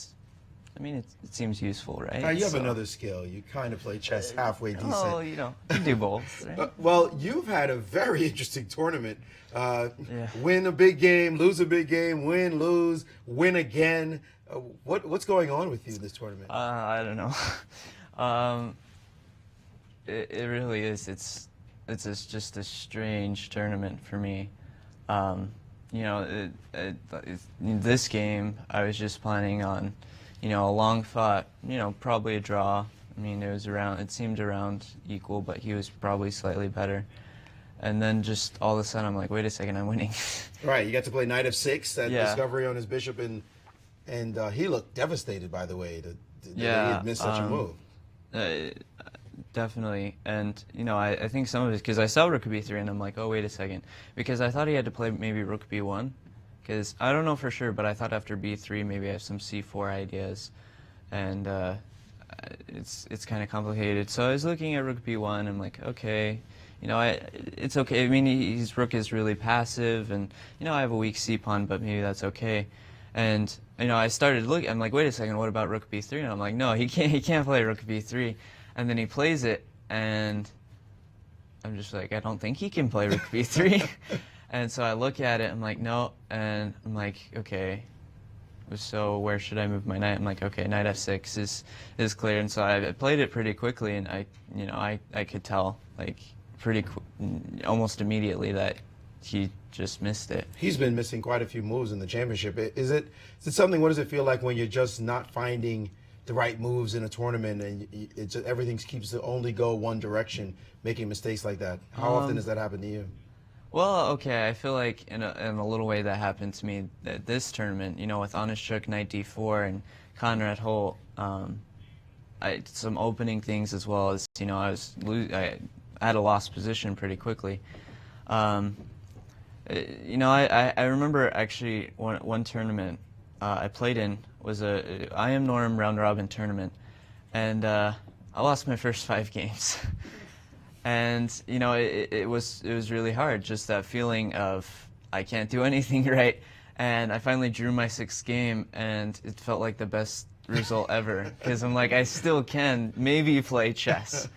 P: seems useful, right?
D: You have another skill. You kind of play chess halfway decent.
P: Oh, you do both. Right?
D: Well, you've had a very interesting tournament. Win a big game, lose a big game, win, lose, win again. What's going on with you in this tournament?
P: I don't know. It really is. It's just a strange tournament for me. This game, I was just planning on, a long fought, probably a draw. I mean, it seemed around equal, but he was probably slightly better. And then just all of a sudden, I'm like, wait a second, I'm winning.
D: Right, you got to play knight of 6, that discovery on his bishop, and he looked devastated, by the way, that he had missed such a move.
P: Definitely, and I think some of it is because I saw rook b3, and I'm like, oh, wait a second, because I thought he had to play maybe rook b1, because I don't know for sure, but I thought after b3 maybe I have some c4 ideas, and it's kind of complicated. So I was looking at rook b1, I'm like, okay. It's okay. I mean, his rook is really passive, and I have a weak c-pawn, but maybe that's okay. And I started looking. I'm like, wait a second, what about rook b3? And I'm like, no, he can't play rook b3. And then he plays it, and I'm just like, I don't think he can play rook b3. And so I look at it, I'm like, no, and I'm like, okay. So where should I move my knight? I'm like, okay, knight f6 is clear. And so I played it pretty quickly, and I could tell almost immediately that he just missed it.
D: He's been missing quite a few moves in the championship. Is it something? What does it feel like when you're just not finding the right moves in a tournament, and everything keeps to only go one direction, making mistakes like that? How often does that happen to you?
P: Well, okay, I feel like in a little way that happened to me at this tournament. With Onishchuk, knight d4, and Conrad Holt. Some opening things as well as I had a lost position pretty quickly. I remember actually one tournament I played in was a I Am Norm round robin tournament, and I lost my first 5 games. And it was really hard, just that feeling of I can't do anything right. And I finally drew my 6th game, and it felt like the best result ever, because I'm like, I still can maybe play chess.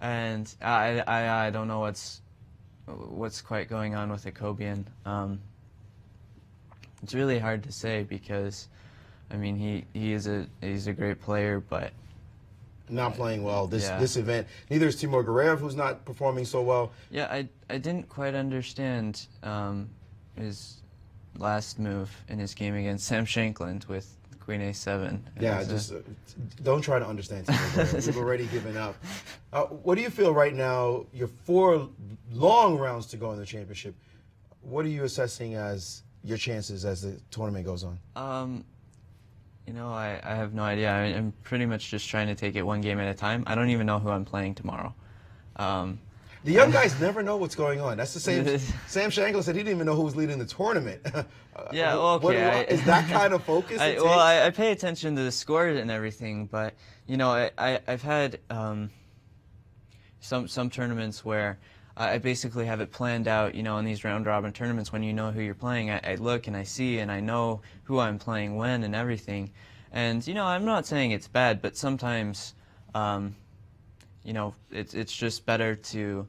P: And I don't know what's quite going on with Jacobian. It's really hard to say, because I mean he's a great player, but
D: not playing well
P: Yeah.
D: this event. Neither is Timur Gureyev, who's not performing so well.
P: Yeah, I didn't quite understand his last move in his game against Sam Shankland with Queen A7.
D: Yeah, just don't try to understand Timur Gureyev. We've already given up. What do you feel right now? Your 4 long rounds to go in the championship. What are you assessing as your chances as the tournament goes on?
P: You know, I have no idea. I'm pretty much just trying to take it one game at a time. I don't even know who I'm playing tomorrow.
D: The young guys never know what's going on. That's the same. Sam Shankland said he didn't even know who was leading the tournament.
P: Yeah, well, okay.
D: Is that kind of focus?
P: I pay attention to the scores and everything, but you know, I've had some tournaments where I basically have it planned out. You know, in these round robin tournaments, when you know who you're playing, I look and I see and I know who I'm playing when and everything. And you know, I'm not saying it's bad, but sometimes, you know, it's just better to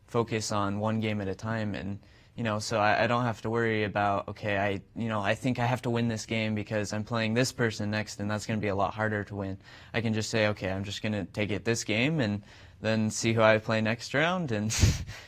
P: focus on one game at a time. And you know, so I don't have to worry about, okay, I think I have to win this game because I'm playing this person next, and that's going to be a lot harder to win. I can just say, okay, I'm just going to take it this game and then see who I play next round and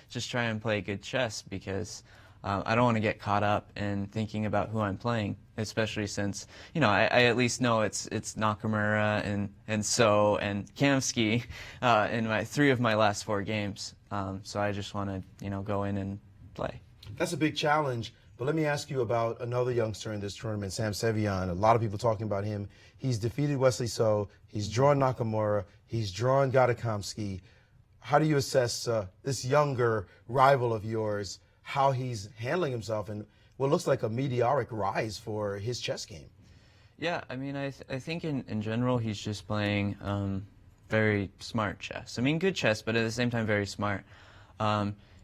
P: just try and play good chess, because I don't want to get caught up in thinking about who I'm playing, especially since, you know, I at least know it's Nakamura and So and Kamsky in 3 of my last 4 games. So I just want to, you know, go in and play.
D: That's a big challenge. But let me ask you about another youngster in this tournament, Sam Seirawan. A lot of people talking about him. He's defeated Wesley So. He's drawn Nakamura. He's drawn Gadakamsky. How do you assess this younger rival of yours, how he's handling himself and what looks like a meteoric rise for his chess game?
P: Yeah, I mean, I think in general he's just playing very smart chess. I mean, good chess, but at the same time very smart.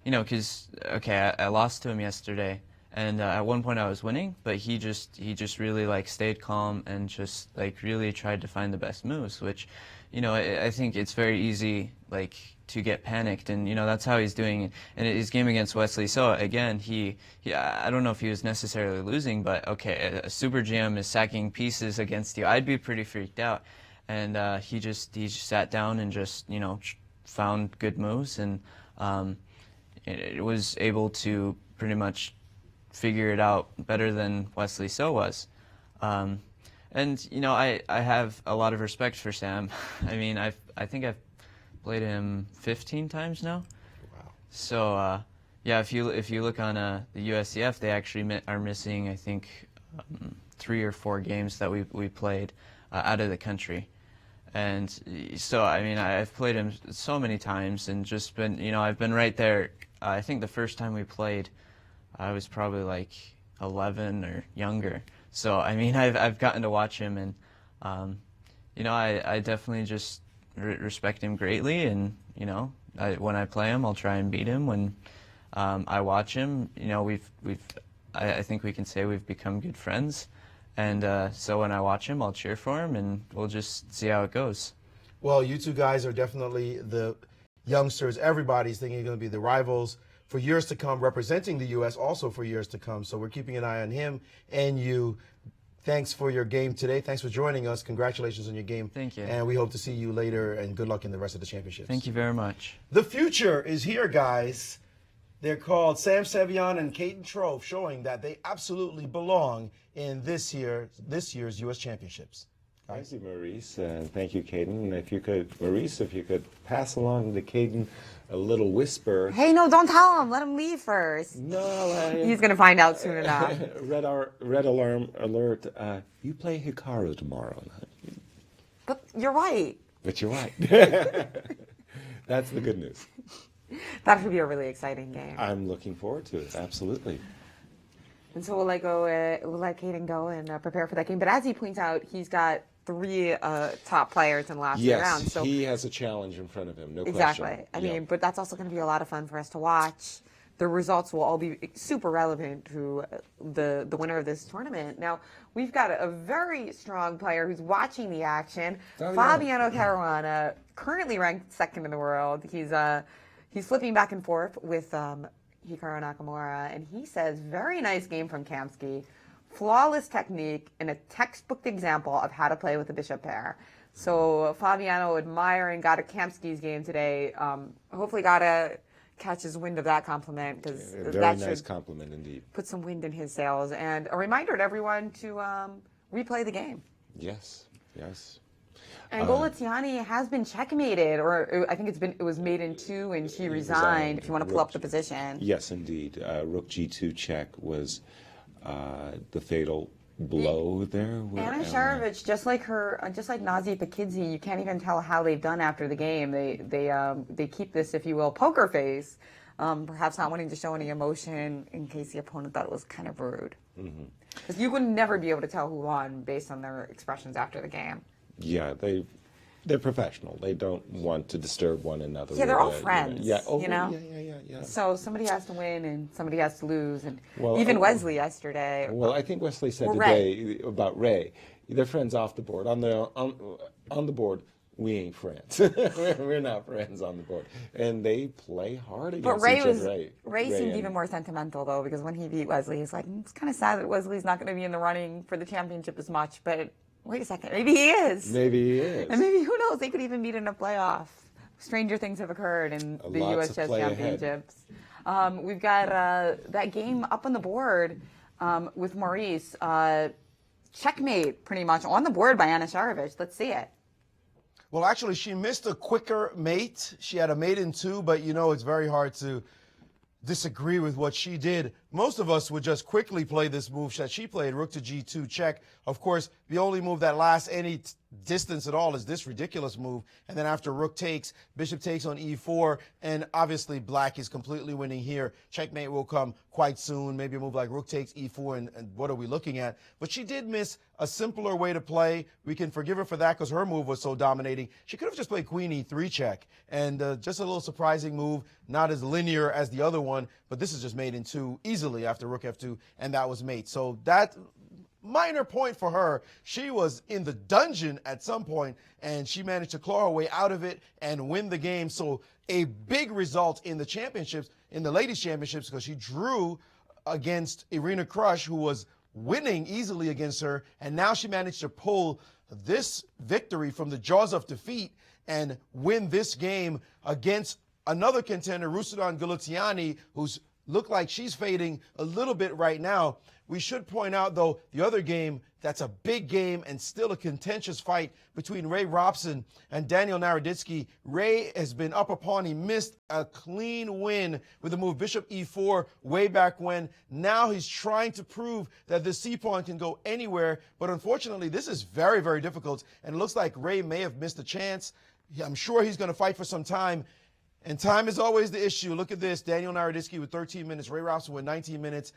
P: You know, because, okay, I lost to him yesterday, and at one point I was winning, but he just really, like, stayed calm and just, like, really tried to find the best moves, which, you know, I think it's very easy, like, to get panicked, and, you know, that's how he's doing it. And his game against Wesley So, again, I don't know if he was necessarily losing, but, okay, a Super GM is sacking pieces against you. I'd be pretty freaked out. And he just sat down and just, you know, found good moves, and it was able to pretty much figure it out better than Wesley So was. And, you know, I have a lot of respect for Sam. I mean, I think I've played him 15 times now.
D: Wow.
P: So, yeah, if you look on the USCF, they actually are missing, I think, 3 or 4 games that we played out of the country. And so, I mean, I've played him so many times and just been, you know, I've been right there. I think the first time we played, I was probably like 11 or younger. So, I mean, I've gotten to watch him, and, you know, I definitely just respect him greatly. And, you know, when I play him, I'll try and beat him. When I watch him, you know, I think we can say we've become good friends. And so when I watch him, I'll cheer for him, and we'll just see how it goes.
D: Well, you two guys are definitely the youngsters. Everybody's thinking you're going to be the rivals for years to come, representing the U.S. also for years to come. So we're keeping an eye on him and you. Thanks for your game today. Thanks for joining us. Congratulations on your game.
P: Thank you.
D: And we hope to see you later, and good luck in the rest of the championships.
P: Thank you very much.
D: The future is here, guys. They're called Sam Seirawan and Caden Trove, showing that they absolutely belong in this year's U.S. Championships.
C: Thank you, Maurice, and thank you, Caden. Maurice, if you could pass along to Caden a little whisper.
J: Hey, no, don't tell him. Let him leave first.
C: No,
J: he's going to find out soon enough.
C: Red alarm alert. You play Hikaru tomorrow.
J: But you're right.
C: But you're right. That's the good news.
J: That should be a really exciting game.
C: I'm looking forward to it, absolutely.
J: And so we'll let Caden go and prepare for that game. But as he points out, he's got 3 top players in the last 3 rounds.
C: Yes,
J: so
C: he has a challenge in front of him, no
J: exactly.
C: question.
J: I mean, but that's also going to be a lot of fun for us to watch. The results will all be super relevant to the winner of this tournament. Now, we've got a very strong player who's watching the action. Fabiano Caruana, currently ranked 2nd in the world. He's flipping back and forth with Hikaru Nakamura, and he says, very nice game from Kamsky. Flawless technique and a textbook example of how to play with a bishop pair. So Fabiano admiring Gata Kamsky's game today. Hopefully Gata catches wind of that compliment, because
C: Very
J: that
C: nice
J: should
C: compliment indeed.
J: put some wind in his sails. And a reminder to everyone to replay the game.
C: Yes, yes.
J: And Goletiani has been checkmated, or I think it was made in 2 and she resigned, if you want to pull up the position.
C: Yes, indeed. Rook G2 check was the fatal blow there.
J: Anna Sharovich, just like Nazi Pakidze, you can't even tell how they've done after the game. They keep this, if you will, poker face, perhaps not wanting to show any emotion in case the opponent thought it was kind of rude. Because you would never be able to tell who won based on their expressions after the game.
C: Yeah, they're professional. They don't want to disturb one another.
J: Yeah, they're all friends.
C: Yeah,
J: yeah. So somebody has to win and somebody has to lose, and
C: well,
J: even Wesley yesterday.
C: Well, I think Wesley said today about Ray. They're friends off the board. On the board, we ain't friends. We're not friends on the board, and they play hard against each other.
J: Ray seemed even more sentimental though, because when he beat Wesley, he's like, it's kind of sad that Wesley's not going to be in the running for the championship as much, but. Wait a second. Maybe he is.
C: Maybe he is.
J: And maybe, who knows, they could even meet in a playoff. Stranger things have occurred in the U.S. Chess Championships. We've got that game up on the board with Maurice. Checkmate, pretty much, on the board by Anna Sharovich. Let's see it.
D: Well, actually, she missed a quicker mate. She had a mate in 2, but, it's very hard to disagree with what she did. Most of us would just quickly play this move that she played, rook to g2 check. Of course, the only move that lasts any distance at all is this ridiculous move. And then after rook takes, bishop takes on e4, and obviously black is completely winning here. Checkmate will come quite soon. Maybe a move like rook takes e4, and what are we looking at? But she did miss a simpler way to play. We can forgive her for that because her move was so dominating. She could have just played queen e3 check, and just a little surprising move, not as linear as the other one, but this is just made in 2 easily after rook f2, and that was mate. So that minor point for her. She was in the dungeon at some point, and she managed to claw her way out of it and win the game. So a big result in the championships, in the ladies' championships, because she drew against Irina Krush, who was winning easily against her, and now she managed to pull this victory from the jaws of defeat and win this game against another contender, Rusudan Goletiani, who's looked like she's fading a little bit right now. We should point out, though, the other game that's a big game and still a contentious fight between Ray Robson and Daniel Naroditsky. Ray has been up upon. He missed a clean win with the move bishop e4 way back when. Now he's trying to prove that the c-pawn can go anywhere, but unfortunately this is very, very difficult, and it looks like Ray may have missed a chance. I'm sure he's going to fight for some time. And time is always the issue. Look at this. Daniel Naroditsky with 13 minutes. Ray Robson with 19 minutes.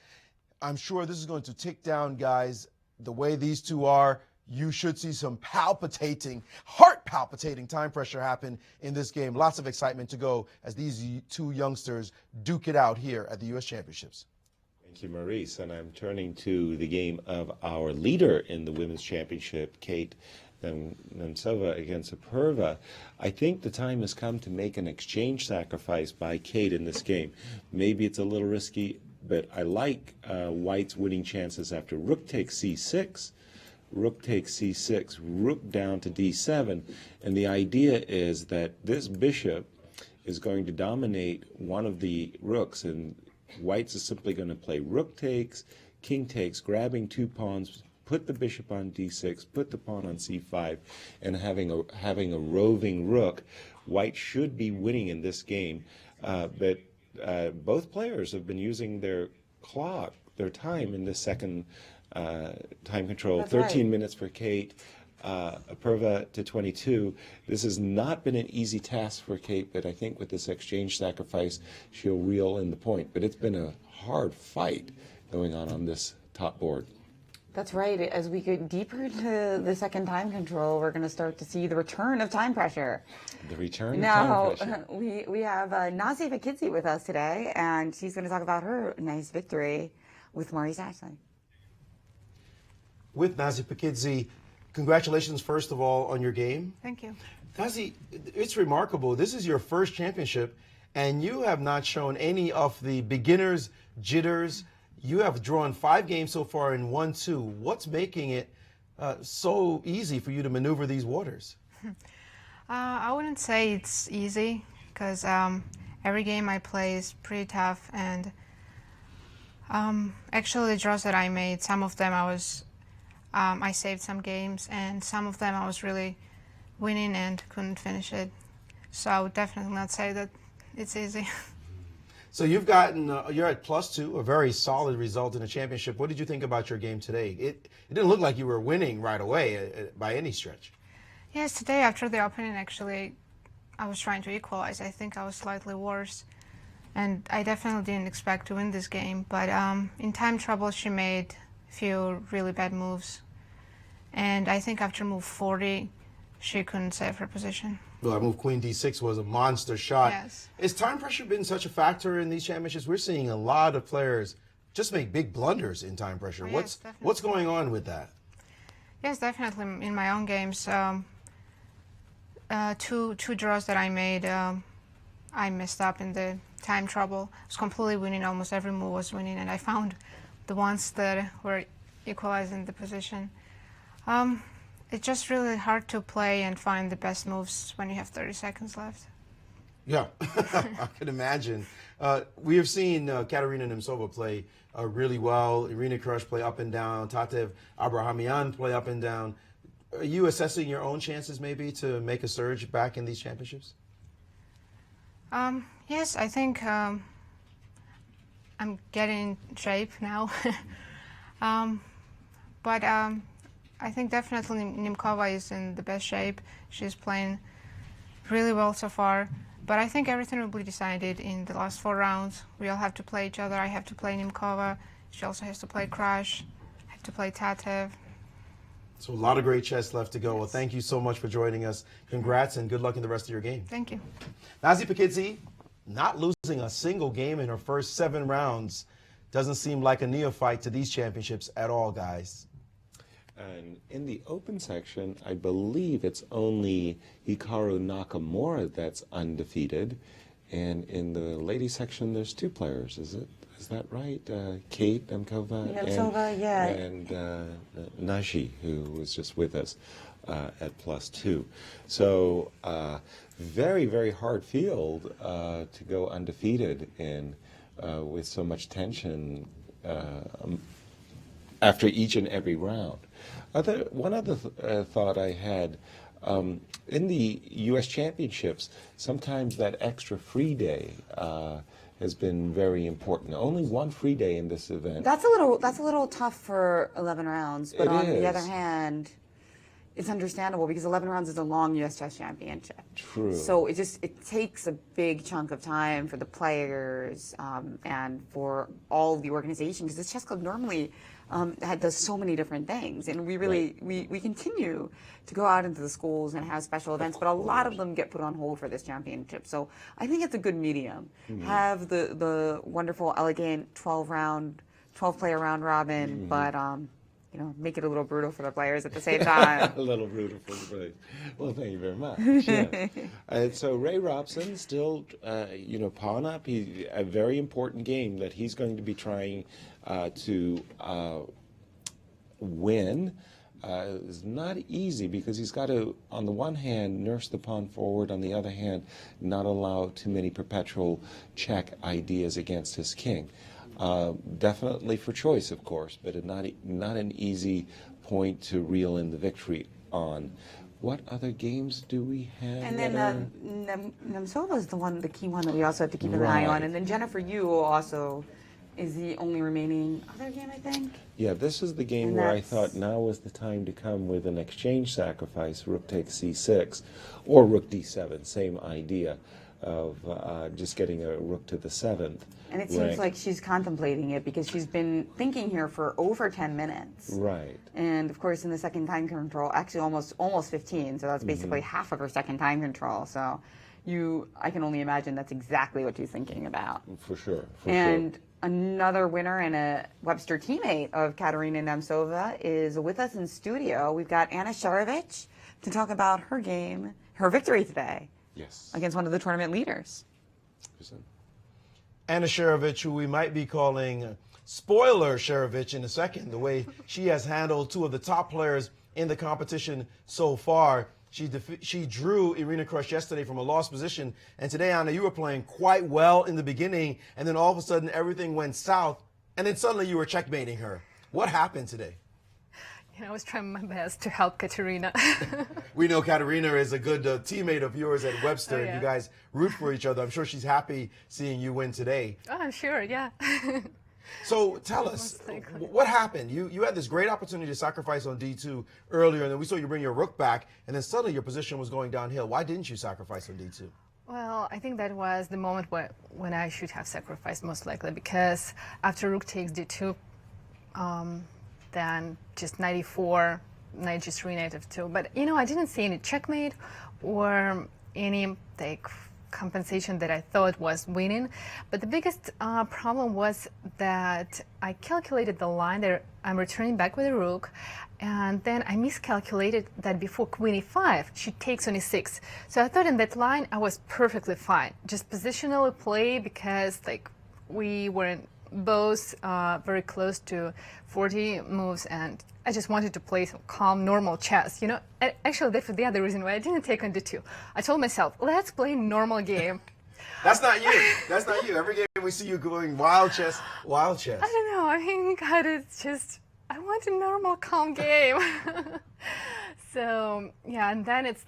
D: I'm sure this is going to tick down, guys. The way these two are, you should see some palpitating, heart-palpitating time pressure happen in this game. Lots of excitement to go as these two youngsters duke it out here at the U.S. Championships.
C: Thank you, Maurice. And I'm turning to the game of our leader in the Women's Championship, Kate Nemtsova against Apurva. I think the time has come to make an exchange sacrifice by Kate in this game. Maybe it's a little risky, but I like White's winning chances after rook takes c6, rook takes c6, rook down to d7. And the idea is that this bishop is going to dominate one of the rooks, and White's is simply going to play rook takes, king takes, grabbing 2 pawns, put the bishop on d6, put the pawn on c5, and having a roving rook. White should be winning in this game, but both players have been using their clock, their time in this second time control.
J: That's
C: 13
J: right.
C: minutes for Kate, Apurva to 22. This has not been an easy task for Kate, but I think with this exchange sacrifice, she'll reel in the point. But it's been a hard fight going on this top board.
J: That's right. As we get deeper into the second time control, we're going to start to see the return of time pressure.
C: The return of
J: now,
C: time pressure.
J: we have Nazi Pakidze with us today, and she's going to talk about her nice victory with Maurice Ashley.
D: With Nazi Pakidze, congratulations, first of all, on your game.
Q: Thank you.
D: Nazi, it's remarkable. This is your first championship, and you have not shown any of the beginner's jitters. You have drawn 5 games so far and won 2. What's making it so easy for you to maneuver these waters?
Q: I wouldn't say it's easy because every game I play is pretty tough, and actually the draws that I made, some of them I saved some games, and some of them I was really winning and couldn't finish it. So I would definitely not say that it's easy.
D: So you've gotten, you're at +2, a very solid result in the championship. What did you think about your game today? It didn't look like you were winning right away by any stretch.
Q: Yes, today after the opening, actually, I was trying to equalize. I think I was slightly worse, and I definitely didn't expect to win this game. But in time trouble, she made a few really bad moves, and I think after move 40, she couldn't save her position.
D: Well, that move Queen D6 was a monster shot.
Q: Yes.
D: Has time pressure been such a factor in these championships? We're seeing a lot of players just make big blunders in time pressure.
Q: Oh, yes,
D: what's going on with that?
Q: Yes, definitely. In my own games, two draws that I made, I messed up in the time trouble. I was completely winning. Almost every move was winning, and I found the ones that were equalizing the position. It's just really hard to play and find the best moves when you have 30 seconds left.
D: Yeah, I can imagine. We have seen Katerina Nemcova play really well. Irina Krush play up and down. Tatev Abrahamian play up and down. Are you assessing your own chances maybe to make a surge back in these championships?
Q: Yes, I think I'm getting in shape now. But I think definitely Nemcova is in the best shape. She's playing really well so far. But I think everything will be decided in the last 4 rounds. We all have to play each other. I have to play Nemcova. She also has to play Krush. I have to play Tatev.
D: So a lot of great chess left to go. Well, thank you so much for joining us. Congrats and good luck in the rest of your game.
Q: Thank you.
D: Nazi Pakidze, not losing a single game in her first 7 rounds. Doesn't seem like a neophyte to these championships at all, guys.
C: And in the open section, I believe it's only Hikaru Nakamura that's undefeated. And in the ladies section, there's 2 players, is that right? Kate Nemcova and Naji, who was just with us at +2. So very, very hard field to go undefeated in with so much tension after each and every round. One other thought I had, in the U.S. Championships, sometimes that extra free day has been very important. Only 1 free day in this event.
J: That's a little tough for 11 rounds, but on the other hand, it's understandable because 11 rounds is a long U.S. Chess Championship.
C: True.
J: So it takes a big chunk of time for the players and for all the organization, because the chess club normally does so many different things, and we really we continue to go out into the schools and have special events, but a lot of them get put on hold for this championship. So I think it's a good medium. Mm-hmm. Have the wonderful, elegant 12-player round robin, but you know, make it a little brutal for the players at the same time.
C: A little brutal for the players. Well, thank you very much. Yes. So Ray Robson still, pawn up. A very important game that he's going to be trying to win. It's not easy because he's got to, on the one hand, nurse the pawn forward, on the other hand, not allow too many perpetual check ideas against his king. Definitely for choice, of course, but not an easy point to reel in the victory on. What other games do we have?
J: And then Nemcova is the key one that we also have to keep an eye on. And then Jennifer Yu also is the only remaining other game, I think.
C: Yeah, this is the game where I thought now was the time to come with an exchange sacrifice, rook takes c6, or rook d7, same idea of just getting a rook to the 7th.
J: And it seems like she's contemplating it because she's been thinking here for over 10 minutes.
C: Right.
J: And of course in the second time control, actually almost 15, so that's basically half of her second time control. So I can only imagine that's exactly what she's thinking about.
C: For sure.
J: Another winner and a Webster teammate of Katerina Nemcova is with us in studio. We've got Anna Sharovich to talk about her game, her victory today.
C: Yes.
J: Against one of the tournament leaders.
D: Anna Sharovich, who we might be calling Spoiler Sharovich in a second, the way she has handled 2 of the top players in the competition so far. She drew Irina Krush yesterday from a lost position. And today, Anna, you were playing quite well in the beginning, and then all of a sudden everything went south, and then suddenly you were checkmating her. What happened today?
L: I was trying my best to help Katerina.
D: We know Katerina is a good teammate of yours at Webster,
L: Oh,
D: and
L: yeah.
D: you guys root for each other. I'm sure she's happy seeing you win today.
L: Oh, I'm sure, yeah.
D: So tell us, what happened? You had this great opportunity to sacrifice on D2 earlier, and then we saw you bring your rook back, and then suddenly your position was going downhill. Why didn't you sacrifice on D2?
L: Well, I think that was the moment when I should have sacrificed, most likely, because after rook takes d2, then just 94, knight g3, knight f2. But, I didn't see any checkmate or any, compensation that I thought was winning. But the biggest problem was that I calculated the line that I'm returning back with a rook, and then I miscalculated that before queen e5, she takes on e6. So I thought in that line I was perfectly fine. Just positionally play because we weren't both very close to 40 moves, and I just wanted to play some calm, normal chess. Actually, that's the other reason why I didn't take on d2. I told myself, let's play normal game.
D: That's not you. That's not you. Every game we see you going wild chess, wild chess.
L: I don't know. I mean, God, it's just, I want a normal, calm game. So, yeah, and then it's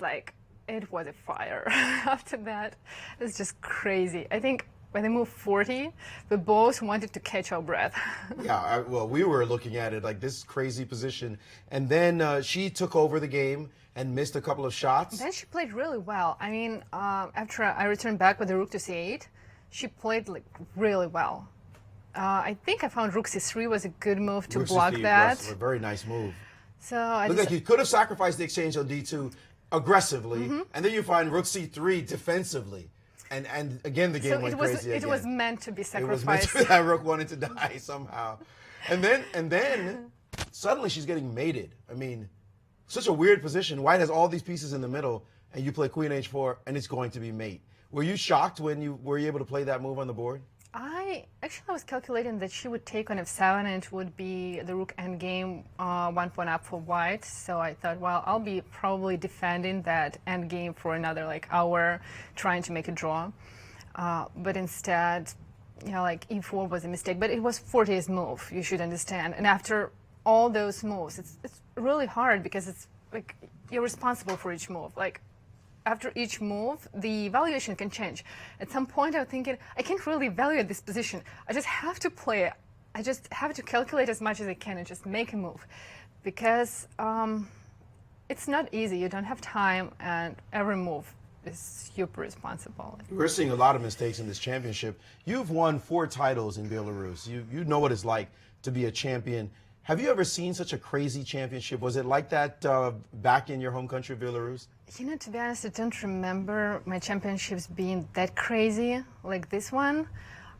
L: it was a fire. After that, it's just crazy. I think when they moved 40, we both wanted to catch our breath.
D: Yeah, well, we were looking at it like this crazy position. And then she took over the game and missed a couple of shots.
L: Then she played really well. I mean, after I returned back with the rook to c8, she played really well. I think I found rook c3 was a good move to block that.
D: Was a very nice move.
L: So I
D: Look like you could have sacrificed the exchange on d2 aggressively, and then you find rook c3 defensively. And again, the game went crazy again.
L: It was meant to be sacrificed.
D: It was meant to be that rook wanted to die somehow. And then suddenly she's getting mated. I mean, such a weird position. White has all these pieces in the middle, and you play queen h4, and it's going to be mate. Were you shocked when you were able to play that move on the board?
L: I was calculating that she would take on f7, and it would be the rook endgame, 1 pawn up for white. So I thought, well, I'll be probably defending that endgame for another hour, trying to make a draw. But instead, e4 was a mistake. But it was 40th move, you should understand. And after all those moves, it's really hard because it's you're responsible for each move. After each move, the valuation can change. At some point, I was thinking, I can't really evaluate this position. I just have to play it. I just have to calculate as much as I can and just make a move. Because it's not easy. You don't have time, and every move is super responsible.
D: We're seeing a lot of mistakes in this championship. You've won 4 titles in Belarus. You know what it's like to be a champion. Have you ever seen such a crazy championship? Was it like that back in your home country, Belarus?
L: To be honest, I don't remember my championships being that crazy like this one.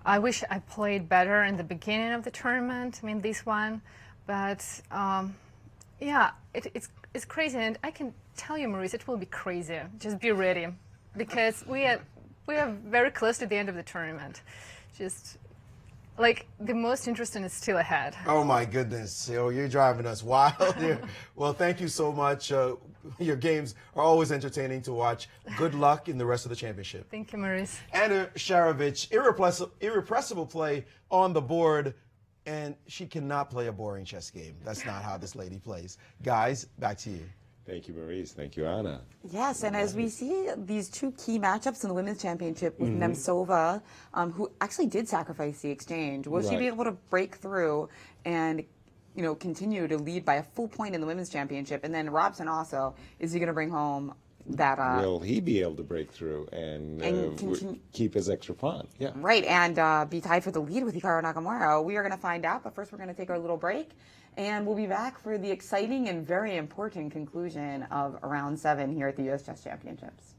L: I wish I played better in the beginning of the tournament, this one. But yeah, it's crazy. And I can tell you, Maurice, it will be crazy. Just be ready. Because we are very close to the end of the tournament. Just the most interesting is still ahead.
D: Oh my goodness, you're driving us wild here. Well, thank you so much. Your games are always entertaining to watch. Good luck in the rest of the championship.
L: Thank you, Maurice.
D: Anna Sharovich, irrepressible play on the board, and she cannot play a boring chess game. That's not how this lady plays. Guys, back to you.
C: Thank you, Maurice. Thank you, Anna.
J: Yes, and as we see these 2 key matchups in the women's championship with Nemtsova, who actually did sacrifice the exchange, will she be able to break through and continue to lead by a full point in the women's championship? And then Robson also, is he going to bring home that?
C: Will he be able to break through and keep his extra pawn? Yeah.
J: Right, and be tied for the lead with Hikaru Nakamura? We are going to find out, but first we're going to take our little break. And we'll be back for the exciting and very important conclusion of round 7 here at the U.S. Chess Championships.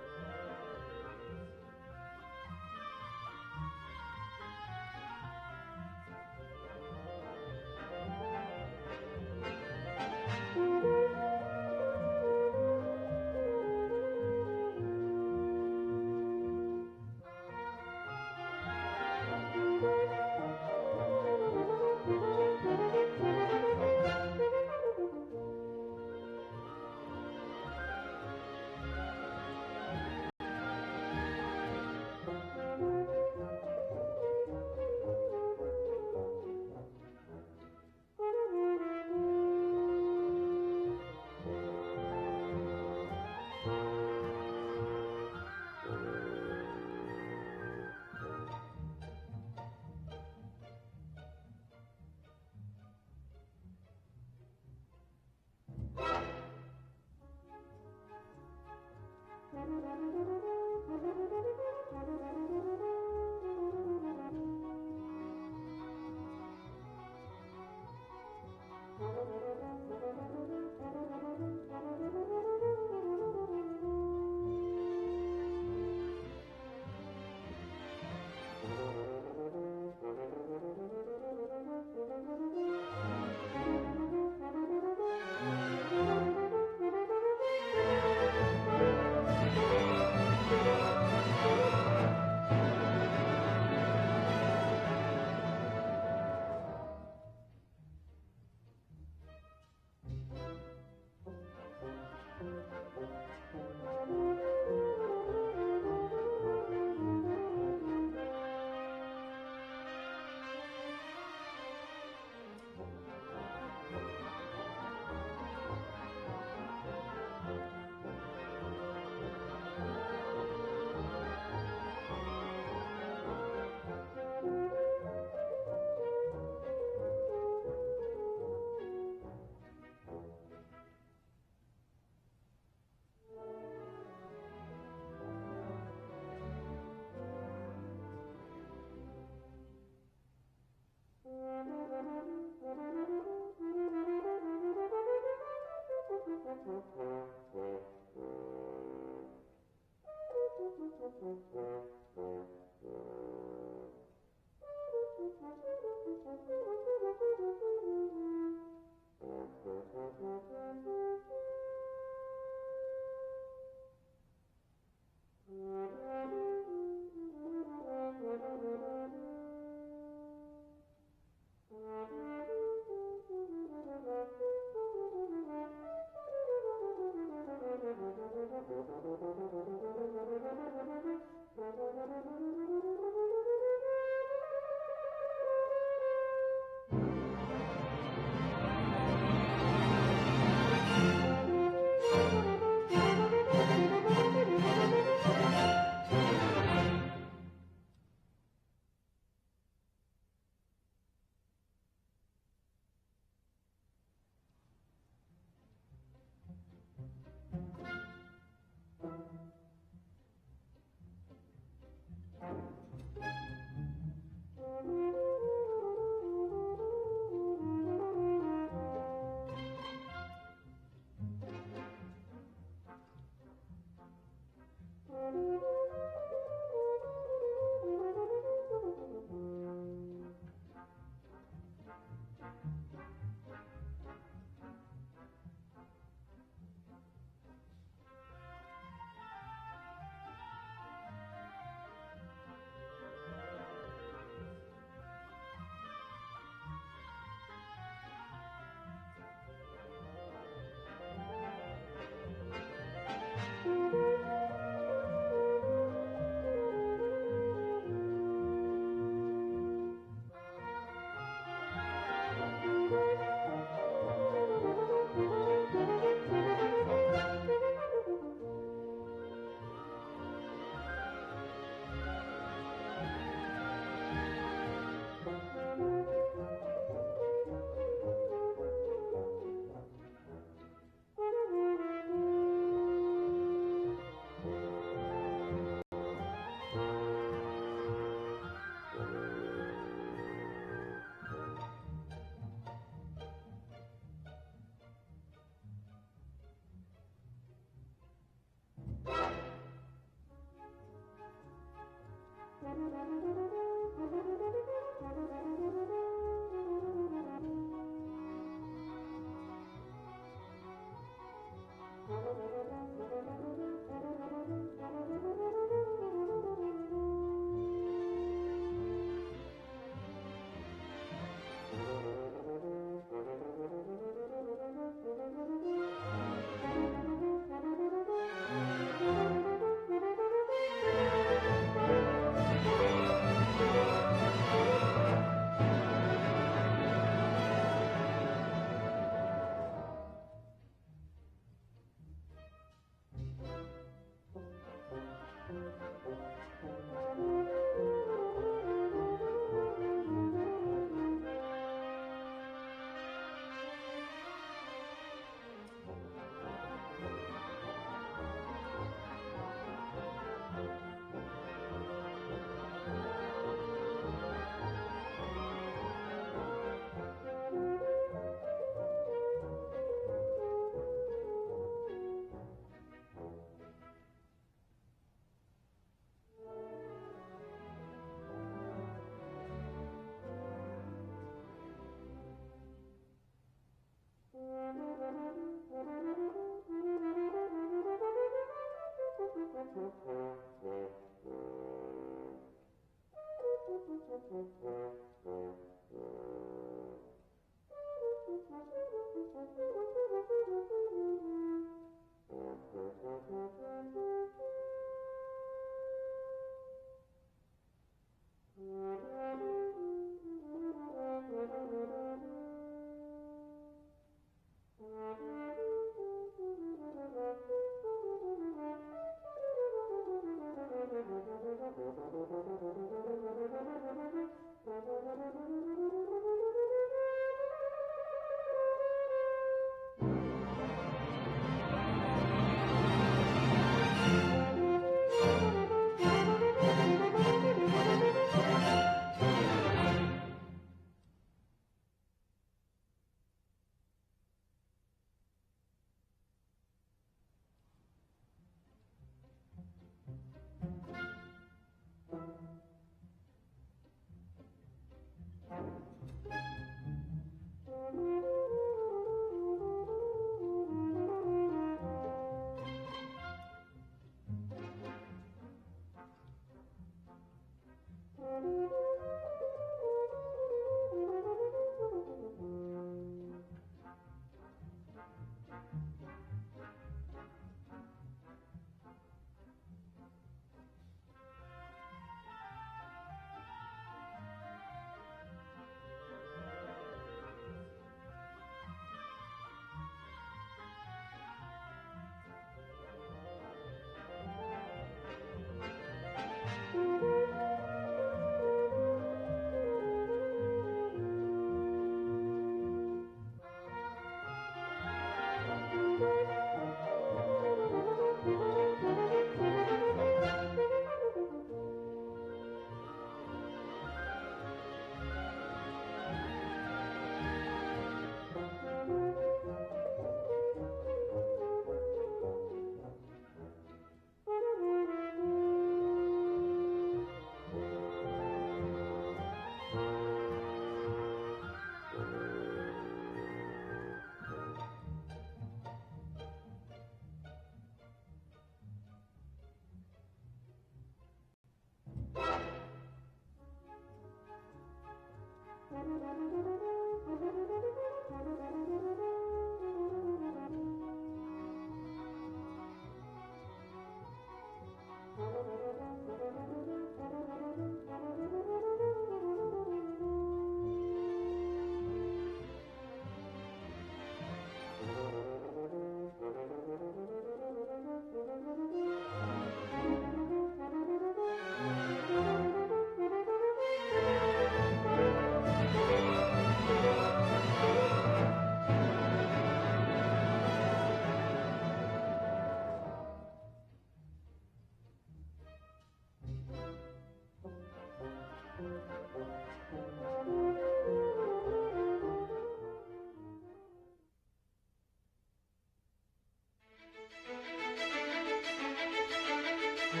J: That's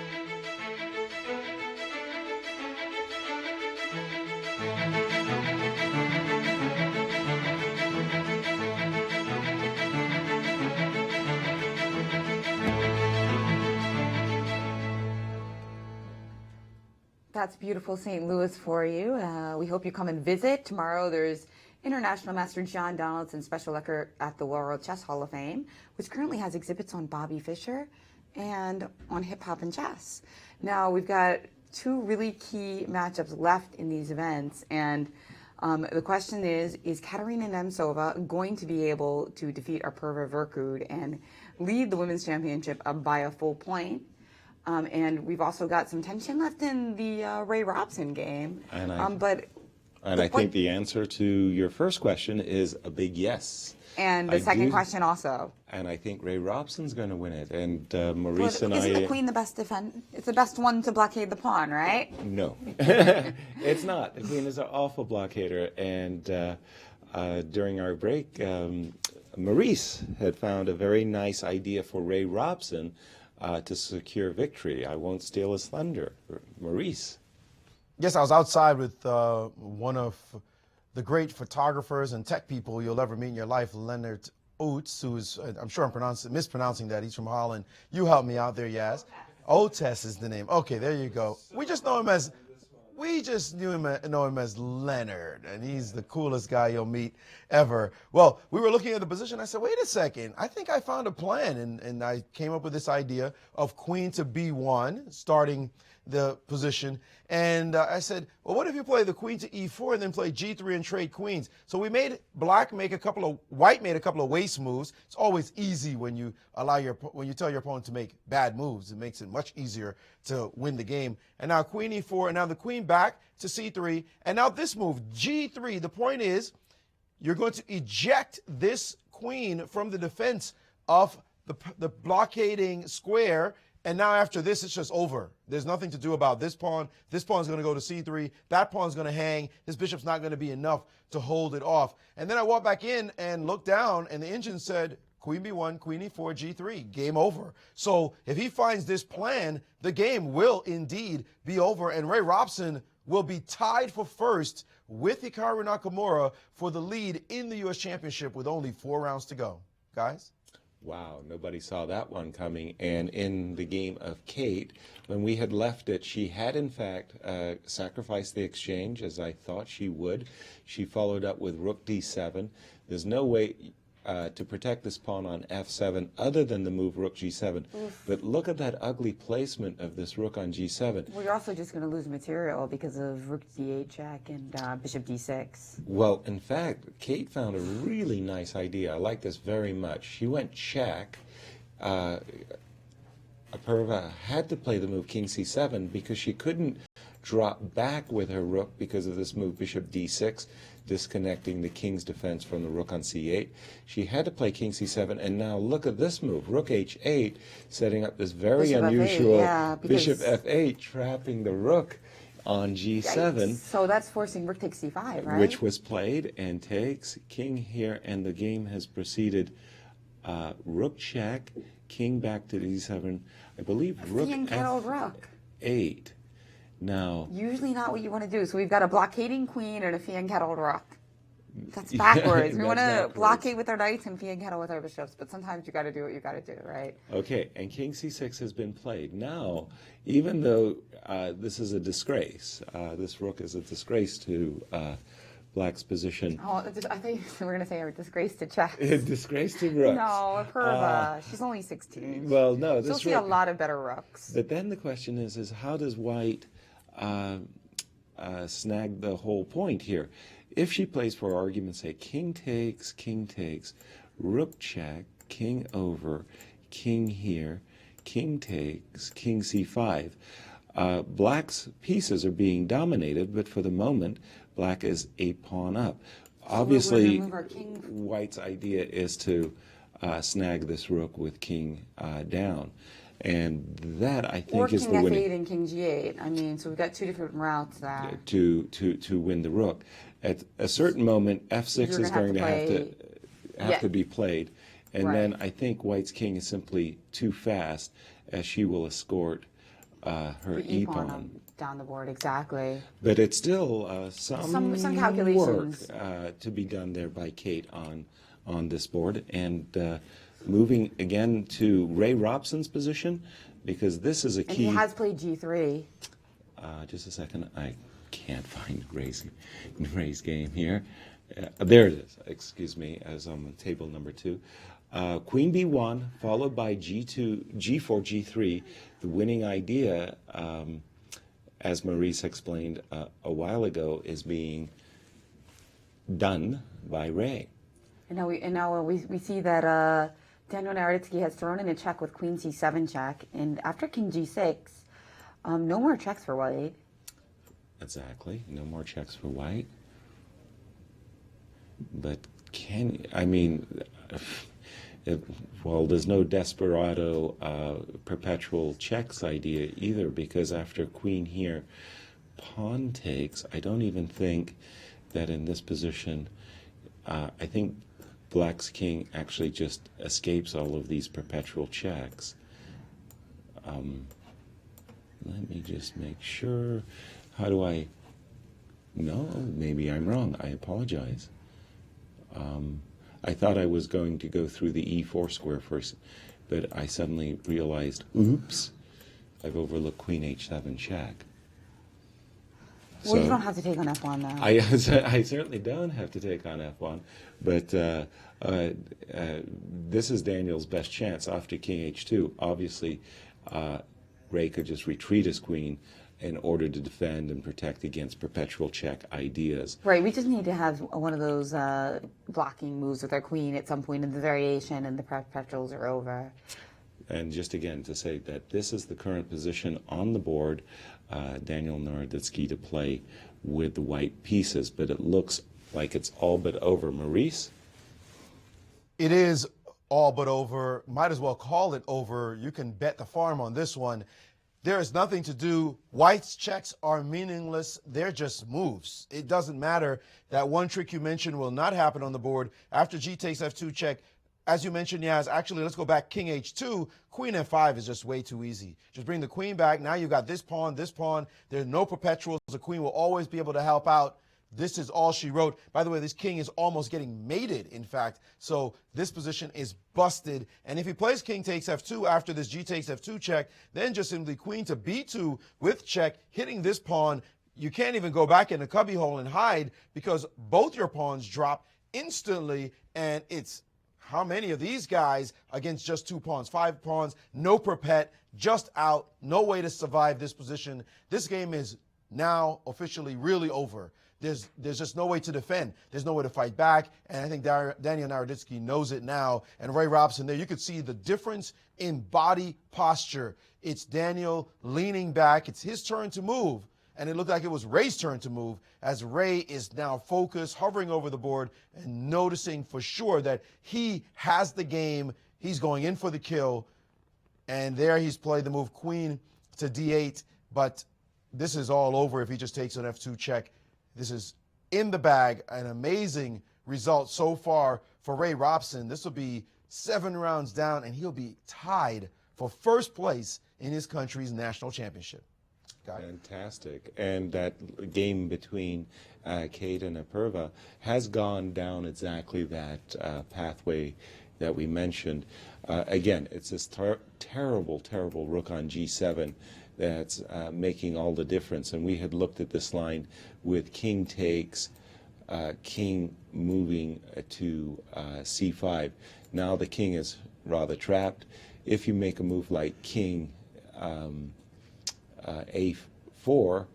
J: beautiful St. Louis for you. We hope you come and visit. Tomorrow there's International Master John Donaldson Special Lecture at the World Chess Hall of Fame, which currently has exhibits on Bobby Fischer and on hip hop and chess. Now we've got two really key matchups left in these events, and the question is Katerina Nemtsova going to be able to defeat Apurva Verkud and lead the women's championship by a full point? And we've also got some tension left in the Ray Robson game.
C: And
J: I
C: think the answer to your first question is a big yes.
J: And the second question also.
C: And I think Ray Robson's going to win it. And Maurice and
J: Isn't the queen the best It's the best one to blockade the pawn, right?
C: No, it's not. The queen is an awful blockader. And during our break, Maurice had found a very nice idea for Ray Robson to secure victory. I won't steal his thunder. Maurice.
D: Yes, I was outside with one of the great photographers and tech people you'll ever meet in your life, Leonard Oates, who's, I'm sure I'm mispronouncing that. He's from Holland. You helped me out there, Yaz. Oates is the name. Okay, there you go. We just know him as Leonard, and he's the coolest guy you'll meet ever. Well, we were looking at the position. I said, wait a second. I think I found a plan, and I came up with this idea of queen to b1, starting the position. And I said, well, what if you play the queen to e4 and then play g3 and trade queens? So we made white made a couple of waste moves. It's always easy when you tell your opponent to make bad moves. It makes it much easier to win the game. And now queen e4, and now the queen back to c3, and now this move, g3. The point is, you're going to eject this queen from the defense of the blockading square. And now after this, it's just over. There's nothing to do about this pawn. This pawn's going to go to c3. That pawn's going to hang. This bishop's not going to be enough to hold it off. And then I walked back in and looked down, and the engine said, queen b1, queen e4, g3, game over. So if he finds this plan, the game will indeed be over, and Ray Robson will be tied for first with Hikaru Nakamura for the lead in the U.S. Championship with only 4 rounds to go. Guys?
C: Wow, nobody saw that one coming. And in the game of Kate, when we had left it, she had in fact sacrificed the exchange, as I thought she would. She followed up with rook d7. There's no way to protect this pawn on f7 other than the move rook g7.
J: Oof.
C: But look at that ugly placement of this rook on g7.
J: Well, you're also just going to lose material because of rook d8 check and bishop d6.
C: Well, in fact, Kate found a really nice idea. I like this very much. She went check. Apurva had to play the move king c7 because she couldn't drop back with her rook because of this move bishop d6, disconnecting the king's defense from the rook on c8. She had to play king c7, and now look at this move, rook h8, setting up this very
J: Bishop
C: unusual
J: f8, yeah,
C: bishop f8, trapping the rook on g7.
J: Yikes. So that's forcing rook takes c5, right?
C: Which was played, and takes king here, and the game has proceeded. Rook check, king back to d7. I believe rook f8. Now,
J: usually not what you want to do. So we've got a blockading queen and a fianchettled rook. That's backwards. We want to blockade with our knights and fianchettle with our bishops, but sometimes you got to do what you got to do, right?
C: Okay, and king c6 has been played. Now, even though this is a disgrace, this rook is a disgrace to Black's position.
J: Oh, I think we were going to say a disgrace to chess.
C: Disgrace to rooks.
J: No, Apurva. She's only 16.
C: Well, no.
J: She'll see a lot of better rooks.
C: But then the question is how does White snag the whole point here? If she plays, for argument's sake, king takes, rook check, king over, king here, king takes, king c5. Black's pieces are being dominated, but for the moment, Black is a pawn up. Obviously, White's idea is to snag this rook with king down. And that, I think, is the winning.
J: Or king f8 and king g8. I mean, so we've got two different routes there.
C: To win the rook. At a certain moment, f6 is going to have to be played. And then I think White's king is simply too fast, as she will escort her
J: The
C: e-pawn.
J: down the board, exactly.
C: But it's still some
J: calculations
C: work to be done there by Kate on this board. And moving again to Ray Robson's position, because this is a key.
J: And he has played G3.
C: Just a second. I can't find Ray's game here. There it is. Excuse me, as on table number 2. Queen B1, followed by G2, G4, G3. The winning idea, as Maurice explained a while ago, is being done by Ray.
J: And now we see that Daniel Naroditsky has thrown in a check with Queen C7 check, and after King G6, no more checks for White.
C: Exactly, no more checks for White. But well, there's no desperado perpetual checks idea either, because after Queen here, pawn takes, I don't even think that in this position, I think Black's king actually just escapes all of these perpetual checks. Let me just make sure. How do I? No, maybe I'm wrong. I apologize. I thought I was going to go through the E4 square first, but I suddenly realized, oops, I've overlooked Queen H7 check.
J: Well, you don't have to take on F1 now.
C: I certainly don't have to take on F1, but this is Daniel's best chance after King H2. Obviously, Ray could just retreat his queen in order to defend and protect against perpetual check ideas.
J: Right, we just need to have one of those blocking moves with our queen at some point in the variation, and the perpetuals are over.
C: And just again to say that this is the current position on the board, Daniel Naroditsky to play with the white pieces, but it looks like it's all but over. Maurice?
D: It is all but over. Might as well call it over. You can bet the farm on this one. There is nothing to do. White's checks are meaningless. They're just moves. It doesn't matter. That one trick you mentioned will not happen on the board. After G takes F2 check, as you mentioned, Yaz, actually, let's go back. King H2, Queen F5 is just way too easy. Just bring the queen back. Now you've got this pawn, this pawn. There's no perpetuals. The queen will always be able to help out. This is all she wrote. By the way, this king is almost getting mated, in fact. So this position is busted. And if he plays king takes F2 after this G takes F2 check, then just simply queen to B2 with check, hitting this pawn. You can't even go back in the cubbyhole and hide because both your pawns drop instantly. And it's how many of these guys against just 2 pawns? 5 pawns, no perpet, just out, no way to survive this position. This game is now officially really over. There's just no way to defend. There's no way to fight back. And I think Daniel Naroditsky knows it now. And Ray Robson there, you could see the difference in body posture. It's Daniel leaning back. It's his turn to move. And it looked like it was Ray's turn to move as Ray is now focused, hovering over the board and noticing for sure that he has the game. He's going in for the kill. And there he's played the move queen to D8. But this is all over if he just takes an F2 check. This is in the bag, an amazing result so far for Ray Robson. This will be 7 rounds down, and he'll be tied for first place in his country's national championship.
C: Fantastic. And that game between Kate and Apurva has gone down exactly that pathway that we mentioned. Again, it's this terrible, terrible rook on G7 that's making all the difference. And we had looked at this line with king takes, king moving to C5. Now the king is rather trapped. If you make a move like king A4,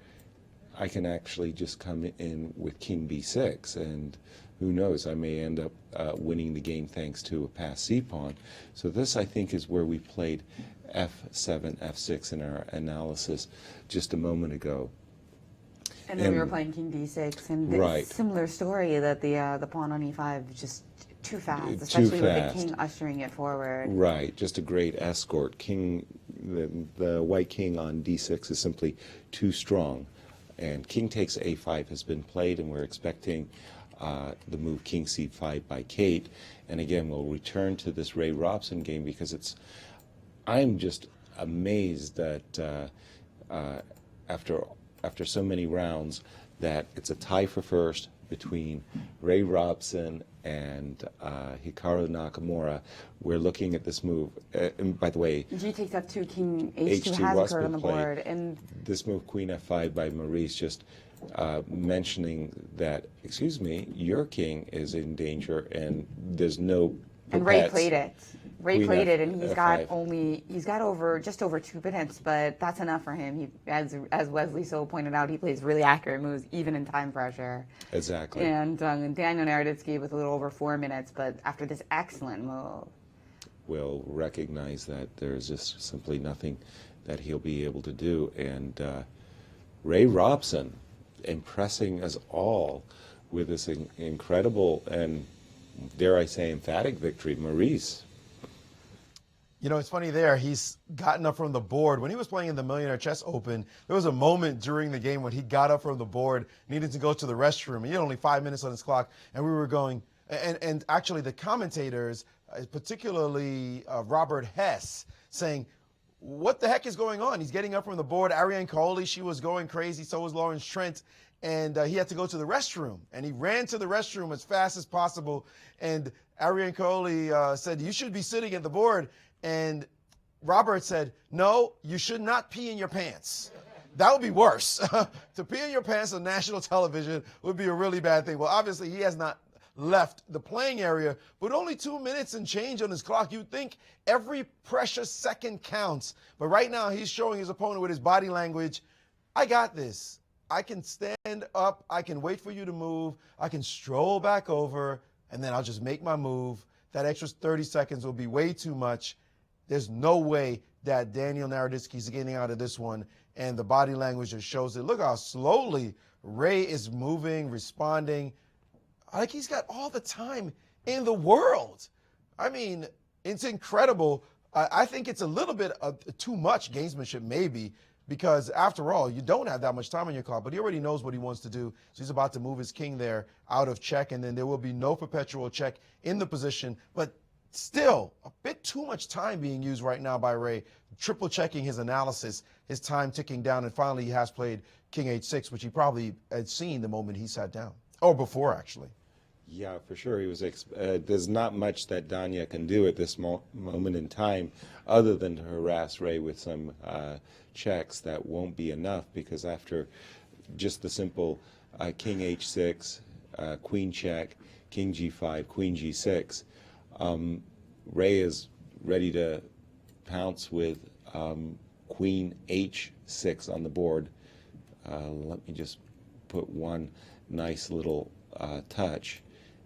C: I can actually just come in with king B6, and who knows, I may end up winning the game thanks to a passed C pawn. So this, I think, is where we played F7, F6 in our analysis just a moment ago.
J: And then we were playing king D6, and
C: right.
J: Similar story that the pawn on E5 is just too fast, especially with the king ushering it forward.
C: Right, just a great escort. The white king on D6 is simply too strong. And king takes A5 has been played, and we're expecting the move king C5 by Kate. And again, we'll return to this Ray Robson game because I'm just amazed that after so many rounds that it's a tie for first between Ray Robson and Hikaru Nakamura. We're looking at this move. And by the way,
J: G takes F2, King H2 has
C: was
J: occurred on the
C: played.
J: board. And
C: this move, Queen F5 by Maurice, just mentioning that, excuse me, your king is in danger and there's no
J: And Ray
C: pets.
J: played it. Ray
C: Queen
J: played
C: F-
J: it, and he's got just over 2 minutes, but that's enough for him. He, as Wesley So pointed out, he plays really accurate moves, even in time pressure.
C: Exactly.
J: And Daniel Naroditsky with a little over 4 minutes, but after this excellent move.
C: Will recognize that there's just simply nothing that he'll be able to do. And Ray Robson impressing us all with this incredible and, dare I say, emphatic victory. Maurice.
D: You know, it's funny there. He's gotten up from the board. When he was playing in the Millionaire Chess Open, there was a moment during the game when he got up from the board, needed to go to the restroom. He had only 5 minutes on his clock, and we were going. And actually, the commentators, particularly Robert Hess, saying, "What the heck is going on?" He's getting up from the board. Ariane Coley, she was going crazy. So was Lawrence Trent. And he had to go to the restroom. And he ran to the restroom as fast as possible. And Ariane Coley said, "You should be sitting at the board." And Robert said, "No, you should not pee in your pants." That would be worse. To pee in your pants on national television would be a really bad thing. Well, obviously, he has not left the playing area, but only 2 minutes and change on his clock. You'd think every precious second counts. But right now, he's showing his opponent with his body language, "I got this. I can stand up. I can wait for you to move. I can stroll back over, and then I'll just make my move. That extra 30 seconds will be way too much." There's no way that Daniel Naroditsky is getting out of this one, and the body language just shows it. Look how slowly Ray is moving, responding. Like he's got all the time in the world. I mean, it's incredible. I think it's a little bit of too much gamesmanship, maybe, because after all, you don't have that much time on your clock, but he already knows what he wants to do. So he's about to move his king there out of check, and then there will be no perpetual check in the position. But still, a bit too much time being used right now by Ray, triple checking his analysis, his time ticking down, and finally he has played King H6, which he probably had seen the moment he sat down, or before, actually.
C: Yeah, for sure. He was. There's not much that Danya can do at this moment in time, other than to harass Ray with some checks. That won't be enough, because after just the simple King H6, Queen check, King G5, Queen G6, Ray is ready to pounce with Queen H6 on the board. Let me just put one nice little touch,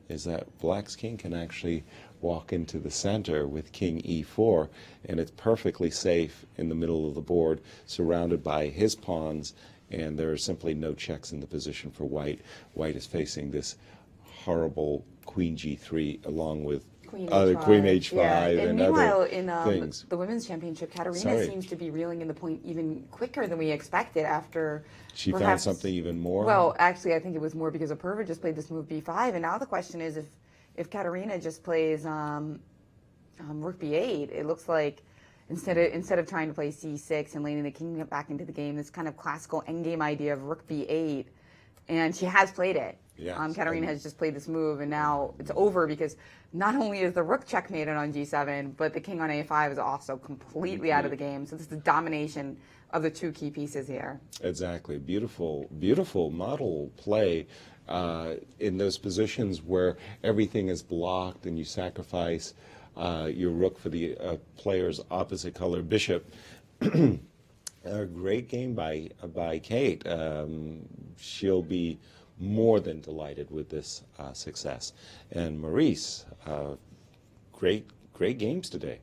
C: is that Black's king can actually walk into the center with King E4, and it's perfectly safe in the middle of the board, surrounded by his pawns, and there are simply no checks in the position for White. White is facing this horrible Queen G3 along with Queen H5
J: yeah. And meanwhile,
C: other
J: in
C: things.
J: the women's championship, Katarina seems to be reeling in the point even quicker than we expected after
C: She
J: perhaps,
C: found something even more?
J: Well, actually, I think it was more because Apurva just played this move B5, and now the question is if Katarina just plays Rook B8, it looks like instead of trying to play C6 and laning the king back into the game, this kind of classical endgame idea of Rook B8, and she has played it.
C: Yes.
J: Katarina has just played this move, and now it's over because not only is the rook checkmated on G7, but the king on A5 is also completely out of the game. So this is the domination of the two key pieces here.
C: Exactly. Beautiful, beautiful model play in those positions where everything is blocked and you sacrifice your rook for the player's opposite color bishop. A great game by Kate. She'll be more than delighted with this success. And Maurice, great games today.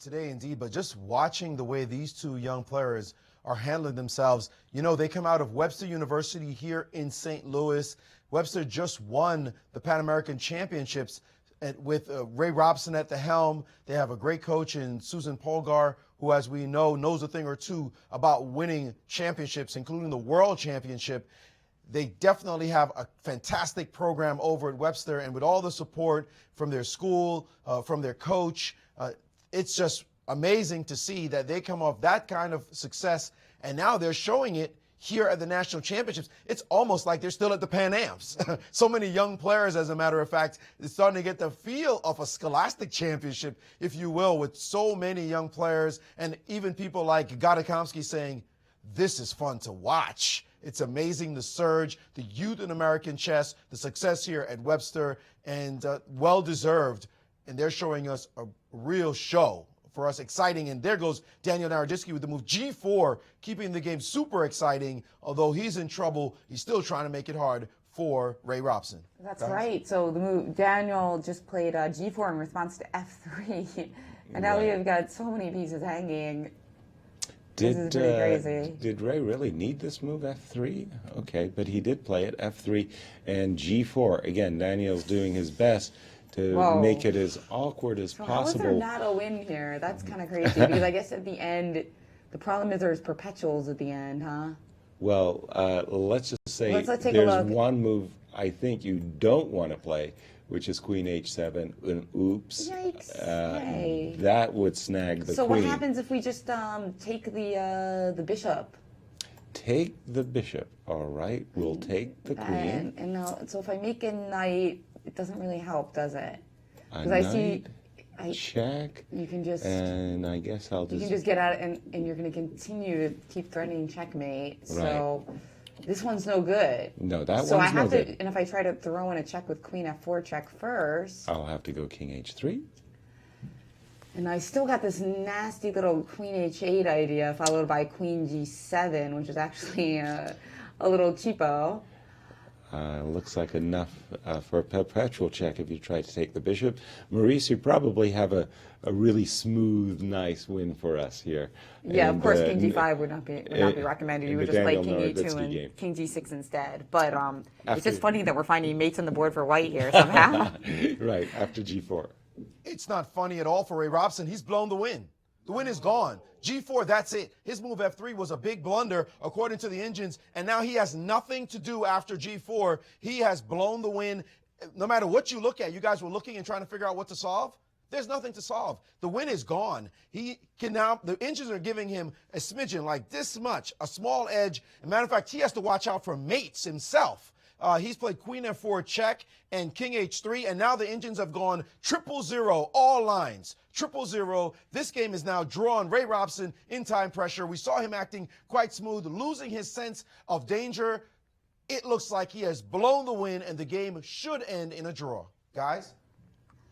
D: Today, indeed, but just watching the way these two young players are handling themselves. You know, they come out of Webster University here in St. Louis. Webster just won the Pan American Championships with Ray Robson at the helm. They have a great coach in Susan Polgar, who, as we know, knows a thing or two about winning championships, including the World Championship. They definitely have a fantastic program over at Webster, and with all the support from their school, from their coach, it's just amazing to see that they come off that kind of success, and now they're showing it here at the national championships. It's almost like they're still at the Pan Ams. So many young players, as a matter of fact, is starting to get the feel of a scholastic championship, if you will, with so many young players, and even people like Gadakomsky saying, this is fun to watch. It's amazing, the surge, the youth in American chess, the success here at Webster, and well-deserved. And they're showing us a real show for us, exciting. And there goes Daniel Naroditsky with the move G4, keeping the game super exciting. Although he's in trouble, he's still trying to make it hard for Ray Robson.
J: That's right. So the move, Daniel just played G4 in response to F3. And now we have got so many pieces hanging. This is pretty crazy.
C: Did Ray really need this move, F3? Okay, but he did play it, F3 and G4. Again, Daniel's doing his best to make it as awkward as possible.
J: How is there not a win here? That's kind of crazy, because I guess at the end, the problem is there's perpetuals at the end, huh?
C: Well, let's just say
J: take a
C: there's
J: look.
C: one move I think you don't want to play, which is Queen H7, and oops.
J: Yikes.
C: That would snag the
J: So
C: queen.
J: what happens if we just take the bishop?
C: Take the bishop, all right? We'll take the queen.
J: And now, so if I make a knight, it doesn't really help, does it?
C: A
J: Because I see,
C: check,
J: you can just,
C: and I guess I'll
J: you
C: just...
J: can just get at it, and you're going to continue to keep threatening checkmate. So this one's no good.
C: No, that
J: so
C: one's no good.
J: And if I try to throw in a check with Queen F4 check first,
C: I'll have to go King H3.
J: and I still got this nasty little Queen H8 idea, followed by Queen G7, which is actually a little cheapo.
C: Looks like enough for a perpetual check if you try to take the bishop. Maurice, you probably have a really smooth, nice win for us here.
J: Yeah,
C: and,
J: of course, King G5 would not be recommended. You would just play King
C: Naroditsky
J: E2 and
C: game.
J: King G6 instead. But it's just funny that we're finding mates on the board for white here somehow.
C: Right, after G4.
D: It's not funny at all for Ray Robson. He's blown the win. The win is gone. G4, that's it. His move F3 was a big blunder, according to the engines, and now he has nothing to do after G4. He has blown the win. No matter what you look at, you guys were looking and trying to figure out what to solve. There's nothing to solve. The win is gone. He can now, the engines are giving him a smidgen, like this much, a small edge. As a matter of fact, he has to watch out for mates himself. He's played Queen F4 check and King H3, and now the engines have gone 000, all lines, 000. This game is now drawn. Ray Robson in time pressure. We saw him acting quite smooth, losing his sense of danger. It looks like he has blown the win, and the game should end in a draw. Guys?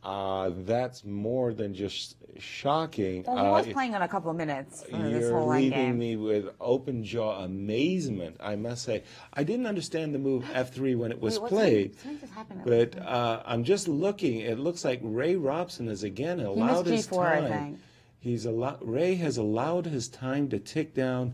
C: That's more than just shocking.
J: Well, he was playing in a couple of minutes for this
C: You're
J: whole end
C: leaving
J: game.
C: me with open jaw amazement, I must say. I didn't understand the move F3 when it was played, but I'm just looking. It looks like Ray Robson has again allowed his
J: G4,
C: time.
J: I think.
C: Ray has allowed his time to tick down.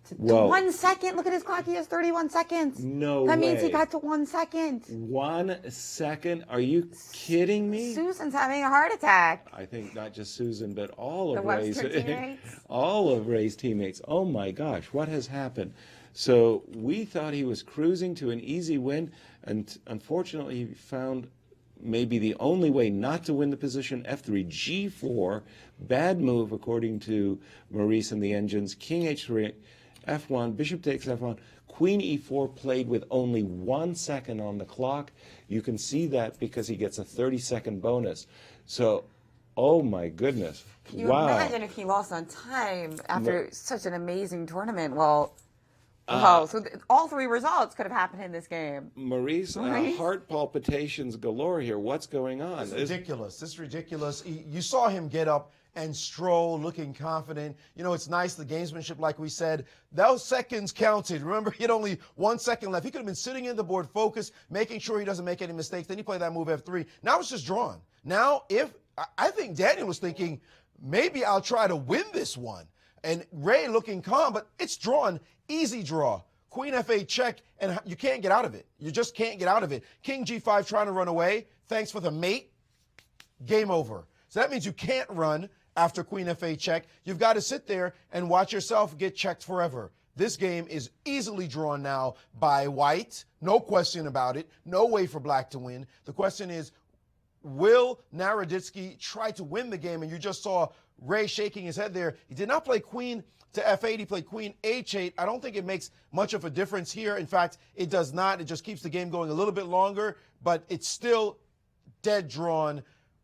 J: To 1 second. Look at his clock. He has 31 seconds.
C: No
J: That means he
C: way.
J: got to 1 second.
C: 1 second? Are you kidding me?
J: Susan's having a heart attack.
C: I think not just Susan, but all
J: The
C: of Ray's
J: Webster teammates?
C: all of Ray's teammates. Oh my gosh, what has happened? So we thought he was cruising to an easy win, and unfortunately he found maybe the only way not to win the position. F3, G4, bad move according to Maurice and the engines. King H3, F1, bishop takes F1, Queen E4 played with only 1 second on the clock. You can see that because he gets a 30-second bonus. So, oh my goodness.
J: Can you
C: wow.
J: imagine if he lost on time after such an amazing tournament? Well, so all three results could have happened in this game.
C: Maurice, heart palpitations galore here. What's going on?
D: This is ridiculous. This is ridiculous. You saw him get up and stroll looking confident. You know, it's nice, the gamesmanship, like we said. Those seconds counted. Remember, he had only 1 second left. He could have been sitting in the board, focused, making sure he doesn't make any mistakes. Then he played that move F3. Now it's just drawn. Now, I think Daniel was thinking, maybe I'll try to win this one. And Ray looking calm, but it's drawn. Easy draw. Queen F8 check, and you can't get out of it. You just can't get out of it. King G5 trying to run away. Thanks for the mate. Game over. So that means you can't run after Queen F8 check. You've got to sit there and watch yourself get checked forever. This game is easily drawn now by white. No question about it. No way for black to win. The question is, will Naroditsky try to win the game? And you just saw Ray shaking his head there. He did not play queen to f8. He played queen h8. I don't think it makes much of a difference here. In fact, it does not. It just keeps the game going a little bit longer, but it's still dead drawn.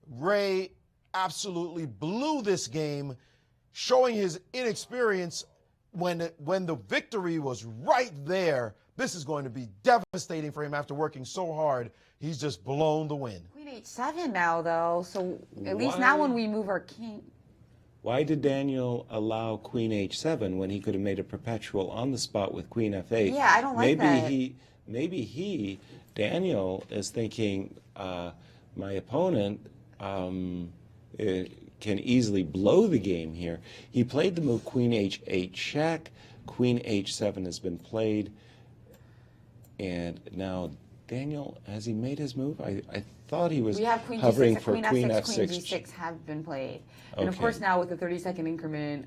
D: Ray absolutely blew this game, showing his inexperience when the victory was right there. This is going to be devastating for him after working so hard. He's just blown the win.
J: Queen h7 now, though, so at least now when we move our king.
C: Why did Daniel allow queen h7 when he could have made a perpetual on the spot with queen f8?
J: Yeah, I don't like that.
C: Maybe Daniel is thinking, my opponent can easily blow the game here. He played the move queen h8 check. Queen h7 has been played. And now Daniel, has he made his move? I thought he was hovering for queen f6.
J: Queen g6 have been played. And of course now with the 30-second increment,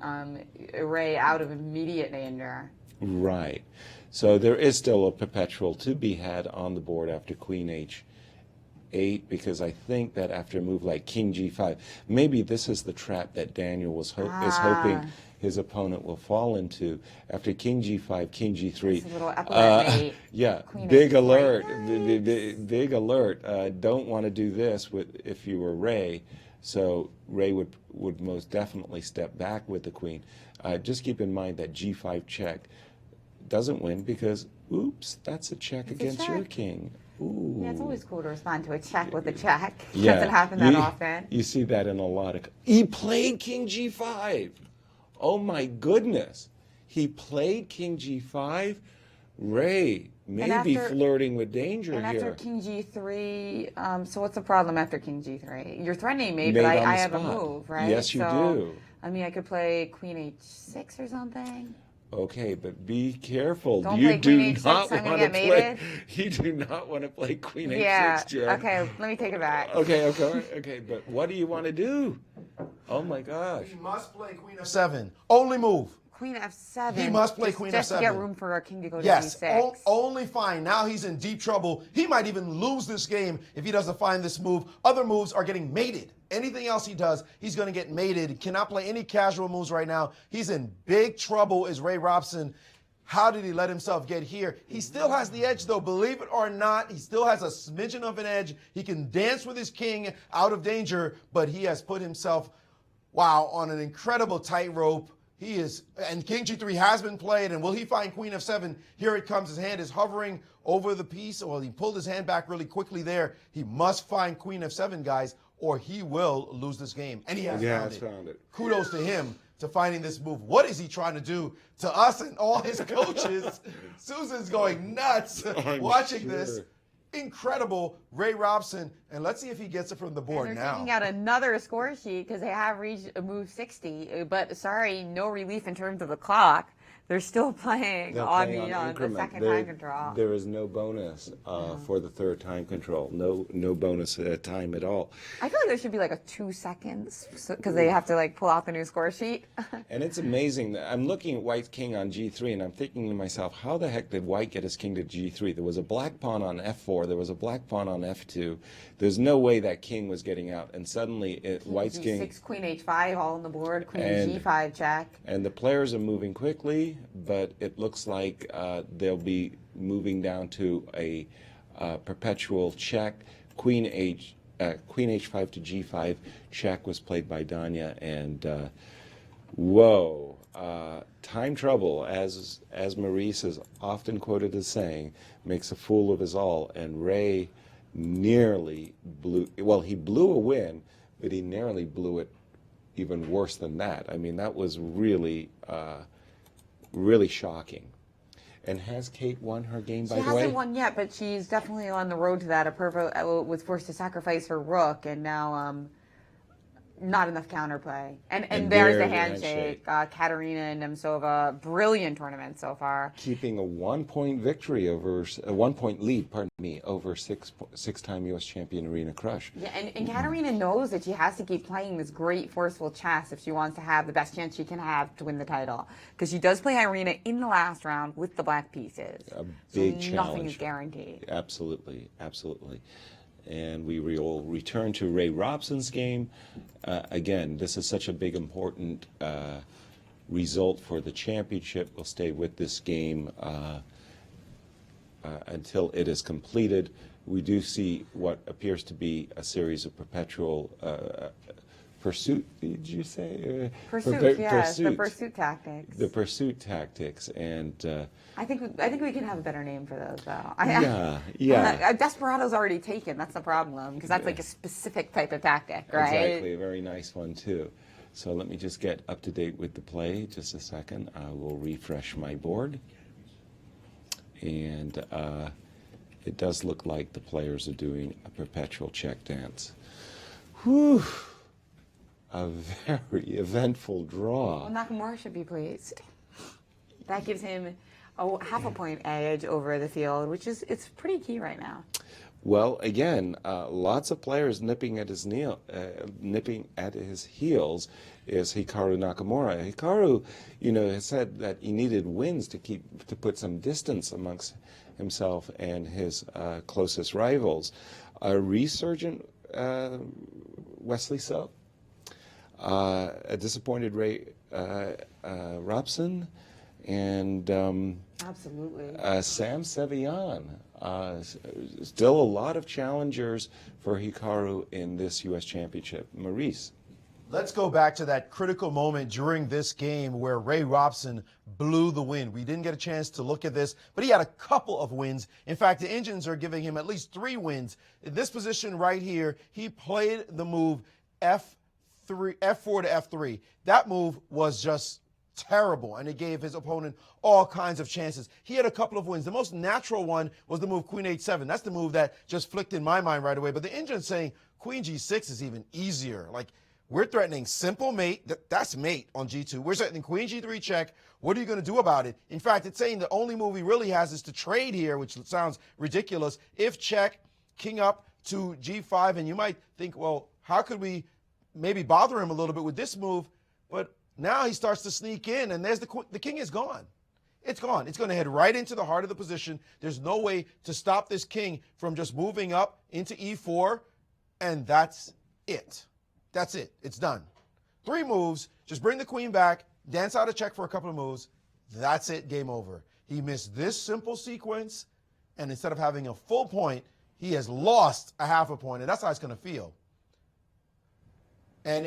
J: Ray out of immediate danger.
C: Right. So there is still a perpetual to be had on the board after queen h8, because I think that after a move like king g5, maybe this is the trap that Daniel is hoping his opponent will fall into. After king g5, king g3. Yeah, big alert. Big alert. Don't want to do this if you were Ray. So Ray would most definitely step back with the queen. Just keep in mind that g5 check doesn't win because, oops, that's a check against your king. Ooh.
J: Yeah, it's always cool to respond to a check with a check.
C: Yeah.
J: Doesn't happen that often.
C: You see that in a lot of... He played king g5. Oh, my goodness. He played king g5. Ray, maybe flirting with danger here.
J: And after king g3, so what's the problem after king g3? You're threatening me, but I have a move, right?
C: Yes, you do.
J: I mean, I could play queen h6 or something.
C: Okay, but be careful.
J: Don't
C: You
J: play
C: do
J: queen h6,
C: not
J: I'm
C: want
J: gonna
C: to
J: get
C: play.
J: mated.
C: You do not want to play queen
J: Yeah.
C: h6, Jen.
J: Okay, let me take it back.
C: Okay. But what do you want to do? Oh my gosh.
D: He must play queen f7. Only move.
J: Queen f7.
D: He must play queen
J: just
D: f7.
J: to get room for our king to go to
D: yes,
J: d6.
D: Only fine. Now he's in deep trouble. He might even lose this game if he doesn't find this move. Other moves are getting mated. Anything else he does, he's going to get mated. He cannot play any casual moves right now. He's in big trouble, is Ray Robson. How did he let himself get here? He still has the edge, though. Believe it or not, he still has a smidgen of an edge. He can dance with his king out of danger, but he has put himself, on an incredible tightrope. He is, and king g3 has been played, and will he find queen f7? Here it comes. His hand is hovering over the piece. Well, he pulled his hand back really quickly there. He must find queen f7, guys, or he will lose this game. And he has found it. Kudos to him to finding this move. What is he trying to do to us and all his coaches? Susan's going nuts watching this. Incredible Ray Robson, and let's see if he gets it from the board
J: they're
D: now.
J: taking out another score sheet because they have reached a move 60, but sorry, no relief in terms of the clock. They're still playing on the second time control.
C: There is no bonus for the third time control. No bonus time at all.
J: I feel like there should be like a 2 seconds because they have to like pull out the new score sheet.
C: And it's amazing that I'm looking at White's king on g3, and I'm thinking to myself, how the heck did White get his king to g3? There was a black pawn on f4. There was a black pawn on f2. There's no way that king was getting out. And suddenly, White's king...
J: G6, queen h5, all on the board. Queen g5 check.
C: And the players are moving quickly, but it looks like they'll be moving down to a perpetual check. Queen h5 to g5 check was played by Danya, and whoa, time trouble, as Maurice is often quoted as saying, makes a fool of us all. And Ray nearly blew. Well, he blew a win, but he nearly blew it even worse than that. I mean, that was really. Really shocking. And has Kate won her game, by the way?
J: She hasn't won yet, but she's definitely on the road to that. Apurva was forced to sacrifice her rook, and now not enough counterplay. And there's the handshake. Katerina and Nemtsova, brilliant tournament so far.
C: Keeping a 1-point victory over, a 1-point lead, over six-time U.S. champion Irina Krush.
J: Yeah, and Katerina knows that she has to keep playing this great forceful chess if she wants to have the best chance she can have to win the title. Because she does play Irina in the last round with the black pieces.
C: A big challenge.
J: Nothing is guaranteed.
C: Absolutely, absolutely. And we will return to Ray Robson's game. Again, this is such a big, important result for the championship. We'll stay with this game until it is completed. We do see what appears to be a series of perpetual pursuit. Did you say
J: pursuit? Yes, the pursuit tactics.
C: The pursuit tactics, and
J: I think we can have a better name for those, though.
C: Yeah.
J: Desperado's already taken. That's the problem, because that's like a specific type of tactic, right?
C: Exactly, a very nice one too. So let me just get up to date with the play. Just a second. I will refresh my board, and it does look like the players are doing a perpetual check dance. Whew. A very eventful draw.
J: Well, Nakamura should be pleased. That gives him a half a point edge over the field, which is pretty key right now.
C: Well, again, lots of players nipping at his heels is Hikaru Nakamura. Hikaru, has said that he needed wins to put some distance amongst himself and his closest rivals. A resurgent Wesley So, a disappointed Ray Robson, and
J: absolutely
C: Sam Sevian. Still a lot of challengers for Hikaru in this U.S. Championship. Maurice.
D: Let's go back to that critical moment during this game where Ray Robson blew the win. We didn't get a chance to look at this, but he had a couple of wins. In fact, the engines are giving him at least 3 wins. In this position right here, he played the move F4 to F3. That move was just terrible, and it gave his opponent all kinds of chances. He had a couple of wins. The most natural one was the move Queen H7. That's the move that just flicked in my mind right away. But the engine's saying Queen G6 is even easier. Like, we're threatening simple mate. That's mate on G2. We're threatening Queen G3 check. What are you going to do about it? In fact, it's saying the only move he really has is to trade here, which sounds ridiculous. If check, king up to G5, and you might think, well, how could we maybe bother him a little bit with this move? But now he starts to sneak in, and there's the king is gone. It's gone. It's going to head right into the heart of the position. There's no way to stop this king from just moving up into E4, and that's it. That's it. It's done. 3 moves. Just bring the queen back, dance out a check for a couple of moves. That's it. Game over. He missed this simple sequence, and instead of having a full point, he has lost a half a point, and that's how it's going to feel. And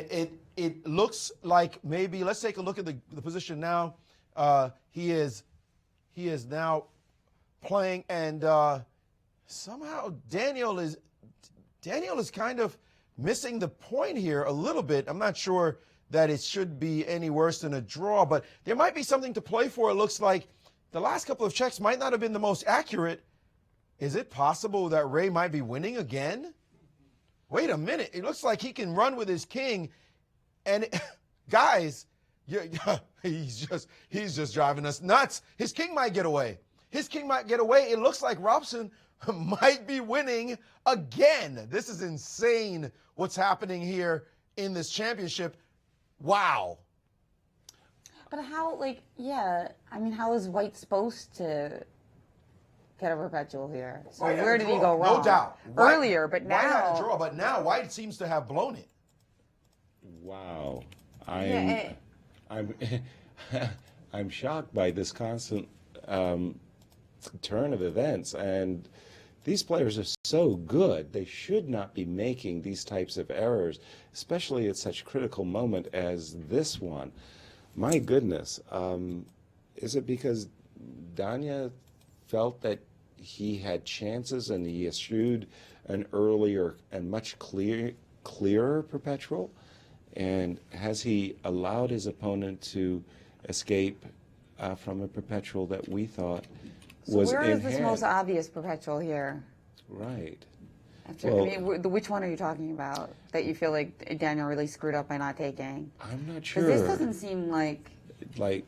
D: it looks like maybe, let's take a look at the position now. He is now playing, and somehow Daniel is kind of missing the point here a little bit. I'm not sure that it should be any worse than a draw, but there might be something to play for. It looks like the last couple of checks might not have been the most accurate. Is it possible that Ray might be winning again? Wait a minute. It looks like he can run with his king. And guys, he's just driving us nuts. His king might get away. It looks like Robson might be winning again. This is insane what's happening here in this championship. Wow.
J: But how, how is White supposed to get a perpetual here? So where did he go wrong?
D: No doubt.
J: Earlier, but now.
D: White had a draw, but now White seems to have blown it.
C: Wow. I'm shocked by this constant turn of events, and these players are so good. They should not be making these types of errors, especially at such a critical moment as this one. My goodness. Is it because Danya felt that he had chances and he eschewed an earlier and much clearer perpetual? And has he allowed his opponent to escape from a perpetual that we thought was in hand?
J: Where is this most obvious perpetual here?
C: Right.
J: Which one are you talking about that you feel like Daniel really screwed up by not taking?
C: I'm not sure.
J: Because this doesn't seem like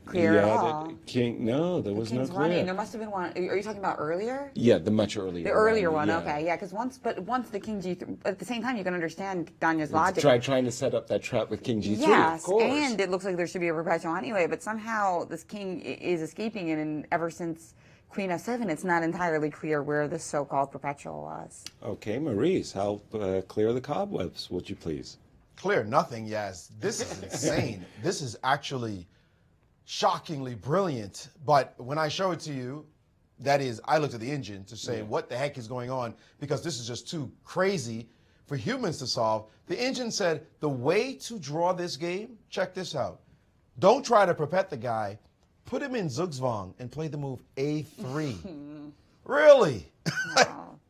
J: clear at all.
C: There was no clear.
J: Running. There must have been one. Are you talking about earlier?
C: Yeah, the much earlier.
J: The earlier one.
C: Yeah.
J: Okay, yeah. Because once the King G3. At the same time, you can understand Danya's logic.
C: Trying to set up that trap with King G3.
J: Yes,
C: of course.
J: and it looks like there should be a perpetual anyway. But somehow this King is escaping it, and ever since queen f7, it's not entirely clear where this so-called perpetual was.
C: Okay, Maurice, help clear the cobwebs, would you please?
D: Clear nothing, yes. This is insane. This is actually shockingly brilliant. But when I show it to you, that is, I looked at the engine to say, what the heck is going on? Because this is just too crazy for humans to solve. The engine said, the way to draw this game, check this out. Don't try to perpet the guy. Put him in Zugzwang and play the move A3. Really?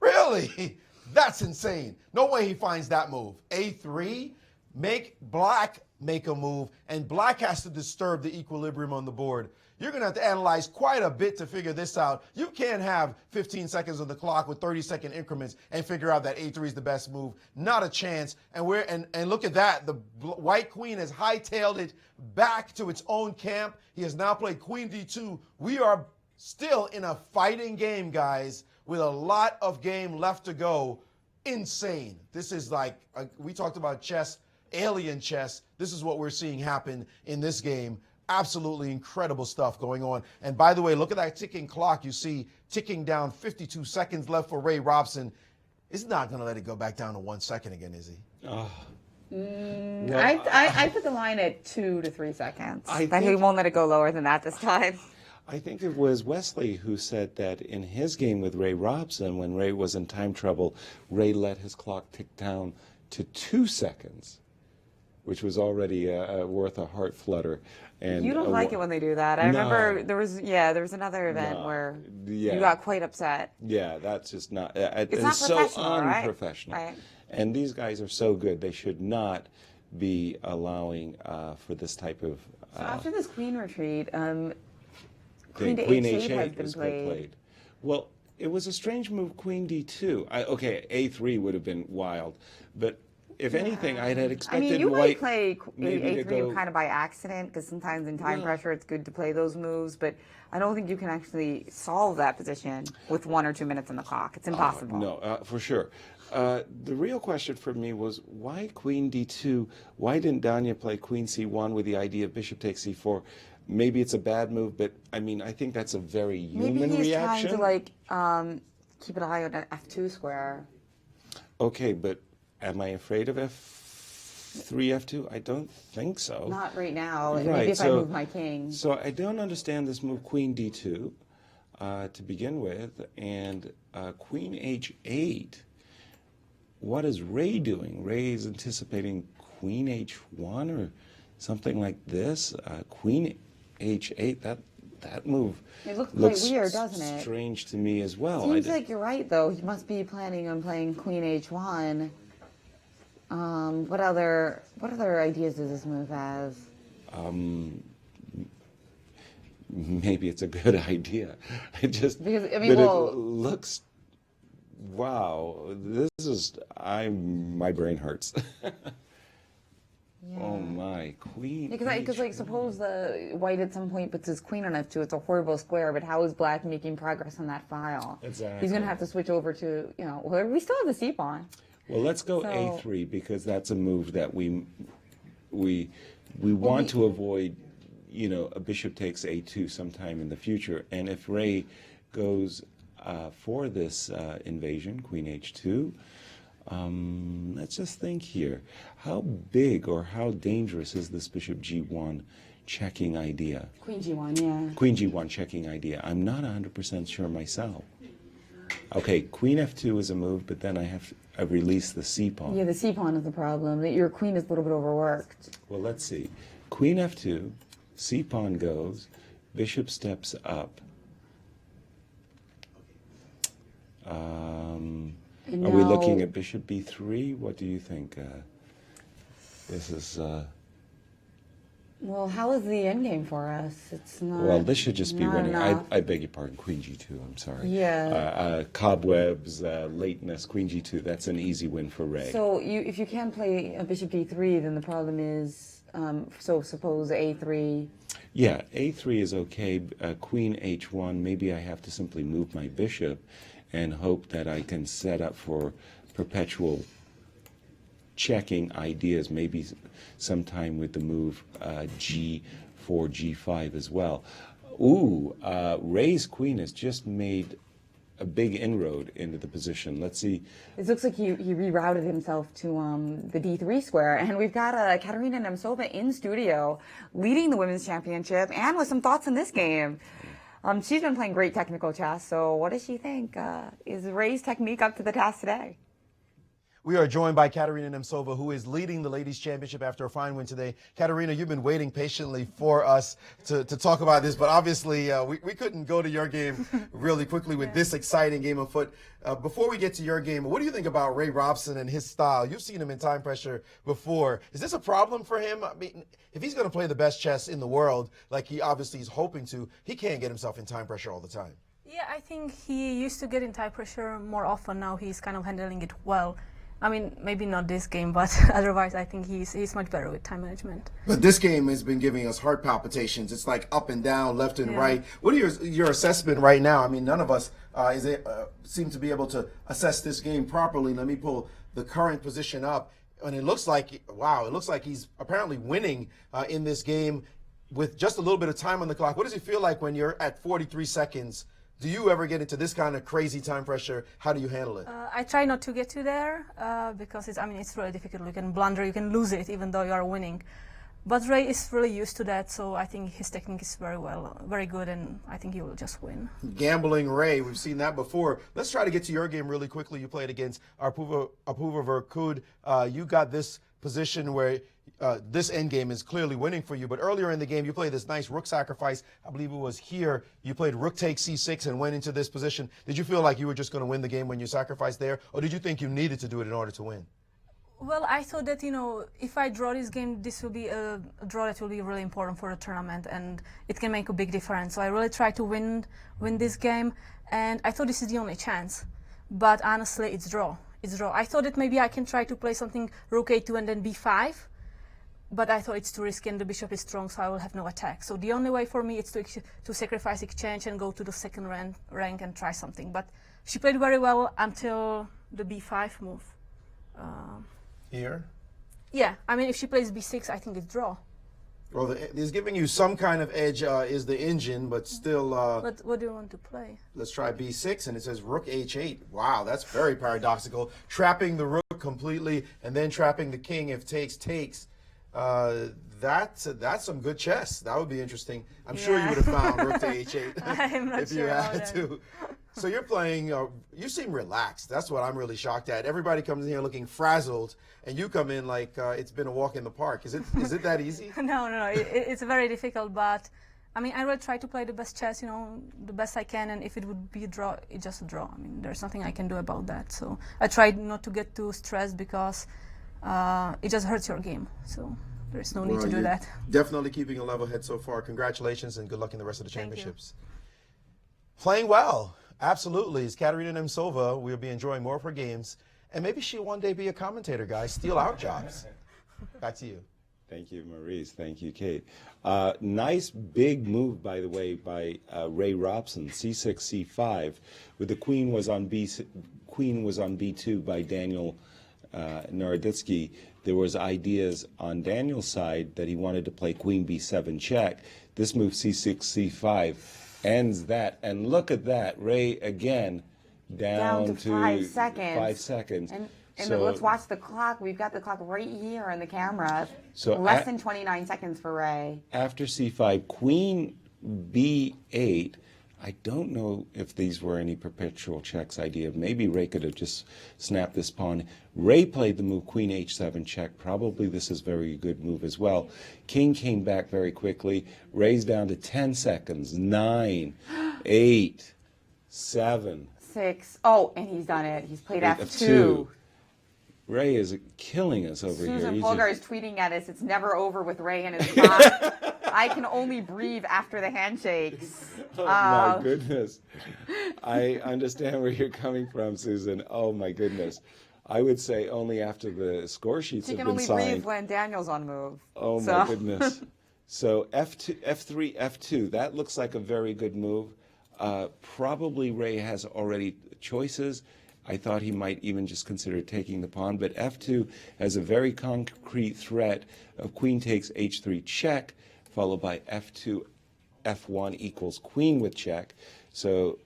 D: Really? That's insane. No way he finds that move. A3, make black make a move, and black has to disturb the equilibrium on the board. You're going to have to analyze quite a bit to figure this out. You can't have 15 seconds on the clock with 30-second increments and figure out that A3 is the best move. Not a chance. And look at that. The white queen has hightailed it back to its own camp. He has now played queen D2. We are still in a fighting game, guys, with a lot of game left to go. Insane. This is like, we talked about chess, alien chess. This is what we're seeing happen in this game. Absolutely incredible stuff going on. And by the way, look at that ticking clock. You see ticking down, 52 seconds left for Ray Robson. He's not going to let it go back down to 1 second again, is he?
C: Oh.
J: I put the line at 2 to 3 seconds.
C: I
J: think he won't let it go lower than that this time.
C: I think it was Wesley who said that in his game with Ray Robson, when Ray was in time trouble, Ray let his clock tick down to 2 seconds, which was already worth a heart flutter. And
J: you don't like it when they do that. I remember there was another event where you got quite upset.
C: Yeah, that's just not.
J: It's not
C: so unprofessional.
J: Right?
C: And these guys are so good; they should not be allowing for this type of.
J: So after this queen retreat, queen to
C: Queen
J: H8 has
C: H8
J: been
C: was
J: played.
C: Well, it was a strange move, Queen D2. Okay, A3 would have been wild, but. If anything, I had expected
J: I mean, you
C: white
J: might play
C: maybe
J: A3 kind of by accident, because sometimes in time pressure it's good to play those moves, but I don't think you can actually solve that position with 1 or 2 minutes on the clock. It's impossible.
C: No, for sure. The real question for me was, why Queen D2? Why didn't Danya play Queen C1 with the idea of Bishop takes C4? Maybe it's a bad move, but I mean, I think that's a very human
J: Maybe he's
C: reaction.
J: trying to keep an eye on an F2 square.
C: Okay, but am I afraid of F3, F2? I don't think so.
J: Not right now.
C: Right,
J: Maybe if I move my king.
C: So I don't understand this move Queen D2 to begin with, and Queen H8. What is Ray doing? Ray is anticipating Queen H1 or something like this. Queen H8. That move
J: it looks quite weird, doesn't it?
C: Strange to me as well.
J: Seems like you're right, though. He must be planning on playing Queen H1. What other ideas does this move have?
C: Maybe it's a good idea. It
J: it
C: looks. Wow, my brain hurts. Oh my, queen.
J: Because like suppose the white at some point puts his queen on F2, it's a horrible square, but how is black making progress on that file?
C: Exactly.
J: He's going to have to switch over to, well, we still have the C pawn.
C: Well, let's go A3 because that's a move that we want to avoid, a bishop takes A2 sometime in the future. And if Ray goes for this invasion, Queen H2, let's just think here. How big or how dangerous is this Bishop G1 checking idea?
J: Queen G1, yeah.
C: Queen G1 checking idea. I'm not 100% sure myself. Okay, Queen F2 is a move, but then I release the C pawn.
J: Yeah, the C pawn is the problem. Your queen is a little bit overworked.
C: Well, let's see. Queen F2, C pawn goes, bishop steps up. Are we looking at Bishop B3? What do you think? This is...
J: Well, how is the endgame for us? It's not.
C: Well, this should just be winning.
J: Enough.
C: I beg your pardon, Queen G2, I'm sorry.
J: Yeah.
C: Cobwebs, lateness, Queen G2, that's an easy win for Ray.
J: So if you can't play a Bishop B3, then the problem is, so suppose A3.
C: Yeah, A3 is okay. Queen H1, maybe I have to simply move my bishop and hope that I can set up for perpetual checking ideas, maybe sometime with the move G4, G5 as well. Ray's queen has just made a big inroad into the position. Let's see.
J: It looks like he rerouted himself to the D3 square. And we've got Katerina Nemcova in studio leading the women's championship and with some thoughts on this game. She's been playing great technical chess, so what does she think? Is Ray's technique up to the task today?
D: We are joined by Katerina Nemcova, who is leading the ladies' championship after a fine win today. Katerina, you've been waiting patiently for us to talk about this, but obviously we couldn't go to your game really quickly with this exciting game of foot. Before we get to your game, what do you think about Ray Robson and his style? You've seen him in time pressure before. Is this a problem for him? I mean, if he's going to play the best chess in the world, like he obviously is hoping to, he can't get himself in time pressure all the time.
R: Yeah, I think he used to get in time pressure more often. Now he's kind of handling it well. I mean, maybe not this game, but otherwise I think he's much better with time management.
D: But this game has been giving us heart palpitations. It's like up and down, left and right. What are your assessment right now? I mean, none of us seem to be able to assess this game properly. Let me pull the current position up. And it looks like, wow, it looks like he's apparently winning in this game with just a little bit of time on the clock. What does it feel like when you're at 43 seconds? Do you ever get into this kind of crazy time pressure? How do you handle it?
R: I try not to get to there because it's really difficult. You can blunder, you can lose it even though you are winning. But Ray is really used to that, so I think his technique is very good, and I think he will just win. Gambling
D: Ray, we've seen that before. Let's try to get to your game really quickly. You played against Apuva Verkud. You got this position where this endgame is clearly winning for you, but earlier in the game you played this nice rook sacrifice. I believe it was here. You played rook takes c6 and went into this position. Did you feel like you were just going to win the game when you sacrificed there, or did you think you needed to do it in order to win?
R: Well, I thought that, if I draw this game, this will be a draw that will be really important for the tournament, and it can make a big difference. So I really tried to win this game, and I thought this is the only chance. But honestly, it's draw. It's draw. I thought that maybe I can try to play something rook a2 and then b5, but I thought it's too risky and the bishop is strong, so I will have no attack. So the only way for me is to sacrifice exchange and go to the second rank and try something. But she played very well until the b5 move.
D: Here?
R: Yeah, I mean, if she plays b6, I think it's draw.
D: Well, it's giving you some kind of edge is the engine, but still...
R: But what do you want to play? Let's
D: try b6, and it says rook h8. Wow, that's very paradoxical. Trapping the rook completely, and then trapping the king if takes. That's some good chess. That would be interesting. I'm sure you would have found rook to h8 if you had to. So you're playing, you seem relaxed. That's what I'm really shocked at. Everybody comes in here looking frazzled, and you come in like it's been a walk in the park. Is it that easy?
R: No. It's very difficult, but I mean, I will try to play the best chess, the best I can, and if it would be a draw, it's just a draw. I mean, there's nothing I can do about that. So I tried not to get too stressed because it just hurts your game. So there's no need to do that.
D: Definitely keeping a level head so far. Congratulations, and good luck in the rest of the championships. Playing well. Absolutely. It's Katerina Nemcova. We'll be enjoying more of her games. And maybe she'll one day be a commentator, guys. Steal our jobs. Back to you.
C: Thank you, Maurice. Thank you, Kate. Nice big move, by the way, by Ray Robson, c6, c5, with the queen was on b2 by Daniel Naroditsky. There was ideas on Daniel's side that he wanted to play queen b7 check. This move, c6, c5, ends that. And look at that. Ray again down to
J: 5 seconds.
C: 5 seconds.
J: And
C: so,
J: let's watch the clock. We've got the clock right here on the camera.
C: So
J: less than 29 seconds for Ray.
C: After c5, queen b8. I don't know if these were any perpetual checks idea. Maybe Ray could have just snapped this pawn. Ray played the move queen h7 check. Probably this is a very good move as well. King came back very quickly. Ray's down to 10 seconds. 9, 8, 7.
J: 6. Oh, and he's done it. He's played f2.
C: Ray is killing us over here.
J: Susan Polgar is tweeting at us, it's never over with Ray and his mind. I can only breathe after the handshakes.
C: Oh, my goodness. I understand where you're coming from, Susan. Oh, my goodness. I would say only after the score sheets have been signed.
J: She can only breathe when Daniel's on move.
C: Oh, my goodness. So F2, F3, F2, that looks like a very good move. Probably Ray has already choices. I thought he might even just consider taking the pawn, but F2 has a very concrete threat of queen takes H3 check, followed by F2 f1 equals queen with check. So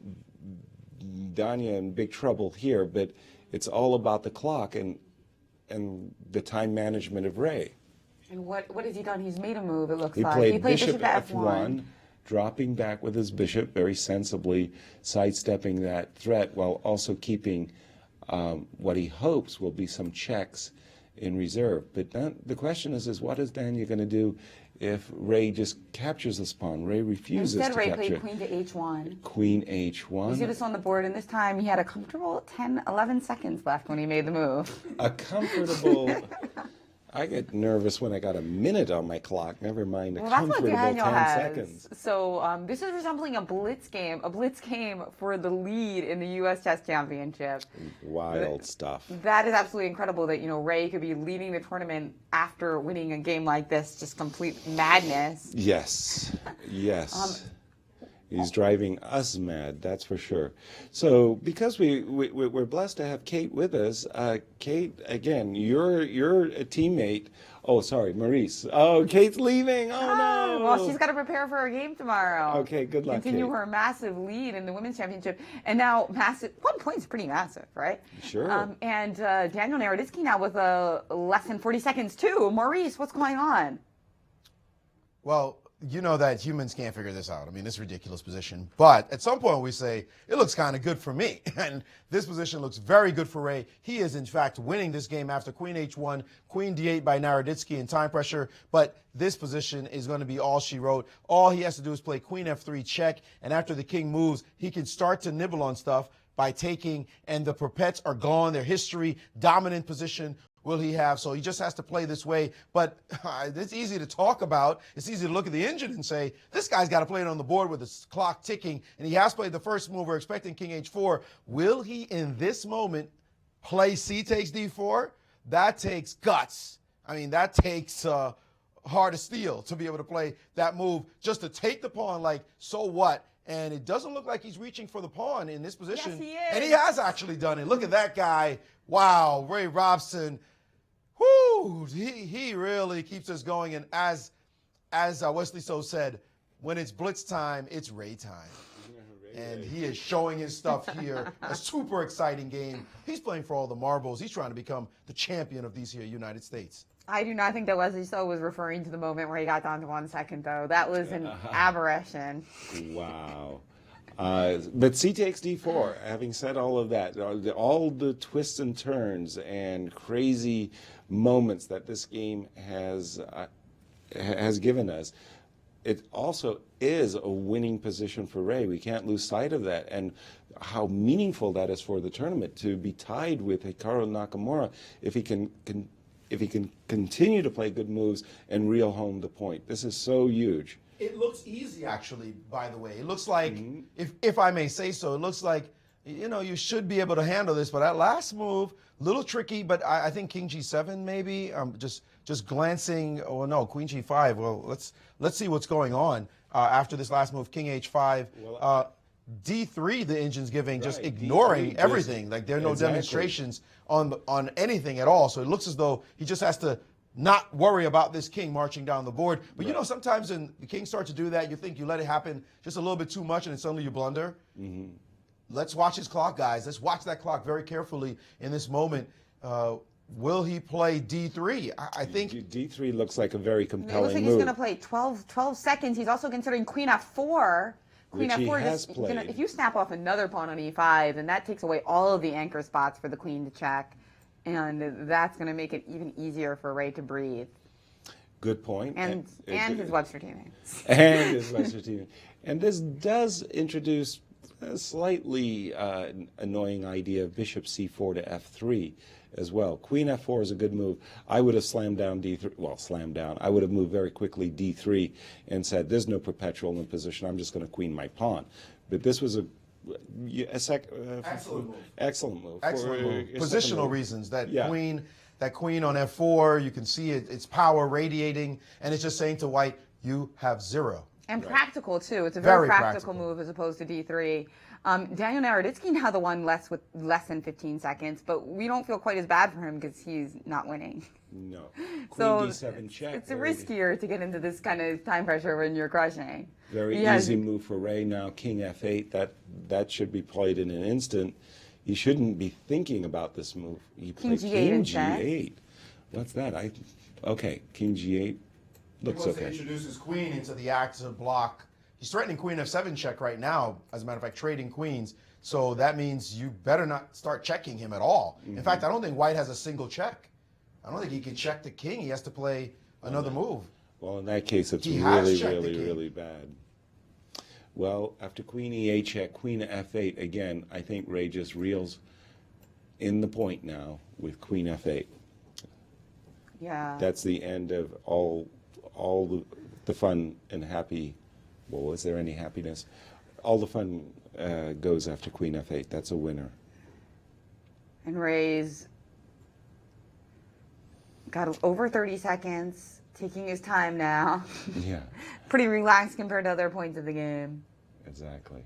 C: Danya in big trouble here, but it's all about the clock and the time management of Ray.
J: And what has he done? He's made a move, it looks
C: He
J: like.
C: played
J: He played
C: bishop
J: f1.
C: dropping back with his bishop, very sensibly sidestepping that threat while also keeping what he hopes will be some checks in reserve. But the question is what is Danya going to do if Ray just captures this pawn? Ray refuses
J: Instead,
C: to
J: Ray
C: capture.
J: played queen to h1.
C: Queen h1.
J: You see this on the board, and this time he had a comfortable 11 seconds left when he made the move.
C: A comfortable... I get nervous when I got a minute on my clock, never mind a comfortable 10 seconds.
J: So this is resembling a blitz game for the lead in the U.S. Chess Championship.
C: Wild stuff.
J: That is absolutely incredible that, Ray could be leading the tournament after winning a game like this, just complete madness.
C: Yes. He's driving us mad, that's for sure. So, because we're blessed to have Kate with us, Kate, again, you're a teammate. Oh, sorry, Maurice. Oh, Kate's leaving. Oh, no.
J: Well, she's got to prepare for her game tomorrow.
C: Okay, good luck,
J: Continue
C: Kate.
J: her massive lead in the Women's Championship. And now, 1 point is pretty massive, right?
C: Sure.
J: And Daniel Naroditsky now with less than 40 seconds, too. Maurice, what's going on?
D: Well, you know that humans can't figure this out. I mean, this ridiculous position. But at some point we say, it looks kind of good for me. And this position looks very good for Ray. He is, in fact, winning this game after queen h1, queen d8 by Naroditsky in time pressure. But this position is going to be all she wrote. All he has to do is play queen f3 check. And after the king moves, he can start to nibble on stuff by taking. And the perpets are gone. Their history, dominant position will he have. So he just has to play this way. But it's easy to talk about. It's easy to look at the engine and say, this guy's got to play it on the board with the clock ticking. And he has played the first move. We're expecting king h4. Will he, in this moment, play c takes d4? That takes guts. I mean, that takes heart of steel to be able to play that move, just to take the pawn like, so what? And it doesn't look like he's reaching for the pawn in this position.
J: Yes, he is.
D: And he has actually done it. Look at that guy. Wow, Ray Robson. Whoo, he really keeps us going. And as Wesley So said, when it's blitz time, it's Ray time. And he is showing his stuff here. A super exciting game. He's playing for all the marbles. He's trying to become the champion of these here United States.
J: I do not think that Wesley So was referring to the moment where he got down to 1 second, though. That was an aberration.
C: Wow. But c takes d4, having said all of that, all the twists and turns and crazy moments that this game has given us, it also is a winning position for Ray. We can't lose sight of that, and how meaningful that is for the tournament to be tied with Hikaru Nakamura if he can continue to play good moves and reel home the point. This is so huge.
D: It looks easy, actually, by the way. It looks like, if I may say so, it looks like, you should be able to handle this. But that last move, a little tricky, but I think king g7 maybe. Just glancing, oh no, queen g5. Well, let's see what's going on after this last move, king h5. D3, the engine's giving, just ignoring D3, everything. Like there are no demonstrations on anything at all. So it looks as though he just has to not worry about this king marching down the board. But sometimes when the king starts to do that, you think you let it happen just a little bit too much and then suddenly you blunder. Let's watch his clock, guys. Let's watch that clock very carefully in this moment. Will he play D3? I think
C: D3 looks like a very compelling move.
J: It looks like he's going to play 12 seconds. He's also considering queen f4. Queen f4, if you snap off another pawn on e5, then that takes away all of the anchor spots for the queen to check. And that's going to make it even easier for Ray to breathe.
C: Good point.
J: And his Webster teammates.
C: And his Webster teammates. And this does introduce a slightly annoying idea of bishop c4 to f3 as well. Queen f4 is a good move. I would have slammed down d3. Well, slammed down. I would have moved very quickly d3 and said, there's no perpetual in position. I'm just going to queen my pawn. But this was excellent move. Excellent move.
D: Positional reasons. That queen on f4, you can see its power radiating, and it's just saying to white, you have 0.
J: And practical, too. It's a
D: Very
J: very practical move as opposed to D3. Daniel Naroditsky now the one with less than 15 seconds, but we don't feel quite as bad for him because he's not winning.
C: No. Queen
J: So
C: D7 check.
J: it's riskier to get into this kind of time pressure when you're crushing.
C: Very easy move for Ray now. King F8. That should be played in an instant. He shouldn't be thinking about this move. He played King G8. What's that? Okay, King G8 looks
D: he wants
C: okay.
D: to introduce his queen into the active block. He's threatening Queen F7 check right now, as a matter of fact, trading queens. So that means you better not start checking him at all. In fact, I don't think White has a single check. I don't think he can check the king. He has to play another move.
C: Well, in that case, it's really bad. Well, after Queen E8 check, Queen F8, again, I think Ray just reels in the point now with Queen F8.
J: Yeah.
C: That's the end of all the fun and happy. Well, was there any happiness? All the fun goes after Queen F8. That's a winner.
J: And Ray's got over 30 seconds, taking his time now.
C: Yeah.
J: Pretty relaxed compared to other points of the game.
C: Exactly.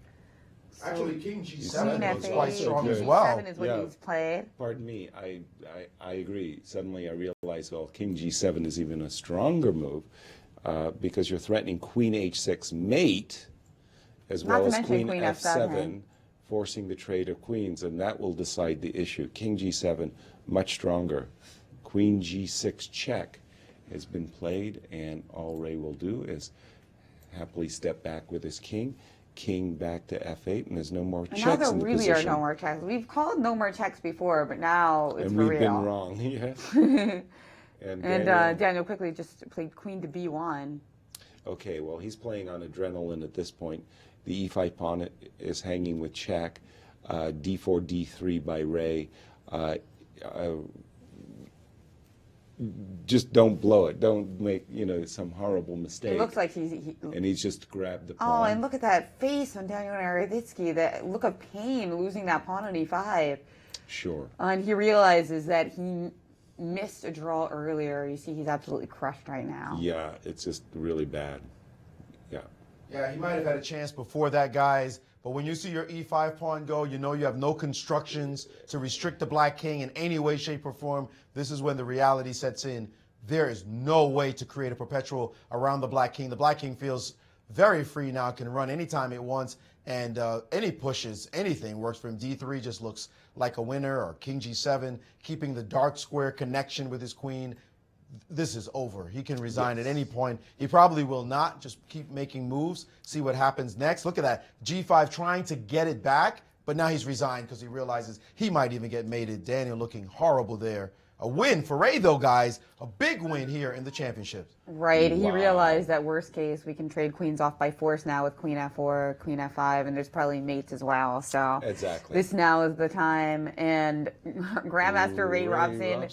D: Actually, King G7
J: Queen
D: is
J: F8,
D: quite strong
J: King
D: as well.
J: G7 is what he's played.
C: Pardon me. I agree. Suddenly I realize, well, King G7 is even a stronger move because you're threatening Queen H6 mate as well as Queen F7, forcing the trade of queens, and that will decide the issue. King G7, much stronger. Queen G6 check has been played, and all Ray will do is happily step back with his king. King back to F8, and there's no more checks
J: Now there
C: in the
J: really
C: position.
J: are no more checks. We've called no more checks before, but now it's
C: and
J: for
C: we've
J: real.
C: been wrong, yes.
J: And Daniel quickly just played Queen to B1.
C: Okay, well, he's playing on adrenaline at this point. The E5 pawn is hanging with check. D4, D3 by Ray. Just don't blow it. Don't make, some horrible mistake.
J: It looks like
C: and he's just grabbed the
J: Oh,
C: pawn.
J: and look at that face on Daniel Naroditsky, that look of pain losing that pawn on E5.
C: Sure.
J: And he realizes that he missed a draw earlier. You see, he's absolutely crushed right now.
C: Yeah, it's just really bad. Yeah.
D: Yeah, he might have had a chance before that, guys. But when you see your E5 pawn go, you know you have no constructions to restrict the black king in any way, shape, or form. This is when the reality sets in. There is no way to create a perpetual around the black king. The black king feels very free now, can run anytime it wants, and any pushes, anything works for him. D3 just looks like a winner, or King G7, keeping the dark square connection with his queen. This is over. He can resign at any point. He probably will not. Just keep making moves, see what happens next. Look at that. G5 trying to get it back, but now he's resigned because he realizes he might even get mated. Daniel looking horrible there. A win for Ray, though, guys. A big win here in the championship.
J: Right. He realized that worst case, we can trade queens off by force now with Queen F4, Queen F5, and there's probably mates as well. So
C: exactly.
J: This now is the time. And Grandmaster Ray Robson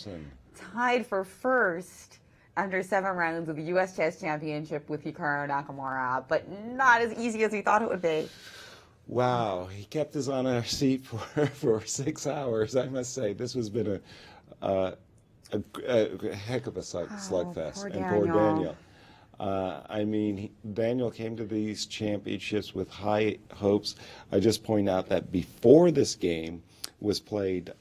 J: tied for first under 7 rounds of the U.S. Chess Championship with Hikaru Nakamura, but not as easy as he thought it would be.
C: Wow, he kept us on our seat for 6 hours. I must say, this has been a heck of a slugfest.
J: Poor
C: and poor Daniel. Daniel came to these championships with high hopes. I just point out that before this game was played,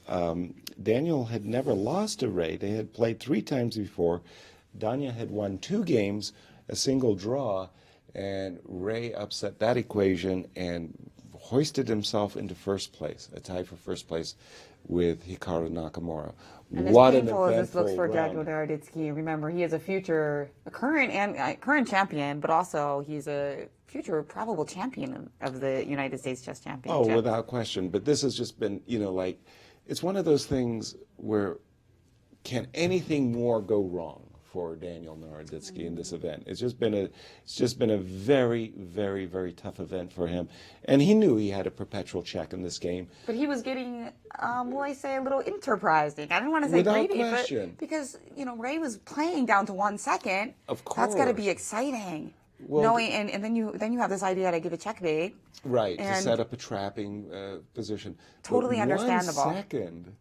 C: Daniel had never lost to Ray. They had played 3 times before. Daniel had won 2 games, a single draw, and Ray upset that equation and hoisted himself into first place, a tie for first place with Hikaru Nakamura.
J: And
C: What
J: as
C: an
J: painful as this looks
C: eventful
J: for
C: round.
J: Daniel Naroditsky, remember he is a current champion, but also he's a future probable champion of the United States Chess Championship.
C: Oh, without question. But this has just been, it's one of those things where can anything more go wrong for Daniel Naroditsky in this event? It's just been a very, very, very tough event for him, and he knew he had a perpetual check in this game.
J: But he was getting, a little enterprising. I don't want to say
C: Without
J: greedy,
C: question.
J: but because Ray was playing down to 1 second.
C: Of course,
J: that's got to be exciting.
C: Well,
J: knowing, and then you have this idea to give a checkmate.
C: Right, to
J: and
C: set up a trapping position.
J: Totally
C: But
J: understandable.
C: 1 second.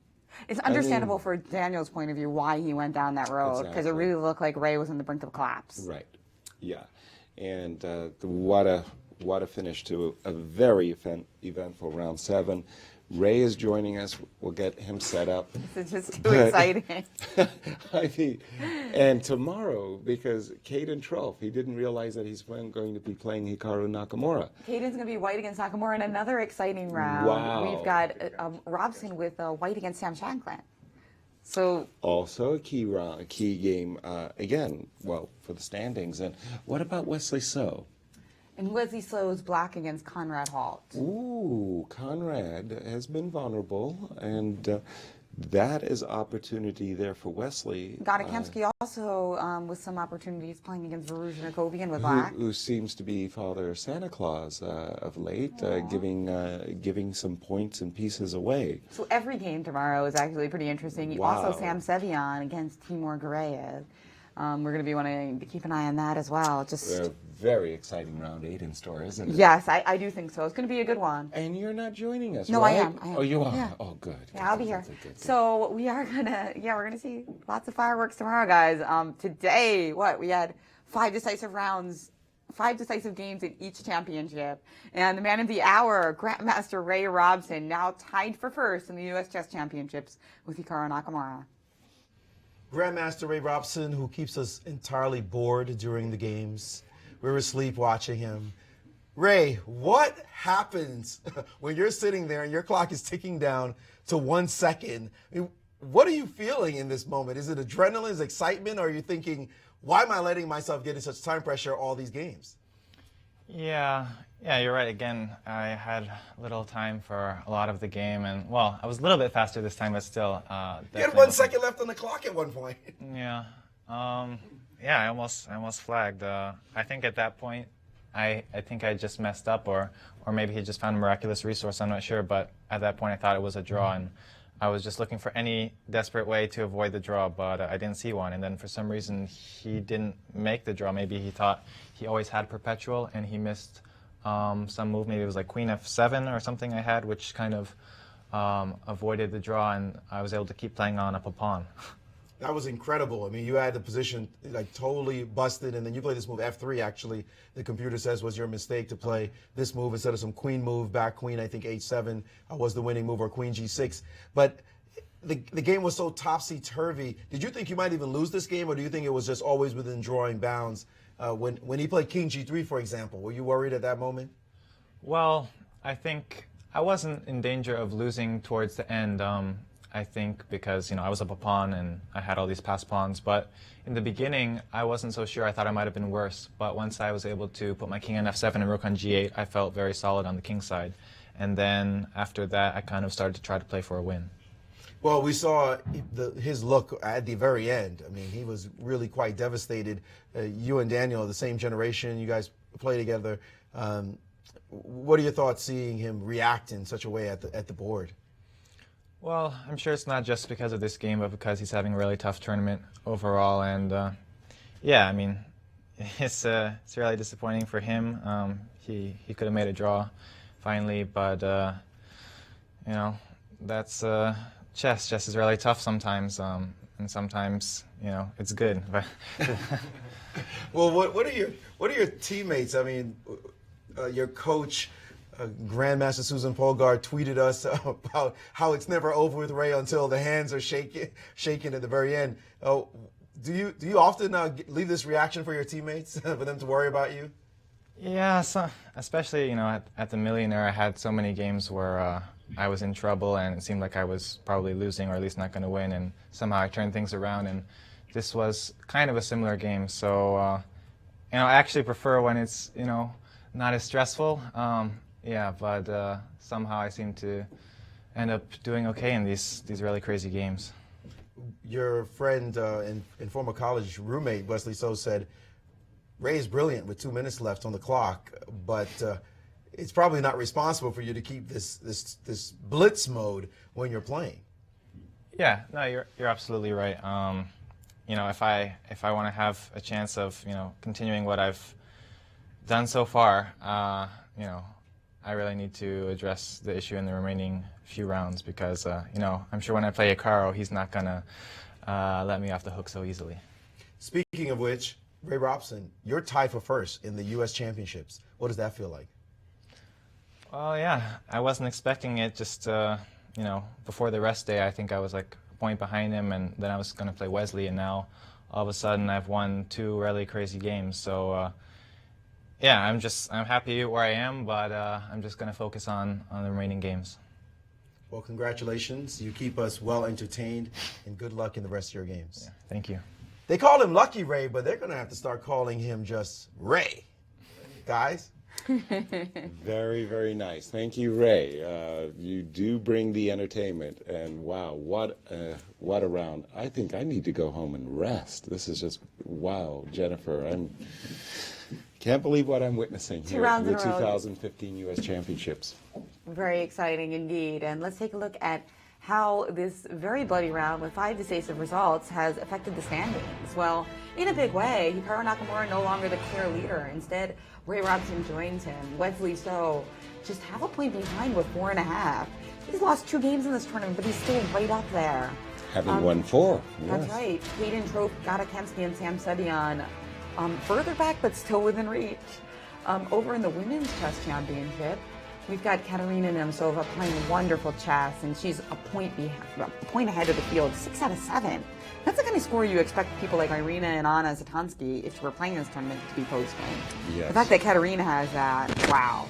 J: It's understandable for Daniel's point of view why he went down that road, because it really looked like Ray was on the brink of collapse.
C: Right. Yeah. And what a finish to a very eventful round 7. Ray is joining us. We'll get him set up.
J: This is just too exciting.
C: I mean, and tomorrow, because Caden Truelf, he didn't realize that he's going to be playing Hikaru Nakamura.
J: Caden's going to be white against Nakamura in another exciting round.
C: Wow.
J: We've got Robson with white against Sam Shankland. So
C: also a key game again. Well, for the standings. And what about Wesley So?
J: And Wesley Slo's black against Conrad Halt.
C: Ooh, Conrad has been vulnerable, and that is opportunity there for Wesley.
J: Gana Kemsky also with some opportunities playing against Varuja Nakovian with black.
C: Who seems to be Father Santa Claus of late, giving some points and pieces away.
J: So every game tomorrow is actually pretty interesting.
C: Wow.
J: Also Sam Sevian against Timur Gurayev. We're going to be wanting to keep an eye on that as well. Just
C: very exciting round 8 in store, isn't it?
J: Yes, I do think so. It's going to be a good one.
C: And you're not joining us,
J: no,
C: right?
J: I am.
C: Oh, you are?
J: Yeah.
C: Oh, good.
J: Yeah, I'll be here. So we are going to, we're going to see lots of fireworks tomorrow, guys. Today, we had 5 decisive rounds, 5 decisive games in each championship. And the man of the hour, Grandmaster Ray Robson, now tied for first in the U.S. Chess Championships with Hikaru Nakamura.
D: Grandmaster Ray Robson, who keeps us entirely bored during the games. We're asleep watching him. Ray, what happens when you're sitting there and your clock is ticking down to 1 second? I mean, what are you feeling in this moment? Is it adrenaline, is it excitement, or are you thinking, why am I letting myself get in such time pressure all these games?
S: Yeah, you're right. Again, I had little time for a lot of the game, and well, I was a little bit faster this time, but still.
D: You had 1 second left on the clock at one point.
S: Yeah, I almost flagged. I think at that point, I think I just messed up, or maybe he just found a miraculous resource. I'm not sure, but at that point, I thought it was a draw, and I was just looking for any desperate way to avoid the draw, but I didn't see one. And then for some reason, he didn't make the draw. Maybe he thought he always had perpetual, and he missed some move. Maybe it was like Queen F7 or something I had, which kind of avoided the draw, and I was able to keep playing on up a pawn.
D: That was incredible. I mean, you had the position like totally busted, and then you played this move F3. Actually, the computer says was your mistake to play this move instead of some queen move, back queen. I think H7 was the winning move, or queen G6. But the game was so topsy-turvy. Did you think you might even lose this game, or do you think it was just always within drawing bounds? When he played king G3, for example, were you worried at that moment?
S: Well, I think I wasn't in danger of losing towards the end. I think because, I was up a pawn and I had all these passed pawns. But in the beginning, I wasn't so sure. I thought I might have been worse. But once I was able to put my king on F7 and rook on G8, I felt very solid on the king side. And then after that, I kind of started to try to play for a win.
D: Well, we saw his look at the very end. I mean, he was really quite devastated. You and Daniel are the same generation. You guys play together. What are your thoughts seeing him react in such a way at the board?
S: Well, I'm sure it's not just because of this game, but because he's having a really tough tournament overall. And I mean, it's really disappointing for him. He could have made a draw finally, but that's chess. Chess is really tough sometimes, and sometimes it's good.
D: Well, what are your teammates? I mean, your coach. Grandmaster Susan Polgar tweeted us about how it's never over with Ray until the hands are shaking at the very end. Do you often leave this reaction for your teammates, for them to worry about you?
S: Yeah, especially at the Millionaire, I had so many games where I was in trouble and it seemed like I was probably losing or at least not going to win, and somehow I turned things around, and this was kind of a similar game. So I actually prefer when it's not as stressful. But somehow I seem to end up doing okay in these really crazy games.
D: Your friend and former college roommate, Wesley So, said, Ray is brilliant with 2 minutes left on the clock, but it's probably not responsible for you to keep this blitz mode when you're playing.
S: Yeah, no, you're absolutely right. If I want to have a chance of continuing what I've done so far, I really need to address the issue in the remaining few rounds because, I'm sure when I play Hikaru, he's not going to let me off the hook so easily.
D: Speaking of which, Ray Robson, you're tied for first in the U.S. Championships. What does that feel like?
S: Well, yeah, I wasn't expecting it. Just before the rest day, I think I was like a point behind him, and then I was going to play Wesley, and now all of a sudden I've won 2 really crazy games. So yeah, I'm happy where I am, but I'm just going to focus on the remaining games.
D: Well, congratulations. You keep us well entertained, and good luck in the rest of your games.
S: Yeah, thank you.
D: They call him Lucky Ray, but they're going to have to start calling him just Ray. Guys?
C: Very, very nice. Thank you, Ray. You do bring the entertainment, and wow, what a round. I think I need to go home and rest. This is just, wow, Jennifer. Can't believe what I'm witnessing
J: Two
C: here
J: rounds
C: at the
J: in a row.
C: 2015 U.S. Championships.
J: Very exciting indeed. And let's take a look at how this very bloody round with 5 decisive results has affected the standings. Well, in a big way, Hikaru Nakamura no longer the clear leader. Instead, Ray Robson joins him. Wesley So just half a point behind with 4.5. He's lost 2 games in this tournament, but he's still right up there.
C: Having won 4.
J: That's
C: Yes.
J: right. Hayden Trope, Gata Kempsky, and Sam Sevian further back, but still within reach. Over in the Women's Chess Championship, we've got Katerina Nemtsova playing wonderful chess, and she's a point ahead of the field, 6 out of 7. That's the kind of score you expect people like Irina and Anna Zatansky, if she were playing this tournament, to be posting.
C: Yes.
J: The fact that Katerina has that, wow,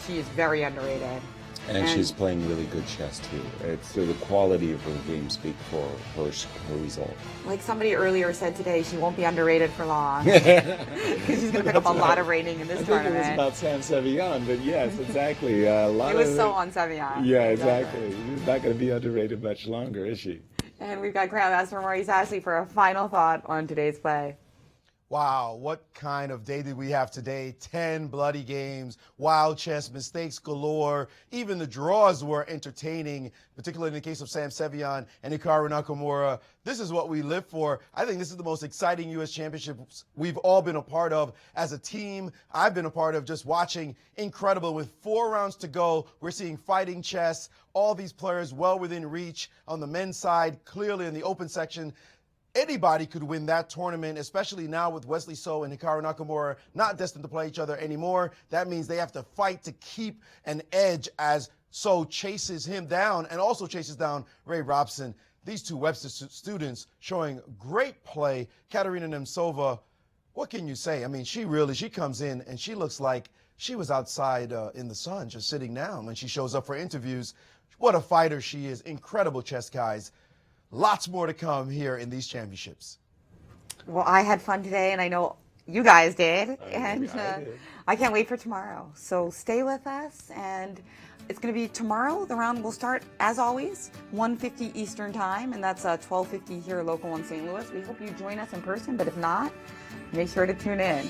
J: she is very underrated.
C: And she's playing really good chess, too. It's the quality of her game speak for her result.
J: Like somebody earlier said today, she won't be underrated for long. Because she's going to pick up a lot of rating in this tournament.
C: I think it was about Sam Sevian, but yes, exactly.
J: It was so on Sevian.
C: Yeah, exactly. She's not going to be underrated much longer, is she?
J: And we've got Grandmaster Maurice Ashley for a final thought on today's play.
D: Wow, what kind of day did we have today? 10 bloody games, wild chess, mistakes galore. Even the draws were entertaining, particularly in the case of Sam Sevian and Hikaru Nakamura. This is what we live for. I think this is the most exciting U.S. championships we've all been a part of as a team. I've been a part of just watching. Incredible. With 4 rounds to go, we're seeing fighting chess. All these players well within reach on the men's side, clearly in the open section. Anybody could win that tournament, especially now with Wesley So and Hikaru Nakamura not destined to play each other anymore. That means they have to fight to keep an edge as So chases him down and also chases down Ray Robson. These 2 Webster students showing great play. Katerina Nemtsova, what can you say? I mean, she comes in and she looks like she was outside in the sun just sitting down when she shows up for interviews. What a fighter she is. Incredible chess, guys. Lots more to come here in these championships.
J: Well, I had fun today, and I know you guys did. I can't wait for tomorrow. So stay with us, and it's going to be tomorrow. The round will start, as always, 1:50 Eastern Time, and that's 12:50 here local in St. Louis. We hope you join us in person, but if not, make sure to tune in.